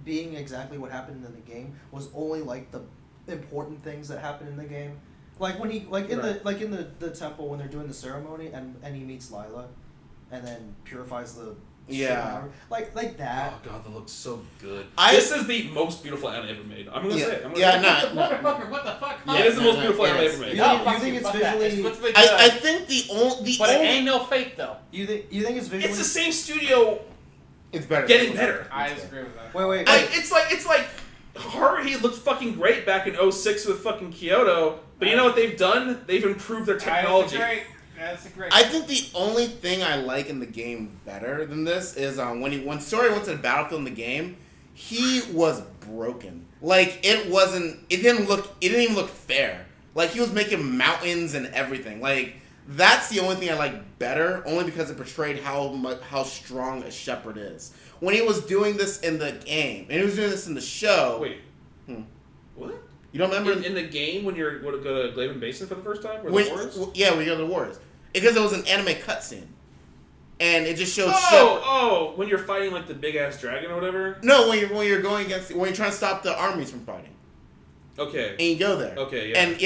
Speaker 5: being exactly what happened in the game, was only like the important things that happened in the game. Like when he in the temple when they're doing the ceremony and he meets Lila, and then purifies the
Speaker 4: Yeah.
Speaker 5: Like that.
Speaker 1: Oh god, that looks so good.
Speaker 4: This
Speaker 1: is the most beautiful anime ever made. I'm gonna say it.
Speaker 6: What the fuck?
Speaker 1: Yeah, it is the most beautiful anime ever made.
Speaker 5: You think it's visually?
Speaker 4: I think
Speaker 6: But it ain't no fake though.
Speaker 5: You think it's visually?
Speaker 1: It's the same studio.
Speaker 4: It's better.
Speaker 1: Getting better.
Speaker 6: I disagree with that.
Speaker 5: Wait.
Speaker 1: It's like Haruhi looked fucking great back in 06 with fucking Kyoto, but you know what they've done? They've improved their technology.
Speaker 6: That's great.
Speaker 4: I think the only thing I like in the game better than this is when Sori went to the battlefield in the game, he was broken. Like it didn't even look fair. Like he was making mountains and everything. Like that's the only thing I like better, only because it portrayed how strong a shepherd is. When he was doing this in the game, and he was doing this in the show.
Speaker 1: Wait. What?
Speaker 4: You don't remember
Speaker 1: in the game when you're going to go to Glaven Basin for the first time?
Speaker 4: Yeah, we go to the wars. Because it was an anime cutscene. And it just shows
Speaker 1: when you're fighting like the big ass dragon or whatever?
Speaker 4: No, when you're going against when you're trying to stop the armies from fighting.
Speaker 1: Okay.
Speaker 4: And you go there.
Speaker 1: Okay, yeah.
Speaker 4: And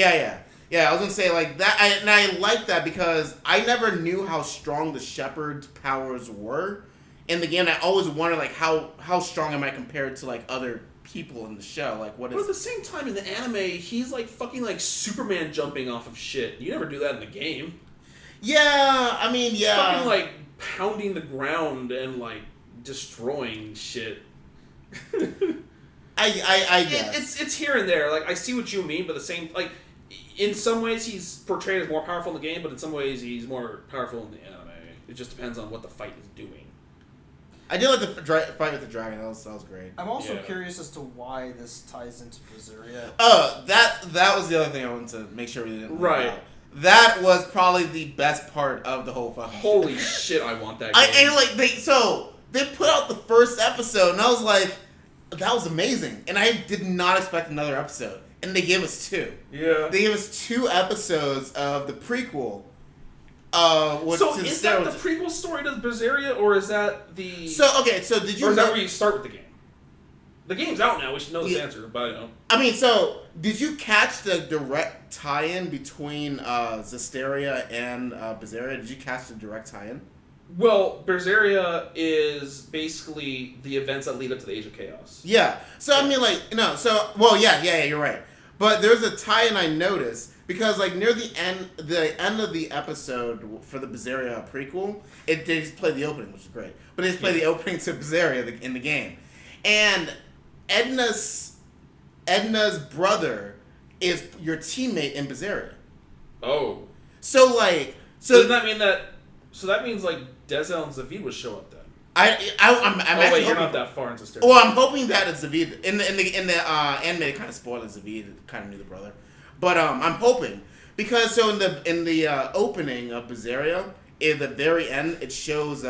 Speaker 4: yeah, I was gonna say like that I like that because I never knew how strong the shepherd's powers were in the game. I always wondered like how strong am I compared to like other people in the show? Like what is?
Speaker 1: But at the same time in the anime, he's like fucking like Superman jumping off of shit. You never do that in the game.
Speaker 4: Yeah, I mean, yeah.
Speaker 1: He's fucking like pounding the ground and like destroying shit.
Speaker 4: I guess
Speaker 1: it's here and there. Like I see what you mean, but the same like in some ways he's portrayed as more powerful in the game, but in some ways he's more powerful in the anime. It just depends on what the fight is doing.
Speaker 4: I did like the fight with the dragon. That was great.
Speaker 5: I'm also curious as to why this ties into Berseria.
Speaker 4: Oh, that was the other thing I wanted to make sure we didn't leave out. That was probably the best part of the whole fucking
Speaker 1: Holy shit, I want that game.
Speaker 4: They put out the first episode and I was like, that was amazing. And I did not expect another episode. And they gave us 2.
Speaker 1: Yeah.
Speaker 4: They gave us 2 episodes of the prequel.
Speaker 1: So is that the prequel story to Berseria, or is that the...
Speaker 4: So did you...
Speaker 1: Or is that where you start with the game? The game's out now, we should know this answer, but I don't.
Speaker 4: I mean, so, did you catch the direct tie-in between Zestiria and Berseria? Did you catch the direct tie-in?
Speaker 1: Well, Berseria is basically the events that lead up to the Age of Chaos.
Speaker 4: Yeah. So, I mean, like, no, so, well, yeah, you're right. But there's a tie-in I noticed, because, like, near the end of the episode for the Berseria prequel, they just played the opening, which is great. But they just played the opening to Berseria in the game. And Edna's brother is your teammate in Berseria.
Speaker 1: Oh.
Speaker 4: So, like...
Speaker 1: Doesn't that mean that... So that means, like, Dezel and Zavid would show up then?
Speaker 4: I'm actually
Speaker 1: you're not that far into Stereo.
Speaker 4: Well, I'm hoping that it's Zavid. In the anime, they kind of spoiled that Zavid kind of knew the brother. But I'm hoping. Because, so in the opening of Berseria, at the very end, it shows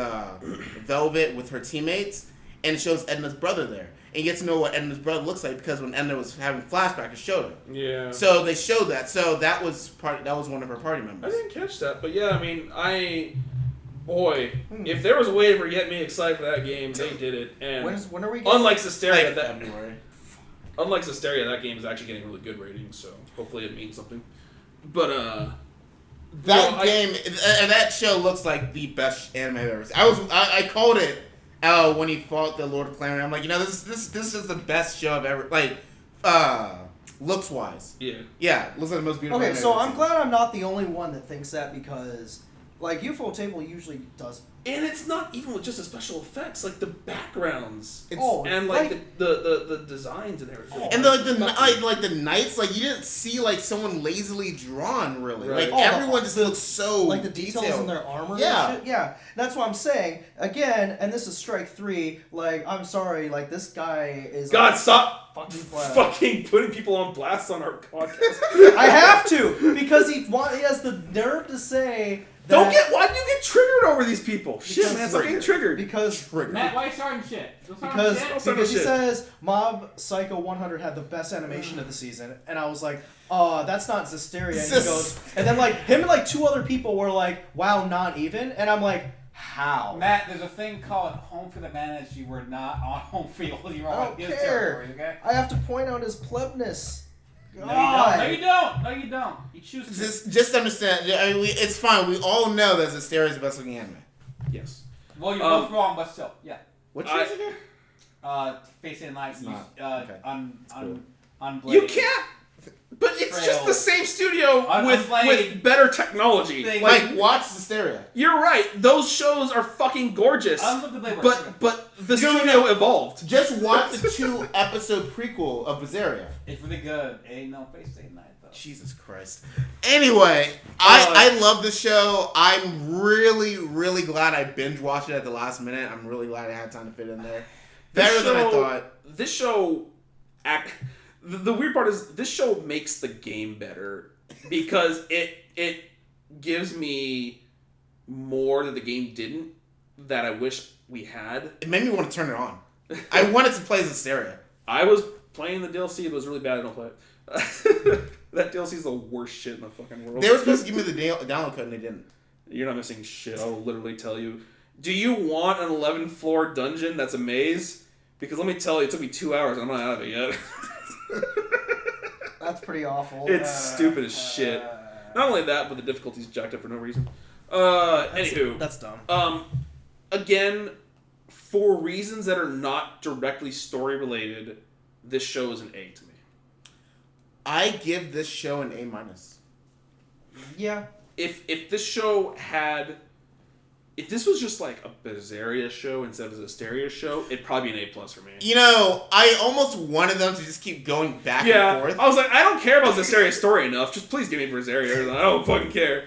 Speaker 4: Velvet with her teammates, and it shows Edna's brother there. And you get to know what Edna's brother looks like because when Edna was having flashbacks, it showed her.
Speaker 1: Yeah.
Speaker 4: So they showed that. So that was one of her party members.
Speaker 1: I didn't catch that, but yeah, I mean, if there was a way to get me excited for that game, they did it. And
Speaker 5: when are we getting
Speaker 1: unlike Zestiria,
Speaker 4: February.
Speaker 1: Unlike Zestiria, that game is actually getting really good ratings, so hopefully it means something. But
Speaker 4: that show looks like the best anime I've ever seen. I called it when he fought the Lord of Calamity. I'm like, this is the best show I've ever looks wise. Yeah, looks like the most beautiful.
Speaker 5: Okay, so I'm glad I'm not the only one that thinks that because like UFO Table usually does.
Speaker 1: And it's not even with just the special effects, like the backgrounds,
Speaker 5: and
Speaker 1: the designs and everything.
Speaker 4: And the knights, like you didn't see like someone lazily drawn really.
Speaker 1: Right.
Speaker 4: Like everyone just looks so
Speaker 5: like the details
Speaker 4: detailed
Speaker 5: in their armor.
Speaker 4: Yeah,
Speaker 5: and shit. Yeah. That's what I'm saying. Again, and this is strike 3. Like I'm sorry, like this guy is.
Speaker 1: God,
Speaker 5: like,
Speaker 1: stop
Speaker 5: fucking
Speaker 1: putting people on blast on our podcast.
Speaker 5: I have to because he has the nerve to say.
Speaker 1: Why do you get triggered over these people? Shit, man, stop getting triggered.
Speaker 5: Because
Speaker 6: Matt, why are you starting shit?
Speaker 5: Because he says Mob Psycho 100 had the best animation of the season, and I was like, that's not Zestiria. And he goes, and then like him and like 2 other people were like, wow, not even, and I'm like, how?
Speaker 6: Matt, there's a thing called home field advantage. You were not on home field. You were on his territory. Okay.
Speaker 5: I have to point out his plebness.
Speaker 6: No, you don't. You choose to.
Speaker 4: Just understand. I mean, it's fine. We all know that Zestiria is the best looking anime.
Speaker 1: Yes.
Speaker 6: Well, you're both wrong, but still, yeah.
Speaker 4: What show is it again?
Speaker 6: Facing Light.
Speaker 4: Okay.
Speaker 6: On Blade.
Speaker 1: You can't. But it's
Speaker 6: Trail.
Speaker 1: just the same studio with better technology.
Speaker 4: Like, watch Zestiria.
Speaker 1: You're right. Those shows are fucking gorgeous.
Speaker 6: I love the Blade.
Speaker 1: But the studio evolved.
Speaker 4: Just watch the 2-episode prequel of Berzerk.
Speaker 6: It's really good. Ain't no Facing Light though.
Speaker 4: Jesus Christ. Anyway, I love the show. I'm really, really glad I binge watched it at the last minute. I'm really glad I had time to fit in there. Better than I thought.
Speaker 1: This show... The weird part is this show makes the game better because it gives me more that the game didn't that I wish we had.
Speaker 4: It made me want to turn it on. I wanted to play Zestiria.
Speaker 1: I was playing the DLC. It was really bad. I don't play it. That DLC is the worst shit in the fucking world.
Speaker 4: They were supposed to give me the download code and they didn't.
Speaker 1: You're not missing shit. I'll literally tell you. Do you want an 11th floor dungeon that's a maze? Because let me tell you, it took me 2 hours and I'm not out of it yet.
Speaker 5: That's pretty awful.
Speaker 1: It's stupid as shit. Not only that, but the difficulty's jacked up for no reason. Anywho.
Speaker 3: That's dumb.
Speaker 1: Again, for reasons that are not directly story related, this show is an A to me.
Speaker 4: I give this show an A-.
Speaker 5: Yeah.
Speaker 1: If this show had... If this was just like a Berseria show instead of a Zestiria show, it'd probably be an A+ for me.
Speaker 4: You know, I almost wanted them to just keep going back and forth.
Speaker 1: I was like, I don't care about Zestiria's story enough. Just please give me Berseria. I don't fucking care.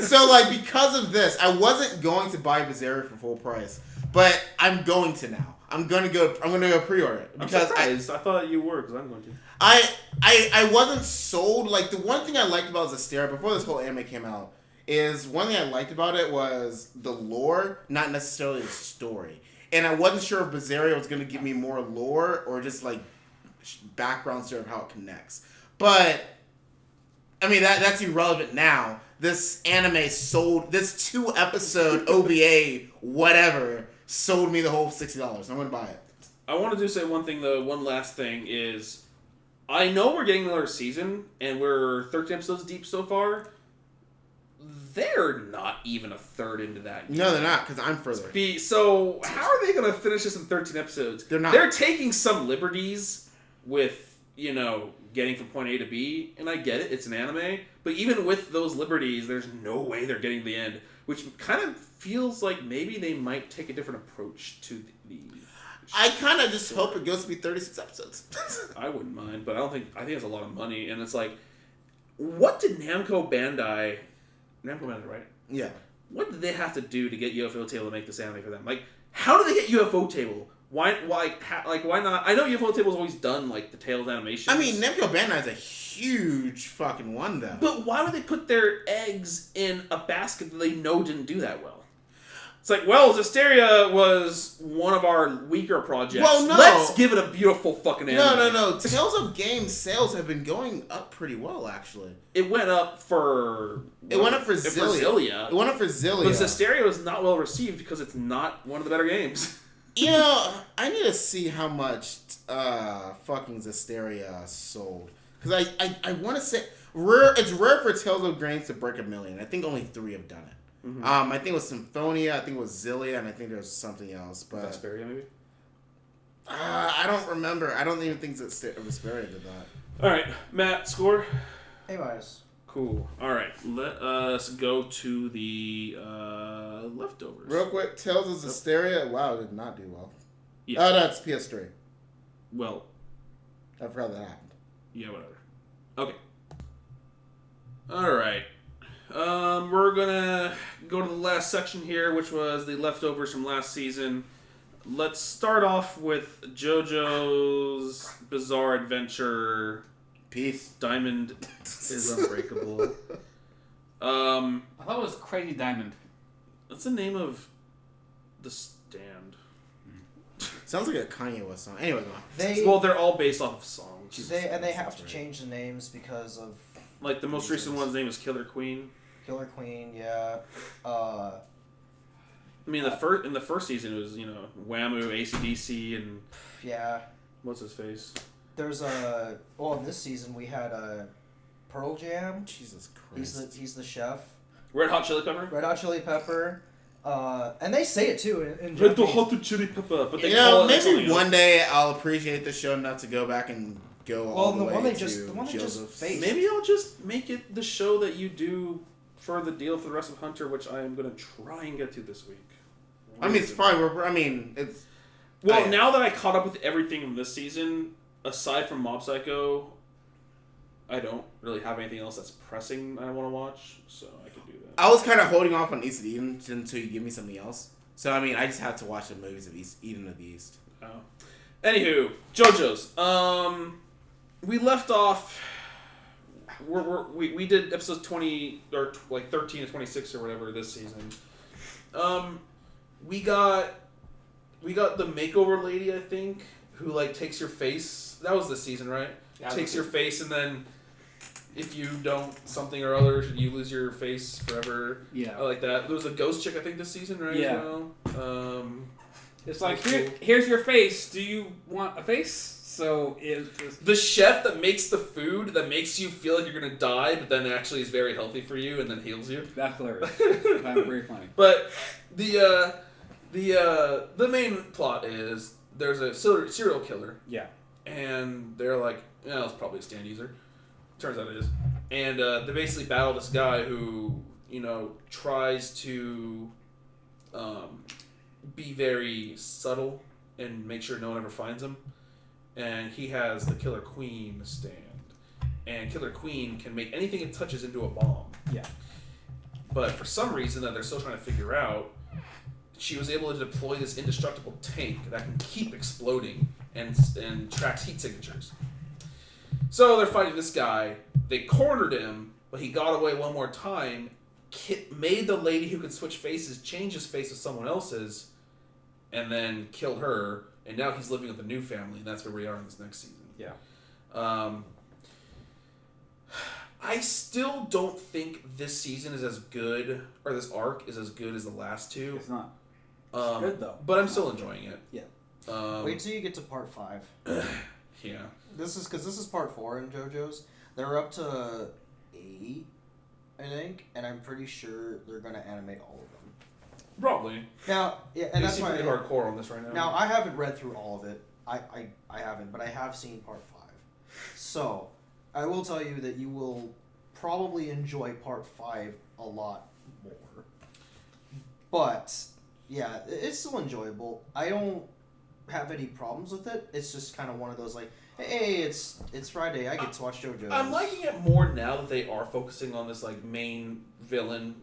Speaker 4: So, like, because of this, I wasn't going to buy Berserk for full price, but I'm going to now. I'm gonna go pre-order it because
Speaker 1: I thought you were because I'm going to.
Speaker 4: I wasn't sold. Like, the one thing I liked about Zestiria before this whole anime came out is one thing I liked about it was the lore, not necessarily the story. And I wasn't sure if Berseria was going to give me more lore or just, like, background story of how it connects. But, I mean, that's irrelevant now. This anime sold, this 2-episode OVA, whatever, sold me the whole $60. I'm going to buy it.
Speaker 1: I want to say one thing, though. One last thing is, I know we're getting another season, and we're 13 episodes deep so far. They're not even a third into that game.
Speaker 4: No, they're not, because I'm further.
Speaker 1: So, how are they going to finish this in 13 episodes?
Speaker 4: They're not.
Speaker 1: They're taking some liberties with, getting from point A to B, and I get it, it's an anime, but even with those liberties, there's no way they're getting to the end, which kind of feels like maybe they might take a different approach to the
Speaker 4: I kind of just hope it goes to be 36 episodes.
Speaker 1: I wouldn't mind, but I think it's a lot of money, and it's like, what did Namco Bandai, right?
Speaker 4: Yeah.
Speaker 1: What did they have to do to get UFO Table to make this anime for them? Like, how did they get UFO Table? Why not? I know UFO Table's always done, like, the Tales animation.
Speaker 4: I mean, Namco Bandai is a huge fucking one, though.
Speaker 1: But why would they put their eggs in a basket that they know didn't do that well? It's like, well, Zestiria was one of our weaker projects.
Speaker 4: Well, no.
Speaker 1: Let's give it a beautiful fucking anime.
Speaker 4: No. Tales of Games sales have been going up pretty well, actually.
Speaker 1: It went up for...
Speaker 4: It went up for Zillia. It went up for Zillia.
Speaker 1: But Zestiria was not well received because it's not one of the better games.
Speaker 4: I need to see how much fucking Zestiria sold. Because I want to say... It's rare for Tales of Games to break 1 million. I think only 3 have done it. Mm-hmm. I think it was Symphonia, I think it was Zillia, and I think there was something else. But
Speaker 1: Vesperia, maybe?
Speaker 4: I don't remember. I don't even think that Vesperia did that.
Speaker 1: Alright, Matt, score?
Speaker 5: A-.
Speaker 1: Cool. Alright, let us go to the leftovers.
Speaker 4: Real quick, Tales of Zestiria, wow, it did not do well.
Speaker 1: Yeah.
Speaker 4: Oh, no, it's PS3.
Speaker 1: Well.
Speaker 4: I forgot that happened.
Speaker 1: Yeah, whatever. Okay. Alright. We're gonna go to the last section here, which was the leftovers from last season. Let's start off with JoJo's Bizarre Adventure.
Speaker 4: Peace.
Speaker 1: Diamond is Unbreakable.
Speaker 6: I thought it was Crazy Diamond.
Speaker 1: That's the name of the stand.
Speaker 4: Sounds like a Kanye West song. Anyway, go
Speaker 1: on. They're all based off of songs.
Speaker 5: They have to change the names because of...
Speaker 1: Like, the most recent one's name is Killer Queen.
Speaker 5: Killer Queen, yeah.
Speaker 1: I mean, in the first season, it was, Whammoo, AC/DC, and...
Speaker 5: Yeah.
Speaker 1: What's his face?
Speaker 5: There's a... Well, in this season, we had a Pearl Jam.
Speaker 4: Jesus Christ.
Speaker 5: He's the chef.
Speaker 1: Red Hot Chili Pepper?
Speaker 5: Red Hot Chili Pepper. And they say it too in
Speaker 1: Red
Speaker 5: Japanese.
Speaker 1: hot chili pepper, but they
Speaker 4: You
Speaker 1: call
Speaker 4: know,
Speaker 1: it
Speaker 4: maybe one day I'll appreciate the show enough to go back and go all the way to
Speaker 5: the one they just
Speaker 4: Joseph's.
Speaker 5: faced.
Speaker 1: Maybe I'll just make it the show that you do for the deal for the rest of Hunter, which I am going to try and get to this week.
Speaker 4: I mean, it's fine. It's...
Speaker 1: Well, now that I caught up with everything from this season, aside from Mob Psycho, I don't really have anything else that's pressing I want to watch, so I can do that.
Speaker 4: I was kind of holding off on East of Eden until you give me something else. So, I mean, I just have to watch the movies of Eden of the East.
Speaker 1: Oh. Anywho, JoJo's. We left off... We did episodes 20, or like 13 to 26 or whatever this season. We got the makeover lady, I think, who like takes your face. That was this season, right?
Speaker 6: Yeah,
Speaker 1: takes your face, and then if you don't something or other, you lose your face forever.
Speaker 6: Yeah.
Speaker 1: I like that. There was a ghost chick, I think, this season, right?
Speaker 6: Yeah.
Speaker 1: It's
Speaker 6: like, here's your face. Do you want a face? So it's
Speaker 1: the chef that makes the food that makes you feel like you're gonna die, but then actually is very healthy for you and then heals you.
Speaker 6: That's hilarious. That's very funny.
Speaker 1: But the main plot is there's a serial killer.
Speaker 6: Yeah.
Speaker 1: And they're like, yeah, it's probably a stand user. Turns out it is. And they basically battle this guy who, tries to be very subtle and make sure no one ever finds him. And he has the Killer Queen stand. And Killer Queen can make anything it touches into a bomb.
Speaker 6: Yeah.
Speaker 1: But for some reason that they're still trying to figure out, she was able to deploy this indestructible tank that can keep exploding and tracks heat signatures. So they're fighting this guy. They cornered him, but he got away one more time, made the lady who could switch faces change his face to someone else's, and then killed her. And now he's living with a new family, and that's where we are in this next season.
Speaker 6: Yeah.
Speaker 1: I still don't think this season is as good, or this arc is as good as the last two.
Speaker 6: It's not. It's good, though.
Speaker 1: But I'm still enjoying it.
Speaker 6: Yeah.
Speaker 5: Wait till you get to part 5.
Speaker 1: Yeah.
Speaker 5: This is part 4 in JoJo's. They're up to 8, I think, and I'm pretty sure they're gonna animate all of them.
Speaker 1: Probably.
Speaker 5: Now, yeah, and that's why
Speaker 1: pretty hardcore on this right now.
Speaker 5: Now I haven't read through all of it. I haven't, but I have seen part 5. So I will tell you that you will probably enjoy part 5 a lot more. But yeah, it's still enjoyable. I don't have any problems with it. It's just kind of one of those like, hey, it's Friday. I get to watch JoJo.
Speaker 1: I'm liking it more now that they are focusing on this like main villain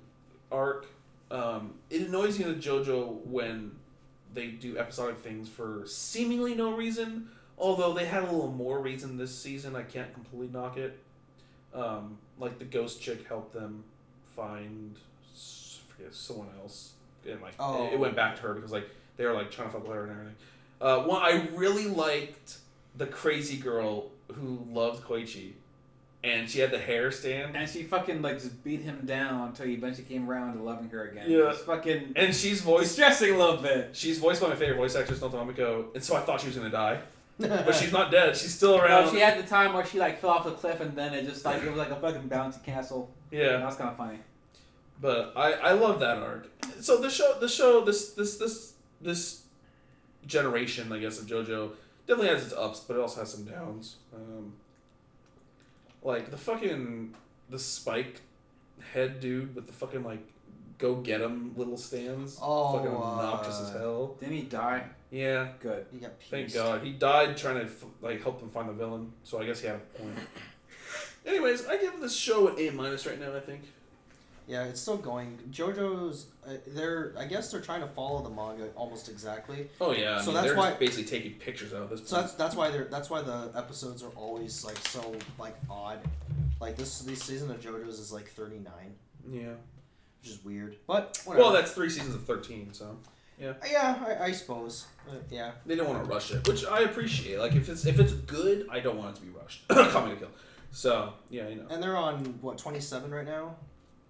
Speaker 1: arc. It annoys me with JoJo when they do episodic things for seemingly no reason. Although they had a little more reason this season, I can't completely knock it. Like the ghost chick helped them find someone else, and like it went back to her because like they were like trying to fuck with her and everything. One I really liked the crazy girl who loved Koichi, and she had the hair stand,
Speaker 6: and she fucking like just beat him down until he eventually came around to loving her again.
Speaker 1: Yeah,
Speaker 6: it's fucking
Speaker 1: and she's voiced
Speaker 6: stressing a little bit.
Speaker 1: She's voiced by my favorite voice actress, Notomiko, and so I thought she was gonna die. But she's not dead. She's still around.
Speaker 6: No, she had the time where she like fell off the cliff and then it just like it was like a fucking bouncy castle.
Speaker 1: Yeah,
Speaker 6: that was kind of funny.
Speaker 1: But I love that arc. So the show this generation, I guess, of JoJo definitely has its ups, but it also has some downs. Like the spike head dude with the fucking like go get him little stands.
Speaker 5: Oh,
Speaker 1: fucking obnoxious as hell.
Speaker 6: Didn't he die?
Speaker 1: Yeah.
Speaker 6: Good.
Speaker 5: He got pieced.
Speaker 1: Thank God. He died trying to like help them find the villain. So I guess he had a point. Anyways, I give this show an A- right now. I think.
Speaker 5: Yeah, it's still going. JoJo's, I guess they're trying to follow the manga almost exactly.
Speaker 1: Oh yeah,
Speaker 5: so
Speaker 1: they're just basically taking pictures out of this.
Speaker 5: So that's why the episodes are always like so like odd. Like this season of JoJo's is like 39.
Speaker 1: Yeah.
Speaker 5: Which is weird, but whatever.
Speaker 1: Well, that's 3 seasons of 13, so yeah.
Speaker 5: Yeah, I suppose. Yeah.
Speaker 1: They don't want to rush it, which I appreciate. Like if it's good, I don't want it to be rushed. Coming to kill. So yeah,
Speaker 5: And they're on what 27 right now.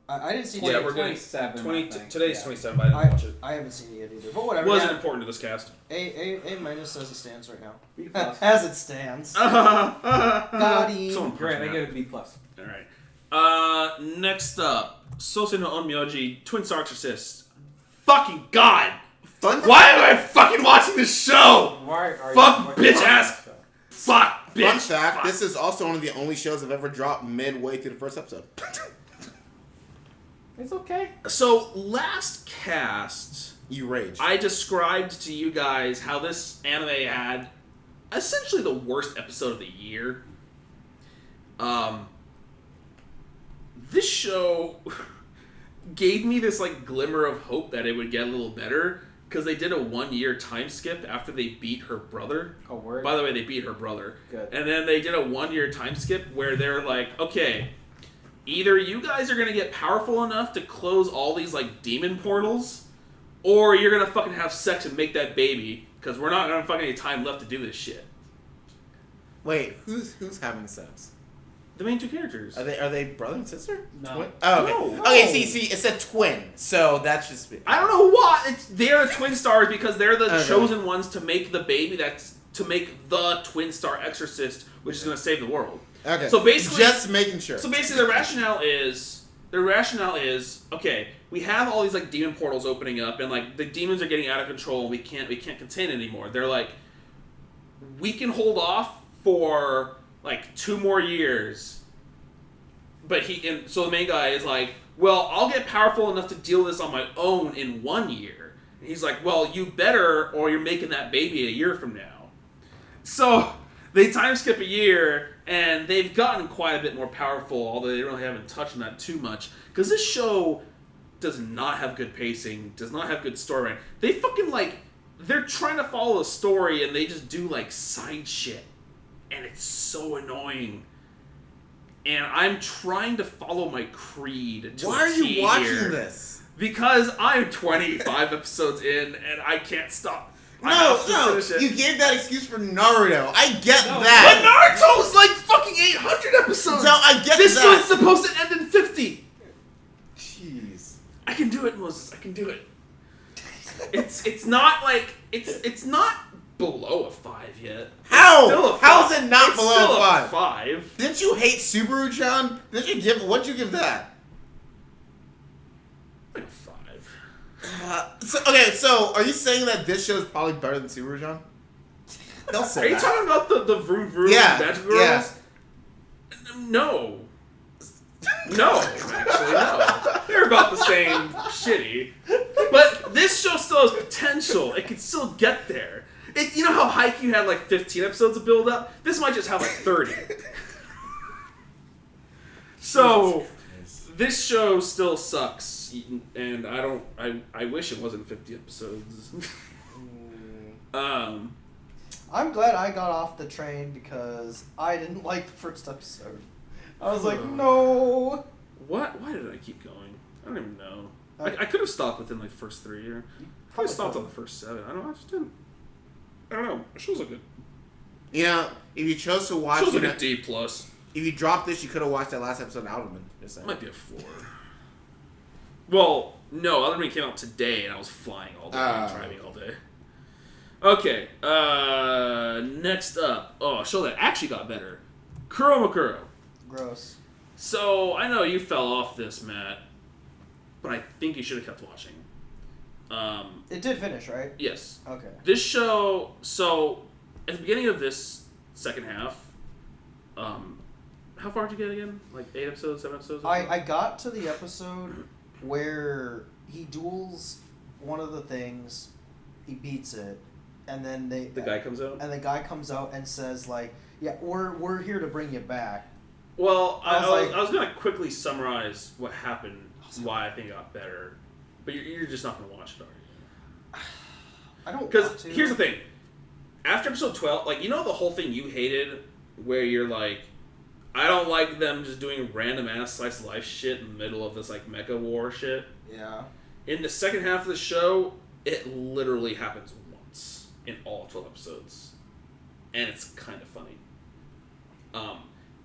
Speaker 5: I didn't see.
Speaker 1: Yeah, we're
Speaker 6: 27.
Speaker 1: 20. Today's 27. But I didn't watch it.
Speaker 5: I haven't seen it yet either. But whatever.
Speaker 1: It wasn't important to this cast.
Speaker 5: A- as it stands right now.
Speaker 6: B+.
Speaker 5: As it stands. Got him.
Speaker 1: So
Speaker 6: great. I get a B+.
Speaker 1: All right. Next up, Sosei no Onmyoji, Twin Star Exorcist. fucking god!
Speaker 4: Fun
Speaker 1: Why am I fucking watching this show?
Speaker 6: Why are
Speaker 1: Fuck bitch ass. Fuck bitch.
Speaker 4: Fun fact:
Speaker 1: Fuck.
Speaker 4: this is also one of the only shows I've ever dropped midway through the first episode.
Speaker 6: It's okay.
Speaker 1: So last cast,
Speaker 4: You rage.
Speaker 1: I described to you guys how this anime had essentially the worst episode of the year. This show gave me this like glimmer of hope that it would get a little better because they did a 1-year time skip after they beat her brother.
Speaker 6: Oh, word.
Speaker 1: By the way, they beat her brother.
Speaker 6: Good.
Speaker 1: And then they did a 1-year time skip where they're like, okay, either you guys are gonna get powerful enough to close all these like demon portals, or you're gonna fucking have sex and make that baby because we're not gonna fucking any time left to do this shit.
Speaker 4: Wait, who's having sex?
Speaker 1: The main two characters.
Speaker 4: Are they brother and sister?
Speaker 6: No.
Speaker 4: Twin? Oh, okay.
Speaker 1: No.
Speaker 4: Okay, see, it said twin, so that's just.
Speaker 1: I don't know why they're the twin stars because they're the
Speaker 4: Okay.
Speaker 1: chosen ones to make the baby to make the twin star exorcist, which is gonna save the world.
Speaker 4: Okay.
Speaker 1: So basically,
Speaker 4: just making sure.
Speaker 1: So basically, the rationale is okay. We have all these like demon portals opening up, and like the demons are getting out of control, and we can't contain it anymore. They're like, we can hold off for like 2 more years, but so the main guy is like, well, I'll get powerful enough to deal with this on my own in 1 year. And he's like, well, you better, or you're making that baby a year from now. So they time skip a year. And they've gotten quite a bit more powerful, although they really haven't touched on that too much. Because this show does not have good pacing, does not have good storyline. They fucking, like, they're trying to follow a story and they just do, like, side shit. And it's so annoying. And I'm trying to follow my creed to
Speaker 4: Why are you watching this?
Speaker 1: Because I'm 25 episodes in and I can't stop.
Speaker 4: No, you gave that excuse for Naruto. I get
Speaker 1: But
Speaker 4: that.
Speaker 1: Naruto's like fucking 800 episodes.
Speaker 4: No, I get
Speaker 1: this
Speaker 4: that.
Speaker 1: one's supposed to end in 50.
Speaker 4: Jeez.
Speaker 1: I can do it, Moses. I can do it. It's not like it's not below a 5 yet.
Speaker 4: How? How is it not
Speaker 1: it's
Speaker 4: below
Speaker 1: still
Speaker 4: a 5?
Speaker 1: 5.
Speaker 4: Didn't you hate Subaru-chan? What'd you give that?
Speaker 1: Like a 5.
Speaker 4: So are you saying that this show is probably better than Subaru-chan? Don't say
Speaker 1: Are you
Speaker 4: that.
Speaker 1: talking about the Vroom Vroom Magic Girls?
Speaker 4: Yeah.
Speaker 1: No. No, actually, no. They're about the same shitty. But this show still has potential. It can still get there. You know how Haikyuu had like 15 episodes of build up? This might just have like 30. So, this show still sucks. And I wish it wasn't 50 episodes.
Speaker 5: I'm glad I got off the train because I didn't like the first episode. I was like, no.
Speaker 1: What? Why did I keep going? I don't even know. I could have stopped within like the first 3 or probably stopped on the first 7. I don't know. I just didn't. I don't know. The show's a good.
Speaker 4: You know, if you chose to watch,
Speaker 1: Show's like a D+.
Speaker 4: If you dropped this, you could have watched that last episode of Alderamin. Just saying.
Speaker 1: Might be a 4. Well, no, Alderamin came out today, and I was flying all day, and driving all day. Okay, next up. Oh, a show that actually got better. Kuromakuro.
Speaker 5: Gross.
Speaker 1: So, I know you fell off this, Matt, but I think you should have kept watching.
Speaker 5: It did finish, right?
Speaker 1: Yes.
Speaker 5: Okay.
Speaker 1: This show, so, at the beginning of this second half, how far did you get again? Like 8 episodes, 7 episodes?
Speaker 5: I got to the episode where he duels one of the things, he beats it, and then
Speaker 1: the guy comes out?
Speaker 5: And the guy comes out and says, like, yeah, we're here to bring you back.
Speaker 1: Well, I
Speaker 5: was
Speaker 1: was going to quickly summarize what happened, why I think it got better, but you're just not going to watch it, are you?
Speaker 5: I don't want
Speaker 1: Because
Speaker 5: to.
Speaker 1: here's the thing. After episode 12, like, you know the whole thing you hated where you're like, I don't like them just doing random ass slice of life shit in the middle of this, like, mecha war shit?
Speaker 5: Yeah.
Speaker 1: In the second half of the show, it literally happens once in all 12 episodes. And it's kind of funny.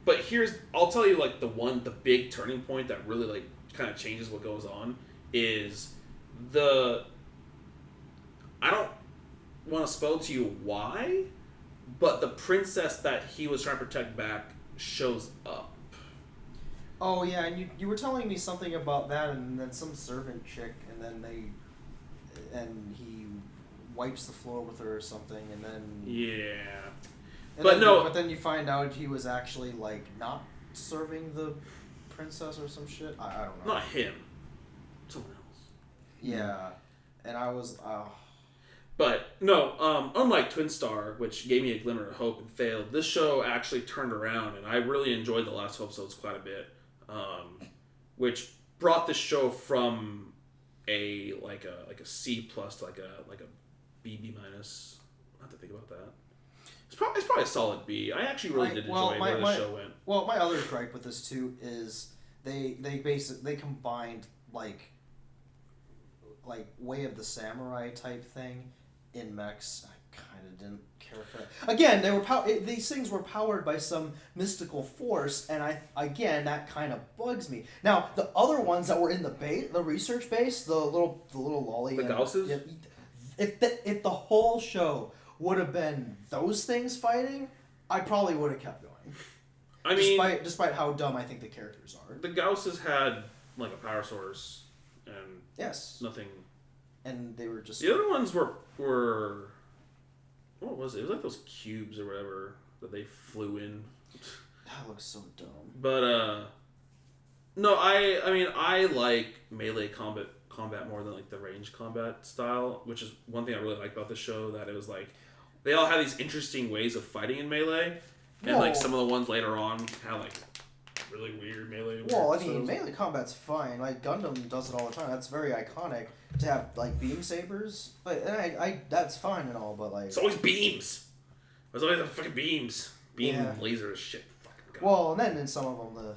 Speaker 1: But I'll tell you, like, the big turning point that really, like, kind of changes what goes on is I don't want to spell to you why, but the princess that he was trying to protect back shows up.
Speaker 5: Oh, yeah, and you were telling me something about that, and then some servant chick, and then they and he wipes the floor with her or something, and then but then you find out he was actually like not serving the princess or some shit. I don't know.
Speaker 1: Not him. Someone else.
Speaker 5: Yeah, and I was.
Speaker 1: But no, unlike Twin Star, which gave me a glimmer of hope and failed, this show actually turned around, and I really enjoyed the last 2 episodes quite a bit, which brought this show from a C plus to like a B minus. I have to think about that. It's probably a solid B. I actually really did enjoy where the show went.
Speaker 5: Well, my other gripe with this too is they combined like Way of the Samurai type thing in mechs. I kind of didn't care for that. Again, these things were powered by some mystical force, and that kind of bugs me. Now, the other ones that were in the research base, the little lolly,
Speaker 1: the Gausses?
Speaker 5: If the whole show would have been those things fighting, I probably would have kept going.
Speaker 1: I mean,
Speaker 5: despite how dumb I think the characters are.
Speaker 1: The Gausses had like a power source and nothing.
Speaker 5: And they were just
Speaker 1: the other ones were what was it? It was like those cubes or whatever that they flew in.
Speaker 5: That looks so dumb.
Speaker 1: But no, I mean I like melee combat more than like the range combat style, which is one thing I really like about this show. That it was like they all had these interesting ways of fighting in melee, and like some of the ones later on had like really weird melee.
Speaker 5: Well, I mean, melee combat's fine. Like Gundam does it all the time. That's very iconic to have like beam sabers. But and that's fine and all, but like
Speaker 1: it's always beams. There's always the fucking beams. Beam lasers, shit. Fucking God.
Speaker 5: Well, and then in some of them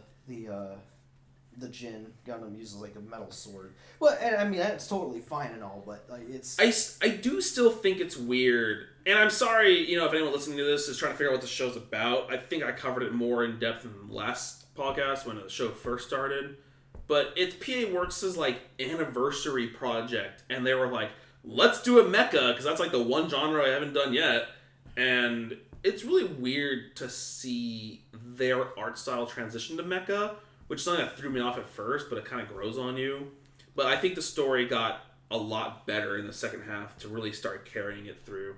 Speaker 5: the Jin Gundam uses like a metal sword. Well, and I mean that's totally fine and all, but like it's
Speaker 1: I do still think it's weird. And I'm sorry, if anyone listening to this is trying to figure out what the show's about. I think I covered it more in depth in the last podcast when the show first started. But it's PA Works' like anniversary project, and they were like, let's do a mecha, because that's like the one genre I haven't done yet. And it's really weird to see their art style transition to mecha, which is something that threw me off at first, but it kind of grows on you. But I think the story got a lot better in the second half to really start carrying it through.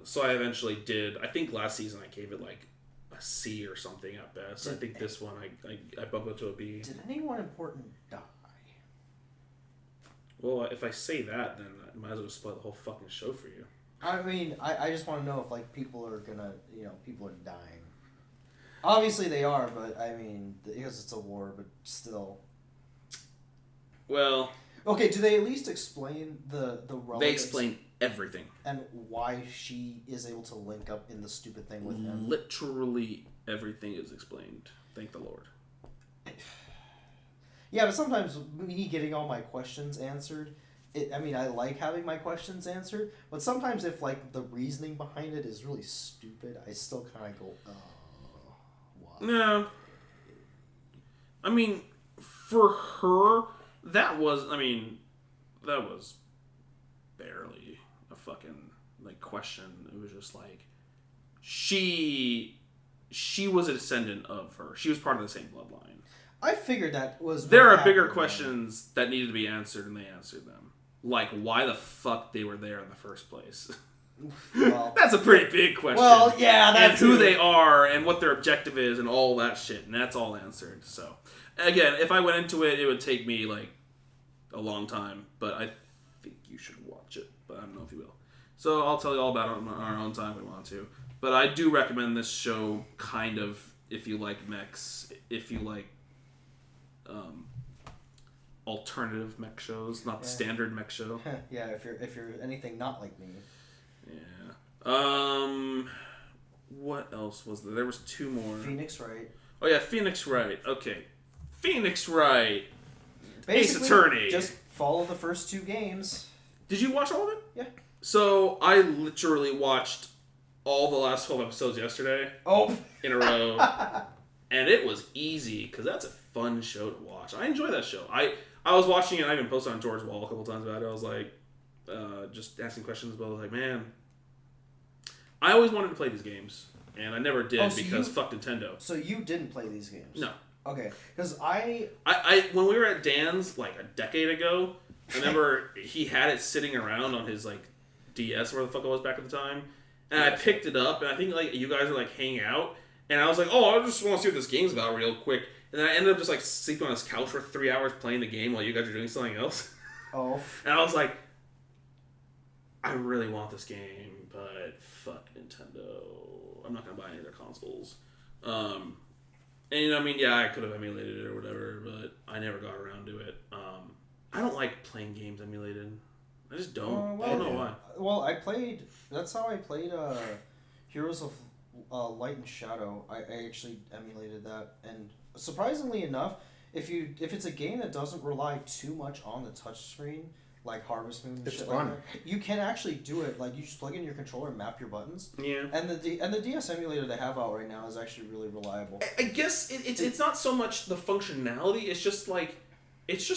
Speaker 1: So I eventually did. I think last season I gave it like a C or something at best. I think this one I bumped up to a B.
Speaker 5: Did anyone important die?
Speaker 1: Well, if I say that, then I might as well spoil the whole fucking show for you.
Speaker 5: I mean, I just want to know if like people are gonna, people are dying. Obviously they are, but I mean, because it's a war, but still.
Speaker 1: Well.
Speaker 5: Okay, do they at least explain the relevance?
Speaker 1: They explain everything.
Speaker 5: And why she is able to link up in the stupid thing with him.
Speaker 1: Literally everything is explained. Thank the Lord.
Speaker 5: Yeah, but sometimes me getting all my questions answered, I like having my questions answered, but sometimes if like the reasoning behind it is really stupid, I still kind of go, why?
Speaker 1: No. I mean, for her, that was barely a fucking like question. It was just like she was a descendant of her. She was part of the same bloodline.
Speaker 5: I figured that was.
Speaker 1: There are bigger questions that needed to be answered, and they answered them. Like why the fuck they were there in the first place. Well, that's a pretty big question.
Speaker 5: Well, yeah, that's
Speaker 1: and who they are and what their objective is and all that shit, and that's all answered. So, again, if I went into it, it would take me like a long time, but I think you should watch it. But I don't know if you will. So I'll tell you all about it on our own time if we want to. But I do recommend this show, kind of, if you like mechs, if you like alternative mech shows, not the standard mech show.
Speaker 5: Yeah, if you're anything not like me.
Speaker 1: Yeah. What else was there? There was two more.
Speaker 5: Phoenix Wright.
Speaker 1: Oh yeah, Phoenix Wright. Okay. Phoenix Wright.
Speaker 5: Basically,
Speaker 1: Ace Attorney.
Speaker 5: Just follow the first two games.
Speaker 1: Did you watch all of it?
Speaker 5: Yeah.
Speaker 1: So I literally watched all the last 12 episodes yesterday.
Speaker 5: Oh.
Speaker 1: In a row. And it was easy, because that's a fun show to watch. I enjoy that show. I was watching it, I even posted on George's wall a couple times about it. I was like, just asking questions, but I was like, man, I always wanted to play these games, and I never did because fuck Nintendo.
Speaker 5: So you didn't play these games?
Speaker 1: No.
Speaker 5: Okay, because
Speaker 1: I when we were at Dan's like a decade ago, I remember he had it sitting around on his like DS, where the fuck it was back at the time, and I picked it up, and I think like you guys were like hanging out, and I was like, oh, I just want to see what this game's about real quick, and then I ended up just like sleeping on his couch for 3 hours playing the game while you guys are doing something else.
Speaker 5: Oh.
Speaker 1: And I was like, I really want this game, but fuck Nintendo. I'm not gonna buy any of their consoles. And you know, I mean, yeah, I could have emulated it or whatever, but I never got around to it. I don't like playing games emulated. I just don't. I don't know why.
Speaker 5: Well, that's how I played Heroes of Light and Shadow. I actually emulated that, and surprisingly enough, if it's a game that doesn't rely too much on the touchscreen, like Harvest Moon and
Speaker 4: it's
Speaker 5: shit
Speaker 4: fun.
Speaker 5: like that, you can actually do it. Like, you just plug in your controller and map your buttons.
Speaker 1: Yeah.
Speaker 5: And the DS emulator they have out right now is actually really reliable.
Speaker 1: I guess it's not so much the functionality. It's just like it's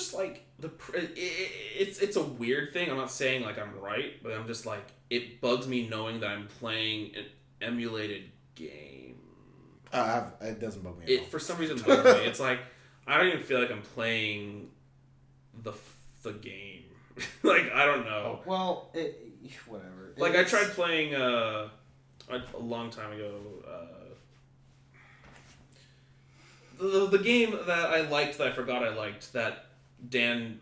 Speaker 1: a weird thing. I'm not saying like I'm right, but I'm just like, it bugs me knowing that I'm playing an emulated game.
Speaker 4: It doesn't bug me at all.
Speaker 1: For some reason bugs me. It's like I don't even feel like I'm playing the game. Like, I don't know.
Speaker 5: Well, whatever.
Speaker 1: Like, I tried playing a long time ago. The game that I liked that I forgot I liked that Dan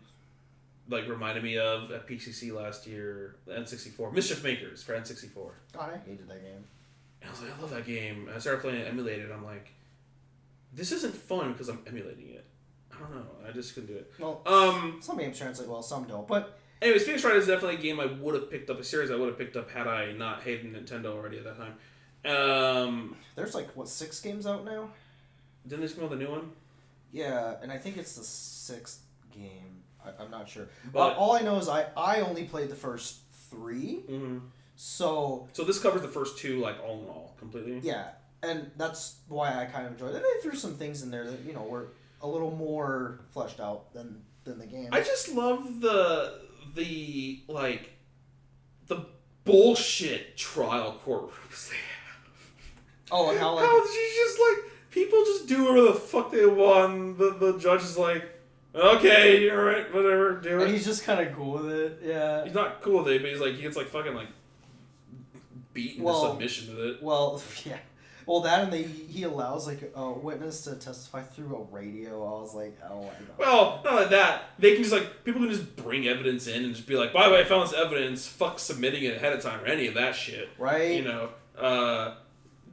Speaker 1: like reminded me of at PCC last year, the N64, Mischief Makers for N64.
Speaker 5: Oh, I hated that game.
Speaker 1: And I was like, I love that game. And I started playing it emulated. I'm like, this isn't fun because I'm emulating it. I don't know. I just couldn't do it.
Speaker 5: Well, some games translate well, some don't. But
Speaker 1: anyways, Phoenix Wright is definitely a game I would have picked up, a series I would have picked up had I not hated Nintendo already at that time.
Speaker 5: There's like, 6 games out now?
Speaker 1: Didn't they just come out with a new one?
Speaker 5: Yeah, and I think it's the 6th game. I'm not sure.
Speaker 1: But
Speaker 5: all I know is I only played the first 3.
Speaker 1: Mm-hmm.
Speaker 5: So
Speaker 1: this covers the first 2, like, all in all, completely?
Speaker 5: Yeah, and that's why I kind of enjoyed it. They threw some things in there that, you know, were a little more fleshed out than the game.
Speaker 1: I just love the bullshit trial courtrooms they have.
Speaker 5: Oh, and how, like...
Speaker 1: How she's just, like, people just do whatever the fuck they want. The judge is like, okay, you're right, whatever, do it.
Speaker 5: And he's just kind of cool with it, yeah.
Speaker 1: He's not cool with it, but he's like, he gets, like, fucking, like, beaten to submission with it.
Speaker 5: Well, yeah. Well, that, and he allows, like, a witness to testify through a radio. I was like, oh my god.
Speaker 1: Well, not like that. They can just, like, people can just bring evidence in and just be like, by the way, I found this evidence, fuck submitting it ahead of time or any of that shit.
Speaker 5: Right?
Speaker 1: You know,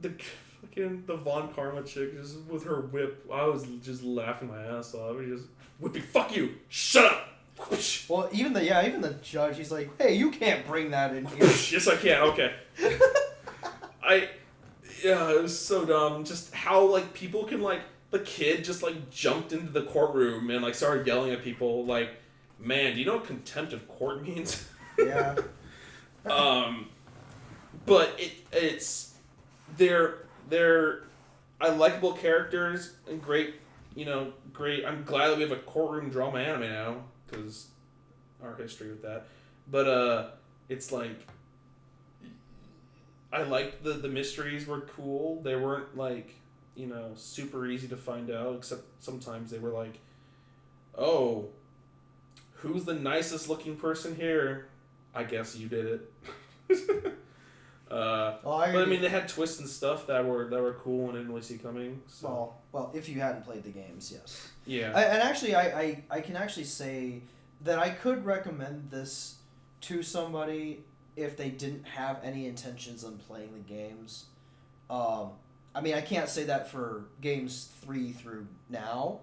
Speaker 1: the Von Karma chick, just with her whip, I was just laughing my ass off. He just, whipping, fuck you, shut up!
Speaker 5: Well, even the judge, he's like, hey, you can't bring that in here.
Speaker 1: Yes, I can, okay. Yeah, it was so dumb. Just how, like, people can, like, the kid just, like, jumped into the courtroom and, like, started yelling at people. Like, man, do you know what contempt of court means?
Speaker 5: Yeah.
Speaker 1: But they're likable characters and great. I'm glad that we have a courtroom drama anime now, because our history with that. But, it's like, I liked the mysteries were cool. They weren't, like, super easy to find out, except sometimes they were like, oh, who's the nicest looking person here? I guess you did it. But I mean, they had twists and stuff that were cool and didn't really see coming. So.
Speaker 5: Well, if you hadn't played the games, yes.
Speaker 1: Yeah.
Speaker 5: And actually, I can actually say that I could recommend this to somebody if they didn't have any intentions on playing the games. I mean, I can't say that for games 3 through now,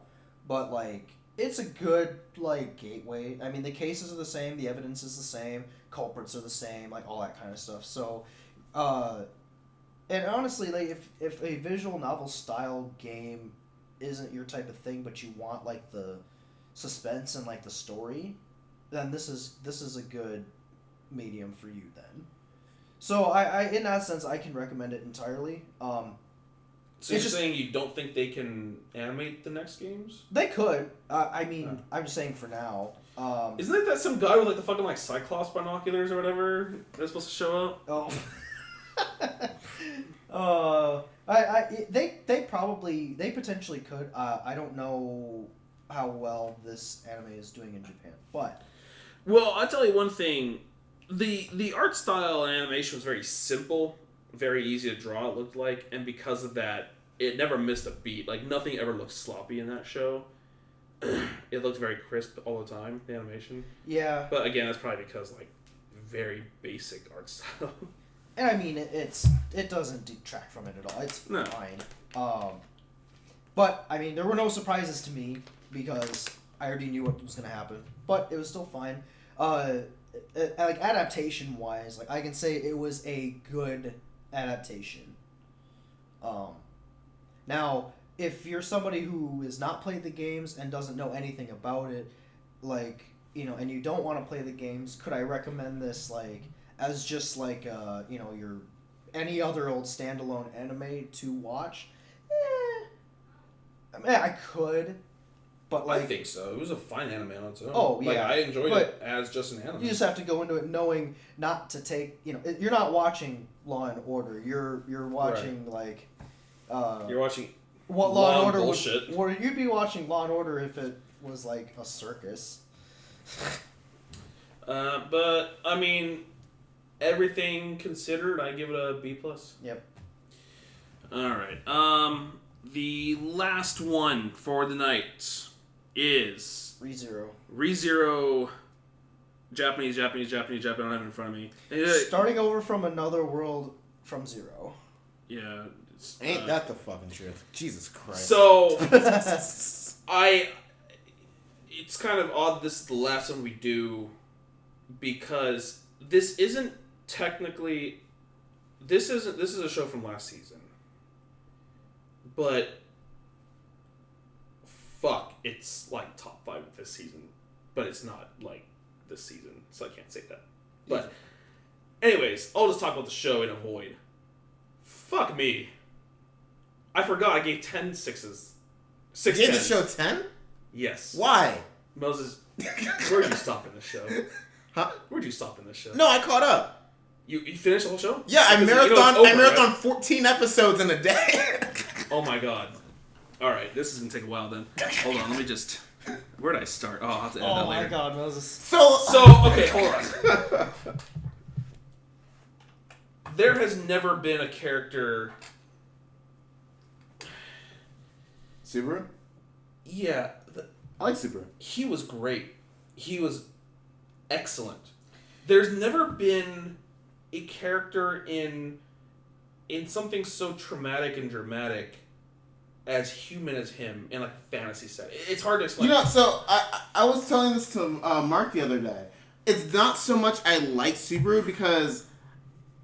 Speaker 5: but, like, it's a good, like, gateway. I mean, the cases are the same, the evidence is the same, culprits are the same, like, all that kind of stuff. So, and honestly, like, if a visual novel style game isn't your type of thing, but you want, like, the suspense and, like, the story, then this is a good medium for you then. So I in that sense I can recommend it entirely.
Speaker 1: So you're saying you don't think they can animate the next games?
Speaker 5: They could. I mean, I'm just saying for now.
Speaker 1: Isn't that some guy with like the fucking like Cyclops binoculars or whatever that's supposed to show up?
Speaker 5: Oh. They potentially could. I don't know how well this anime is doing in Japan, but
Speaker 1: Well, I'll tell you one thing. The art style and animation was very simple, very easy to draw, it looked like, and because of that, it never missed a beat. Like, nothing ever looked sloppy in that show. It looked very crisp all the time, the animation.
Speaker 5: Yeah.
Speaker 1: But again, that's probably because, like, very basic art style.
Speaker 5: And I mean, it doesn't detract from it at all. It's fine. But, I mean, there were no surprises to me because I already knew what was going to happen. But it was still fine. Like, adaptation-wise, like, I can say it was a good adaptation. Now, if you're somebody who has not played the games and doesn't know anything about it, like, you know, and you don't want to play the games, could I recommend this, like, as just, like, you know, your any other old standalone anime to watch? I mean, I could, but, like...
Speaker 1: I think so. It was a fine anime on its own.
Speaker 5: Oh, yeah.
Speaker 1: Like, I enjoyed it as just an anime.
Speaker 5: You just have to go into it knowing not to take, you know, you're not watching Law and Order. You're watching, like...
Speaker 1: you're watching
Speaker 5: what Law and Order
Speaker 1: bullshit.
Speaker 5: Or you'd be watching Law and Order if it was, like, a circus.
Speaker 1: But, I mean, everything considered, I give it a B+.
Speaker 5: Yep.
Speaker 1: Alright. The last one for the night is... ReZero. Japanese. I don't have it in front of me.
Speaker 5: Starting over from another world from zero.
Speaker 1: Yeah.
Speaker 4: Ain't that the fucking truth? Jesus Christ.
Speaker 1: So, it's kind of odd this is the last one we do because this isn't technically... This is a show from last season. But fuck, it's like top 5 of this season. But it's not like this season, so I can't say that. But anyways, I'll just talk about the show and avoid. Fuck me. I forgot I gave 10 sixes.
Speaker 4: You gave the show 10?
Speaker 1: Yes.
Speaker 4: Why?
Speaker 1: Moses, where'd you stop in this show?
Speaker 4: Huh?
Speaker 1: Where'd you stop in this show?
Speaker 4: No, I caught up.
Speaker 1: You finished the whole show?
Speaker 4: Yeah, I
Speaker 1: marathon
Speaker 4: marathon 14 episodes in a day.
Speaker 1: Oh my god. Alright, this is gonna take a while then. Hold on, let me just... Where did I start? Oh, I'll have to edit that later.
Speaker 5: Oh my god, Moses.
Speaker 1: So, okay, hold on. There has never been a character...
Speaker 4: Subaru?
Speaker 1: Yeah.
Speaker 4: I like Subaru.
Speaker 1: He was great. He was excellent. There's never been a character in something so traumatic and dramatic as human as him in like a fantasy setting. It's hard to explain.
Speaker 4: You know, so I was telling this to Mark the other day. It's not so much I like Subaru because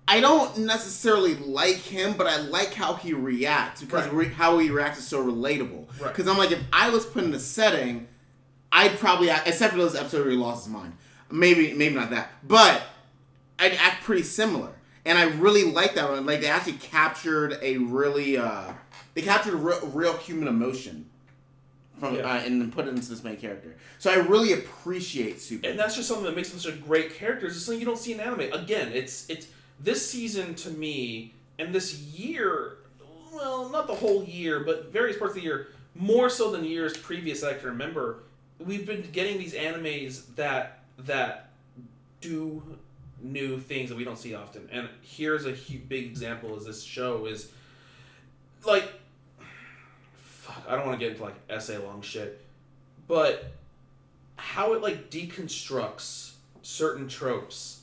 Speaker 4: I don't necessarily like him, but I like how he reacts because how he reacts is so relatable. Because I'm like, if I was put in a setting, I'd probably act, except for those episodes where he lost his mind. Maybe not that, but I'd act pretty similar. And I really like that one. Like, they actually captured a really, real human emotion from and then put it into this main character. So I really appreciate Super.
Speaker 1: And that's just something that makes him such a great character. It's something you don't see in anime. Again, it's this season to me, and this year, well, not the whole year, but various parts of the year, more so than years previous that I can remember, we've been getting these animes that do new things that we don't see often. And here's a big example: is this show is like, fuck, I don't want to get into like essay long shit, but how it like deconstructs certain tropes,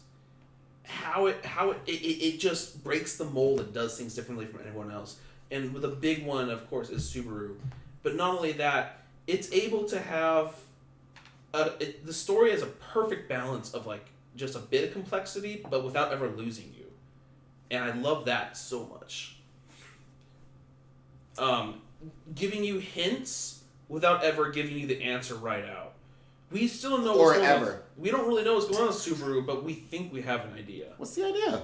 Speaker 1: how it just breaks the mold and does things differently from anyone else. And the big one, of course, is Subaru. But not only that, it's able to have the story has a perfect balance of like just a bit of complexity, but without ever losing you. And I love that so much. Giving you hints without ever giving you the answer right out. We still don't know what's going on. We don't really know what's going on with Subaru, but we think we have an idea.
Speaker 4: What's the idea?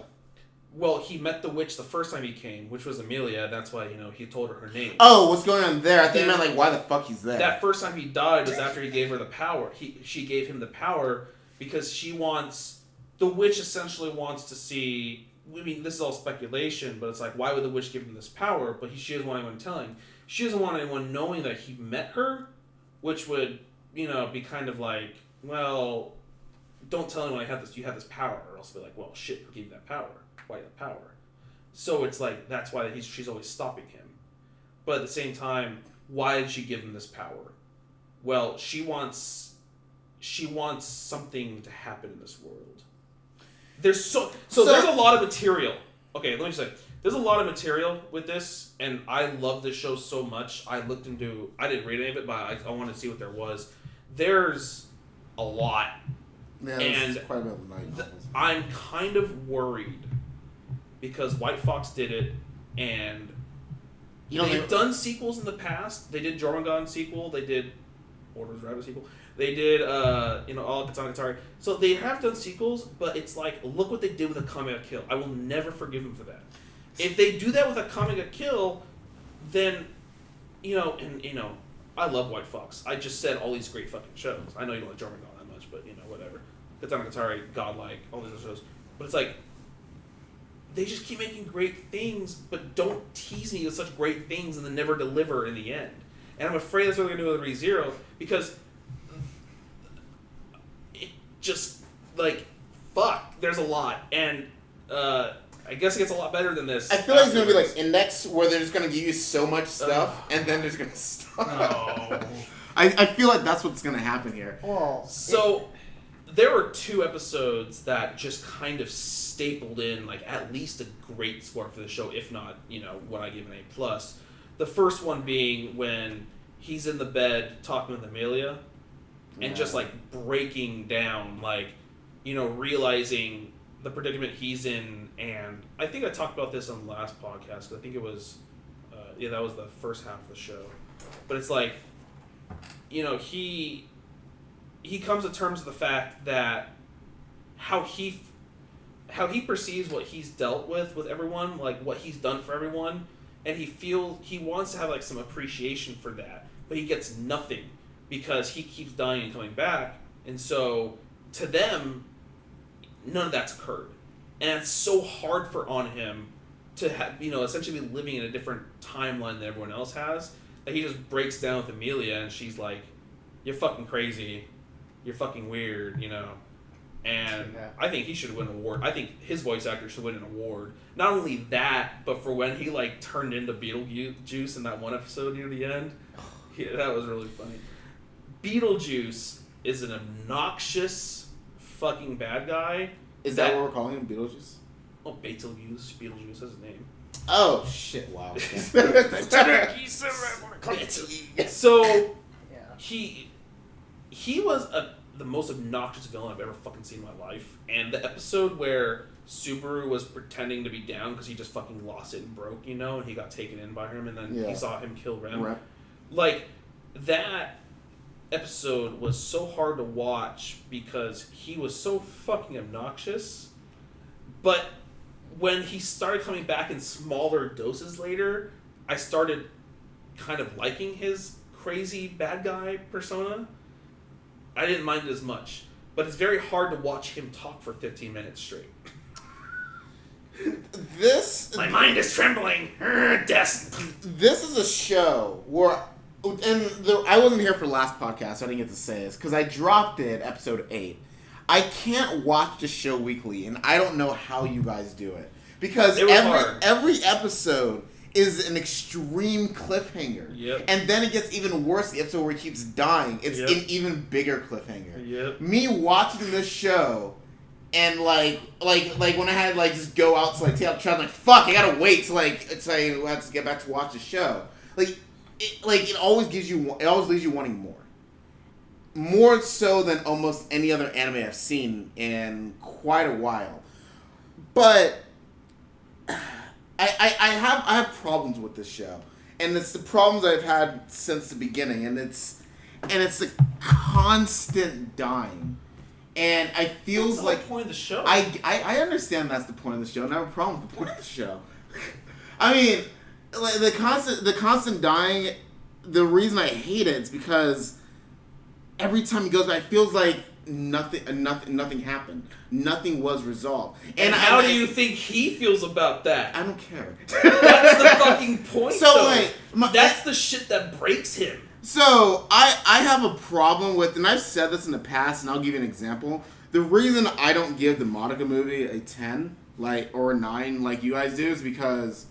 Speaker 1: Well, he met the witch the first time he came, which was Amelia. That's why, he told her name.
Speaker 4: Oh, what's going on there? I think you meant, like, why the fuck he's there.
Speaker 1: That first time he died was after he gave her the power. She gave him the power because she wants... The witch essentially wants to see... I mean, this is all speculation, but it's like, why would the witch give him this power? But she doesn't want anyone telling. She doesn't want anyone knowing that he met her, which would, be kind of like, well... don't tell anyone you have this power, or else they'll be like, well, shit, who gave you that power? Why do you have power? So it's like, that's why she's always stopping him. But at the same time, why did she give him this power? Well, she wants something to happen in this world. There's there's a lot of material. Okay, let me say, there's a lot of material with this, and I love this show so much. I didn't read any of it, but I wanted to see what there was. There's a lot.
Speaker 4: Yeah,
Speaker 1: and
Speaker 4: quite a bit of night novels.
Speaker 1: I'm kind of worried because White Fox did it, and they've done sequels in the past. They did Jormungand sequel. They did Order's Rabbit sequel. They did all Katana Katari. So they have done sequels, but it's like, look what they did with Akame ga Kill. I will never forgive them for that. If they do that with Akame ga Kill, then I love White Fox. I just said all these great fucking shows. I know you don't like Jormungand that much, but whatever. Katana Katari, Godlike, all these other shows. But it's like, they just keep making great things, but don't tease me with such great things and then never deliver in the end. And I'm afraid that's what they're going to do with ReZero, because it just, like, fuck, there's a lot. And I guess it gets a lot better than this.
Speaker 4: I feel like it's going to be like Index, where they're just going to give you so much stuff, and then they're just going to stop.
Speaker 1: No.
Speaker 4: I feel like that's what's going to happen here.
Speaker 5: Well,
Speaker 1: there were 2 episodes that just kind of stapled in, like, at least a great score for the show, if not, what I give an A+. The first one being when he's in the bed talking with Amelia and just, like, breaking down, like, realizing the predicament he's in. And I think I talked about this on the last podcast, but I think it was, that was the first half of the show. But it's like, he comes to terms with the fact that how he perceives what he's dealt with everyone, like what he's done for everyone, and he wants to have like some appreciation for that, but he gets nothing because he keeps dying and coming back, and so to them, none of that's occurred, and it's so hard on him to have, essentially be living in a different timeline than everyone else has, that he just breaks down with Amelia, and she's like, "You're fucking crazy. You're fucking weird," And I think he should win an award. I think his voice actor should win an award. Not only that, but for when he like turned into Beetlejuice in that one episode near the end. Yeah, that was really funny. Beetlejuice is an obnoxious fucking bad guy.
Speaker 4: Is that what we're calling him, Beetlejuice?
Speaker 1: Oh, Beetlejuice is his name.
Speaker 4: Oh shit! Wow.
Speaker 1: So he was the most obnoxious villain I've ever fucking seen in my life. And the episode where Subaru was pretending to be down because he just fucking lost it and broke, and he got taken in by him, and then he saw him kill Rem. Right. Like, that episode was so hard to watch because he was so fucking obnoxious. But when he started coming back in smaller doses later, I started kind of liking his crazy bad guy persona. I didn't mind it as much, but it's very hard to watch him talk for 15 minutes straight. My mind is trembling.
Speaker 4: This is a show where, I wasn't here for the last podcast, so I didn't get to say this, because I dropped it episode 8. I can't watch the show weekly, and I don't know how you guys do it. Because every episode is an extreme cliffhanger.
Speaker 1: Yep.
Speaker 4: And then it gets even worse, the episode where he keeps dying. It's an even bigger cliffhanger.
Speaker 1: Yep.
Speaker 4: Me watching this show, and like when I had to just go out to take out the child, fuck, I gotta wait till I have to get back to watch the show. It always leaves you wanting more. More so than almost any other anime I've seen in quite a while. But I have problems with this show, and it's the problems I've had since the beginning, and it's a constant dying, and I feels
Speaker 1: that's
Speaker 4: like
Speaker 1: the point of the show.
Speaker 4: I understand that's the point of the show, and I have a problem with the point of the show. I mean, the constant dying. The reason I hate it is because every time he goes back, it feels like nothing happened. Nothing was resolved.
Speaker 1: And how do you think he feels about that?
Speaker 4: I don't care.
Speaker 1: That's the fucking point.
Speaker 4: So
Speaker 1: that's the shit that breaks him.
Speaker 4: So I have a problem with, and I've said this in the past, and I'll give you an example. the reason I don't give the Madoka movie a 10 or a 9 like you guys do is because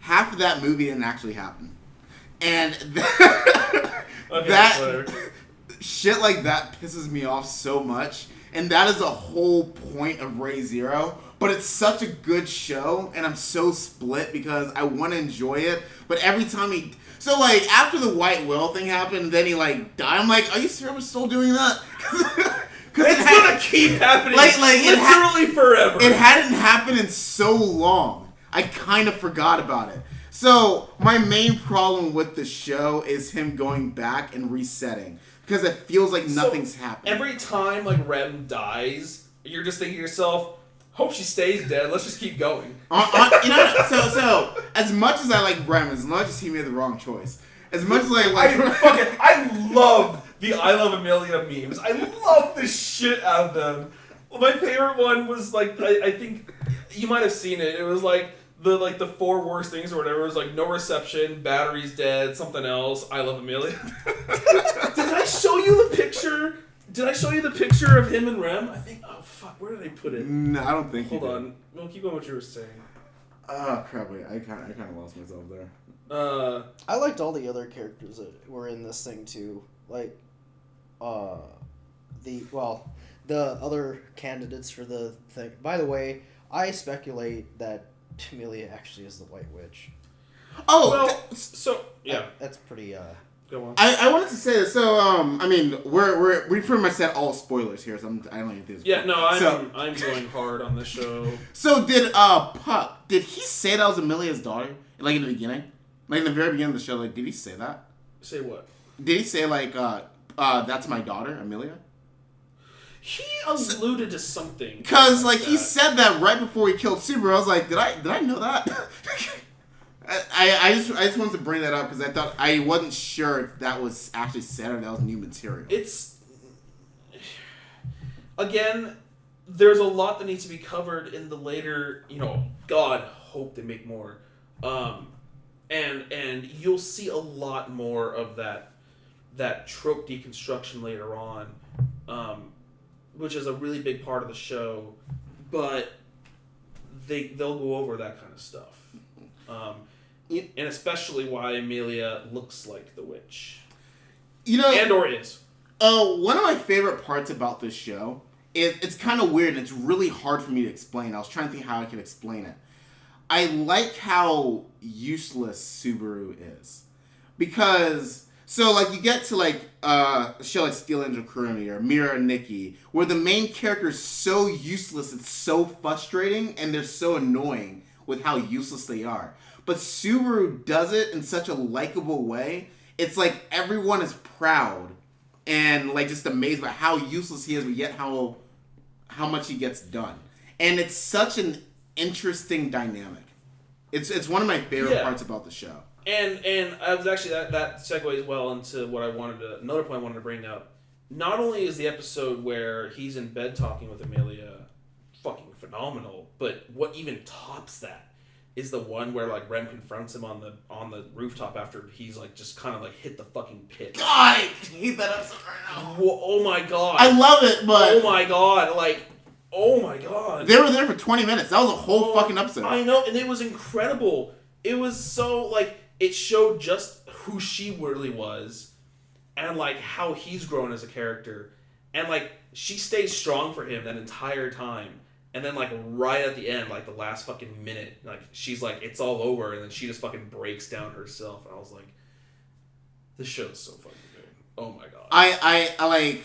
Speaker 4: half of that movie didn't actually happen. And shit like that pisses me off so much. And that is the whole point of Re:Zero. But it's such a good show, and I'm so split because I want to enjoy it. But every time he... So, like, after the White Whale thing happened, then he, like, died. I'm like, are you serious? We're still doing that?
Speaker 1: It's gonna keep happening literally forever.
Speaker 4: It hadn't happened in so long. I kind of forgot about it. So, my main problem with the show is him going back and resetting. Because it feels like nothing's happened.
Speaker 1: Every time, like, Rem dies, you're just thinking to yourself... Hope she stays dead. Let's just keep going.
Speaker 4: So as much as I like Rem, as much as he made the wrong choice, as much as
Speaker 1: I love the I Love Amelia memes. I love the shit out of them. My favorite one was like I think you might have seen it. It was like the 4 worst things or whatever. It was like no reception, battery's dead, something else. I Love Amelia. Did I show you the picture? Did I show you the picture of him and Rem? I think. Oh fuck! Where did I put it?
Speaker 4: No, I don't think.
Speaker 1: Hold on. Well, keep going. What you were saying.
Speaker 4: Oh crap! Wait, I kind of lost myself there.
Speaker 5: I liked all the other characters that were in this thing too. Like, the other candidates for the thing. By the way, I speculate that Amelia actually is the White Witch.
Speaker 4: Oh,
Speaker 1: well, so yeah,
Speaker 5: that's pretty.
Speaker 1: Go on.
Speaker 4: I wanted to say this. So, I mean, we pretty much said all spoilers here, so I don't even do this.
Speaker 1: Yeah, no, I'm going hard on this show.
Speaker 4: So did Puck? Did he say that was Amelia's daughter? Like in the beginning, like in the very beginning of the show, like did he say that?
Speaker 1: Say what?
Speaker 4: Did he say like that's my daughter, Amelia?
Speaker 1: He alluded to something.
Speaker 4: Because like he said that right before he killed Subaru. I was like, did I know that? I just wanted to bring that up because I wasn't sure if that was actually said or that was new material.
Speaker 1: It's again, there's a lot that needs to be covered in the later. God, hope they make more, and you'll see a lot more of that trope deconstruction later on, which is a really big part of the show, but they'll go over that kind of stuff. And especially why Amelia looks like the witch. And or is.
Speaker 4: One of my favorite parts about this show is it's kind of weird and it's really hard for me to explain. I was trying to think how I could explain it. I like how useless Subaru is. Because, so like you get to like a show like Steel Angel Kurumi or Mira and Nikki, where the main character is so useless, it's so frustrating, and they're so annoying with how useless they are. But Subaru does it in such a likable way. It's like everyone is proud and like just amazed by how useless he is, but yet how much he gets done. And it's such an interesting dynamic. It's one of my favorite parts about the show.
Speaker 1: And I was actually that segues well into what another point I wanted to bring up. Not only is the episode where he's in bed talking with Amelia fucking phenomenal, but what even tops that is the one where like Rem confronts him on the rooftop after he's like just kind of like hit the fucking pit.
Speaker 4: God, I hate that episode right now.
Speaker 1: Oh my god.
Speaker 4: I love it, but
Speaker 1: oh my god, like oh my god.
Speaker 4: They were there for 20 minutes. That was a whole fucking episode.
Speaker 1: I know, and it was incredible. It was so like it showed just who she really was, and like how he's grown as a character, and like she stayed strong for him that entire time. And then, like, right at the end, like, the last fucking minute, like, she's like, it's all over, and then she just fucking breaks down herself. And I was like, this show's so fucking good. Oh, my God.
Speaker 4: I like...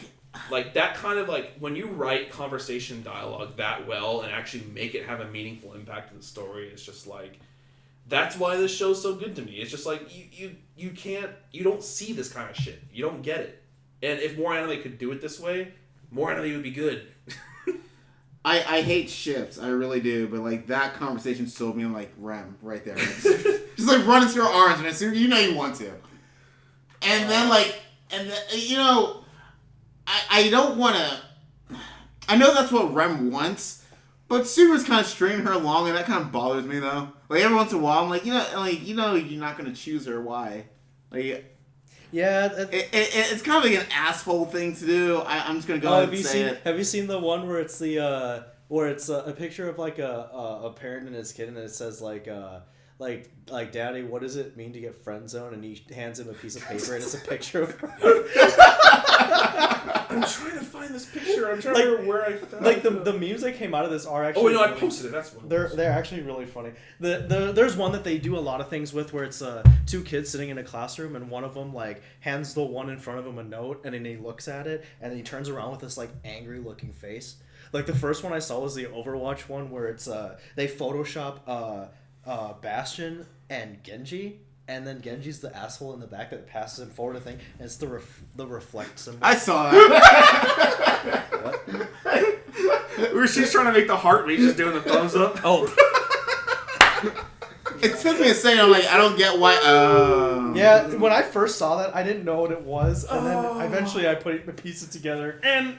Speaker 1: Like, that kind of, like, when you write conversation dialogue that well and actually make it have a meaningful impact in the story, it's just, like, that's why this show's so good to me. It's just, like, you can't, you don't see this kind of shit. You don't get it. And if more anime could do it this way, more anime would be good.
Speaker 4: I hate ships, I really do, but like that conversation sold me on like Rem right there. Just like run into your arms and assume you know you want to. And then like, I don't want to. I know that's what Rem wants, but Subaru's kind of stringing her along, and that kind of bothers me though. Like every once in a while, I'm like, you're not gonna choose her. Why? Like,
Speaker 3: Yeah,
Speaker 4: it's kind of like an asshole thing to do. I'm just gonna go ahead and say it.
Speaker 3: Have you seen the one where it's the where it's a picture of like a parent and his kid, and it says like Daddy, what does it mean to get friend zoned? And he hands him a piece of paper, and it's a picture of her.
Speaker 1: I'm trying to find this picture. I'm trying to remember where I found
Speaker 3: it. The memes that came out of this are actually.
Speaker 1: Oh, no, I posted it. That's what
Speaker 3: they're actually really funny. There's one that they do a lot of things with where it's two kids sitting in a classroom, and one of them like hands the one in front of him a note, and then he looks at it, and then he turns around with this like angry looking face. Like the first one I saw was the Overwatch one where it's they Photoshop Bastion and Genji. And then Genji's the asshole in the back that passes him forward a thing, and it's the reflect symbol.
Speaker 4: I saw that.
Speaker 1: Where she's trying to make the heart beat, just doing the thumbs up.
Speaker 3: Oh.
Speaker 4: It took me a second. I'm like, I don't get why.
Speaker 3: Yeah, when I first saw that, I didn't know what it was, and then eventually I put the pieces together.
Speaker 1: And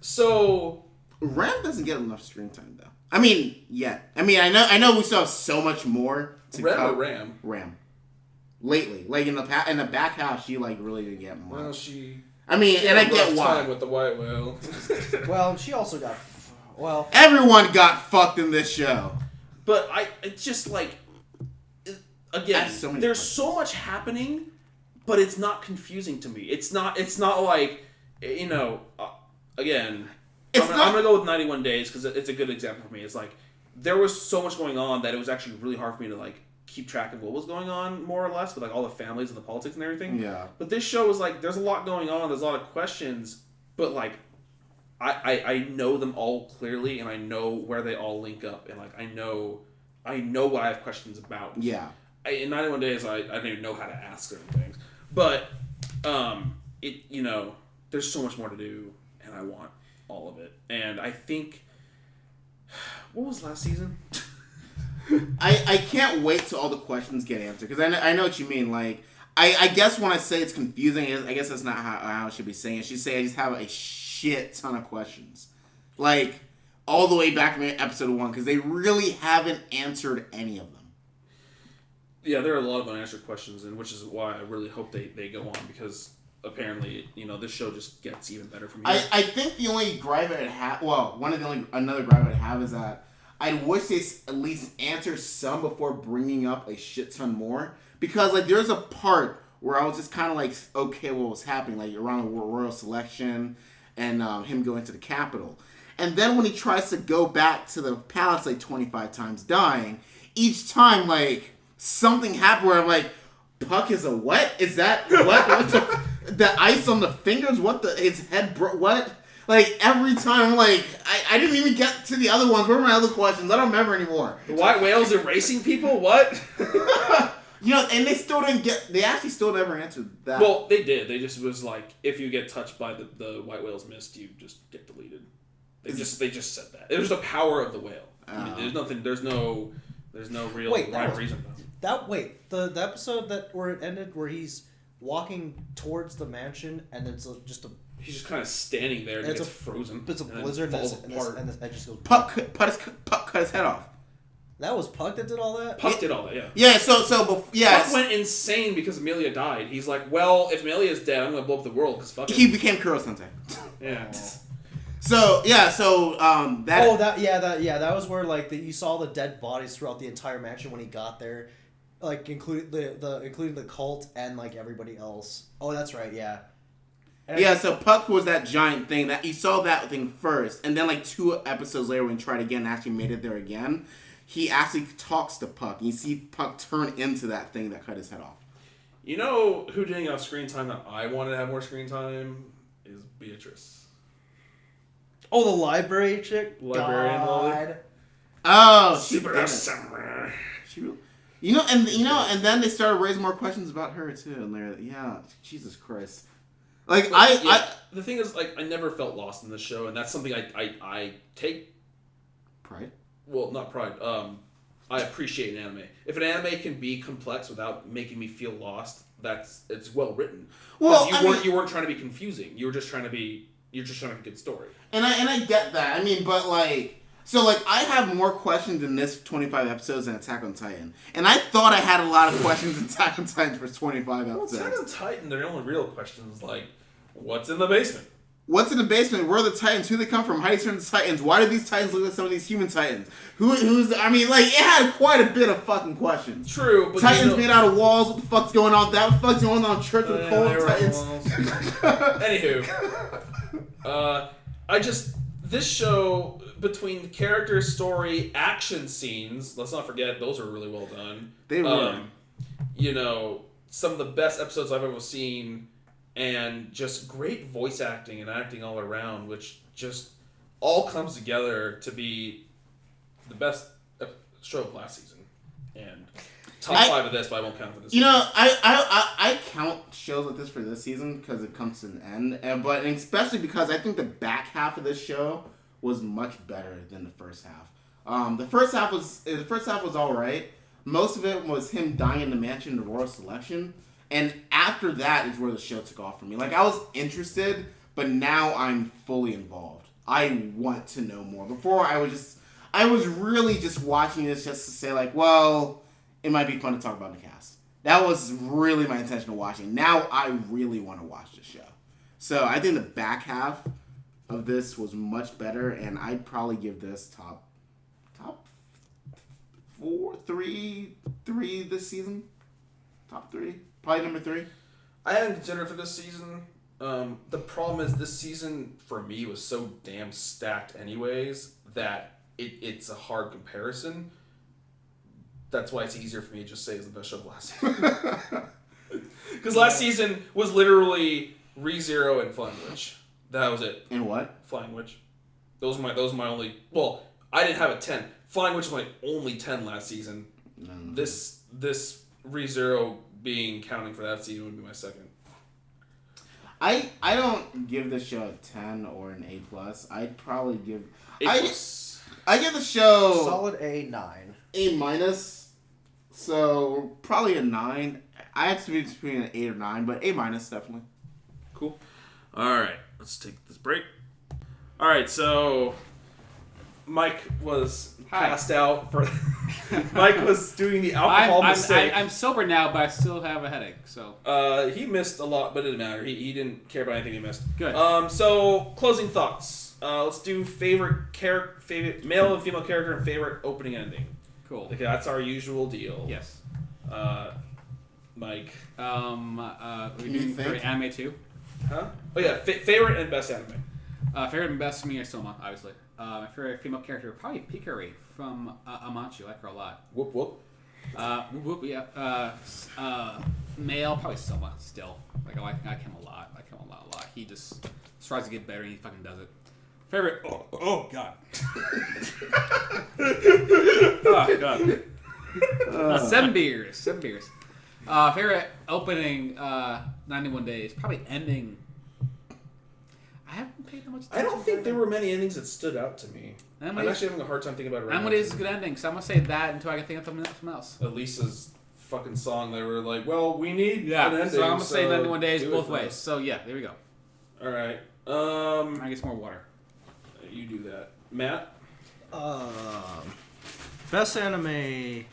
Speaker 1: so
Speaker 4: Ram doesn't get enough screen time though. I mean, yeah. I mean, I know we still have so much more to
Speaker 1: Ram.
Speaker 4: Lately, like in the back half, she like really didn't get much.
Speaker 1: Well, she
Speaker 4: and I get why.
Speaker 1: Time with the white whale.
Speaker 5: Well, she also got. Well,
Speaker 4: everyone got fucked in this show.
Speaker 1: But it's just like, again, there's so much happening, but it's not confusing to me. It's not like, again. I'm gonna go with 91 Days because it's a good example for me. It's like there was so much going on that it was actually really hard for me to like keep track of what was going on more or less with like all the families and the politics and everything.
Speaker 4: Yeah.
Speaker 1: But this show was like there's a lot going on. There's a lot of questions, but like I know them all clearly and I know where they all link up and like I know what I have questions about.
Speaker 4: Yeah.
Speaker 1: In 91 Days I didn't even know how to ask certain things, but there's so much more to do and I want all of it. And I think what was last season?
Speaker 4: I can't wait till all the questions get answered because I know what you mean. Like I guess when I say it's confusing, I guess that's not how I should be saying it. I should say I just have a shit ton of questions, like all the way back from episode 1 because they really haven't answered any of them.
Speaker 1: Yeah, there are a lot of unanswered questions, and which is why I really hope they go on because apparently, this show just gets even better from here.
Speaker 4: I think the only gripe I'd have, another gripe I'd have is that I wish they at least answer some before bringing up a shit ton more. Because, like, there's a part where I was just kind of like, okay, what was happening? Like, around the royal selection and him going to the capital. And then when he tries to go back to the palace, like, 25 times dying, each time, like, something happened where I'm like, Puck is a what? Is that what? The ice on the fingers? What his head what? Like every time, like I didn't even get to the other ones. What were my other questions? I don't remember anymore.
Speaker 1: The white whales erasing people? What?
Speaker 4: And they still didn't get. They actually still never answered that.
Speaker 1: Well, they did. They just was like, if you get touched by the white whale's mist, you just get deleted. They just said that. It was the power of the whale. There's nothing. There's no real reason.
Speaker 5: The episode where it ended, where he's walking towards the mansion, and it's
Speaker 1: he's just kind of standing there, and it's frozen.
Speaker 5: It's a blizzard, and this head just goes.
Speaker 4: Puck cut his head off.
Speaker 5: That was Puck that did all that.
Speaker 1: Puck did all that, yeah.
Speaker 4: Yeah,
Speaker 1: Puck went insane because Amelia died. He's like, well, if Amelia's dead, I'm gonna blow up the world because fuck it.
Speaker 4: He became Kuro-sensei.
Speaker 1: Yeah.
Speaker 5: That was where like you saw the dead bodies throughout the entire mansion when he got there, like including the cult and like everybody else. Oh, that's right, yeah.
Speaker 4: So Puck was that giant thing that you saw that thing first, and then like 2 episodes later when he tried again and actually made it there again, he actually talks to Puck. And you see Puck turn into that thing that cut his head off.
Speaker 1: You know who didn't have screen time that I wanted to have more screen time is Beatrice.
Speaker 5: Oh, the library chick?
Speaker 1: Librarian Lolly?
Speaker 4: Oh,
Speaker 1: super summer.
Speaker 4: And then they started raising more questions about her too. And they're Jesus Christ. Like
Speaker 1: the thing is, like, I never felt lost in this show, and that's something I take
Speaker 4: pride.
Speaker 1: Well, not pride. I appreciate an anime. If an anime can be complex without making me feel lost, it's well written. Well, you weren't trying to be confusing. You were just trying to be. You're just trying to make a good story.
Speaker 4: And I get that. I mean, but like, So, like, I have more questions in this 25 episodes than Attack on Titan. And I thought I had a lot of questions in Attack on Titan for 25 episodes.
Speaker 1: Well, Attack on Titan, their only real questions like, what's in the basement?
Speaker 4: What's in the basement? Where are the Titans? Who they come from? How do you turn into Titans? Why do these Titans look like some of these human Titans? Who's... I mean, like, it had quite a bit of fucking questions.
Speaker 1: True, but
Speaker 4: Titans made out of walls. What the fuck's going on? What the fuck's going on in Church with Cold Titans?
Speaker 1: Anywho. This show, between the character, story, action scenes, let's not forget, those are really well done.
Speaker 4: They were.
Speaker 1: Some of the best episodes I've ever seen, and just great voice acting and acting all around, which just all comes together to be the best show of last season. And top 5 of this, but I won't count for this season.
Speaker 4: I count shows like this for this season because it comes to an end, but especially because I think the back half of this show was much better than the first half. The first half was all right. Most of it was him dying in the mansion in the royal selection, and after that is where the show took off for me. Like, I was interested, but now I'm fully involved. I want to know more. Before I was really just watching this just to say, like, well, it might be fun to talk about in the cast. That was really my intention of watching. Now I really want to watch the show. So I think the back half of this was much better, and I'd probably give this top 3 this season. Top 3, probably number 3.
Speaker 1: I hadn't considered for this season. The problem is this season for me was so damn stacked, anyways, that it's a hard comparison. That's why it's easier for me to just say it's the best show of last season. Because last season was literally ReZero and Flying Witch. That was it.
Speaker 4: And what?
Speaker 1: Flying Witch. Those were my only... Well, I didn't have a 10. Flying Witch was my only 10 last season.
Speaker 4: No.
Speaker 1: This ReZero being counting for that season would be my second.
Speaker 4: I don't give this show a 10 or an A+. I'd probably give... I give the show...
Speaker 5: Solid A9.
Speaker 4: A-. So, probably a 9. I have to be between an 8 or 9, but A- definitely.
Speaker 1: Cool. Alright, let's take this break. Alright, so... Mike was passed out for... Mike was doing the alcohol mistake.
Speaker 6: I'm sober now, but I still have a headache, so...
Speaker 1: He missed a lot, but it didn't matter. He didn't care about anything he missed.
Speaker 6: Good.
Speaker 1: So, closing thoughts. Let's do favorite male and female character and favorite opening ending.
Speaker 6: Cool.
Speaker 1: Okay, that's our usual deal.
Speaker 6: Yes.
Speaker 1: Mike.
Speaker 6: We're doing favorite anime too?
Speaker 1: Huh? Oh yeah, favorite and best anime.
Speaker 6: Favorite and best for me is Souma, obviously. My favorite female character, probably Hitori from Amanchu. I like her a lot.
Speaker 1: Whoop whoop.
Speaker 6: Whoop, yeah. Male, probably Souma still. Like, I like him a lot. I like him a lot. He just tries to get better and he fucking does it. Favorite... Oh God. Oh, God. 7 beers. Favorite opening, 91 Days. Probably ending... I haven't paid that much attention.
Speaker 1: I don't think there were many endings that stood out to me. I'm actually having a hard time thinking about it right now.
Speaker 6: 91 Days is a good ending, so I'm going to say that until I can think of something else.
Speaker 1: Elisa's fucking song, they were like, well, we need an ending.
Speaker 6: So I'm going to say 91 Days both ways. So yeah, there we go.
Speaker 1: Alright.
Speaker 6: I get some more water.
Speaker 1: You do that. Matt?
Speaker 3: Best anime...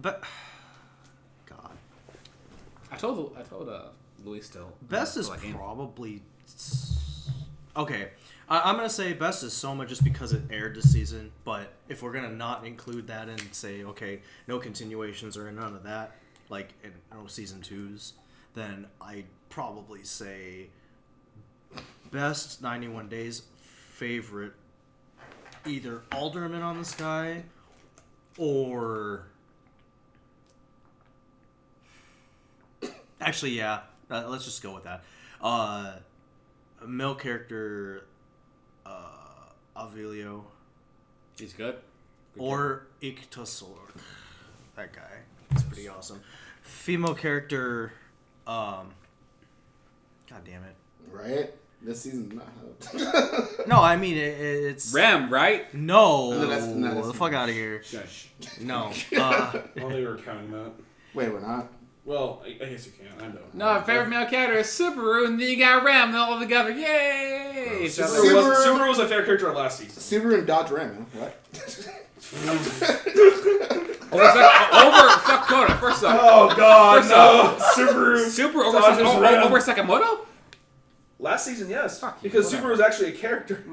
Speaker 3: God.
Speaker 6: I told Louis still.
Speaker 3: Best is probably... Okay. I'm going to say best is Souma just because it aired this season, but if we're going to not include that and say, okay, no continuations or none of that, like in no season 2s, then I'd probably say best 91 Days, favorite either Alderamin on the Sky or... Actually, yeah. Let's just go with that. A male character, Avilio.
Speaker 6: He's good.
Speaker 3: Or Iktasor. That guy. He's pretty awesome. Female character, God damn it.
Speaker 4: Right? This season's not helped.
Speaker 3: No, I mean, it's...
Speaker 6: Ram, right?
Speaker 3: No.
Speaker 4: That's
Speaker 3: the fuck out of here.
Speaker 6: Shush.
Speaker 3: No.
Speaker 1: Well, they were counting that.
Speaker 4: Wait, we're not?
Speaker 1: Well, I guess you can. I know.
Speaker 6: No, favorite male character is Subaru, and then you got Ram, and all together. Yay!
Speaker 1: Subaru was my favorite character of last season.
Speaker 7: Subaru and Dodge Ram. What?
Speaker 6: Fuck Kona, first off.
Speaker 1: Oh god,
Speaker 6: first
Speaker 1: no.
Speaker 6: Off.
Speaker 1: Subaru
Speaker 6: over Sakamoto?
Speaker 1: Last season, yes.
Speaker 6: Fuck you,
Speaker 1: because
Speaker 6: whatever.
Speaker 1: Subaru was actually a character.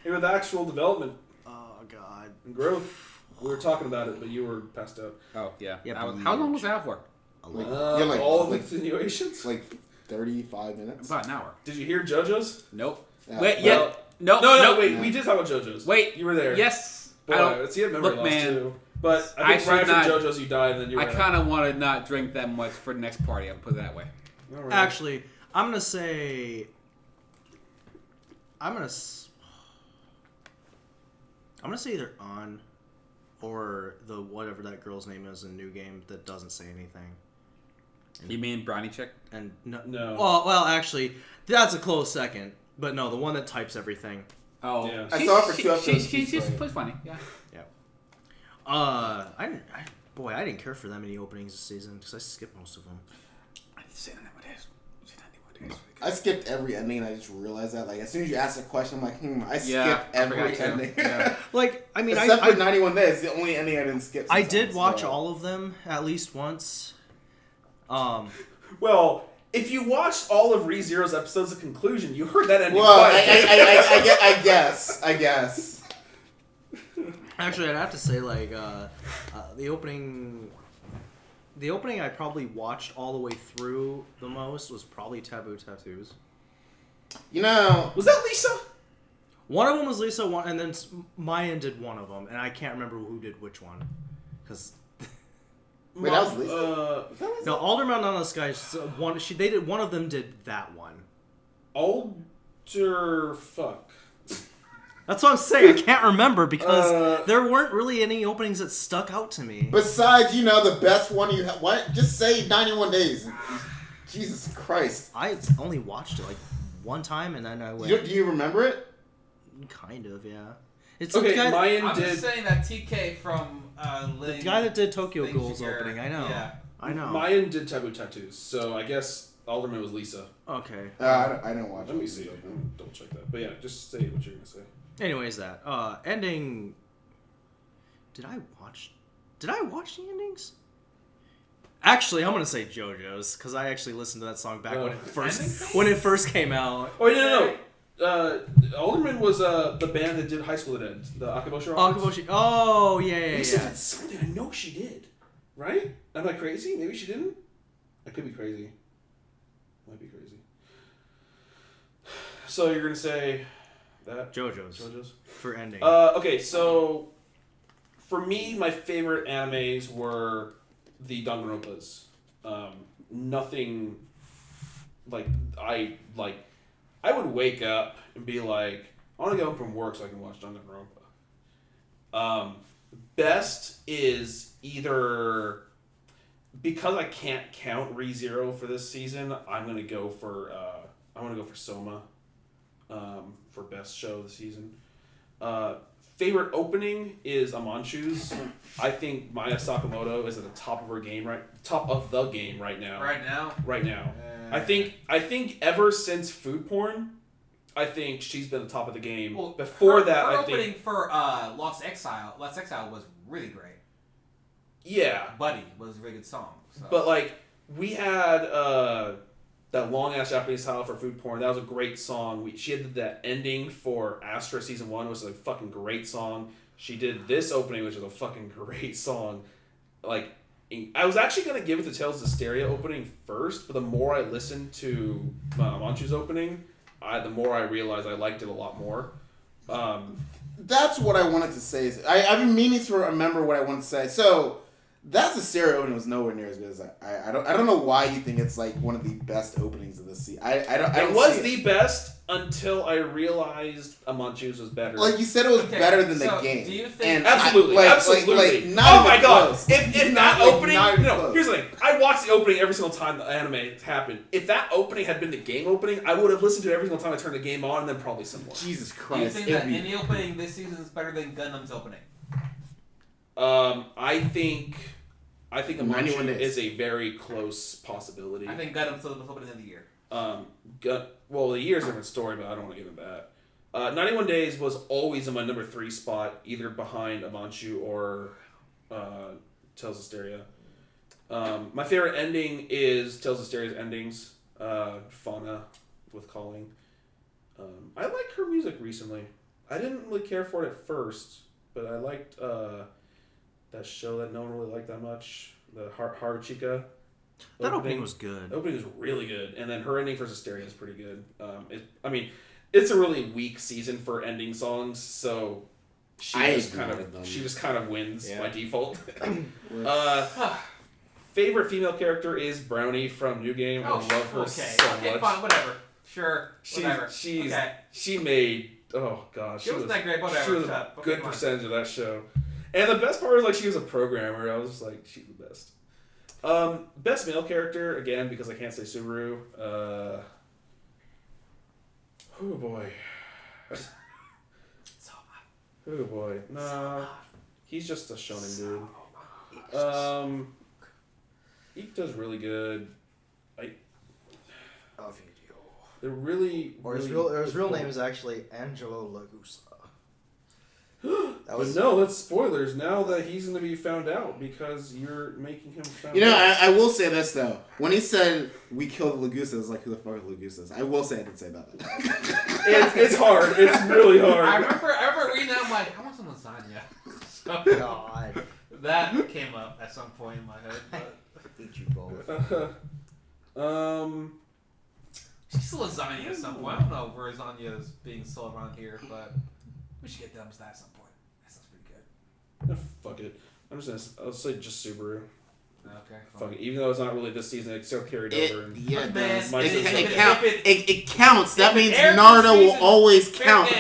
Speaker 1: With actual development
Speaker 3: Oh god.
Speaker 1: and growth. We were talking about it, but you were passed out.
Speaker 6: Oh, yeah.
Speaker 3: Yeah,
Speaker 6: How long was that out for?
Speaker 1: All of the continuations?
Speaker 7: Like 35 minutes.
Speaker 6: About an hour.
Speaker 1: Did you hear JoJo's?
Speaker 6: Nope.
Speaker 7: Yeah.
Speaker 6: Wait,
Speaker 1: Well,
Speaker 6: No,
Speaker 1: wait. We did talk about JoJo's.
Speaker 6: Wait.
Speaker 1: You were there.
Speaker 6: Yes.
Speaker 1: Boy, he had memory
Speaker 6: Look,
Speaker 1: loss
Speaker 6: man,
Speaker 1: too. But I think
Speaker 6: I
Speaker 1: right
Speaker 6: should
Speaker 1: after
Speaker 6: not-
Speaker 1: JoJo's you died, and then you were
Speaker 6: I kind of want to not drink that much for the next party. I'll put it that way.
Speaker 3: Actually, I'm gonna say either on or the whatever that girl's name is in New Game that doesn't say anything.
Speaker 6: You mean Brownie Chick?
Speaker 3: And
Speaker 1: No.
Speaker 3: Well, actually, that's a close second. But no, the one that types everything.
Speaker 6: Oh,
Speaker 1: Yeah.
Speaker 7: I saw it for 2 episodes.
Speaker 6: She's funny. Yeah.
Speaker 3: I didn't care for that many openings this season because I skipped most of them.
Speaker 7: I skipped every ending, and I just realized that. Like, as soon as you ask a question, I'm like, I skipped
Speaker 6: I
Speaker 7: every
Speaker 6: forgot to.
Speaker 7: ending.
Speaker 6: Yeah.
Speaker 3: Like, I mean,
Speaker 7: Except for 91 Days, the only ending I didn't skip.
Speaker 3: I
Speaker 7: sometimes,
Speaker 3: did watch
Speaker 7: so.
Speaker 3: all of them at least once.
Speaker 1: Well, if you watched all of ReZero's episodes of Conclusion, you heard that ending.
Speaker 7: Well, I guess.
Speaker 3: Actually, I'd have to say, like, the opening I probably watched all the way through the most was probably Taboo Tattoos.
Speaker 7: You know,
Speaker 1: Was that Lisa?
Speaker 3: One of them was Lisa, and then Mayan did one of them, and I can't remember who did which one. Because
Speaker 7: wait, that was Lisa.
Speaker 3: no, Alderman on the Sky. They did one of them did that one.
Speaker 1: Fuck.
Speaker 3: That's what I'm saying. I can't remember because there weren't really any openings that stuck out to me.
Speaker 7: Besides, the best one you have. What? Just say 91 Days. Jesus Christ.
Speaker 3: I only watched it like one time, and then I went.
Speaker 7: Do you remember it?
Speaker 3: Kind of, yeah. It's
Speaker 1: Okay,
Speaker 3: the guy,
Speaker 1: Mayan
Speaker 8: I'm
Speaker 1: did.
Speaker 8: just saying that TK from
Speaker 3: the guy that did Tokyo
Speaker 8: Things
Speaker 3: Ghoul's
Speaker 8: You're-
Speaker 3: opening. I know.
Speaker 8: Yeah.
Speaker 3: I know.
Speaker 1: Mayan did Taboo Tattoos, so I guess Alderman was Lisa.
Speaker 3: Okay.
Speaker 7: I didn't watch it.
Speaker 1: Let me see. Double check that. But yeah, just say what you're gonna say.
Speaker 3: Anyways, that ending. Did I watch the endings? Actually, I'm gonna say JoJo's because I actually listened to that song back when it first came out.
Speaker 1: Oh no. Alderman was the band that did High School That Ends, the Akaboshi.
Speaker 3: Akaboshi. Oh yeah.
Speaker 1: Lisa did something. I know she did. Right? Am I crazy? Maybe she didn't. I could be crazy. Might be crazy. So you're gonna say that
Speaker 3: JoJo's for ending.
Speaker 1: Okay, so for me, my favorite animes were the Danganronpas. Nothing like I would wake up and be like, I want to get home from work so I can watch Danganronpa. Best is either because I can't count ReZero for this season. I'm gonna go for Souma for best show of the season. Favorite opening is Amanchu's. I think Maya Sakamoto is at the top of the game right now. Right now. I think ever since Food Porn, I think she's been the top of the game.
Speaker 8: Well,
Speaker 1: Before
Speaker 8: her
Speaker 1: that, I
Speaker 8: opening
Speaker 1: think
Speaker 8: for Lost Exile was really great.
Speaker 1: yeah.
Speaker 8: Buddy was a really good song. So.
Speaker 1: But like we had that long ass Japanese title for Food Porn. That was a great song. She did that ending for Astra season 1, which was a fucking great song. She did this opening, which was a fucking great song. Like I was actually gonna give it to Tales of Zestiria opening first, but the more I listened to Amanchu's opening, the more I realized I liked it a lot more.
Speaker 7: That's what I wanted to say. I've been meaning to remember what I wanted to say. So that's a stereo opening was nowhere near as good as I don't know why you think it's like one of the best openings of the season.
Speaker 1: It was the best until I realized Amanchu's was better.
Speaker 7: Like you said, it was better than the
Speaker 8: so
Speaker 7: game.
Speaker 8: Do you think?
Speaker 7: And
Speaker 1: absolutely.
Speaker 7: not
Speaker 1: Oh my
Speaker 7: even
Speaker 1: god!
Speaker 7: close.
Speaker 1: If
Speaker 7: Not
Speaker 1: that opening,
Speaker 7: even
Speaker 1: no.
Speaker 7: close.
Speaker 1: Here's the thing. I watched the opening every single time the anime happened. If that opening had been the game opening, I would have listened to it every single time I turned the game on, and then probably some more.
Speaker 7: Jesus
Speaker 8: Do you
Speaker 7: Christ!
Speaker 8: think that any opening this season is better than Gundam's opening?
Speaker 1: I think I think Amanchu is a very close possibility.
Speaker 8: I think Gundam's still the end of the year.
Speaker 1: Well, the year's a different story, but I don't want to give him that. 91 Days was always in my number 3 spot, either behind Amanchu or Tales of Zestiria. My favorite ending is Tales of Zestiria's endings. Fauna with Calling. I like her music recently. I didn't really care for it at first, but I liked that show that no one really liked that much, the Haruchika.
Speaker 3: That opening was good.
Speaker 1: The opening was really good, and then her ending for Zestiria is pretty good. It's a really weak season for ending songs, so she just kind of wins by default. Favorite female character is Brownie from New Game. I love her so much.
Speaker 8: Fine, whatever. Sure, whatever.
Speaker 1: She made she was
Speaker 8: that great. Whatever.
Speaker 1: She was a good percentage of that show, and the best part was like she was a programmer. I was just like, she's the best. Best male character again because I can't say Subaru. Oh boy. Oh boy. Nah, he's just a shonen dude. He does really good. They're really.
Speaker 5: Or his real name is actually Angelo Lagusa.
Speaker 1: That's spoilers now that he's going to be found out because you're making him found out.
Speaker 7: You know, I will say this though. When he said we killed Lagusa, I was like, who the fuck are Lagusas? I will say I didn't say that.
Speaker 1: It's hard. It's really hard.
Speaker 8: I remember reading that. I'm like, I want some lasagna. So,
Speaker 5: God.
Speaker 8: That came up at some point in my head. But.
Speaker 5: I hate you both.
Speaker 8: She's lasagna at some point. I don't know where lasagna is being sold around here, but we should get them to that at some point. That sounds pretty good.
Speaker 1: Fuck it. I'll say just Subaru.
Speaker 8: Okay.
Speaker 1: Fuck it. Even though it's not really this season, it's still carried over. And
Speaker 7: it counts. That means Naruto will always count.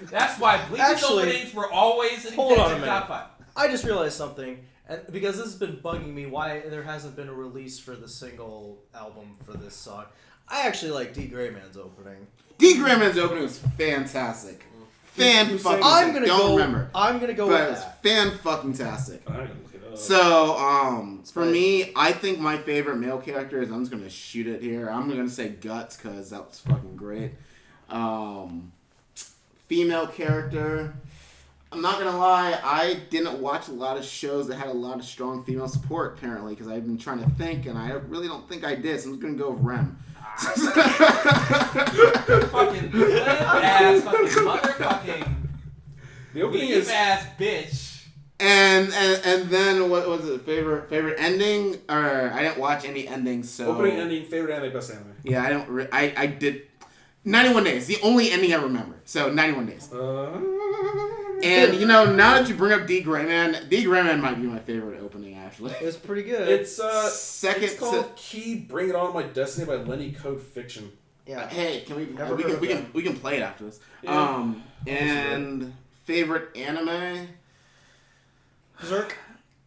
Speaker 8: That's why Bleach's openings were always in the top 5.
Speaker 5: I just realized something. And because this has been bugging me, why there hasn't been a release for the single album for this song. I actually like D.Gray-man's opening.
Speaker 7: D.Gray-man's opening was fantastic. I'm gonna go with that. Fan-fucking-tastic. So, for me, I think my favorite male character is, I'm just gonna shoot it here. I'm gonna say Guts, because that was fucking great. Female character, I'm not gonna lie, I didn't watch a lot of shows that had a lot of strong female support, apparently, because I've been trying to think, and I really don't think I did, so I'm just gonna go with Rem.
Speaker 8: Fucking ass, fucking motherfucking
Speaker 1: the opening is
Speaker 8: ass bitch.
Speaker 7: And then what was it? Favorite ending? Or I didn't watch any endings, so
Speaker 1: opening, ending, favorite anime, best anime.
Speaker 7: Yeah, I did 91 Days. The only ending I remember. So 91 Days. And now that you bring up D.Gray-man might be my favorite opening actually.
Speaker 5: It was pretty good.
Speaker 1: It's It's called Key Bring It On My Destiny by Lenny Code Fiction.
Speaker 5: Yeah.
Speaker 7: Hey, can we can play it after this.
Speaker 1: Yeah.
Speaker 7: And favorite anime?
Speaker 5: Berserk?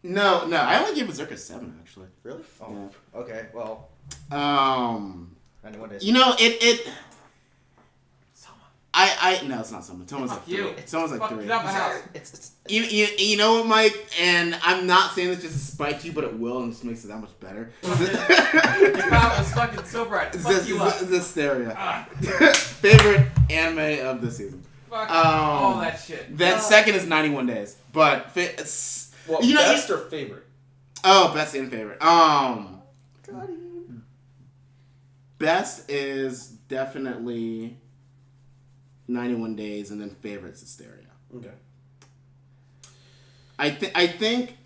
Speaker 7: No, I only gave Berzerk a 7 actually.
Speaker 5: Really? Oh.
Speaker 7: Yeah.
Speaker 5: Okay, well. 91 Days.
Speaker 7: It no, it's not someone. Someone's like 3. Someone's like 3.
Speaker 5: It's
Speaker 7: You know what, Mike? And I'm not saying this just to spite you, but it will, and it just makes it that much better.
Speaker 8: Your mouth was fucking so bright. Fuck you up.
Speaker 7: Zestiria. Favorite anime of the season.
Speaker 8: Fuck all that shit.
Speaker 7: Then second is 91 Days, but
Speaker 1: best or favorite?
Speaker 7: Oh, best and favorite. Best is definitely 91 Days, and then favorite's Zestiria.
Speaker 1: Okay.
Speaker 7: I think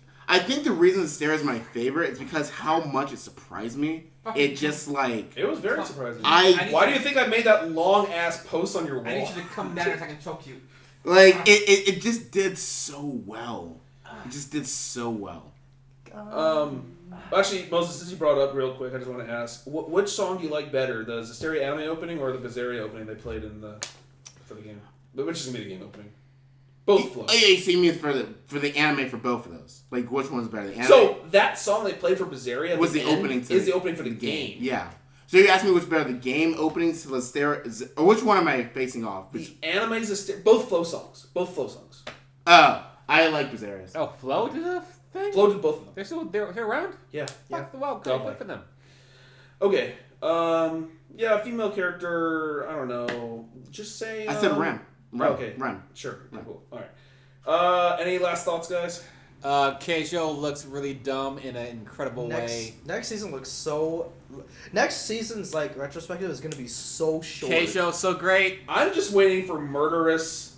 Speaker 7: the reason Zestiria is my favorite is because how much it surprised me. It just like
Speaker 1: it was very surprising. Why do you think I made that long ass post on your wall?
Speaker 8: I need you to come down so I can choke you.
Speaker 7: Like it just did so well. It just did so well.
Speaker 1: Actually, Moses, since you brought it up real quick, I just want to ask, which song do you like better, the Zestiria anime opening or the Berzerk opening they played for the game? But which is gonna be the game opening? Both flow.
Speaker 7: Oh yeah, you see me for the anime for both of those. Like which one's better? The anime?
Speaker 1: So that song they played for Berzerk
Speaker 7: was the opening.
Speaker 1: Is the opening for the game?
Speaker 7: Yeah. So you asked me which better, the game openings to Zestiria, or which one am I facing off?
Speaker 1: The anime Zestiria, both flow songs.
Speaker 4: I like Berzerk.
Speaker 6: Oh, Flo did a thing?
Speaker 1: Flo did both of them.
Speaker 6: They're around?
Speaker 1: Yeah.
Speaker 6: Well, good for them.
Speaker 1: Okay. Yeah, female character, I don't know. Just say...
Speaker 4: I said Ren.
Speaker 1: Okay.
Speaker 4: Ren.
Speaker 1: Sure. Cool. Alright. Any last thoughts, guys?
Speaker 6: Keijo looks really dumb in an incredible way.
Speaker 5: Next season looks so... Next season's, like, retrospective is going to be so short.
Speaker 6: Keijo, so great.
Speaker 1: I'm just waiting for murderous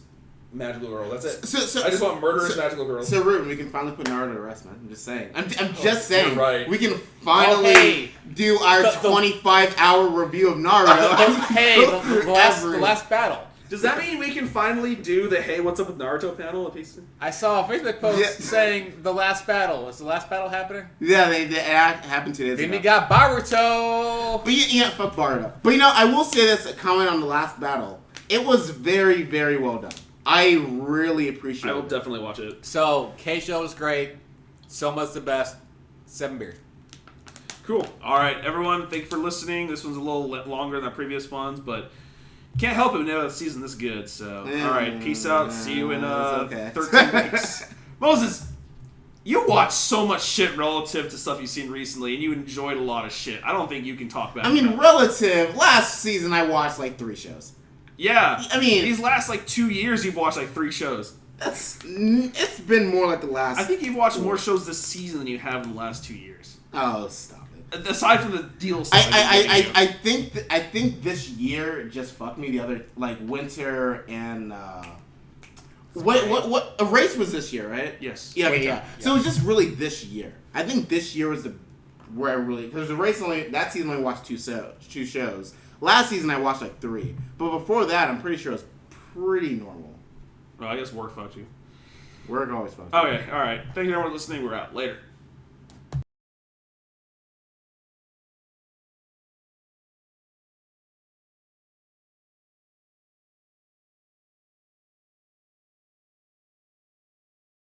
Speaker 1: magical girl. That's it. I just want murderous magical girls.
Speaker 4: So, Ruben, we can finally put Naruto to rest, man. I'm just saying. I'm just saying.
Speaker 1: Right.
Speaker 4: We can finally do our 25-hour review of Naruto.
Speaker 6: The last battle.
Speaker 1: Does that mean we can finally do the Hey, What's Up with Naruto panel at piece?
Speaker 6: I saw a Facebook post saying the last battle. Is the last battle happening?
Speaker 4: Yeah, they happened 2 days ago.
Speaker 6: Then we got Baruto.
Speaker 4: But yeah, fuck Baruto. But I will say this, a comment on the last battle. It was very, very well done. I really appreciate it.
Speaker 1: I will definitely watch it.
Speaker 6: So, Keijo is great. Souma's the best. 7 beers.
Speaker 1: Cool. All right, everyone, thank you for listening. This one's a little longer than the previous ones, but can't help it when the season this good. So, all right, peace out. See you in 13 weeks. Moses, you watch so much shit relative to stuff you've seen recently, and you enjoyed a lot of shit. I don't think you can talk about it.
Speaker 4: Relative. Last season, I watched like 3 shows.
Speaker 1: Yeah. These last 2 years, you've watched 3 shows.
Speaker 4: It's been more like the last.
Speaker 1: I think you've watched more shows this season than you have in the last 2 years.
Speaker 4: Oh, stop it.
Speaker 1: Aside from the deal stuff.
Speaker 4: I think this year just fucked me. The other winter and what a race was this year, right?
Speaker 1: Yes.
Speaker 4: Yeah. So it was just really this year. I think this year was where I really, because the race that season I only watched 2 shows. Last season I watched 3, but before that I'm pretty sure it was pretty normal.
Speaker 1: Well, I guess work fucked you.
Speaker 4: Work always fucked.
Speaker 1: Okay, all right. Thank you everyone for listening. We're out. Later.